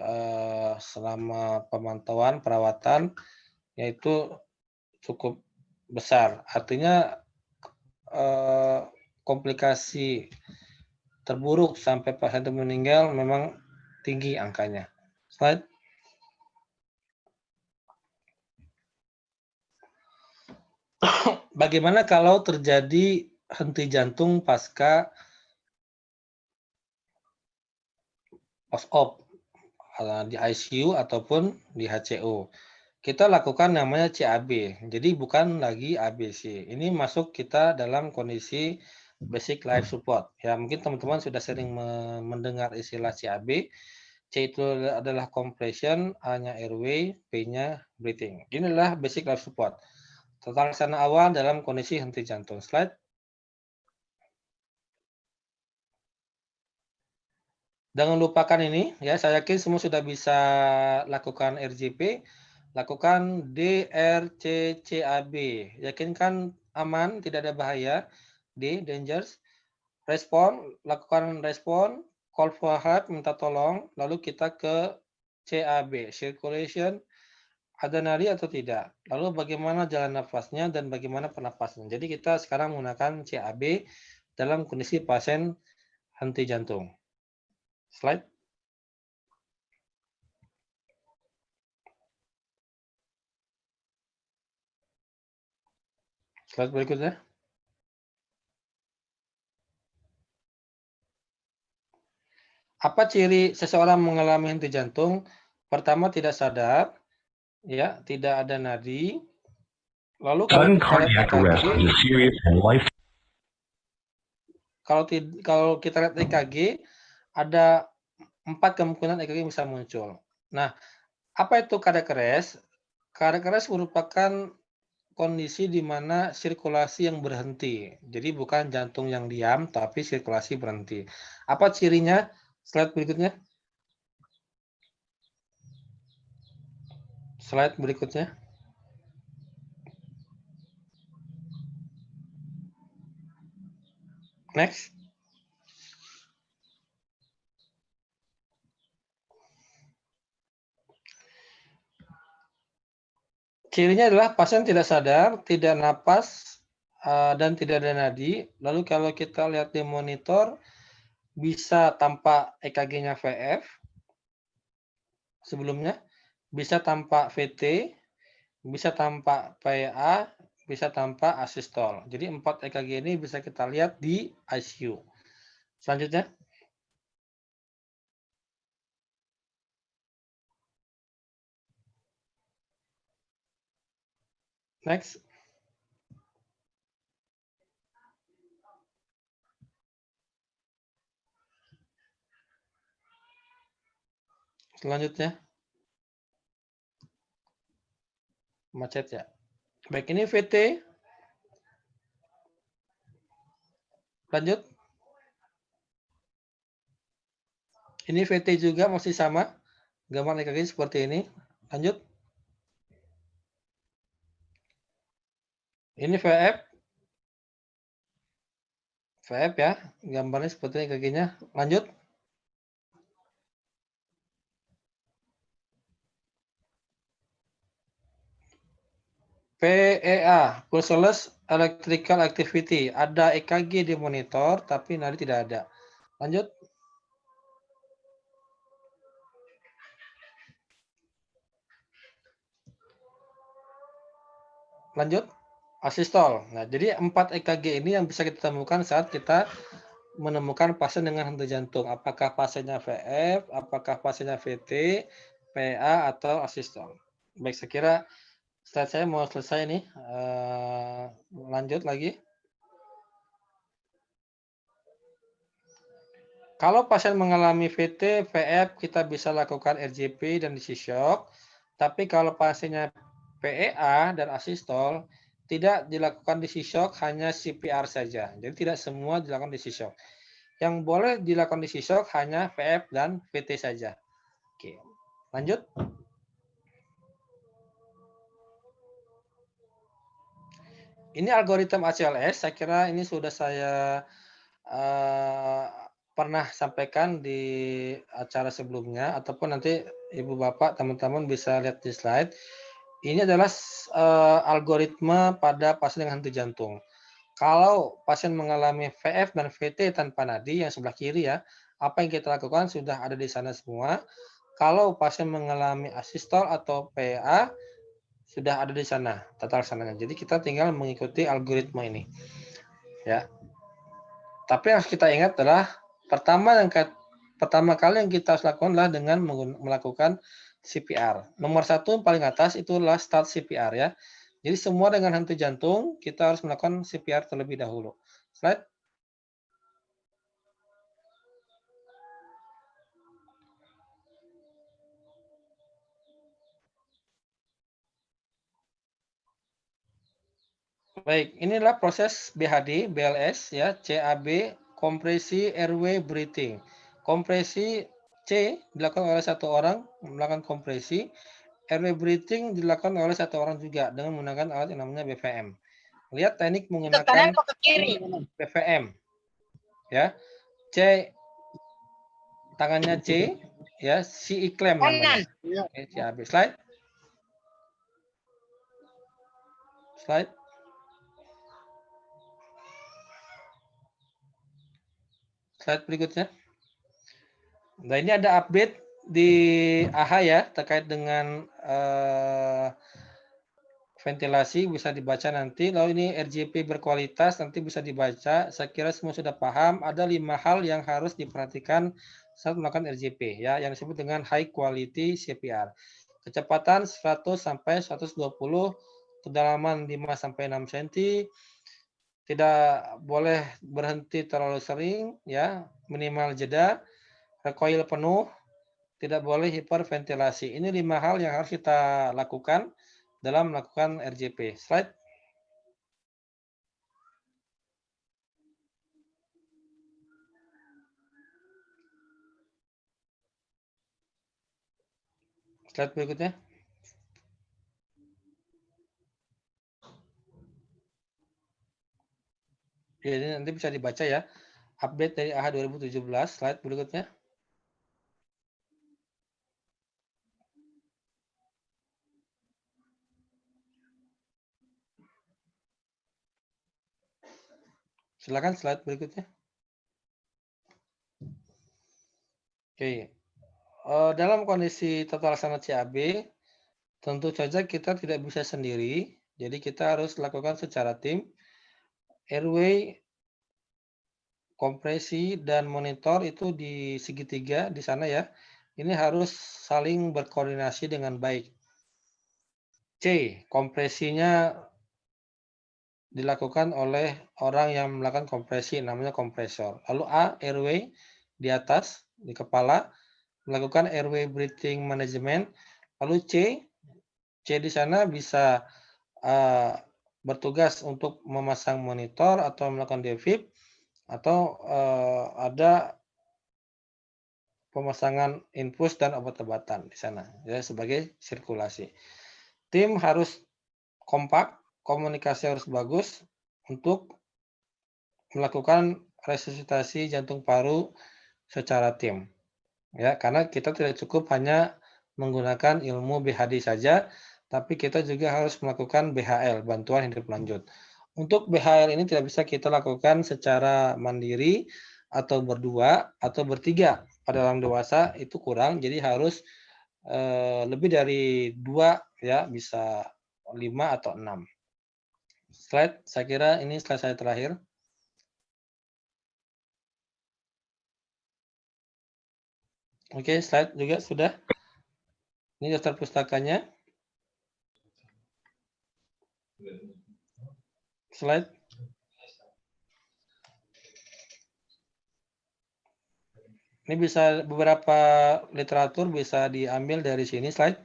selama pemantauan perawatan, yaitu cukup besar. Artinya komplikasi terburuk sampai pasien itu meninggal memang tinggi angkanya. Slide. Bagaimana kalau terjadi henti jantung pasca post-op di ICU ataupun di HCO? Kita lakukan namanya CAB, jadi bukan lagi ABC. Ini masuk kita dalam kondisi basic life support. Ya, mungkin teman-teman sudah sering mendengar istilah CAB. C itu adalah compression, A-nya airway, P-nya breathing. Inilah basic life support. Tata laksana awal dalam kondisi henti jantung. Slide. Jangan lupakan ini ya, saya yakin semua sudah bisa lakukan RJP, lakukan DRCCAB. Yakinkan aman, tidak ada bahaya. D, dangers. Respon, lakukan respon, call for help, minta tolong, lalu kita ke CAB, circulation, ada nadi atau tidak. Lalu bagaimana jalan nafasnya dan bagaimana pernapasan. Jadi kita sekarang menggunakan CAB dalam kondisi pasien henti jantung. Slide. Slide berikutnya. Apa ciri seseorang mengalami henti jantung? Pertama, tidak sadar, ya, tidak ada nadi. Lalu kalau kita lihat EKG, kalau kita lihat EKG, ada 4 kemungkinan EKG bisa muncul. Nah, apa itu cardiac arrest? Cardiac arrest merupakan kondisi di mana sirkulasi yang berhenti. Jadi bukan jantung yang diam, tapi sirkulasi berhenti. Apa cirinya? Slide berikutnya. Slide berikutnya. Next. Cirinya adalah pasien tidak sadar, tidak napas, dan tidak ada nadi. Lalu kalau kita lihat di monitor, bisa tampak EKG-nya VF sebelumnya, bisa tampak VT, bisa tampak PA, bisa tampak asistol. Jadi 4 EKG ini bisa kita lihat di ICU. Selanjutnya. Next. Selanjutnya. Macet ya. Baik, ini VT. Lanjut. Ini VT juga masih sama. Gambar EKG seperti ini. Lanjut. Ini VF. VF ya. Gambarnya seperti ini EKG-nya. Lanjut. PEA, pulseless electrical activity. Ada EKG di monitor, tapi nadi tidak ada. Lanjut. Lanjut. Asistol. Nah, jadi 4 EKG ini yang bisa kita temukan saat kita menemukan pasien dengan henti jantung. Apakah pasiennya VF, apakah pasiennya VT, PA, atau asistol. Baik, saya kira slide saya mau selesai nih. Lanjut lagi. Kalau pasien mengalami VT, VF, kita bisa lakukan RJP dan DC shock. Tapi kalau pasiennya PEA dan asistol, tidak dilakukan DC shock, hanya CPR saja. Jadi tidak semua dilakukan DC shock. Yang boleh dilakukan DC shock hanya VF dan VT saja. Oke, lanjut. Ini algoritma ACLS, saya kira ini sudah saya pernah sampaikan di acara sebelumnya, ataupun nanti Ibu Bapak, teman-teman bisa lihat di slide. Ini adalah algoritma pada pasien dengan henti jantung. Kalau pasien mengalami VF dan VT tanpa nadi, yang sebelah kiri ya, apa yang kita lakukan sudah ada di sana semua. Kalau pasien mengalami asistol atau PA, sudah ada di sana tata laksananya. Jadi kita tinggal mengikuti algoritma ini. Ya. Tapi yang harus kita ingat adalah pertama kali yang kita harus lakukan adalah dengan melakukan CPR. Nomor 1 paling atas itulah start CPR ya. Jadi semua dengan henti jantung kita harus melakukan CPR terlebih dahulu. Slide. Baik, inilah proses BHD, BLS ya, CAB, kompresi airway breathing. Kompresi C dilakukan oleh satu orang melakukan kompresi. Airway breathing dilakukan oleh satu orang juga dengan menggunakan alat yang namanya BVM. Lihat teknik menggunakan Ke kiri. BVM. Ya. C tangannya C, ya, si iklim namanya. Oke, CAB. Slide. Slide. Slide berikutnya. Nah, ini ada update di AH ya, terkait dengan ventilasi, bisa dibaca nanti. Lalu ini RJP berkualitas, nanti bisa dibaca. Saya kira semua sudah paham. Ada 5 hal yang harus diperhatikan saat melakukan RJP, ya, yang disebut dengan high quality CPR. Kecepatan 100 sampai 120, kedalaman 5 sampai 6 cm, tidak boleh berhenti terlalu sering, ya, minimal jeda, recoil penuh, tidak boleh hiperventilasi. Ini 5 hal yang harus kita lakukan dalam melakukan RJP. Slide. Slide berikutnya. Jadi nanti bisa dibaca ya. Update dari AH 2017. Slide berikutnya. Silakan slide berikutnya. Oke. Dalam kondisi tata laksana CAB, tentu saja kita tidak bisa sendiri. Jadi kita harus lakukan secara tim. Airway, kompresi, dan monitor itu di segitiga di sana ya. Ini harus saling berkoordinasi dengan baik. C, kompresinya dilakukan oleh orang yang melakukan kompresi, namanya kompresor. Lalu A, airway di atas, di kepala, melakukan airway breathing management. Lalu C di sana bisa bertugas untuk memasang monitor atau melakukan defib, atau ada pemasangan infus dan obat-obatan di sana, ya, sebagai sirkulasi. Tim harus kompak, komunikasi harus bagus untuk melakukan resusitasi jantung paru secara tim. Ya, karena kita tidak cukup hanya menggunakan ilmu BHD saja, tapi kita juga harus melakukan BHL, bantuan hidup lanjut. Untuk BHL ini tidak bisa kita lakukan secara mandiri atau berdua atau bertiga. Pada orang dewasa itu kurang, jadi harus lebih dari 2, ya, bisa 5 atau 6. Slide, saya kira ini slide saya terakhir. Oke, slide juga sudah. Ini daftar pustakanya. Slide. Ini bisa beberapa literatur bisa diambil dari sini, slide.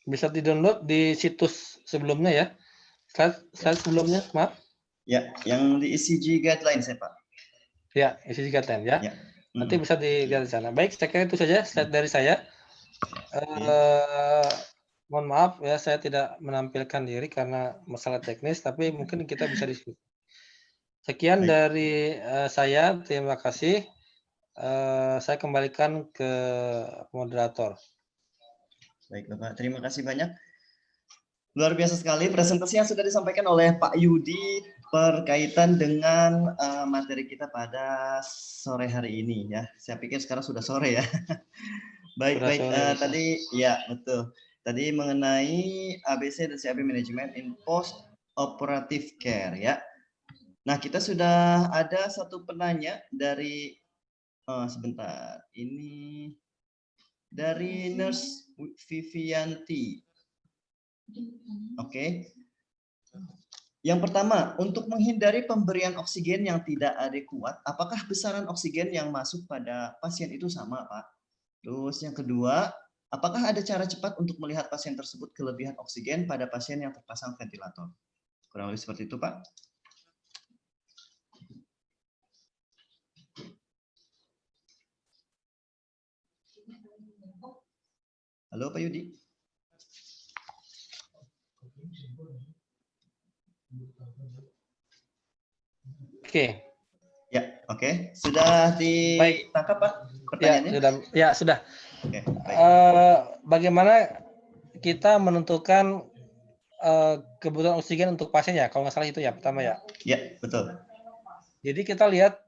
Bisa di-download di situs sebelumnya ya. Slide sebelumnya, maaf. Ya, yang di ECG guidelines ya, Pak. Ya, ECG guideline ya. Nanti bisa dilihat di sana. Baik, saya kira itu saja slide dari saya. Mohon maaf ya, saya tidak menampilkan diri karena masalah teknis, tapi mungkin kita bisa diskusi. Sekian dari saya, terima kasih. Saya kembalikan ke moderator. Baik, Bapak. Terima kasih banyak. Luar biasa sekali presentasi yang sudah disampaikan oleh Pak Yudi berkaitan dengan materi kita pada sore hari ini ya. Saya pikir sekarang sudah sore ya. Baik, tadi ya betul. Tadi mengenai ABC dan CAB Management in Postoperative Care ya. Nah, kita sudah ada satu penanya dari sebentar. Ini dari Nurse Vivianti. Oke. Yang pertama, untuk menghindari pemberian oksigen yang tidak adekuat, apakah besaran oksigen yang masuk pada pasien itu sama, Pak? Terus yang kedua, apakah ada cara cepat untuk melihat pasien tersebut kelebihan oksigen pada pasien yang terpasang ventilator? Kurang lebih seperti itu, Pak. Halo Pak Yudi. Oke. Ya, oke. Sudah ditangkap Pak pertanyaannya? Sudah. Oke, baik. Bagaimana kita menentukan kebutuhan oksigen untuk pasien ya? Kalau nggak salah itu ya pertama ya. Ya, betul. Jadi kita lihat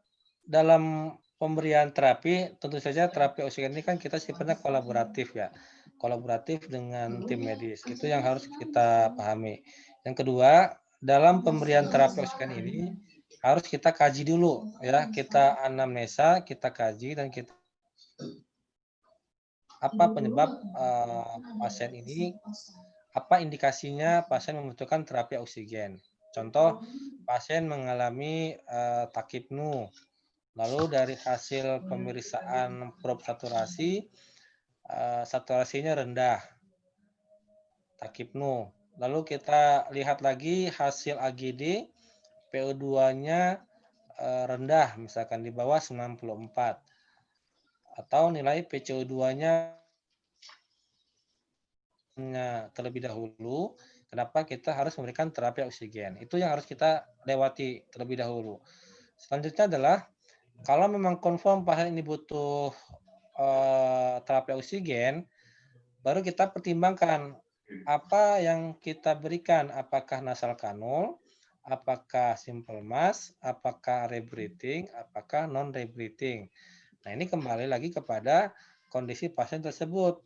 dalam pemberian terapi, tentu saja terapi oksigen ini kan kita sifatnya kolaboratif ya. Kolaboratif dengan tim medis. Itu yang harus kita pahami. Yang kedua, dalam pemberian terapi oksigen ini harus kita kaji dulu ya. Kita anamnesa, kita kaji dan kita apa penyebab pasien ini, apa indikasinya pasien membutuhkan terapi oksigen. Contoh, pasien mengalami takipnu, lalu dari hasil pemeriksaan prob saturasi, saturasinya rendah, takipnu. Lalu kita lihat lagi hasil AGD, PO2-nya rendah, misalkan di bawah 94. Atau nilai PCO2-nya terlebih dahulu, kenapa kita harus memberikan terapi oksigen. Itu yang harus kita lewati terlebih dahulu. Selanjutnya adalah, kalau memang confirm pasien ini butuh terapi oksigen, baru kita pertimbangkan apa yang kita berikan, apakah nasal kanul, apakah simple mask, apakah rebreathing, apakah non rebreathing. Nah, ini kembali lagi kepada kondisi pasien tersebut.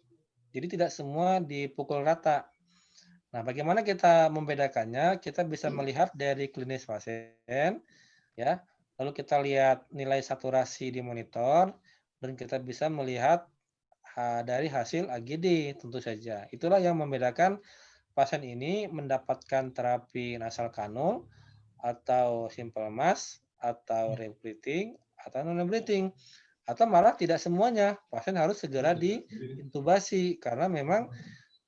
Jadi tidak semua dipukul rata. Nah, bagaimana kita membedakannya? Kita bisa melihat dari klinis pasien, ya. Lalu kita lihat nilai saturasi di monitor, dan kita bisa melihat dari hasil AGD tentu saja. Itulah yang membedakan pasien ini mendapatkan terapi nasal kanul, atau simple mask, atau rebreathing, atau non rebreathing. Atau malah tidak semuanya, pasien harus segera diintubasi karena memang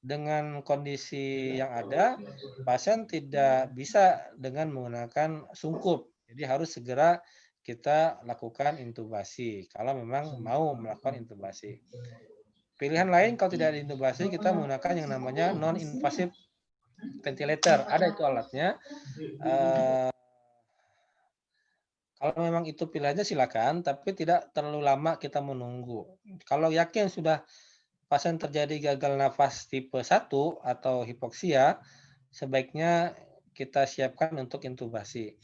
dengan kondisi yang ada, pasien tidak bisa dengan menggunakan sungkup. Jadi harus segera kita lakukan intubasi kalau memang mau melakukan intubasi. Pilihan lain kalau tidak ada intubasi, kita menggunakan yang namanya non-invasive ventilator. Ada itu alatnya. Kalau memang itu pilihannya silakan, tapi tidak terlalu lama kita menunggu. Kalau yakin sudah pasien terjadi gagal nafas tipe 1 atau hipoksia, sebaiknya kita siapkan untuk intubasi.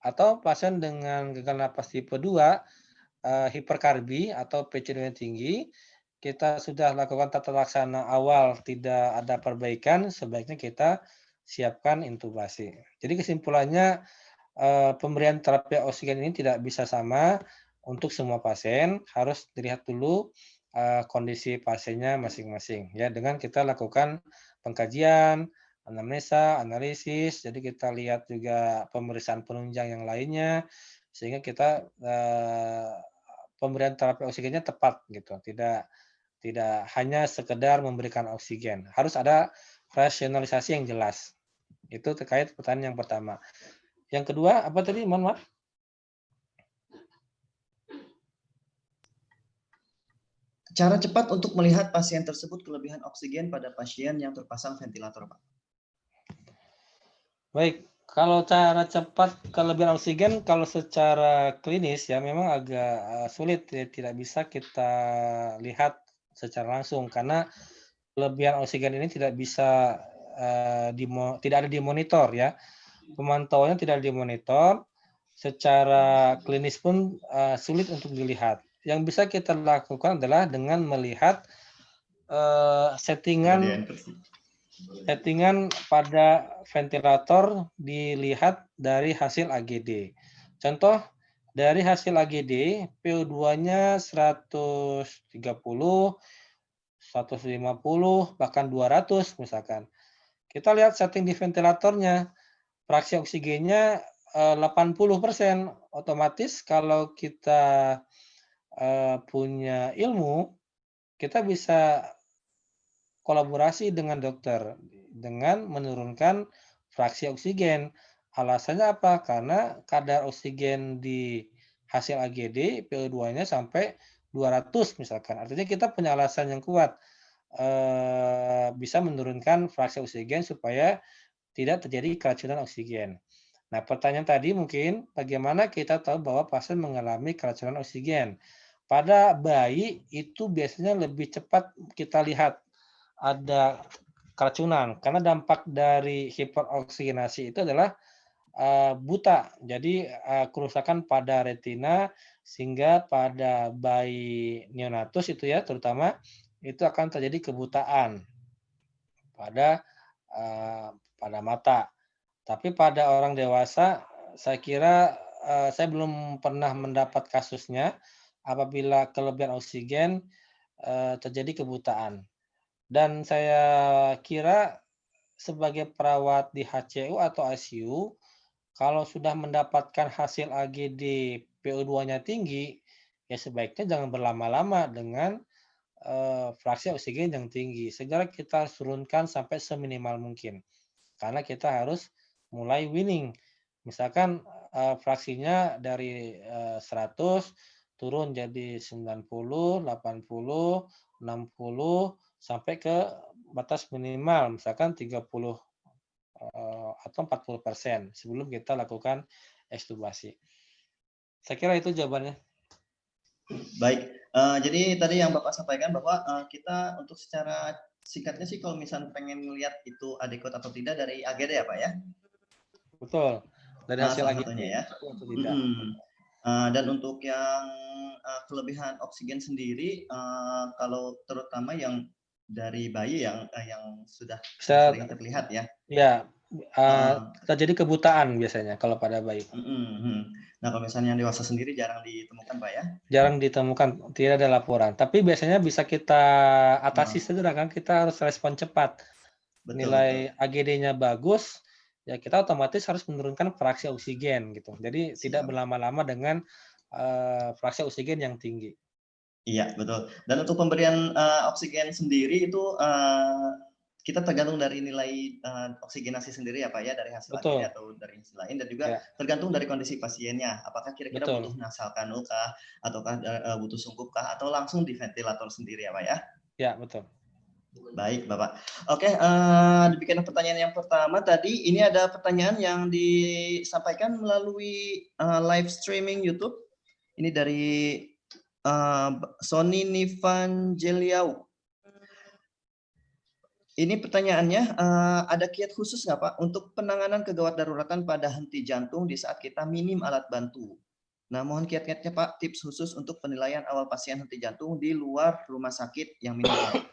Atau pasien dengan gagal nafas tipe 2, hiperkarbi atau PCO2 tinggi, kita sudah lakukan tata laksana awal, tidak ada perbaikan, sebaiknya kita siapkan intubasi. Jadi kesimpulannya, pemberian terapi oksigen ini tidak bisa sama untuk semua pasien, harus dilihat dulu kondisi pasiennya masing-masing ya, dengan kita lakukan pengkajian, anamnesa, analisis, jadi kita lihat juga pemeriksaan penunjang yang lainnya sehingga kita pemberian terapi oksigennya tepat gitu, tidak hanya sekedar memberikan oksigen, harus ada rasionalisasi yang jelas. Itu terkait pertanyaan yang pertama. Yang kedua, apa tadi? Mohon maaf. Cara cepat untuk melihat pasien tersebut kelebihan oksigen pada pasien yang terpasang ventilator, Pak. Baik, kalau cara cepat kelebihan oksigen, kalau secara klinis ya memang agak sulit, ya, tidak bisa kita lihat secara langsung karena kelebihan oksigen ini tidak bisa tidak ada di monitor ya. Pemantauannya tidak dimonitor, secara klinis pun sulit untuk dilihat. Yang bisa kita lakukan adalah dengan melihat settingan pada ventilator dilihat dari hasil AGD. Contoh, dari hasil AGD, PO2-nya 130, 150, bahkan 200 misalkan. Kita lihat setting di ventilatornya, fraksi oksigennya 80%. Otomatis kalau kita punya ilmu, kita bisa kolaborasi dengan dokter dengan menurunkan fraksi oksigen. Alasannya apa? Karena kadar oksigen di hasil AGD PO2-nya sampai 200 misalkan. Artinya kita punya alasan yang kuat. bisa menurunkan fraksi oksigen supaya tidak terjadi keracunan oksigen. Nah, pertanyaan tadi mungkin bagaimana kita tahu bahwa pasien mengalami keracunan oksigen. Pada bayi itu biasanya lebih cepat kita lihat ada keracunan karena dampak dari hiperoksigenasi itu adalah buta. Jadi kerusakan pada retina sehingga pada bayi neonatus itu ya terutama itu akan terjadi kebutaan pada pada mata. Tapi pada orang dewasa saya kira saya belum pernah mendapat kasusnya apabila kelebihan oksigen terjadi kebutaan. Dan saya kira sebagai perawat di HCU atau ICU, kalau sudah mendapatkan hasil AGD PO2-nya tinggi, ya sebaiknya jangan berlama-lama dengan fraksi oksigen yang tinggi. Segera kita harus turunkan sampai seminimal mungkin. Karena kita harus mulai winning. Misalkan fraksinya dari 100 turun jadi 90, 80, 60 sampai ke batas minimal misalkan 30 atau 40% sebelum kita lakukan ekstubasi. Saya kira itu jawabannya. Baik, jadi tadi yang Bapak sampaikan bahwa kita untuk secara singkatnya sih kalau misalnya pengen melihat itu adequate atau tidak dari AGD ya Pak ya? Betul, dari hasil salah AGD satunya ya. atau tidak. Dan untuk yang kelebihan oksigen sendiri, kalau terutama yang dari bayi yang sudah sering terlihat ya. Ya, terjadi kebutaan biasanya kalau pada bayi. Nah, kalau misalnya yang dewasa sendiri jarang ditemukan, Pak ya? Jarang ditemukan, tidak ada laporan. Tapi biasanya bisa kita atasi segera kan, kita harus respon cepat. Nilai AGD-nya bagus, ya kita otomatis harus menurunkan fraksi oksigen gitu. Jadi tidak berlama-lama dengan fraksi oksigen yang tinggi. Iya, betul. Dan untuk pemberian oksigen sendiri itu kita tergantung dari nilai oksigenasi sendiri ya Pak ya, dari hasil AGD atau dari hasil lain, dan juga tergantung dari kondisi pasiennya. Apakah kira-kira butuh nasal kanul kah, ataukah butuh sungkup kah, atau langsung di ventilator sendiri ya Pak ya? Ya, betul. Baik Bapak. Oke, demikian pertanyaan yang pertama tadi. Ini ada pertanyaan yang disampaikan melalui live streaming YouTube. Ini dari Sony Nivanjeliau. Ini pertanyaannya, ada kiat khusus nggak Pak untuk penanganan kegawat daruratan pada henti jantung di saat kita minim alat bantu? Nah, mohon kiat-kiatnya Pak, tips khusus untuk penilaian awal pasien henti jantung di luar rumah sakit yang minim alat.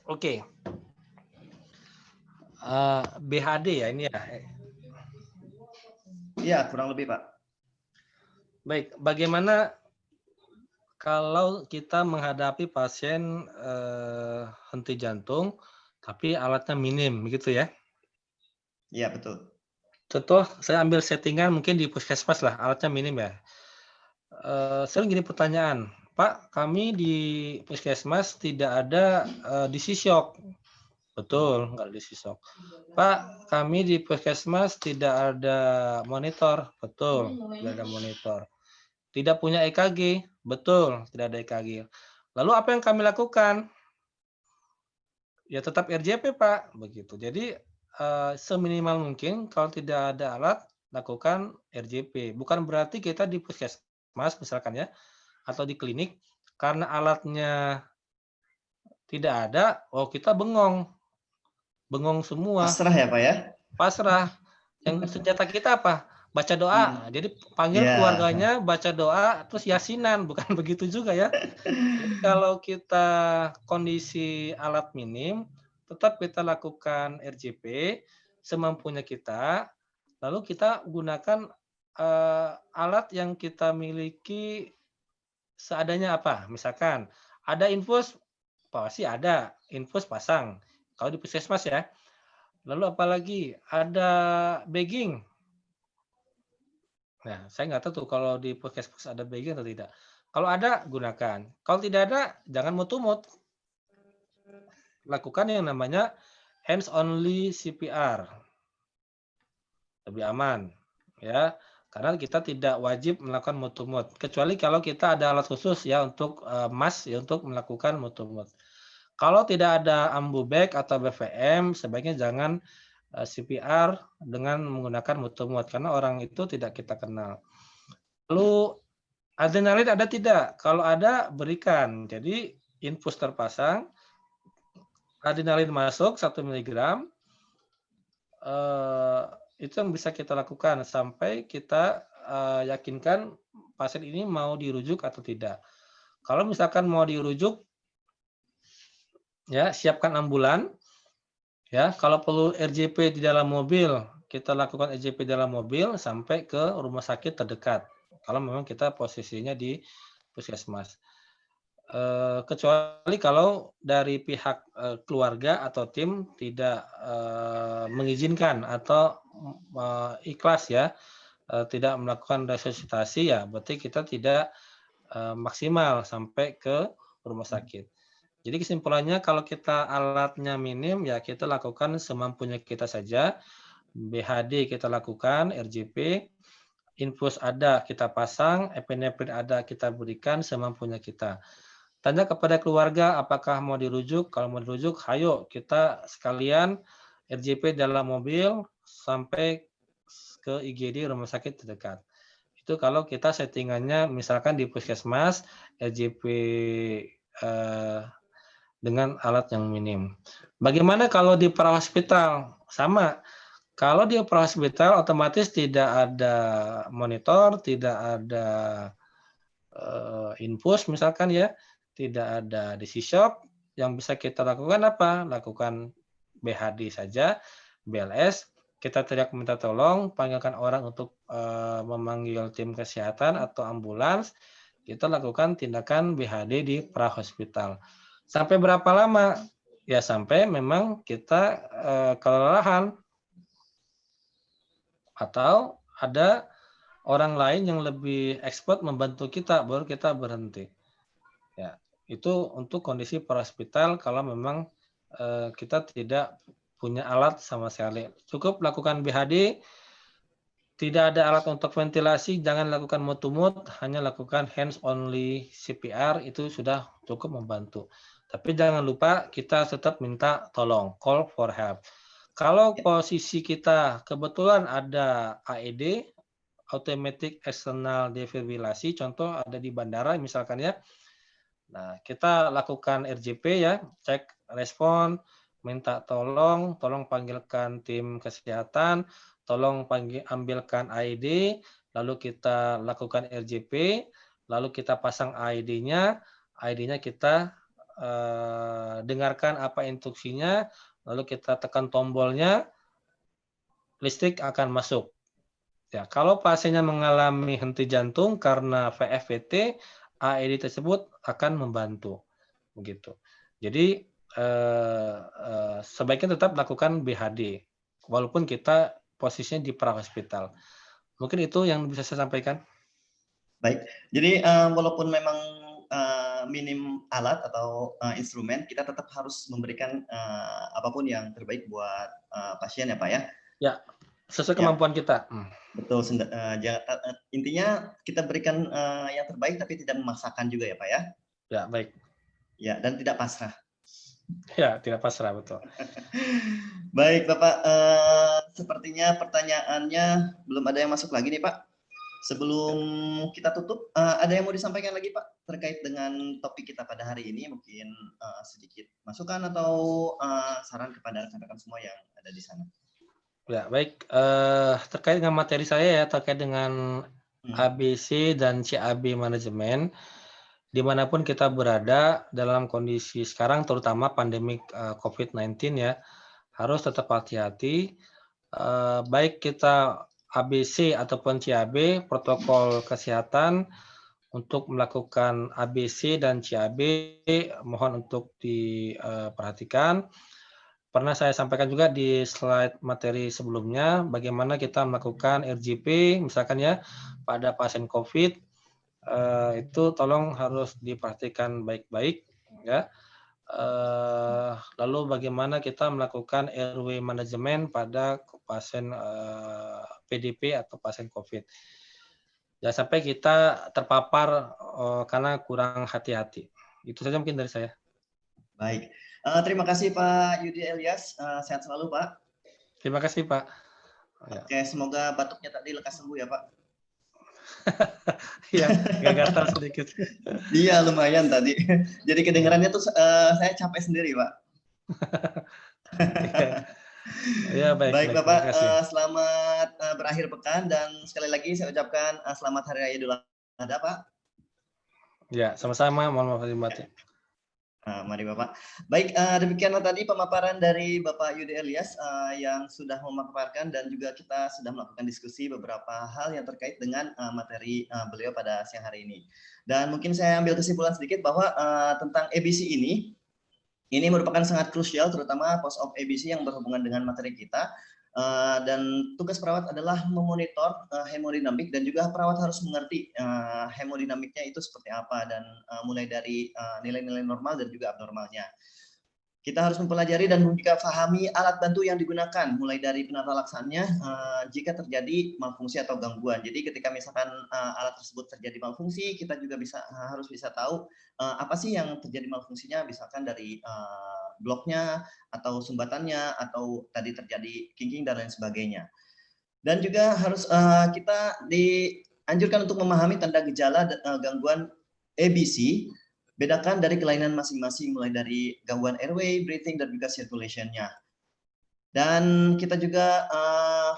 Oke. BHD ya ini ya? Iya, kurang lebih Pak. Baik, bagaimana kalau kita menghadapi pasien henti jantung, tapi alatnya minim, begitu ya? Iya, betul. Contoh, saya ambil settingan mungkin di puskesmas lah, alatnya minim ya. Sering gini pertanyaan, Pak, kami di puskesmas tidak ada DC shock. Betul, nggak ada DC shock. Pak, kami di puskesmas tidak ada monitor. Betul, tidak ada monitor. Tidak punya EKG. Betul, tidak ada EKG. Lalu apa yang kami lakukan? Ya tetap RJP, Pak. Begitu. Jadi seminimal mungkin kalau tidak ada alat, lakukan RJP. Bukan berarti kita di puskesmas misalkan ya, atau di klinik, karena alatnya tidak ada, oh kita bengong. Bengong semua. Pasrah ya Pak ya? Pasrah. Yang senjata kita apa? Baca doa. Jadi panggil keluarganya, baca doa, terus yasinan. Bukan begitu juga ya. Jadi kalau kita kondisi alat minim, tetap kita lakukan RJP semampunya kita. Lalu kita gunakan alat yang kita miliki seadanya apa. Misalkan ada infus, pasti ada. Infus pasang. Kalau di puskesmas ya. Lalu apalagi ada bagging. Nah, saya nggak tahu tuh kalau di puskesmas ada bagging atau tidak. Kalau ada, gunakan. Kalau tidak ada, jangan mutu-mut. Lakukan yang namanya hands only CPR. Lebih aman, ya. Karena kita tidak wajib melakukan mutu-mut, kecuali kalau kita ada alat khusus ya untuk mas ya untuk melakukan mutu-mut. Kalau tidak ada ambu bag atau BVM, sebaiknya jangan CPR dengan menggunakan mutu-mut karena orang itu tidak kita kenal. Lalu adrenalin ada tidak? Kalau ada berikan. Jadi infus terpasang, adrenalin masuk 1 mg, itu yang bisa kita lakukan sampai kita yakinkan pasien ini mau dirujuk atau tidak. Kalau misalkan mau dirujuk, ya siapkan ambulan. Ya, kalau perlu RJP di dalam mobil, kita lakukan RJP di dalam mobil sampai ke rumah sakit terdekat. Kalau memang kita posisinya di puskesmas. Kecuali kalau dari pihak keluarga atau tim tidak mengizinkan atau ikhlas ya, tidak melakukan resusitasi ya, berarti kita tidak maksimal sampai ke rumah sakit. Jadi kesimpulannya kalau kita alatnya minim ya kita lakukan semampunya kita saja. BHD kita lakukan, RJP, infus ada kita pasang, epinefrin ada kita berikan semampunya kita. Tanya kepada keluarga apakah mau dirujuk. Kalau mau dirujuk, ayo kita sekalian RJP dalam mobil sampai ke IGD rumah sakit terdekat. Itu kalau kita settingannya misalkan di puskesmas RJP dengan alat yang minim. Bagaimana kalau di prahospital? Sama. Kalau di prahospital otomatis tidak ada monitor, tidak ada infus misalkan ya, tidak ada DC shock. Yang bisa kita lakukan apa? Lakukan BHD saja, BLS. Kita teriak minta tolong, panggilkan orang untuk memanggil tim kesehatan atau ambulans. Kita lakukan tindakan BHD di prahospital. Sampai berapa lama? Ya sampai memang kita kelelahan atau ada orang lain yang lebih expert membantu kita, baru kita berhenti. Ya, itu untuk kondisi prahospital kalau memang kita tidak punya alat sama sekali. Cukup lakukan BHD, tidak ada alat untuk ventilasi, jangan lakukan mutu-mut, hanya lakukan hands only CPR, itu sudah cukup membantu. Tapi jangan lupa kita tetap minta tolong, call for help. Kalau posisi kita kebetulan ada AED, automatic external defibrilasi, contoh ada di bandara misalkan ya. Nah, kita lakukan RJP ya, cek respon, minta tolong panggilkan tim kesehatan, tolong ambilkan AED, lalu kita lakukan RJP, lalu kita pasang AED-nya, AED-nya kita dengarkan apa instruksinya, lalu kita tekan tombolnya, listrik akan masuk. Ya, kalau pasiennya mengalami henti jantung karena VFVT, AED tersebut akan membantu, begitu. Jadi sebaiknya tetap lakukan BHD, walaupun kita posisinya di prahospital. Mungkin itu yang bisa saya sampaikan. Baik, jadi walaupun memang minim alat atau instrumen, kita tetap harus memberikan apapun yang terbaik buat pasien ya Pak ya. Ya, sesuai kemampuan kita. Betul, intinya kita berikan yang terbaik tapi tidak memaksakan juga ya Pak ya. Ya, baik. Ya, dan tidak pasrah. Ya, tidak pasrah, betul. Baik Bapak, sepertinya pertanyaannya belum ada yang masuk lagi nih Pak. Sebelum kita tutup, ada yang mau disampaikan lagi Pak terkait dengan topik kita pada hari ini? Mungkin sedikit masukan atau saran kepada rekan-rekan semua yang ada di sana. Ya, baik. Terkait dengan materi saya ya, terkait dengan ABC dan CAB manajemen, dimanapun kita berada dalam kondisi sekarang, terutama pandemik COVID-19 ya, harus tetap hati-hati. Baik kita ABC ataupun CAB, protokol kesehatan untuk melakukan ABC dan CAB mohon untuk diperhatikan. Pernah saya sampaikan juga di slide materi sebelumnya bagaimana kita melakukan RJP misalkan ya pada pasien COVID, itu tolong harus diperhatikan baik-baik ya. Lalu bagaimana kita melakukan RW manajemen pada pasien PDP atau pasien COVID. Jangan sampai kita terpapar karena kurang hati-hati. Itu saja mungkin dari saya. Baik, terima kasih Pak Yudi Elias. Sehat selalu Pak. Terima kasih Pak. Oke, semoga batuknya tadi lekas sembuh ya Pak. Iya, nggak gatal sedikit. Iya, lumayan tadi. Jadi kedengarannya tuh saya capek sendiri Pak. Ya, baik terima Bapak, kasih. selamat berakhir pekan dan sekali lagi saya ucapkan selamat Hari Raya Idul Adha Pak. Ya, sama-sama. Mohon maaf lahir batin. Mari Bapak. Baik, demikianlah tadi pemaparan dari Bapak Yudi Elias yang sudah memaparkan dan juga kita sudah melakukan diskusi beberapa hal yang terkait dengan materi beliau pada siang hari ini. Dan mungkin saya ambil kesimpulan sedikit bahwa tentang ABC ini merupakan sangat krusial, terutama post-op ABC yang berhubungan dengan materi kita. Dan tugas perawat adalah memonitor hemodinamik dan juga perawat harus mengerti hemodinamiknya itu seperti apa dan mulai dari nilai-nilai normal dan juga abnormalnya. Kita harus mempelajari dan juga pahami alat bantu yang digunakan, mulai dari penata laksananya jika terjadi malfungsi atau gangguan. Jadi ketika misalkan alat tersebut terjadi malfungsi, kita juga harus bisa tahu apa sih yang terjadi malfungsinya, misalkan dari bloknya atau sumbatannya atau tadi terjadi kinking dan lain sebagainya. Dan juga harus kita dianjurkan untuk memahami tanda gejala gangguan ABC. Bedakan dari kelainan masing-masing, mulai dari gangguan airway, breathing, dan juga circulation-nya. Dan kita juga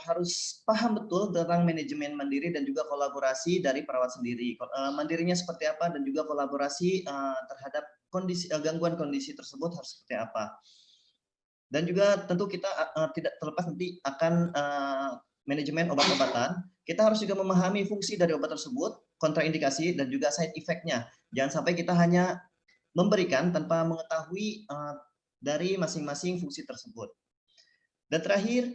harus paham betul tentang manajemen mandiri dan juga kolaborasi dari perawat sendiri. Mandirinya seperti apa dan juga kolaborasi terhadap gangguan kondisi tersebut harus seperti apa. Dan juga tentu kita tidak terlepas nanti akan manajemen obat-obatan. Kita harus juga memahami fungsi dari obat tersebut, kontraindikasi, dan juga side effect-nya. Jangan sampai kita hanya memberikan tanpa mengetahui dari masing-masing fungsi tersebut. Dan terakhir,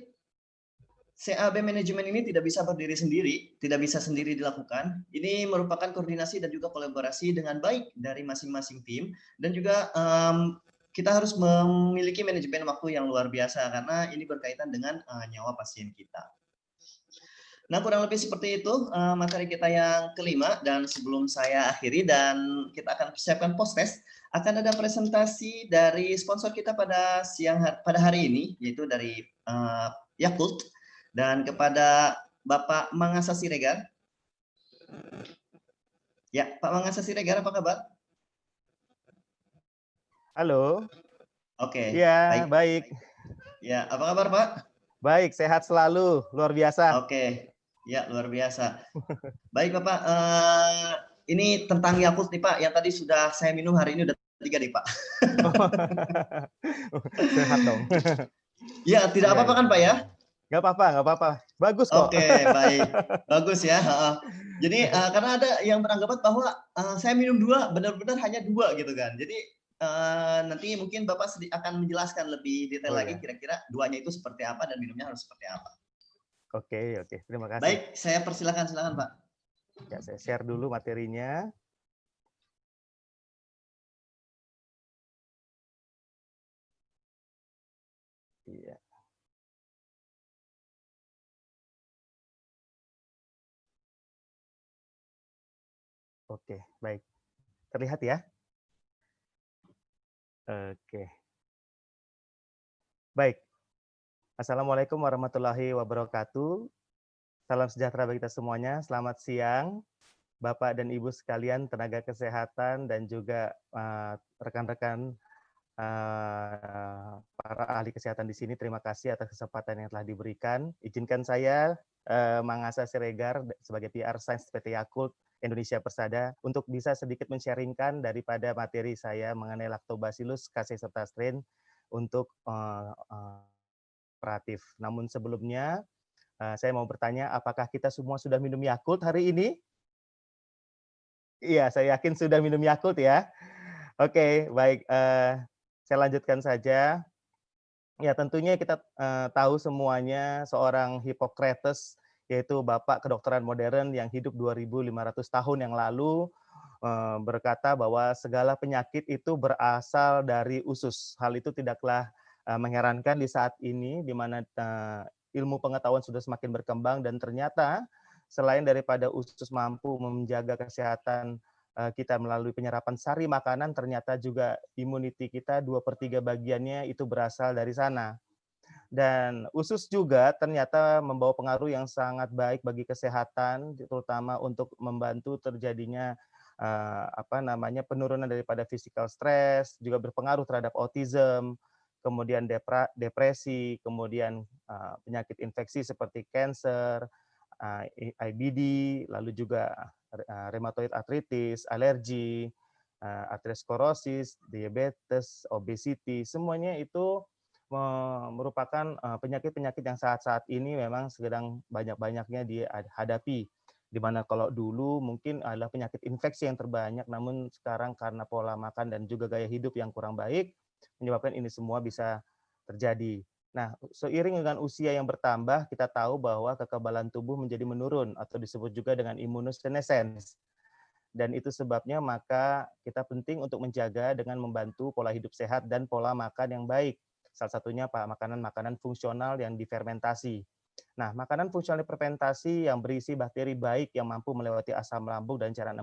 CAB manajemen ini tidak bisa berdiri sendiri, tidak bisa sendiri dilakukan. Ini merupakan koordinasi dan juga kolaborasi dengan baik dari masing-masing tim, dan juga kita harus memiliki manajemen waktu yang luar biasa karena ini berkaitan dengan nyawa pasien kita. Nah, kurang lebih seperti itu materi kita yang kelima, dan sebelum saya akhiri dan kita akan persiapkan post-test, akan ada presentasi dari sponsor kita pada hari ini, yaitu dari Yakult, dan kepada Bapak Mangasa Siregar. Ya, Pak Mangasa Siregar, apa kabar? Halo. Oke. Iya, baik. Ya, apa kabar Pak? Baik, sehat selalu, luar biasa. Oke. Ya, luar biasa. Baik Bapak, ini tentang Yakult nih Pak, yang tadi sudah saya minum hari ini udah 3 nih Pak. Sehat dong. Ya, tidak apa-apa kan Pak ya? Nggak apa-apa, nggak apa-apa. Bagus kok. Oke, baik. Bagus ya. Jadi karena ada yang beranggapan bahwa saya minum 2, benar-benar hanya 2 gitu kan. Jadi nanti mungkin Bapak akan menjelaskan lebih detail lagi kira-kira 2-nya itu seperti apa dan minumnya harus seperti apa. Oke, terima kasih. Baik, saya persilakan Pak. Ya, saya share dulu materinya. Iya. Oke, baik. Terlihat ya? Oke. Baik. Assalamualaikum warahmatullahi wabarakatuh. Salam sejahtera bagi kita semuanya. Selamat siang, Bapak dan Ibu sekalian, tenaga kesehatan, dan juga rekan-rekan para ahli kesehatan di sini. Terima kasih atas kesempatan yang telah diberikan. Izinkan saya, Mangasa Siregar, sebagai PR Sains PT Yakult Indonesia Persada, untuk bisa sedikit men-sharingkan daripada materi saya mengenai Lactobacillus casei serta strain untuk operatif. Namun sebelumnya, saya mau bertanya, apakah kita semua sudah minum Yakult hari ini? Iya, saya yakin sudah minum Yakult ya. Oke, baik. Saya lanjutkan saja. Ya, tentunya kita tahu semuanya seorang Hippocrates, yaitu Bapak kedokteran modern yang hidup 2.500 tahun yang lalu, berkata bahwa segala penyakit itu berasal dari usus. Hal itu tidaklah mengherankan di saat ini, di mana ilmu pengetahuan sudah semakin berkembang dan ternyata selain daripada usus mampu menjaga kesehatan kita melalui penyerapan sari makanan, ternyata juga immunity kita 2/3 bagiannya itu berasal dari sana. Dan usus juga ternyata membawa pengaruh yang sangat baik bagi kesehatan, terutama untuk membantu terjadinya penurunan daripada physical stress, juga berpengaruh terhadap autism, kemudian depresi, kemudian penyakit infeksi seperti cancer, IBD, lalu juga rheumatoid arthritis, alergi, arteriosklerosis, diabetes, obesity, semuanya itu merupakan penyakit-penyakit yang saat ini memang sedang banyak-banyaknya dihadapi. Di mana kalau dulu mungkin adalah penyakit infeksi yang terbanyak, namun sekarang karena pola makan dan juga gaya hidup yang kurang baik, menyebabkan ini semua bisa terjadi. Nah, seiring dengan usia yang bertambah, kita tahu bahwa kekebalan tubuh menjadi menurun atau disebut juga dengan immunosenescence. Dan itu sebabnya maka kita penting untuk menjaga dengan membantu pola hidup sehat dan pola makan yang baik. Salah satunya makanan-makanan fungsional yang difermentasi. Nah, makanan fungsional difermentasi yang berisi bakteri baik yang mampu melewati asam lambung dan cairan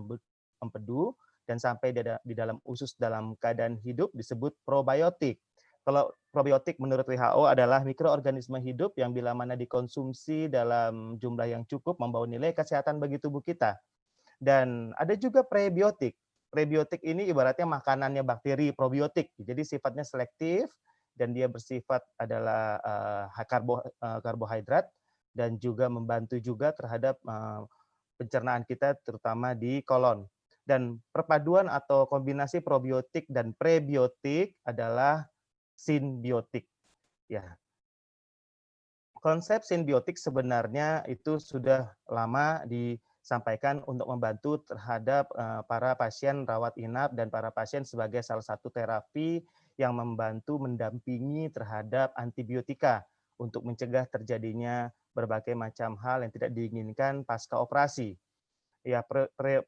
empedu dan sampai di dalam usus dalam keadaan hidup disebut probiotik. Kalau probiotik menurut WHO adalah mikroorganisme hidup yang bila mana dikonsumsi dalam jumlah yang cukup membawa nilai kesehatan bagi tubuh kita. Dan ada juga prebiotik. Prebiotik ini ibaratnya makanannya bakteri probiotik. Jadi sifatnya selektif dan dia bersifat adalah karbohidrat dan juga membantu juga terhadap pencernaan kita terutama di kolon. Dan perpaduan atau kombinasi probiotik dan prebiotik adalah simbiotik. Ya. Konsep simbiotik sebenarnya itu sudah lama disampaikan untuk membantu terhadap para pasien rawat inap dan para pasien sebagai salah satu terapi yang membantu mendampingi terhadap antibiotika untuk mencegah terjadinya berbagai macam hal yang tidak diinginkan pasca operasi. Ya,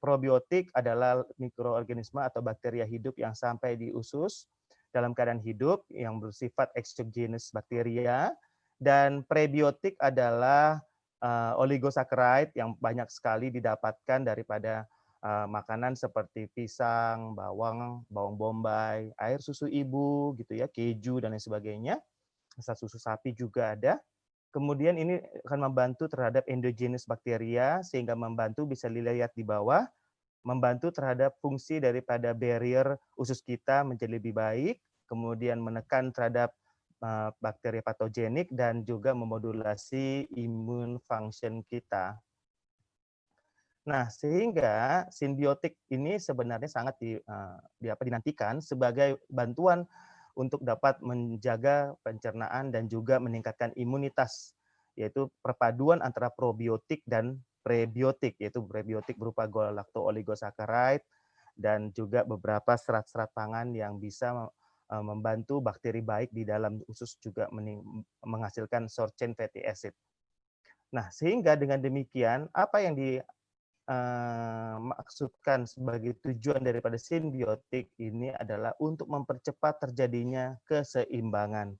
probiotik adalah mikroorganisme atau bakteria hidup yang sampai di usus dalam keadaan hidup yang bersifat exogenous bakteria, dan prebiotik adalah oligosaccharide yang banyak sekali didapatkan daripada makanan seperti pisang, bawang bombay, air susu ibu gitu ya, keju dan lain sebagainya. Susu sapi juga ada. Kemudian ini akan membantu terhadap endogenous bakteria sehingga membantu bisa dilihat di bawah, membantu terhadap fungsi daripada barrier usus kita menjadi lebih baik, kemudian menekan terhadap bakteri patogenik dan juga memodulasi imun function kita. Nah, sehingga simbiotik ini sebenarnya sangat dinantikan sebagai bantuan untuk dapat menjaga pencernaan dan juga meningkatkan imunitas, yaitu perpaduan antara probiotik dan prebiotik, yaitu prebiotik berupa galacto-oligosaccharide dan juga beberapa serat-serat pangan yang bisa membantu bakteri baik di dalam usus juga menghasilkan short chain fatty acid. Nah, sehingga dengan demikian apa yang maksudkan sebagai tujuan daripada simbiotik ini adalah untuk mempercepat terjadinya keseimbangan.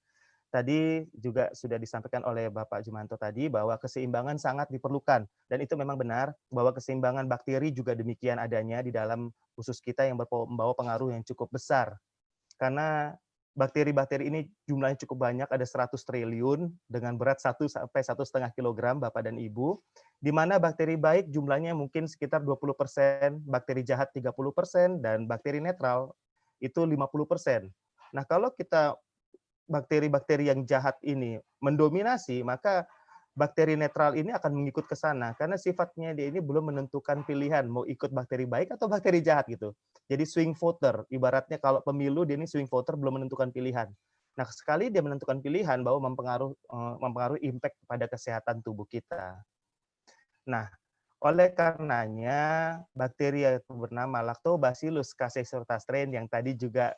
Tadi juga sudah disampaikan oleh Bapak Jumanto tadi bahwa keseimbangan sangat diperlukan, dan itu memang benar bahwa keseimbangan bakteri juga demikian adanya di dalam usus kita yang membawa pengaruh yang cukup besar. Karena bakteri-bakteri ini jumlahnya cukup banyak, ada 100 triliun dengan berat 1 sampai 1,5 kg Bapak dan Ibu, di mana bakteri baik jumlahnya mungkin sekitar 20%, bakteri jahat 30%, dan bakteri netral itu 50%. Nah, kalau kita bakteri-bakteri yang jahat ini mendominasi, maka bakteri netral ini akan mengikut ke sana karena sifatnya dia ini belum menentukan pilihan mau ikut bakteri baik atau bakteri jahat gitu. Jadi swing voter, ibaratnya kalau pemilu dia ini swing voter belum menentukan pilihan. Nah, sekali dia menentukan pilihan bahwa mempengaruhi impact pada kesehatan tubuh kita. Nah, oleh karenanya bakteri yang bernama Lactobacillus caseiform yang tadi juga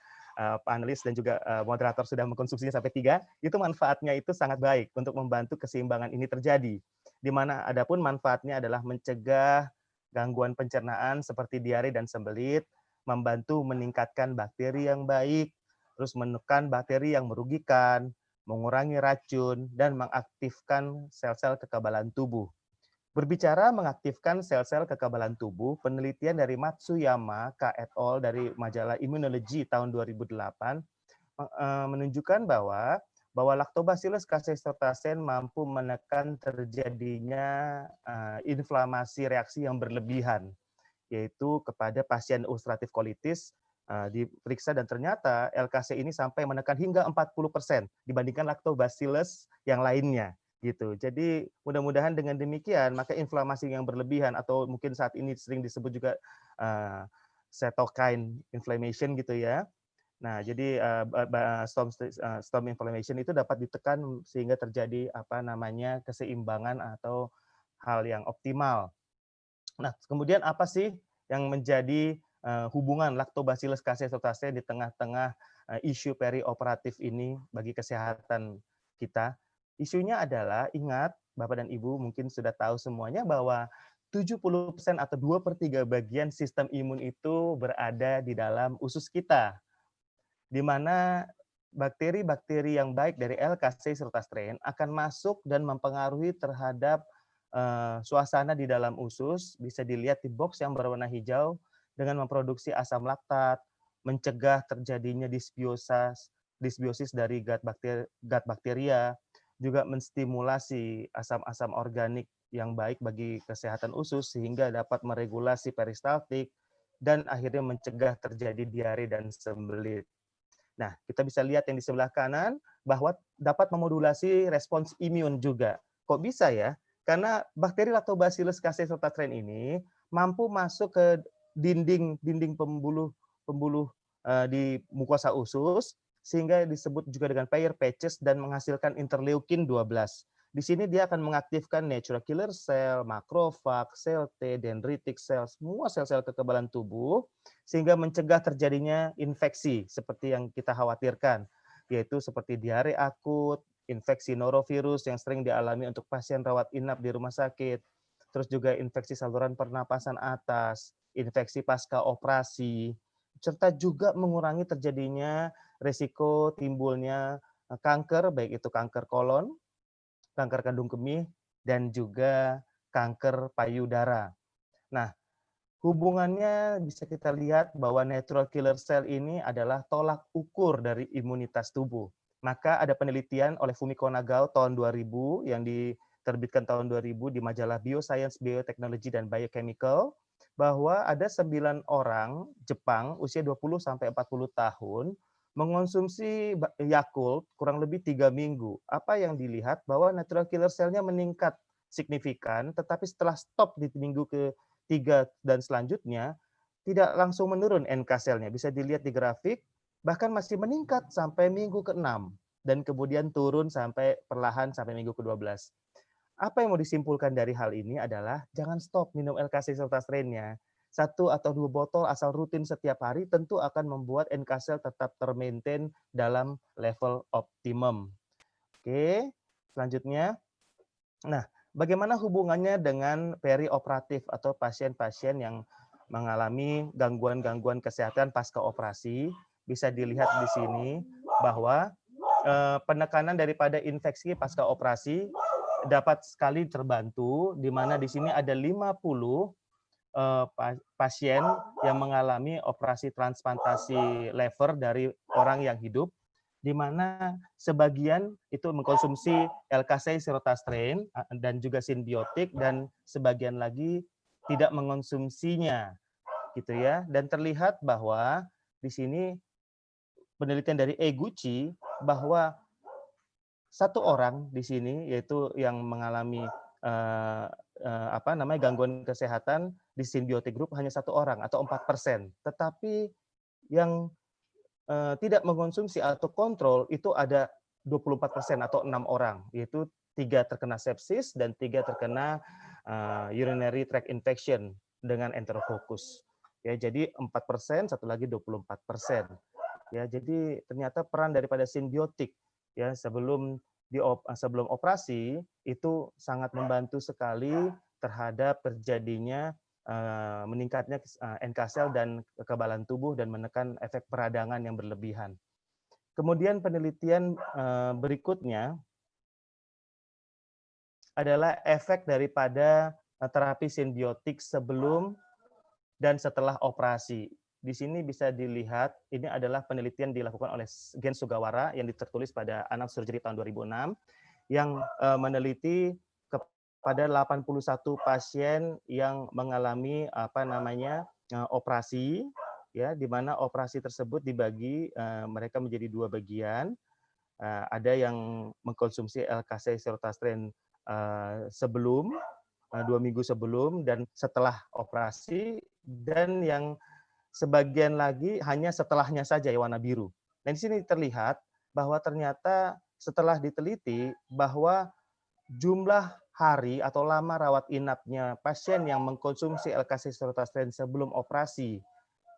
panelis dan juga moderator sudah mengkonsumsinya sampai 3, itu manfaatnya itu sangat baik untuk membantu keseimbangan ini terjadi. Di mana adapun manfaatnya adalah mencegah gangguan pencernaan seperti diare dan sembelit, membantu meningkatkan bakteri yang baik, terus menekan bakteri yang merugikan, mengurangi racun, dan mengaktifkan sel-sel kekebalan tubuh. Berbicara mengaktifkan sel-sel kekebalan tubuh, penelitian dari Matsuyama K. et al. Dari majalah Immunology tahun 2008 menunjukkan bahwa Lactobacillus casei mampu menekan terjadinya inflamasi reaksi yang berlebihan, yaitu kepada pasien ulcerative colitis diperiksa dan ternyata LKC ini sampai menekan hingga 40% dibandingkan Lactobacillus yang lainnya. Gitu. Jadi mudah-mudahan dengan demikian maka inflamasi yang berlebihan atau mungkin saat ini sering disebut juga cytokine inflammation gitu ya. Nah, jadi storm inflammation itu dapat ditekan sehingga terjadi keseimbangan atau hal yang optimal. Nah, kemudian apa sih yang menjadi hubungan Lactobacillus casei di tengah-tengah isu perioperatif ini bagi kesehatan kita? Isunya adalah, ingat Bapak dan Ibu mungkin sudah tahu semuanya bahwa 70% atau 2/3 bagian sistem imun itu berada di dalam usus kita, di mana bakteri-bakteri yang baik dari L. casei akan masuk dan mempengaruhi terhadap suasana di dalam usus. Bisa dilihat di box yang berwarna hijau dengan memproduksi asam laktat, mencegah terjadinya disbiosis dari gut bakteria, juga menstimulasi asam-asam organik yang baik bagi kesehatan usus sehingga dapat meregulasi peristaltik dan akhirnya mencegah terjadi diare dan sembelit. Nah, kita bisa lihat yang di sebelah kanan bahwa dapat memodulasi respons imun juga. Kok bisa ya? Karena bakteri Lactobacillus casei ini mampu masuk ke dinding pembuluh di mukosa usus sehingga disebut juga dengan Peyer's patches dan menghasilkan interleukin 12. Di sini dia akan mengaktifkan natural killer cell, makrofag, sel T, dendritic cell, semua sel-sel kekebalan tubuh sehingga mencegah terjadinya infeksi seperti yang kita khawatirkan, yaitu seperti diare akut, infeksi norovirus yang sering dialami untuk pasien rawat inap di rumah sakit, terus juga infeksi saluran pernapasan atas, infeksi pasca operasi, serta juga mengurangi terjadinya risiko timbulnya kanker, baik itu kanker kolon, kanker kandung kemih, dan juga kanker payudara. Nah, hubungannya bisa kita lihat bahwa natural killer cell ini adalah tolak ukur dari imunitas tubuh. Maka ada penelitian oleh Fumiko Nagao tahun 2000 yang diterbitkan tahun 2000 di majalah Bioscience, Biotechnology, dan Biochemical bahwa ada 9 orang Jepang usia 20-40 tahun mengonsumsi Yakult kurang lebih 3 minggu. Apa yang dilihat bahwa natural killer cell-nya meningkat signifikan, tetapi setelah stop di minggu ke-3 dan selanjutnya, tidak langsung menurun NK cell-nya. Bisa dilihat di grafik, bahkan masih meningkat sampai minggu ke-6, dan kemudian turun sampai perlahan sampai minggu ke-12. Apa yang mau disimpulkan dari hal ini adalah jangan stop minum L-casei-siltastrain-nya. 1 atau 2 botol asal rutin setiap hari tentu akan membuat NK cell tetap termaintain dalam level optimum. Oke, selanjutnya. Nah, bagaimana hubungannya dengan perioperatif atau pasien-pasien yang mengalami gangguan-gangguan kesehatan pasca operasi? Bisa dilihat di sini bahwa penekanan daripada infeksi pasca operasi dapat sekali terbantu, di mana di sini ada 50 pasien yang mengalami operasi transplantasi lever dari orang yang hidup, di mana sebagian itu mengkonsumsi L-casei-siltastrain dan juga simbiotik, dan sebagian lagi tidak mengonsumsinya, gitu ya. Dan terlihat bahwa di sini penelitian dari Eguchi bahwa 1 orang di sini yaitu yang mengalami gangguan kesehatan di simbiotik group hanya 1 orang atau 4%, tetapi yang tidak mengkonsumsi atau kontrol itu ada 24% atau 6 orang, yaitu 3 terkena sepsis dan 3 terkena urinary tract infection dengan enterococcus. Ya, jadi 4%, satu lagi 24%. Ya, jadi ternyata peran daripada simbiotik ya sebelum operasi itu sangat membantu sekali terhadap terjadinya meningkatnya NK sel dan kekebalan tubuh dan menekan efek peradangan yang berlebihan. Kemudian penelitian berikutnya adalah efek daripada terapi simbiotik sebelum dan setelah operasi. Di sini bisa dilihat, ini adalah penelitian dilakukan oleh Gen Sugawara yang tertulis pada Annals Surgery tahun 2006, yang meneliti kepada 81 pasien yang mengalami operasi, ya, di mana operasi tersebut dibagi mereka menjadi 2 bagian. Ada yang mengkonsumsi LKC Sirotastren sebelum 2 minggu sebelum dan setelah operasi, dan yang sebagian lagi hanya setelahnya saja yang warna biru. Dan di sini terlihat bahwa ternyata setelah diteliti bahwa jumlah hari atau lama rawat inapnya pasien yang mengkonsumsi LKC Sirotastren sebelum operasi,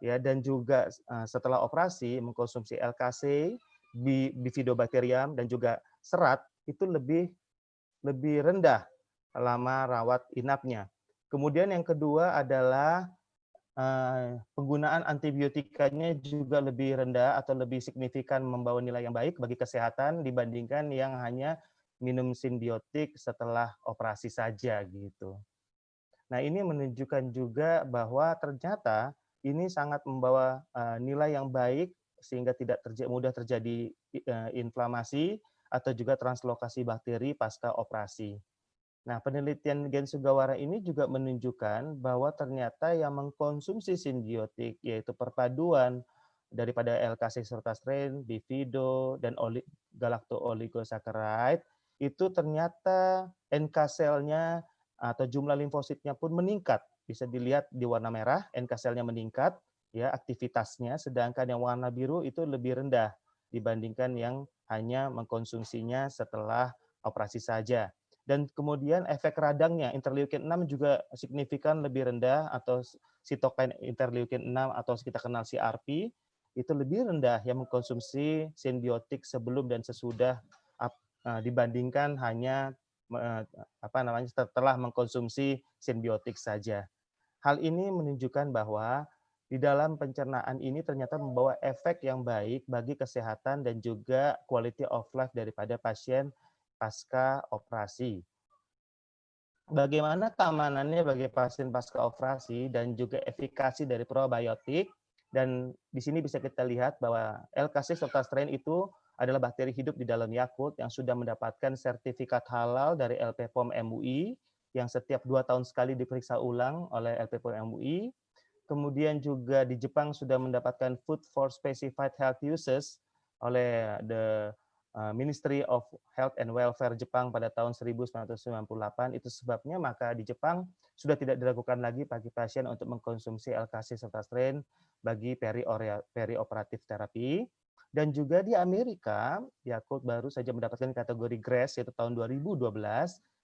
ya, dan juga setelah operasi mengkonsumsi LKC, Bifidobacterium dan juga serat itu lebih rendah lama rawat inapnya. Kemudian yang kedua adalah penggunaan antibiotikanya juga lebih rendah atau lebih signifikan membawa nilai yang baik bagi kesehatan dibandingkan yang hanya minum simbiotik setelah operasi saja gitu. Nah, ini menunjukkan juga bahwa ternyata ini sangat membawa nilai yang baik sehingga tidak mudah terjadi inflamasi atau juga translokasi bakteri pasca operasi. Nah, penelitian Gen Sugawara ini juga menunjukkan bahwa ternyata yang mengkonsumsi simbiotik, yaitu perpaduan daripada LKC Sirotastren, Bifido, dan galacto-oligosaccharide, itu ternyata NK sel-nya atau jumlah limfositnya pun meningkat. Bisa dilihat di warna merah, NK sel-nya meningkat, ya, aktivitasnya, sedangkan yang warna biru itu lebih rendah dibandingkan yang hanya mengkonsumsinya setelah operasi saja. Dan kemudian efek radangnya, interleukin 6 juga signifikan lebih rendah, atau sitokin interleukin 6 atau kita kenal CRP, itu lebih rendah yang mengkonsumsi simbiotik sebelum dan sesudah dibandingkan hanya setelah mengkonsumsi simbiotik saja. Hal ini menunjukkan bahwa di dalam pencernaan ini ternyata membawa efek yang baik bagi kesehatan dan juga quality of life daripada pasien pasca operasi. Bagaimana keamanannya bagi pasien pasca operasi dan juga efikasi dari probiotik, dan di sini bisa kita lihat bahwa LKC Sirotastren itu adalah bakteri hidup di dalam Yakult yang sudah mendapatkan sertifikat halal dari LPPOM MUI yang setiap 2 tahun sekali diperiksa ulang oleh LPPOM MUI. Kemudian juga di Jepang sudah mendapatkan Food for Specified Health Uses oleh the Ministry of Health and Welfare Jepang pada tahun 1998. Itu sebabnya maka di Jepang sudah tidak dilakukan lagi bagi pasien untuk mengkonsumsi LKC Sirotastren bagi perioperatif terapi. Dan juga di Amerika, Yakult baru saja mendapatkan kategori GRAS yaitu tahun 2012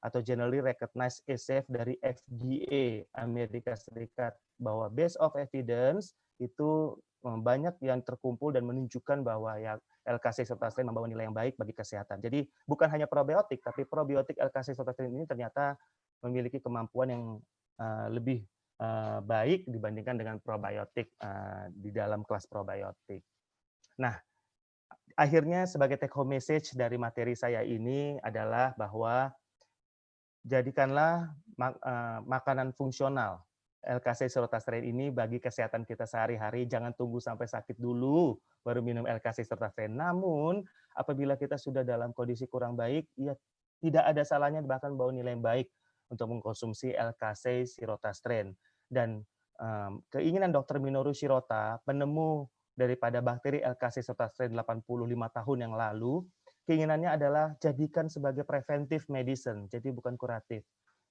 atau Generally Recognized as Safe dari FDA Amerika Serikat, bahwa base of evidence itu banyak yang terkumpul dan menunjukkan bahwa ya LKC Sirotastren membawa nilai yang baik bagi kesehatan. Jadi bukan hanya probiotik, tapi probiotik LKC Sirotastren ini ternyata memiliki kemampuan yang lebih baik dibandingkan dengan probiotik di dalam kelas probiotik. Nah, akhirnya sebagai take home message dari materi saya ini adalah bahwa jadikanlah makanan fungsional LKC Sirotastren ini bagi kesehatan kita sehari-hari. Jangan tunggu sampai sakit dulu baru minum LKC Sirotastren. Namun apabila kita sudah dalam kondisi kurang baik, ya tidak ada salahnya bahkan bawa nilai yang baik untuk mengkonsumsi LKC Sirotastren. Dan keinginan Dr. Minoru Shirota, penemu daripada bakteri LKC Sirotastren 85 tahun yang lalu, keinginannya adalah jadikan sebagai preventive medicine, jadi bukan kuratif.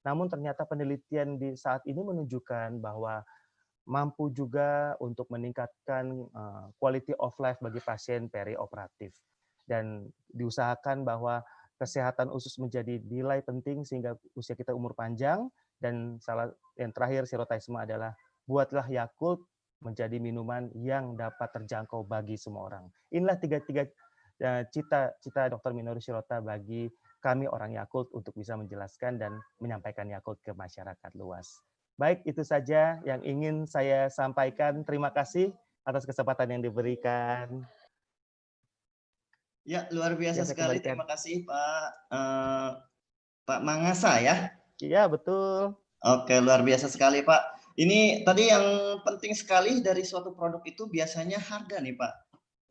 Namun ternyata penelitian di saat ini menunjukkan bahwa mampu juga untuk meningkatkan quality of life bagi pasien perioperatif. Dan diusahakan bahwa kesehatan usus menjadi nilai penting sehingga usia kita umur panjang. Dan yang terakhir sirotaisme adalah buatlah Yakult menjadi minuman yang dapat terjangkau bagi semua orang. Inilah tiga cita-cita Dr. Minoru Shirota bagi kami orang Yakult untuk bisa menjelaskan dan menyampaikan Yakult ke masyarakat luas. Baik, itu saja yang ingin saya sampaikan. Terima kasih atas kesempatan yang diberikan. Ya, luar biasa saya sekali. kembalikan. Terima kasih Pak Mangasa ya. Iya, betul. Oke, luar biasa sekali Pak. Ini tadi yang penting sekali dari suatu produk itu biasanya harga nih Pak.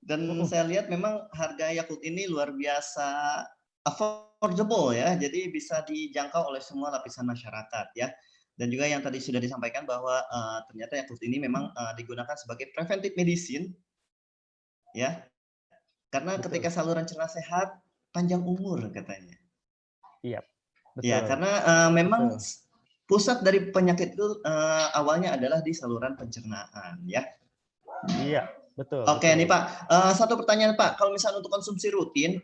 Dan saya lihat memang harga Yakult ini luar biasa affordable ya. Jadi bisa dijangkau oleh semua lapisan masyarakat ya. Dan juga yang tadi sudah disampaikan bahwa ternyata Yakult ini memang digunakan sebagai preventive medicine ya. Karena Betul. ketika saluran cerna sehat, panjang umur katanya. Iya, betul. Ya, karena memang Betul. pusat dari penyakit itu awalnya adalah di saluran pencernaan ya. Iya, betul. Oke betul. nih Pak, satu pertanyaan Pak, kalau misalnya untuk konsumsi rutin,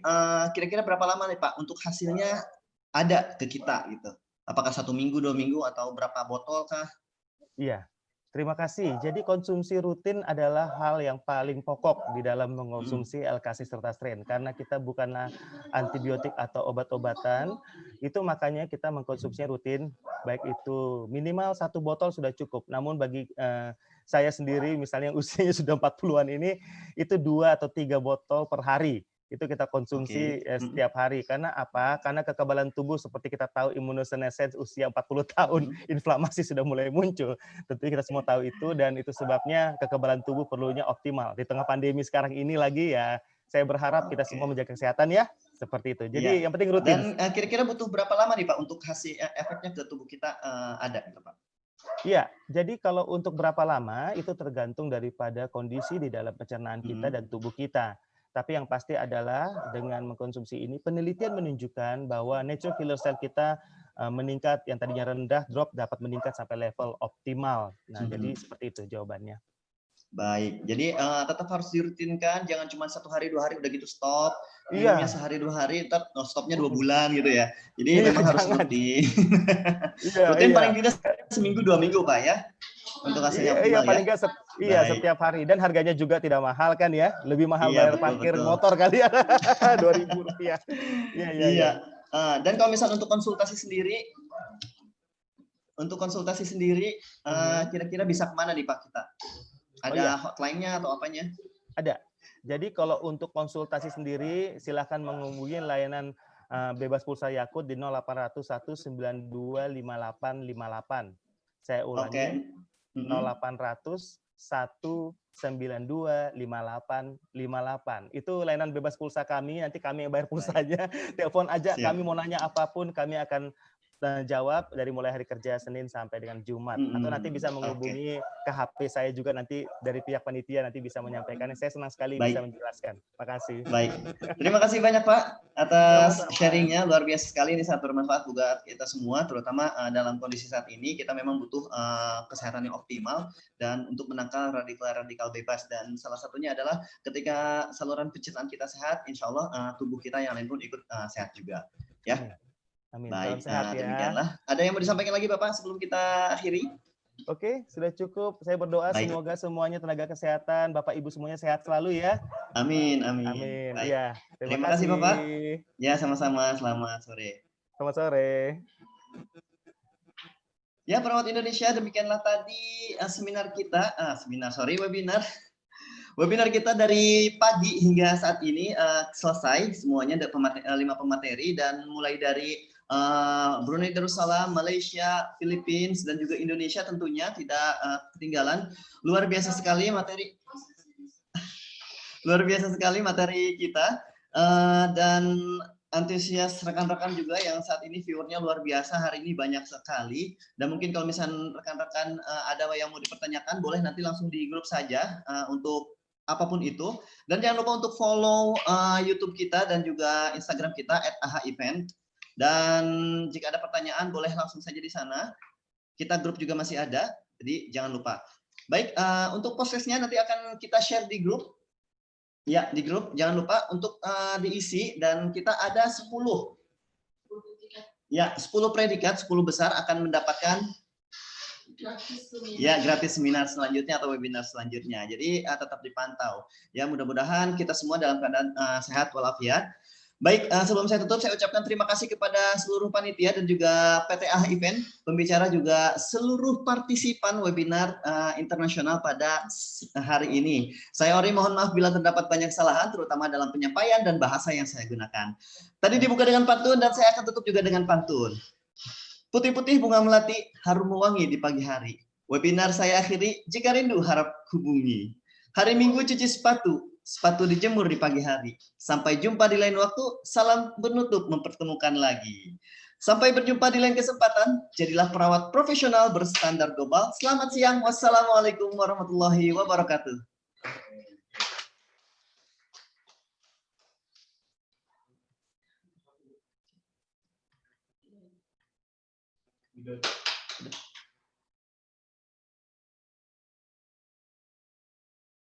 kira-kira berapa lama nih Pak untuk hasilnya ada ke kita gitu? Apakah 1 minggu, 2 minggu, atau berapa botol kah? Iya, terima kasih. Jadi konsumsi rutin adalah hal yang paling pokok di dalam mengonsumsi L-Caspitrazine karena kita bukanlah antibiotik atau obat-obatan, itu makanya kita mengkonsumsinya rutin, baik itu minimal 1 botol sudah cukup. Namun bagi saya sendiri misalnya usianya sudah 40-an ini, itu 2 atau 3 botol per hari. Itu kita konsumsi setiap hari. Karena apa? Karena kekebalan tubuh seperti kita tahu immunosenescence usia 40 tahun, inflamasi sudah mulai muncul. Tentunya kita semua tahu itu dan itu sebabnya kekebalan tubuh perlunya optimal. Di tengah pandemi sekarang ini lagi ya, saya berharap kita semua menjaga kesehatan ya, seperti itu. Jadi yang penting rutin. Dan kira-kira butuh berapa lama nih Pak untuk hasil efeknya ke tubuh kita ada gitu Pak? Iya, jadi kalau untuk berapa lama itu tergantung daripada kondisi di dalam pencernaan kita dan tubuh kita. Tapi yang pasti adalah dengan mengkonsumsi ini penelitian menunjukkan bahwa natural killer cell kita meningkat, yang tadinya rendah drop dapat meningkat sampai level optimal. Nah, jadi seperti itu jawabannya. Baik, jadi tetap harus dirutinkan, jangan cuma 1 hari 2 hari udah gitu stop. Iya. Minumnya sehari 2 hari, ntar stopnya 2 bulan gitu ya. Jadi Iya, memang harus jangan. rutin. Iya, Rutin iya. paling tidak seminggu 2 minggu Pak ya, untuk hasilnya Iya, optimal paling ya. nggak Baik. setiap hari dan harganya juga tidak mahal kan ya, lebih mahal Iya, bayar betul, parkir betul. motor kali ya, Rp2.000. Iya, iya, iya. Dan kalau misalnya untuk konsultasi sendiri, kira-kira bisa kemana nih Pak kita? Ada hotline-nya atau apanya? Ada. Jadi kalau untuk konsultasi sendiri silahkan menghubungi layanan bebas pulsa Yakult di 0800 192 5858. Saya ulangi, 0800 192 5858. Itu layanan bebas pulsa kami, nanti kami yang bayar pulsanya. Telepon aja, kami mau nanya apapun, kami akan jawab dari mulai hari kerja Senin sampai dengan Jumat. Atau nanti bisa menghubungi ke HP saya juga nanti dari pihak panitia nanti bisa menyampaikan. Saya senang sekali bisa menjelaskan. Makasih. Baik. Terima kasih banyak Pak atas sharingnya, luar biasa sekali, ini sangat bermanfaat buat kita semua, terutama dalam kondisi saat ini kita memang butuh kesehatan yang optimal dan untuk menangkal radikal bebas, dan salah satunya adalah ketika saluran pencernaan kita sehat, insya Allah tubuh kita yang lain pun ikut sehat juga. Ya. Amin. Baik, Sehat ya. demikianlah. Ada yang mau disampaikan lagi Bapak sebelum kita akhiri? Oke, sudah cukup. Saya berdoa semoga semuanya tenaga kesehatan, Bapak Ibu semuanya sehat selalu ya. Amin, amin. Amin. Baik. Iya. Terima kasih Bapak. Ya, sama-sama. Selamat sore. Selamat sore. Ya, perawat Indonesia, demikianlah tadi seminar kita, webinar kita dari pagi hingga saat ini selesai semuanya, ada 5 pemateri, dan mulai dari Brunei Darussalam, Malaysia, Philippines, dan juga Indonesia tentunya tidak ketinggalan. Luar biasa sekali materi kita, dan antusias rekan-rekan juga yang saat ini viewernya luar biasa hari ini banyak sekali. Dan mungkin kalau misalnya rekan-rekan ada yang mau dipertanyakan, boleh nanti langsung di grup saja untuk apapun itu. Dan jangan lupa untuk follow YouTube kita dan juga Instagram kita @aha-event. Dan jika ada pertanyaan boleh langsung saja di sana. Kita grup juga masih ada, jadi jangan lupa. Baik, untuk prosesnya nanti akan kita share di grup. Ya, di grup jangan lupa untuk diisi, dan kita ada 10 predikat, 10 besar akan mendapatkan gratis seminar selanjutnya atau webinar selanjutnya. Jadi tetap dipantau. Ya, mudah-mudahan kita semua dalam keadaan sehat walafiat. Baik, sebelum saya tutup, saya ucapkan terima kasih kepada seluruh panitia dan juga PTA Event, pembicara juga seluruh partisipan webinar internasional pada hari ini. Saya Ori mohon maaf bila terdapat banyak kesalahan, terutama dalam penyampaian dan bahasa yang saya gunakan. Tadi dibuka dengan pantun dan saya akan tutup juga dengan pantun. Putih-putih bunga melati, harum mewangi di pagi hari. Webinar saya akhiri, jika rindu harap hubungi. Hari Minggu cuci sepatu, sepatu dijemur di pagi hari. Sampai jumpa di lain waktu, salam menutup mempertemukan lagi. Sampai berjumpa di lain kesempatan, jadilah perawat profesional berstandar global. Selamat siang, wassalamualaikum warahmatullahi wabarakatuh. Udah.